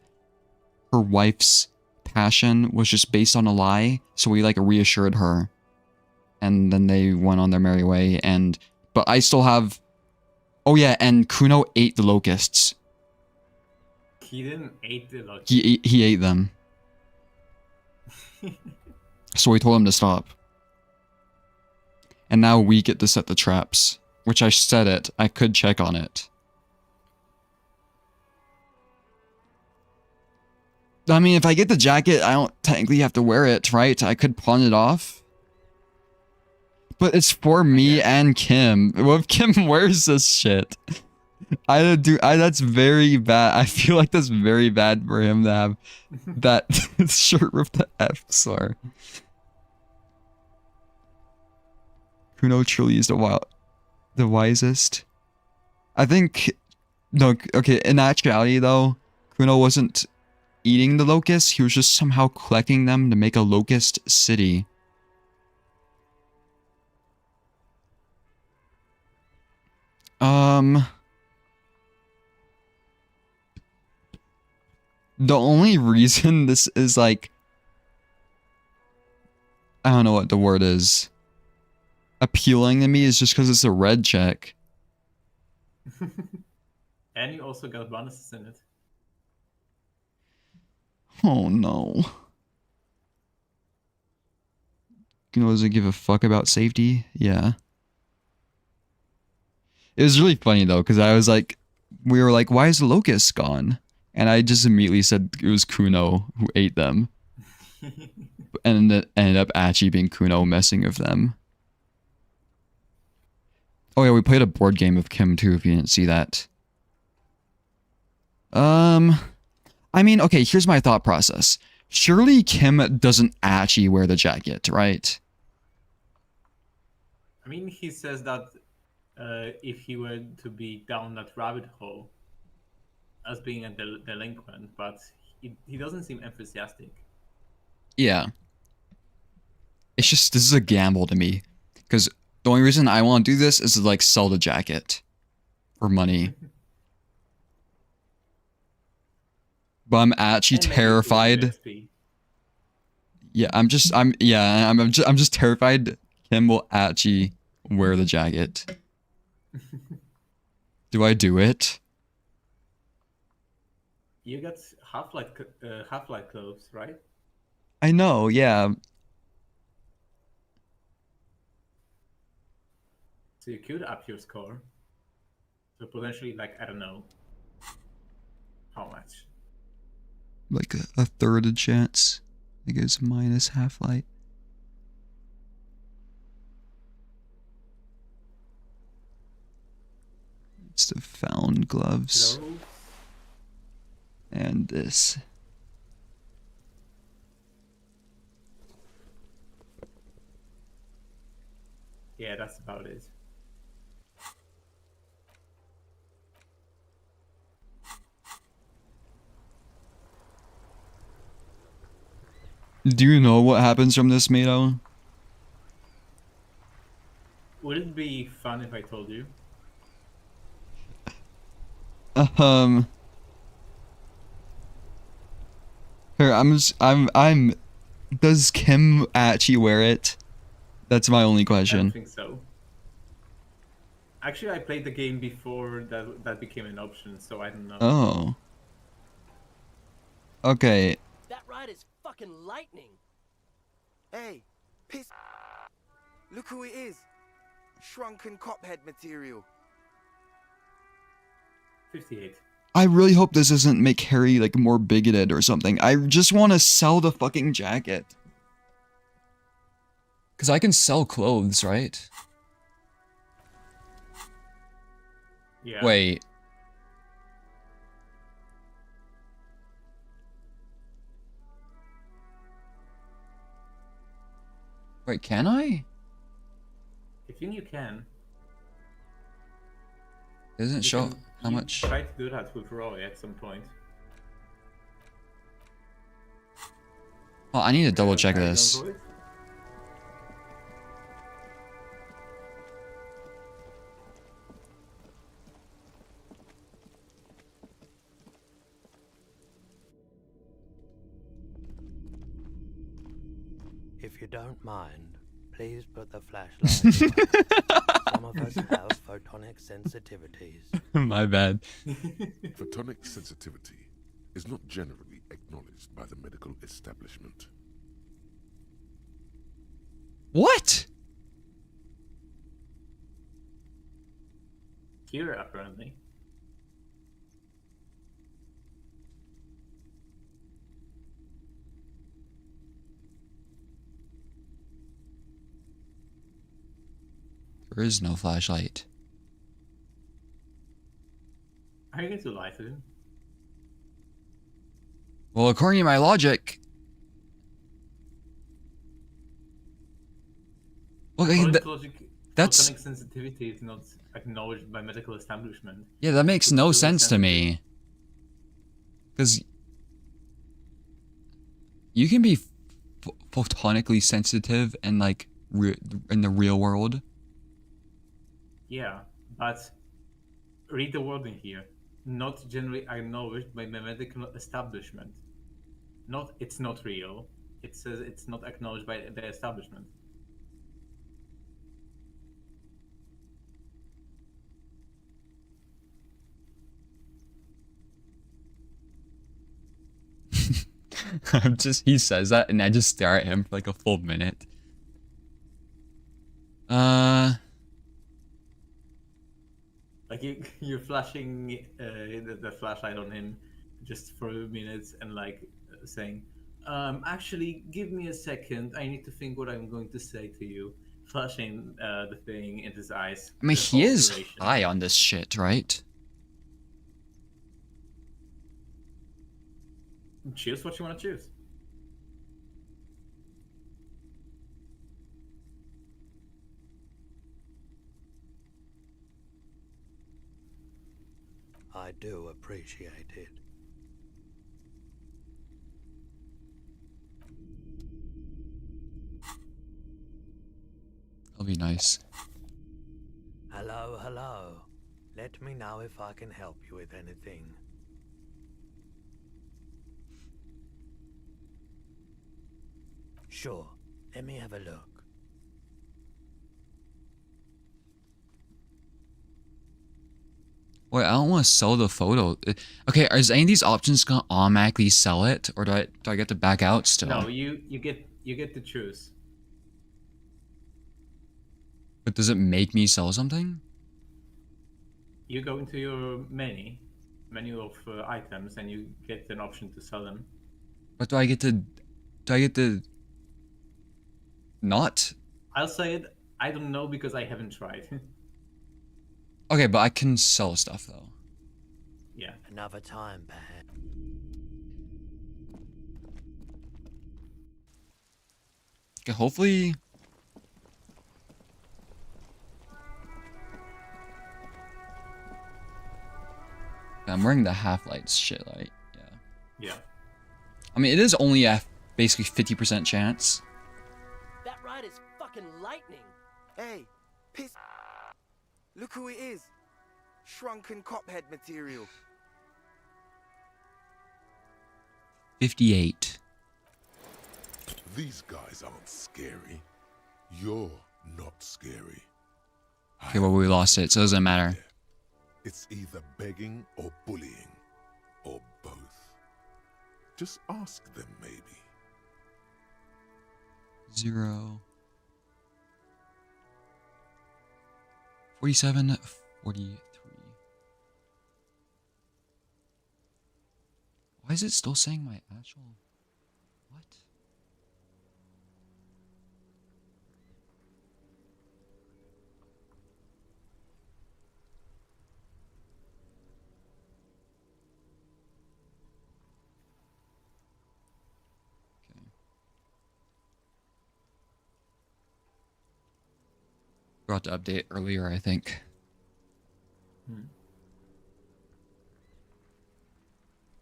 her wife's passion was just based on a lie. So we like reassured her, and then they went on their merry way. But I still have, oh yeah, and Kuno ate the locusts. He didn't eat the locusts. He ate them. So we told him to stop. And now we get to set the traps. Which I said it. I could check on it. I mean, if I get the jacket, I don't technically have to wear it, right? I could pawn it off. But it's for me and Kim. What if Kim wears this shit? That's very bad. I feel like that's very bad for him to have that shirt with the F slur. Kuno truly is the wisest. I think, no, okay, in actuality though, Kuno wasn't eating the locusts, he was just somehow collecting them to make a locust city. The only reason this is like, I don't know what the word is, appealing to me is just because it's a red check. And you also got bonuses in it. Oh no. Doesn't give a fuck about safety? Yeah. It was really funny though, because I was like, we were like, why is the locust gone? And I just immediately said it was Kuno who ate them. And it ended up actually being Kuno messing with them. Oh yeah, we played a board game with Kim too, if you didn't see that. I mean, okay, here's my thought process. Surely Kim doesn't actually wear the jacket, right? I mean, he says that if he were to be down that rabbit hole as being a delinquent, but he doesn't seem enthusiastic. Yeah. It's just, this is a gamble to me. Because the only reason I want to do this is to like sell the jacket for money. But I'm actually terrified. Yeah, I'm just terrified Kim will actually wear the jacket. Do I do it? You got Half-Life clothes, right? I know, yeah. So you could up your score. So potentially, like, I don't know how much. Like a third of chance. I guess minus Half-Life. It's the found gloves. Hello? And this. Yeah, that's about it. Do you know what happens from this, Mato? Would it be fun if I told you? Here, I'm. Does Kim actually wear it? That's my only I don't question. think so. Actually, I played the game before that became an option, so I don't know. Oh. Okay. That ride is fucking lightning. Hey, piss. Look who it is. Shrunken cophead material. 58. I really hope this doesn't make Harry like more bigoted or something. I just want to sell the fucking jacket. Cause I can sell clothes, right? Yeah. Wait. Wait, can I? I think you can. Doesn't You show can- how you much. Try to do that with Roy at some point. Well, I need to double check Carry on, this. Roy? If you don't mind, please put the flashlight away. Some of us have photonic sensitivities. My bad. Photonic sensitivity is not generally acknowledged by the medical establishment. What? Here, apparently. There is no flashlight. Are you going to lie to him? Well, according to my logic. Okay, According to logic, that's photonic sensitivity is not acknowledged by medical establishment. yeah, that makes It's no really sense to sensitive. me. Because you can be photonically sensitive and like in the real world. Yeah, but read the wording here. Not generally acknowledged by the medical establishment. Not, it's not real. It says it's not acknowledged by the establishment. He says that and I just stare at him for like a full minute. Like you're flashing the flashlight on him just for minutes and like saying, actually, give me a second. I need to think what I'm going to say to you. Flashing the thing in his eyes. I mean, the he whole is duration. high on this shit, right? Choose what you want to choose. I do appreciate it. That'll be nice. Hello, hello. Let me know if I can help you with anything. Sure, let me have a look. Wait, I don't want to sell the photo. Okay, is any of these options gonna automatically sell it, or do I get to back out still? No, you get to choose. But does it make me sell something? You go into your menu of items, and you get an option to sell them. But do I get to? Do I get to? Not? I'll say it. I don't know because I haven't tried. Okay, but I can sell stuff though. Yeah. Another time, perhaps. Okay, hopefully. I'm wearing the half-light shit light. Yeah. Yeah. I mean, it is only a basically 50% chance. That ride is fucking lightning. Hey, piss. Look who it is. Shrunken cophead material. 58. These guys aren't scary. You're not scary. Okay, well, we lost it, so it doesn't matter. It's either begging or bullying, or both. Just ask them, maybe. 0. 47, 43. Why is it still saying my actual? What? Forgot to update earlier, I think.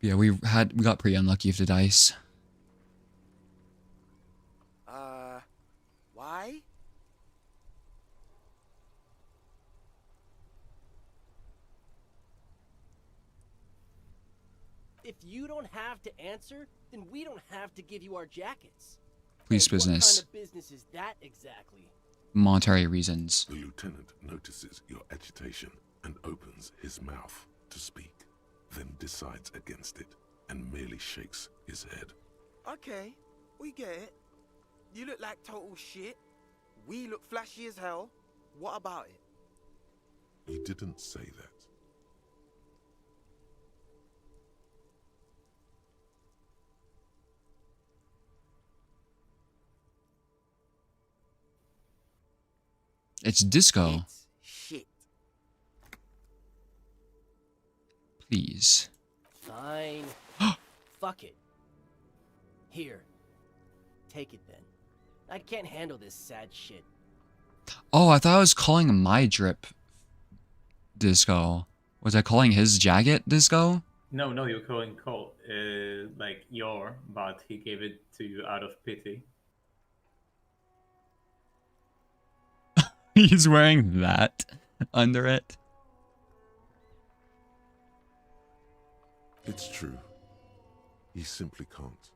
Yeah, we got pretty unlucky with the dice. Why? If you don't have to answer, then we don't have to give you our jackets. Police And business. What kind of business is that exactly? Monetary reasons. The lieutenant notices your agitation and opens his mouth to speak, then decides against it and merely shakes his head. Okay, we get it. You look like total shit. We look flashy as hell. What about it? You didn't say that. It's disco. Shit. Please. Fine. Fuck it. Here. Take it then. I can't handle this sad shit. Oh, I thought I was calling my drip disco. Was I calling his jacket disco? No, you're calling Cole like your, but he gave it to you out of pity. He's wearing that under it. It's true. He simply can't.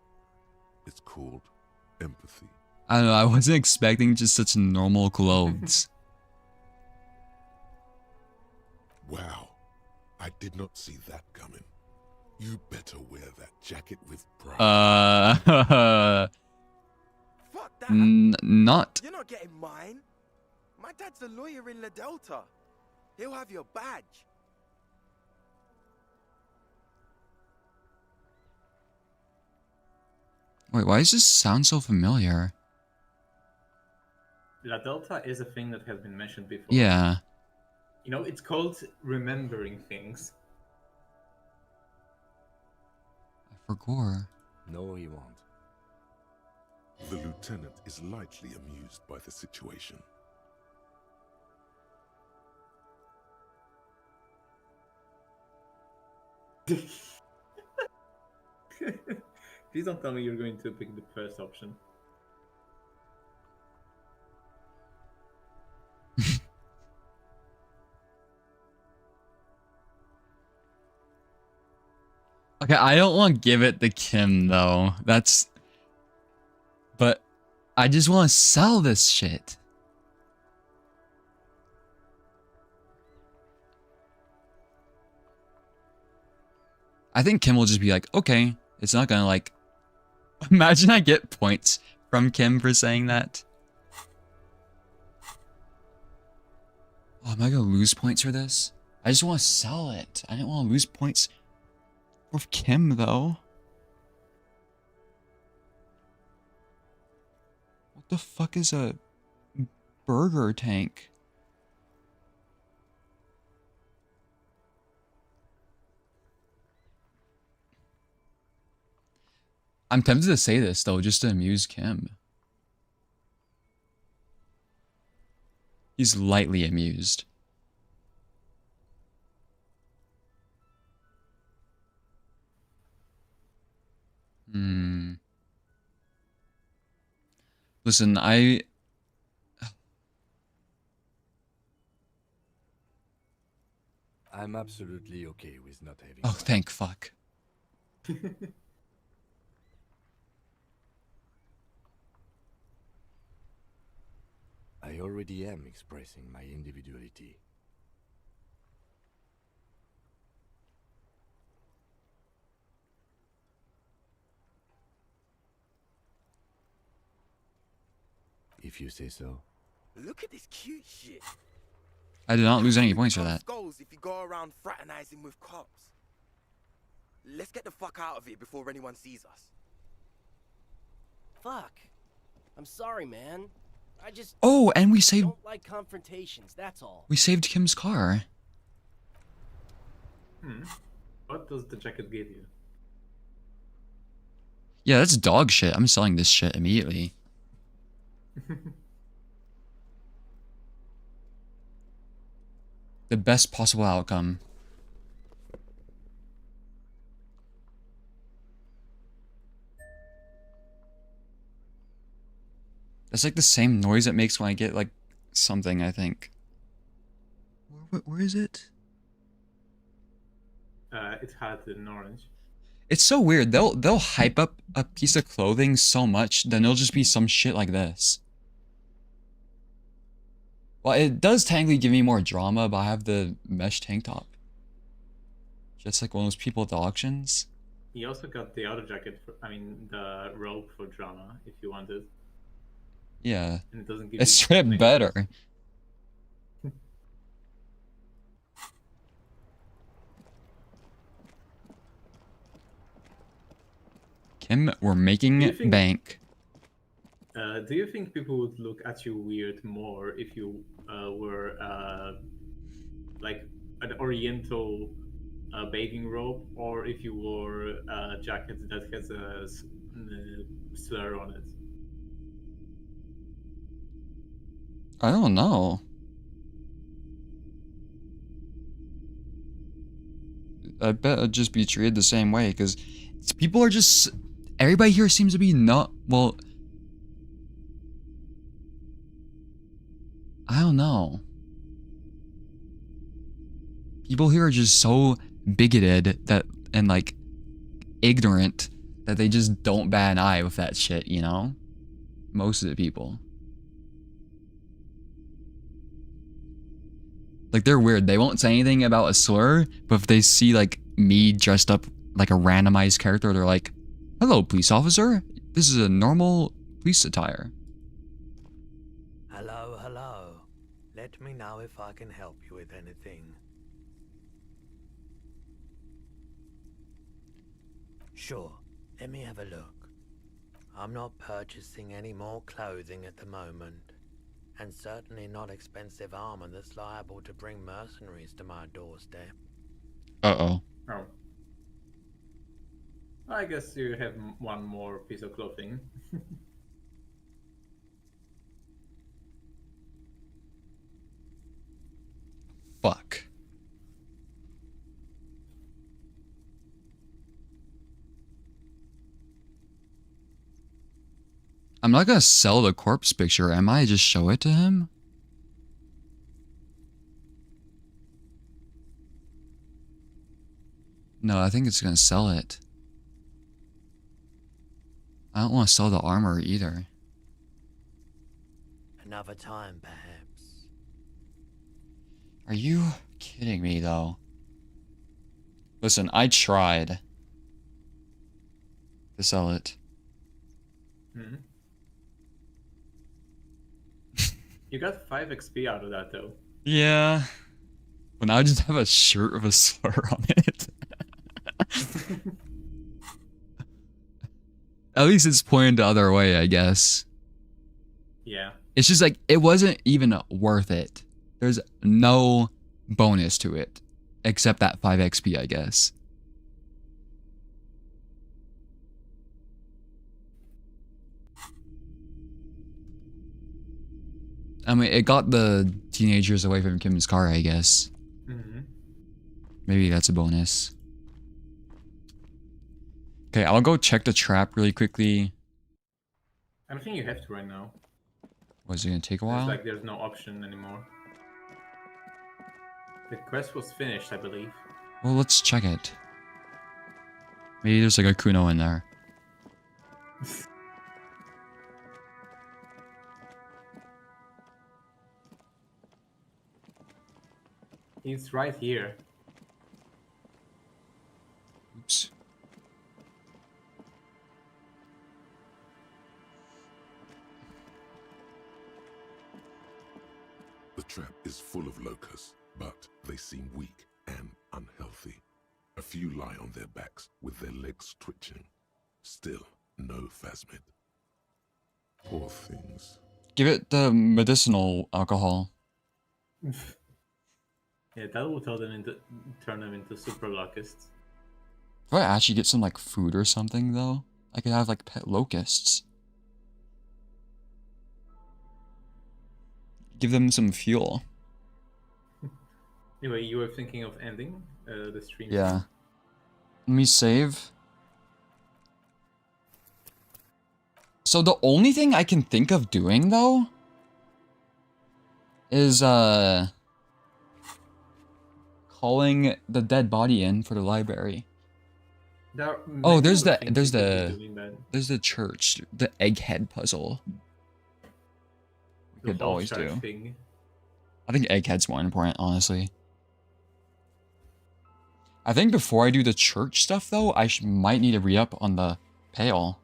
It's called empathy. I don't know, I wasn't expecting just such normal clothes. Wow. I did not see that coming. You better wear that jacket with pride. Fuck that. Not. You're not getting mine. My dad's a lawyer in La Delta. He'll have your badge. Wait, why does this sound so familiar? La Delta is a thing that has been mentioned before. Yeah. You know, it's called remembering things. For gore. No, he won't. The lieutenant is lightly amused by the situation. Please don't tell me you're going to pick the first option. Okay, I don't want to give it to Kim though. But I just want to sell this shit. I think Kim will just be like, okay, it's not gonna like... Imagine I get points from Kim for saying that. Oh, am I gonna lose points for this? I just want to sell it. I didn't want to lose points with Kim though. What the fuck is a burger tank? I'm tempted to say this though, just to amuse Kim. He's lightly amused. Listen, I'm absolutely okay with not having. Oh, thank fuck. I already am expressing my individuality. If you say so. Look at this cute shit. I did not lose any points for that. Skulls if you go around fraternizing with cops. Let's get the fuck out of here before anyone sees us. Fuck. I'm sorry, man. I just Oh, and we saved. don't like confrontations, that's all. We saved Kim's car. What does the jacket give you? Yeah, that's dog shit. I'm selling this shit immediately. The best possible outcome. That's like the same noise it makes when I get like something, I think. Where is it? It had an orange. It's so weird. They'll hype up a piece of clothing so much, then it'll just be some shit like this. Well, it does technically give me more drama, but I have the mesh tank top. Just like one of those people at the auctions. You also got the other jacket, the robe for drama, if you wanted. Yeah. And it doesn't give It's you straight up better. Kim, we're making bank. Do you think people would look at you weird more if you were like an oriental bathing robe, or if you wore a jacket that has a slur on it? I don't know. I bet I'd just be treated the same way, because people are just... Everybody here seems to be not... Well... I don't know. People here are just so bigoted that and like ignorant that they just don't bat an eye with that shit, you know? Most of the people. Like, they're weird. They won't say anything about a slur, but if they see like me dressed up like a randomized character, they're like, "Hello, police officer. This is a normal police attire." Hello, hello. Let me know if I can help you with anything. Sure, let me have a look. I'm not purchasing any more clothing at the moment, and certainly not expensive armor that's liable to bring mercenaries to my doorstep. Uh-oh. Oh. I guess you have one more piece of clothing. Fuck. I'm not gonna sell the corpse picture, am I? Just show it to him? No, I think it's gonna sell it. I don't want to sell the armor either. Another time, perhaps. Are you kidding me, though? Listen, I tried to sell it. Hmm. You got 5 XP out of that, though. Yeah. But now I just have a shirt with a slur on it. At least it's pointed the other way, I guess. Yeah. It's just like, it wasn't even worth it. There's no bonus to it. Except that 5 XP, I guess. I mean, it got the teenagers away from Kim's car, I guess. Mm-hmm. Maybe that's a bonus. Okay, I'll go check the trap really quickly. I don't think you have to right now. Was it gonna take a It's while? like there's no option anymore. The quest was finished, I believe. Well, let's check it. Maybe there's like a Kuno in there. It's right here. Oops. The trap is full of locusts, but they seem weak and unhealthy. A few lie on their backs with their legs twitching. Still, no phasmid. Poor things. Give it the medicinal alcohol. Yeah, that will turn them into super locusts. If I actually get some like food or something though, I could have like pet locusts. Give them some fuel. Anyway, you were thinking of ending the stream. Yeah. Let me save. So the only thing I can think of doing though is calling the dead body in for the library. Oh, there's the church, the egghead puzzle. We could always do. Thing. I think egghead's more important, honestly. I think before I do the church stuff though, I might need to re-up on the pale.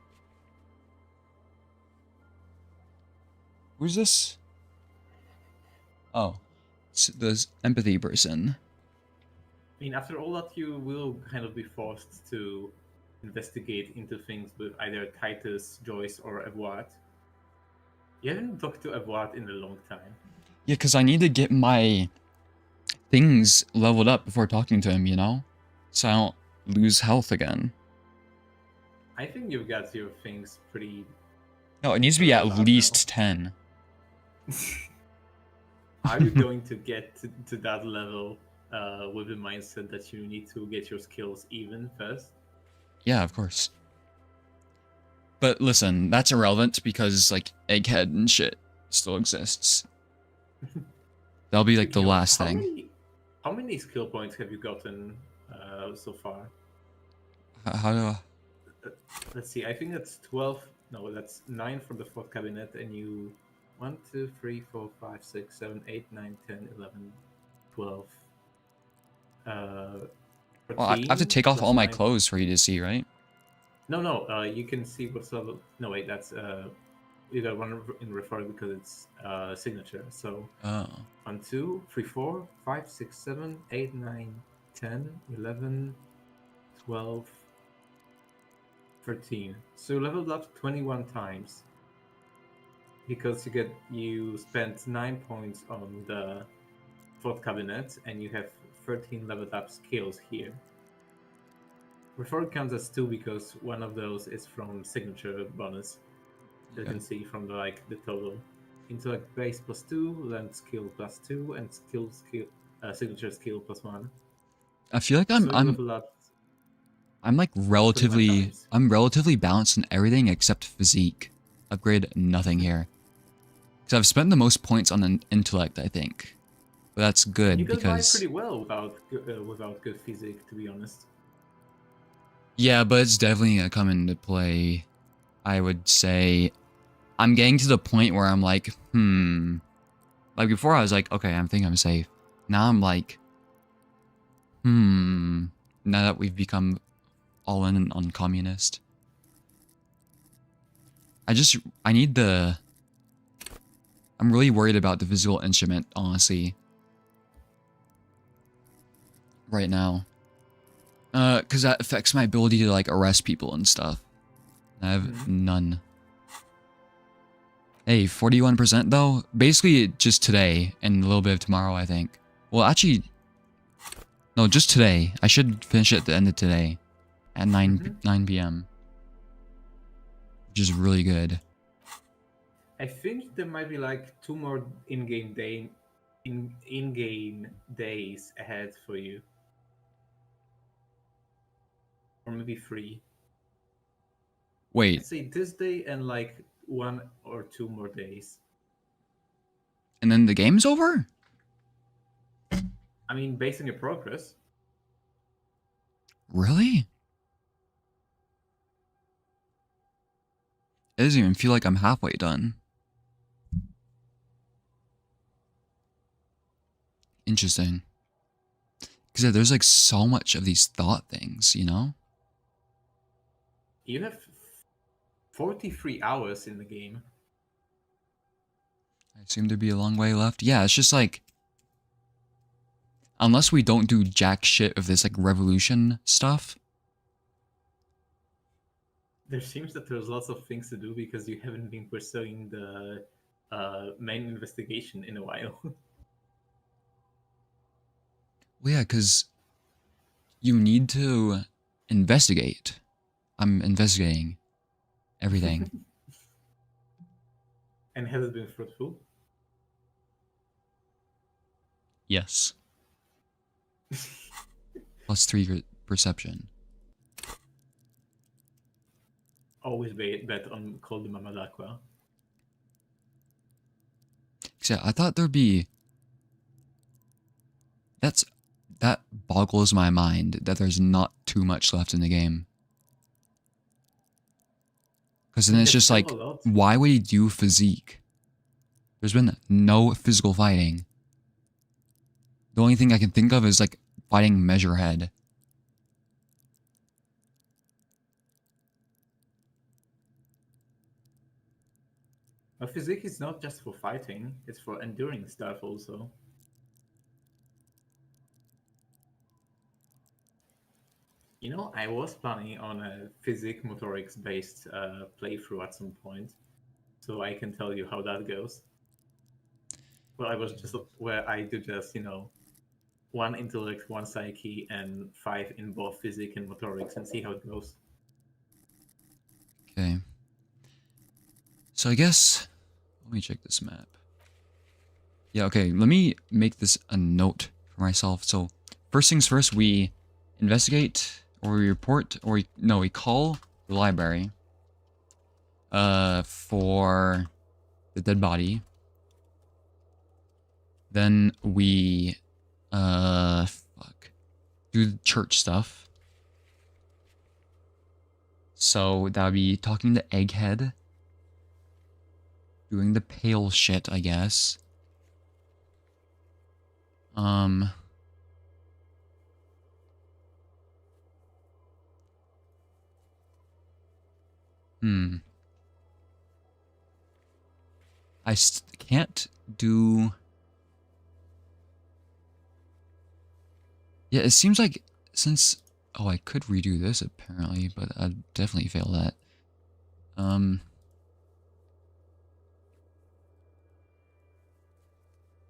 Who's this? Oh, it's this empathy person. I mean, after all that, you will kind of be forced to investigate into things with either Titus, Joyce, or Evoat. You haven't talked to Evoat in a long time. Yeah, because I need to get my things leveled up before talking to him, you know? So I don't lose health again. I think you've got your things pretty... No, it needs to be at least 10. Are you going to get to that level with the mindset that you need to get your skills even first? Yeah, of course. But listen, that's irrelevant because, like, Egghead and shit still exists. That'll be, like, the last thing. How many skill points have you gotten so far? How do I... Let's see, I think that's 12... No, that's 9 for the 4th cabinet, and you... 1, 2, 3, 4, 5, 6, 7, 8, 9, 10, 11, 12... 13, well, I have to take off all my 9. clothes for you to see, right? No, you can see what's level... No, wait, that's... you got one in refer because it's signature, so... Oh. 1, 2, 3, 4, 5, 6, 7, 8, 9, 10, 11, 12, 13. So you leveled up 21 times. Because you spent 9 points on the 4th cabinet, and you have 13 leveled up skills here. Refer counts as 2 because one of those is from signature bonus. You can see from the total. Intellect base +2, land skill +2, and signature skill +1. I feel like So you level up I'm like relatively balanced in everything except physique. Upgrade nothing here. Because I've spent the most points on an intellect, I think. But that's good you because... You can buy pretty well without good physique, to be honest. Yeah, but it's definitely going to come into play. I would say... I'm getting to the point where I'm like, Like before I was like, okay, I think I'm safe. Now I'm like, Now that we've become all in on communist. I need the... I'm really worried about the visual instrument, honestly. Right now. Because that affects my ability to, like, arrest people and stuff. I have none. Hey, 41% though? Basically, just today, and a little bit of tomorrow, I think. Well, actually... No, just today. I should finish it at the end of today. At 9 p.m. Which is really good. I think there might be like 2 more in-game days ahead for you. Or maybe 3. Wait. Let's say this day and like 1 or 2 more days. And then the game's over? I mean, based on your progress. Really? It doesn't even feel like I'm halfway done. Interesting. Because there's like so much of these thought things, you know? You have 43 hours in the game. I assume there'd be a long way left. Yeah, it's just like... Unless we don't do jack shit of this like revolution stuff. There seems that there's lots of things to do because you haven't been pursuing the main investigation in a while. Well, yeah, because you need to investigate. I'm investigating everything. And has it been fruitful? Yes. +3 perception. Always bet on Cold Mamadakwa. Yeah, I thought there'd be... That boggles my mind that there's not too much left in the game. Because then it's just like, why would he do physique? There's been no physical fighting. The only thing I can think of is like fighting Measurehead. But physique is not just for fighting, it's for enduring stuff also. You know, I was planning on a physique motorics based playthrough at some point, so I can tell you how that goes. Well, I was just where I do just, 1 intellect, 1 psyche, and 5 in both physique and motorics, and see how it goes. Okay. So I guess, let me check this map. Yeah, okay, let me make this a note for myself. So, first things first, we investigate, or we report, or we call the library for the dead body. Then we do the church stuff. So that would be talking to Egghead, doing the pale shit, I guess. I can't do... Yeah, it seems like since... Oh, I could redo this apparently, but I'd definitely fail that.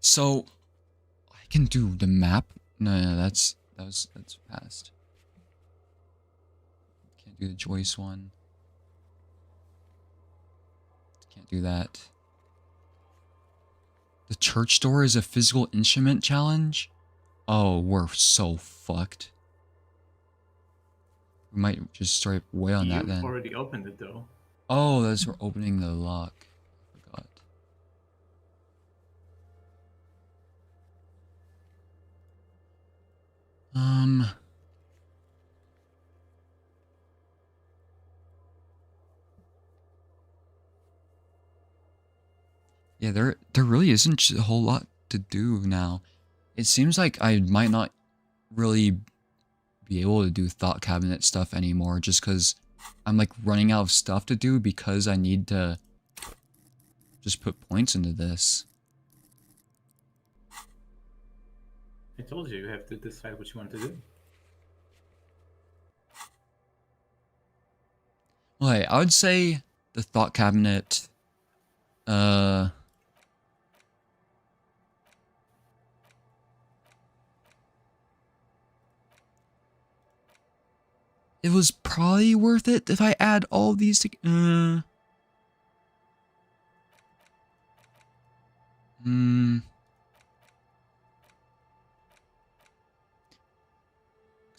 So I can do the map. No, that's past. Can't do the Joyce one. Can't do that. The church door is a physical instrument challenge? Oh, we're so fucked. We might just start way on that then. You've already opened it though. Oh, that's for opening the lock. I forgot. Yeah, there really isn't a whole lot to do now. It seems like I might not really be able to do thought cabinet stuff anymore just because I'm like running out of stuff to do because I need to just put points into this. I told you have to decide what you want to do. Okay, I would say the thought cabinet, it was probably worth it if I add all these together.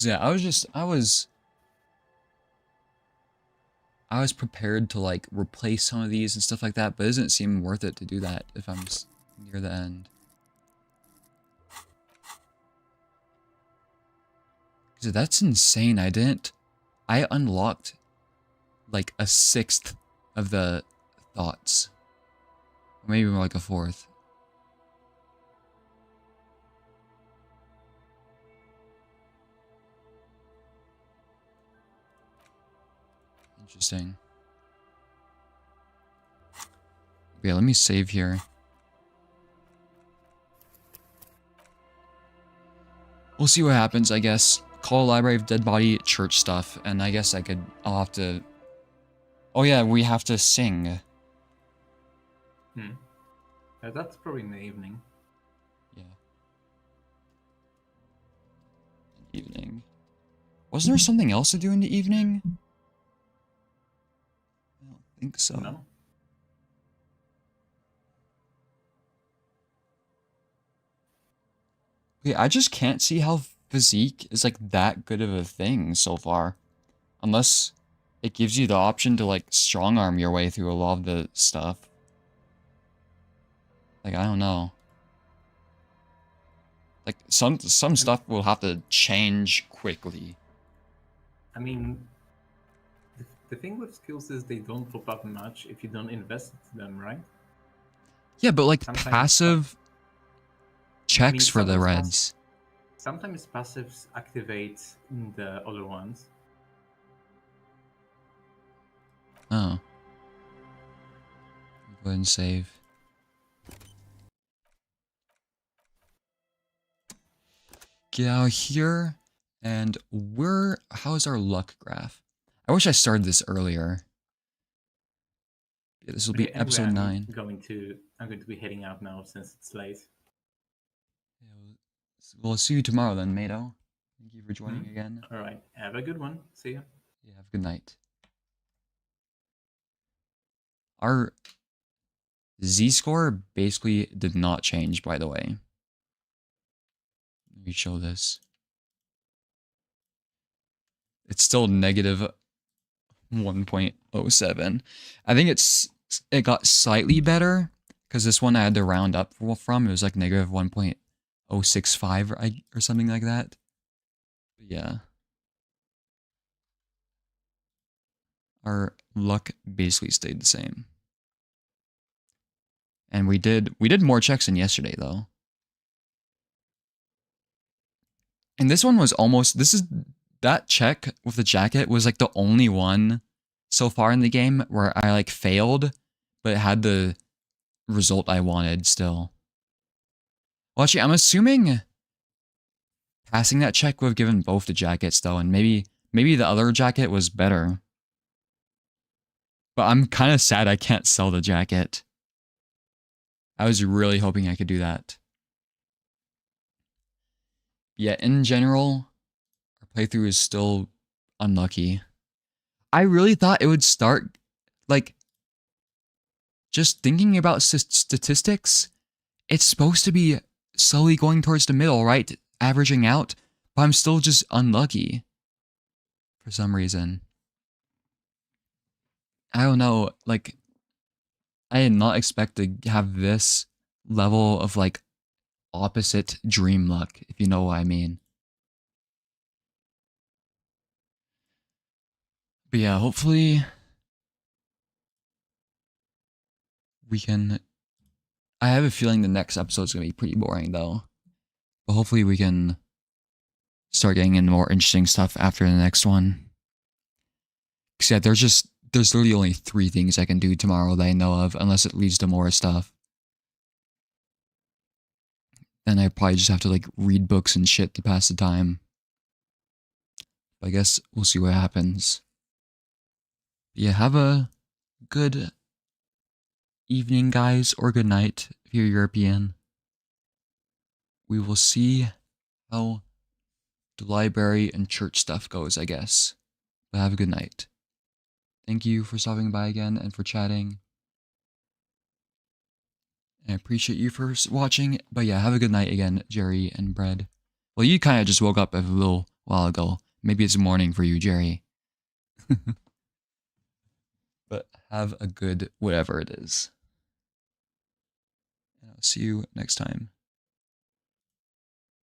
Yeah, I I was prepared to like replace some of these and stuff like that, but it doesn't seem worth it to do that if I'm near the end. Because that's insane. I unlocked like a 1/6 of the thoughts. Or maybe more like a 1/4. Interesting. Yeah, let me save here. We'll see what happens, I guess. Call Library of Dead Body, church stuff, and I guess I'll have to... Oh yeah, we have to sing. That's probably in the evening. Yeah. Evening. Wasn't there something else to do in the evening? I don't think so. No. Okay, I just can't see how physique is like that good of a thing so far. Unless it gives you the option to like strong arm your way through a lot of the stuff. Like, I don't know. Like, some stuff will have to change quickly. I mean, the thing with skills is they don't pop up much if you don't invest in them, right? Yeah, but like Sometimes passive checks for the reds. Sometimes passives activate the other ones. Oh. Go ahead and save. Get out here, and how's our luck graph? I wish I started this earlier. Yeah, this will be Okay, anyway, episode 9. I'm going to be heading out now since it's late. We'll see you tomorrow then, Mato. Thank you for joining again. Alright, have a good one. See ya. Yeah, have a good night. Our Z-score basically did not change, by the way. Let me show this. It's still negative 1.07. I think it got slightly better because this one I had to round up from. It was like negative 1.065 or something like that. But yeah. Our luck basically stayed the same. And we did more checks than yesterday though. And this one was almost, that check with the jacket was like the only one so far in the game where I like failed, but it had the result I wanted still. Well, actually, I'm assuming passing that check would have given both the jackets though, and maybe the other jacket was better. But I'm kind of sad I can't sell the jacket. I was really hoping I could do that. Yeah, in general, our playthrough is still unlucky. I really thought it would start, like, just thinking about statistics, it's supposed to be slowly going towards the middle, right? Averaging out, but I'm still just unlucky. For some reason. I don't know, like, I did not expect to have this level of, like, opposite dream luck, if you know what I mean. But yeah, hopefully we can... I have a feeling the next episode's gonna be pretty boring though. But hopefully we can start getting into more interesting stuff after the next one. Cause yeah, there's literally only 3 things I can do tomorrow that I know of, unless it leads to more stuff. Then I probably just have to like read books and shit to pass the time. But I guess we'll see what happens. But yeah, have a good evening, guys, or good night if you're European. We will see how the library and church stuff goes, I guess. But have a good night. Thank you for stopping by again and for chatting. I appreciate you for watching. But yeah, have a good night again, Jerry and Bread. Well, you kind of just woke up a little while ago. Maybe it's morning for you, Jerry. But have a good whatever it is. And I'll see you next time.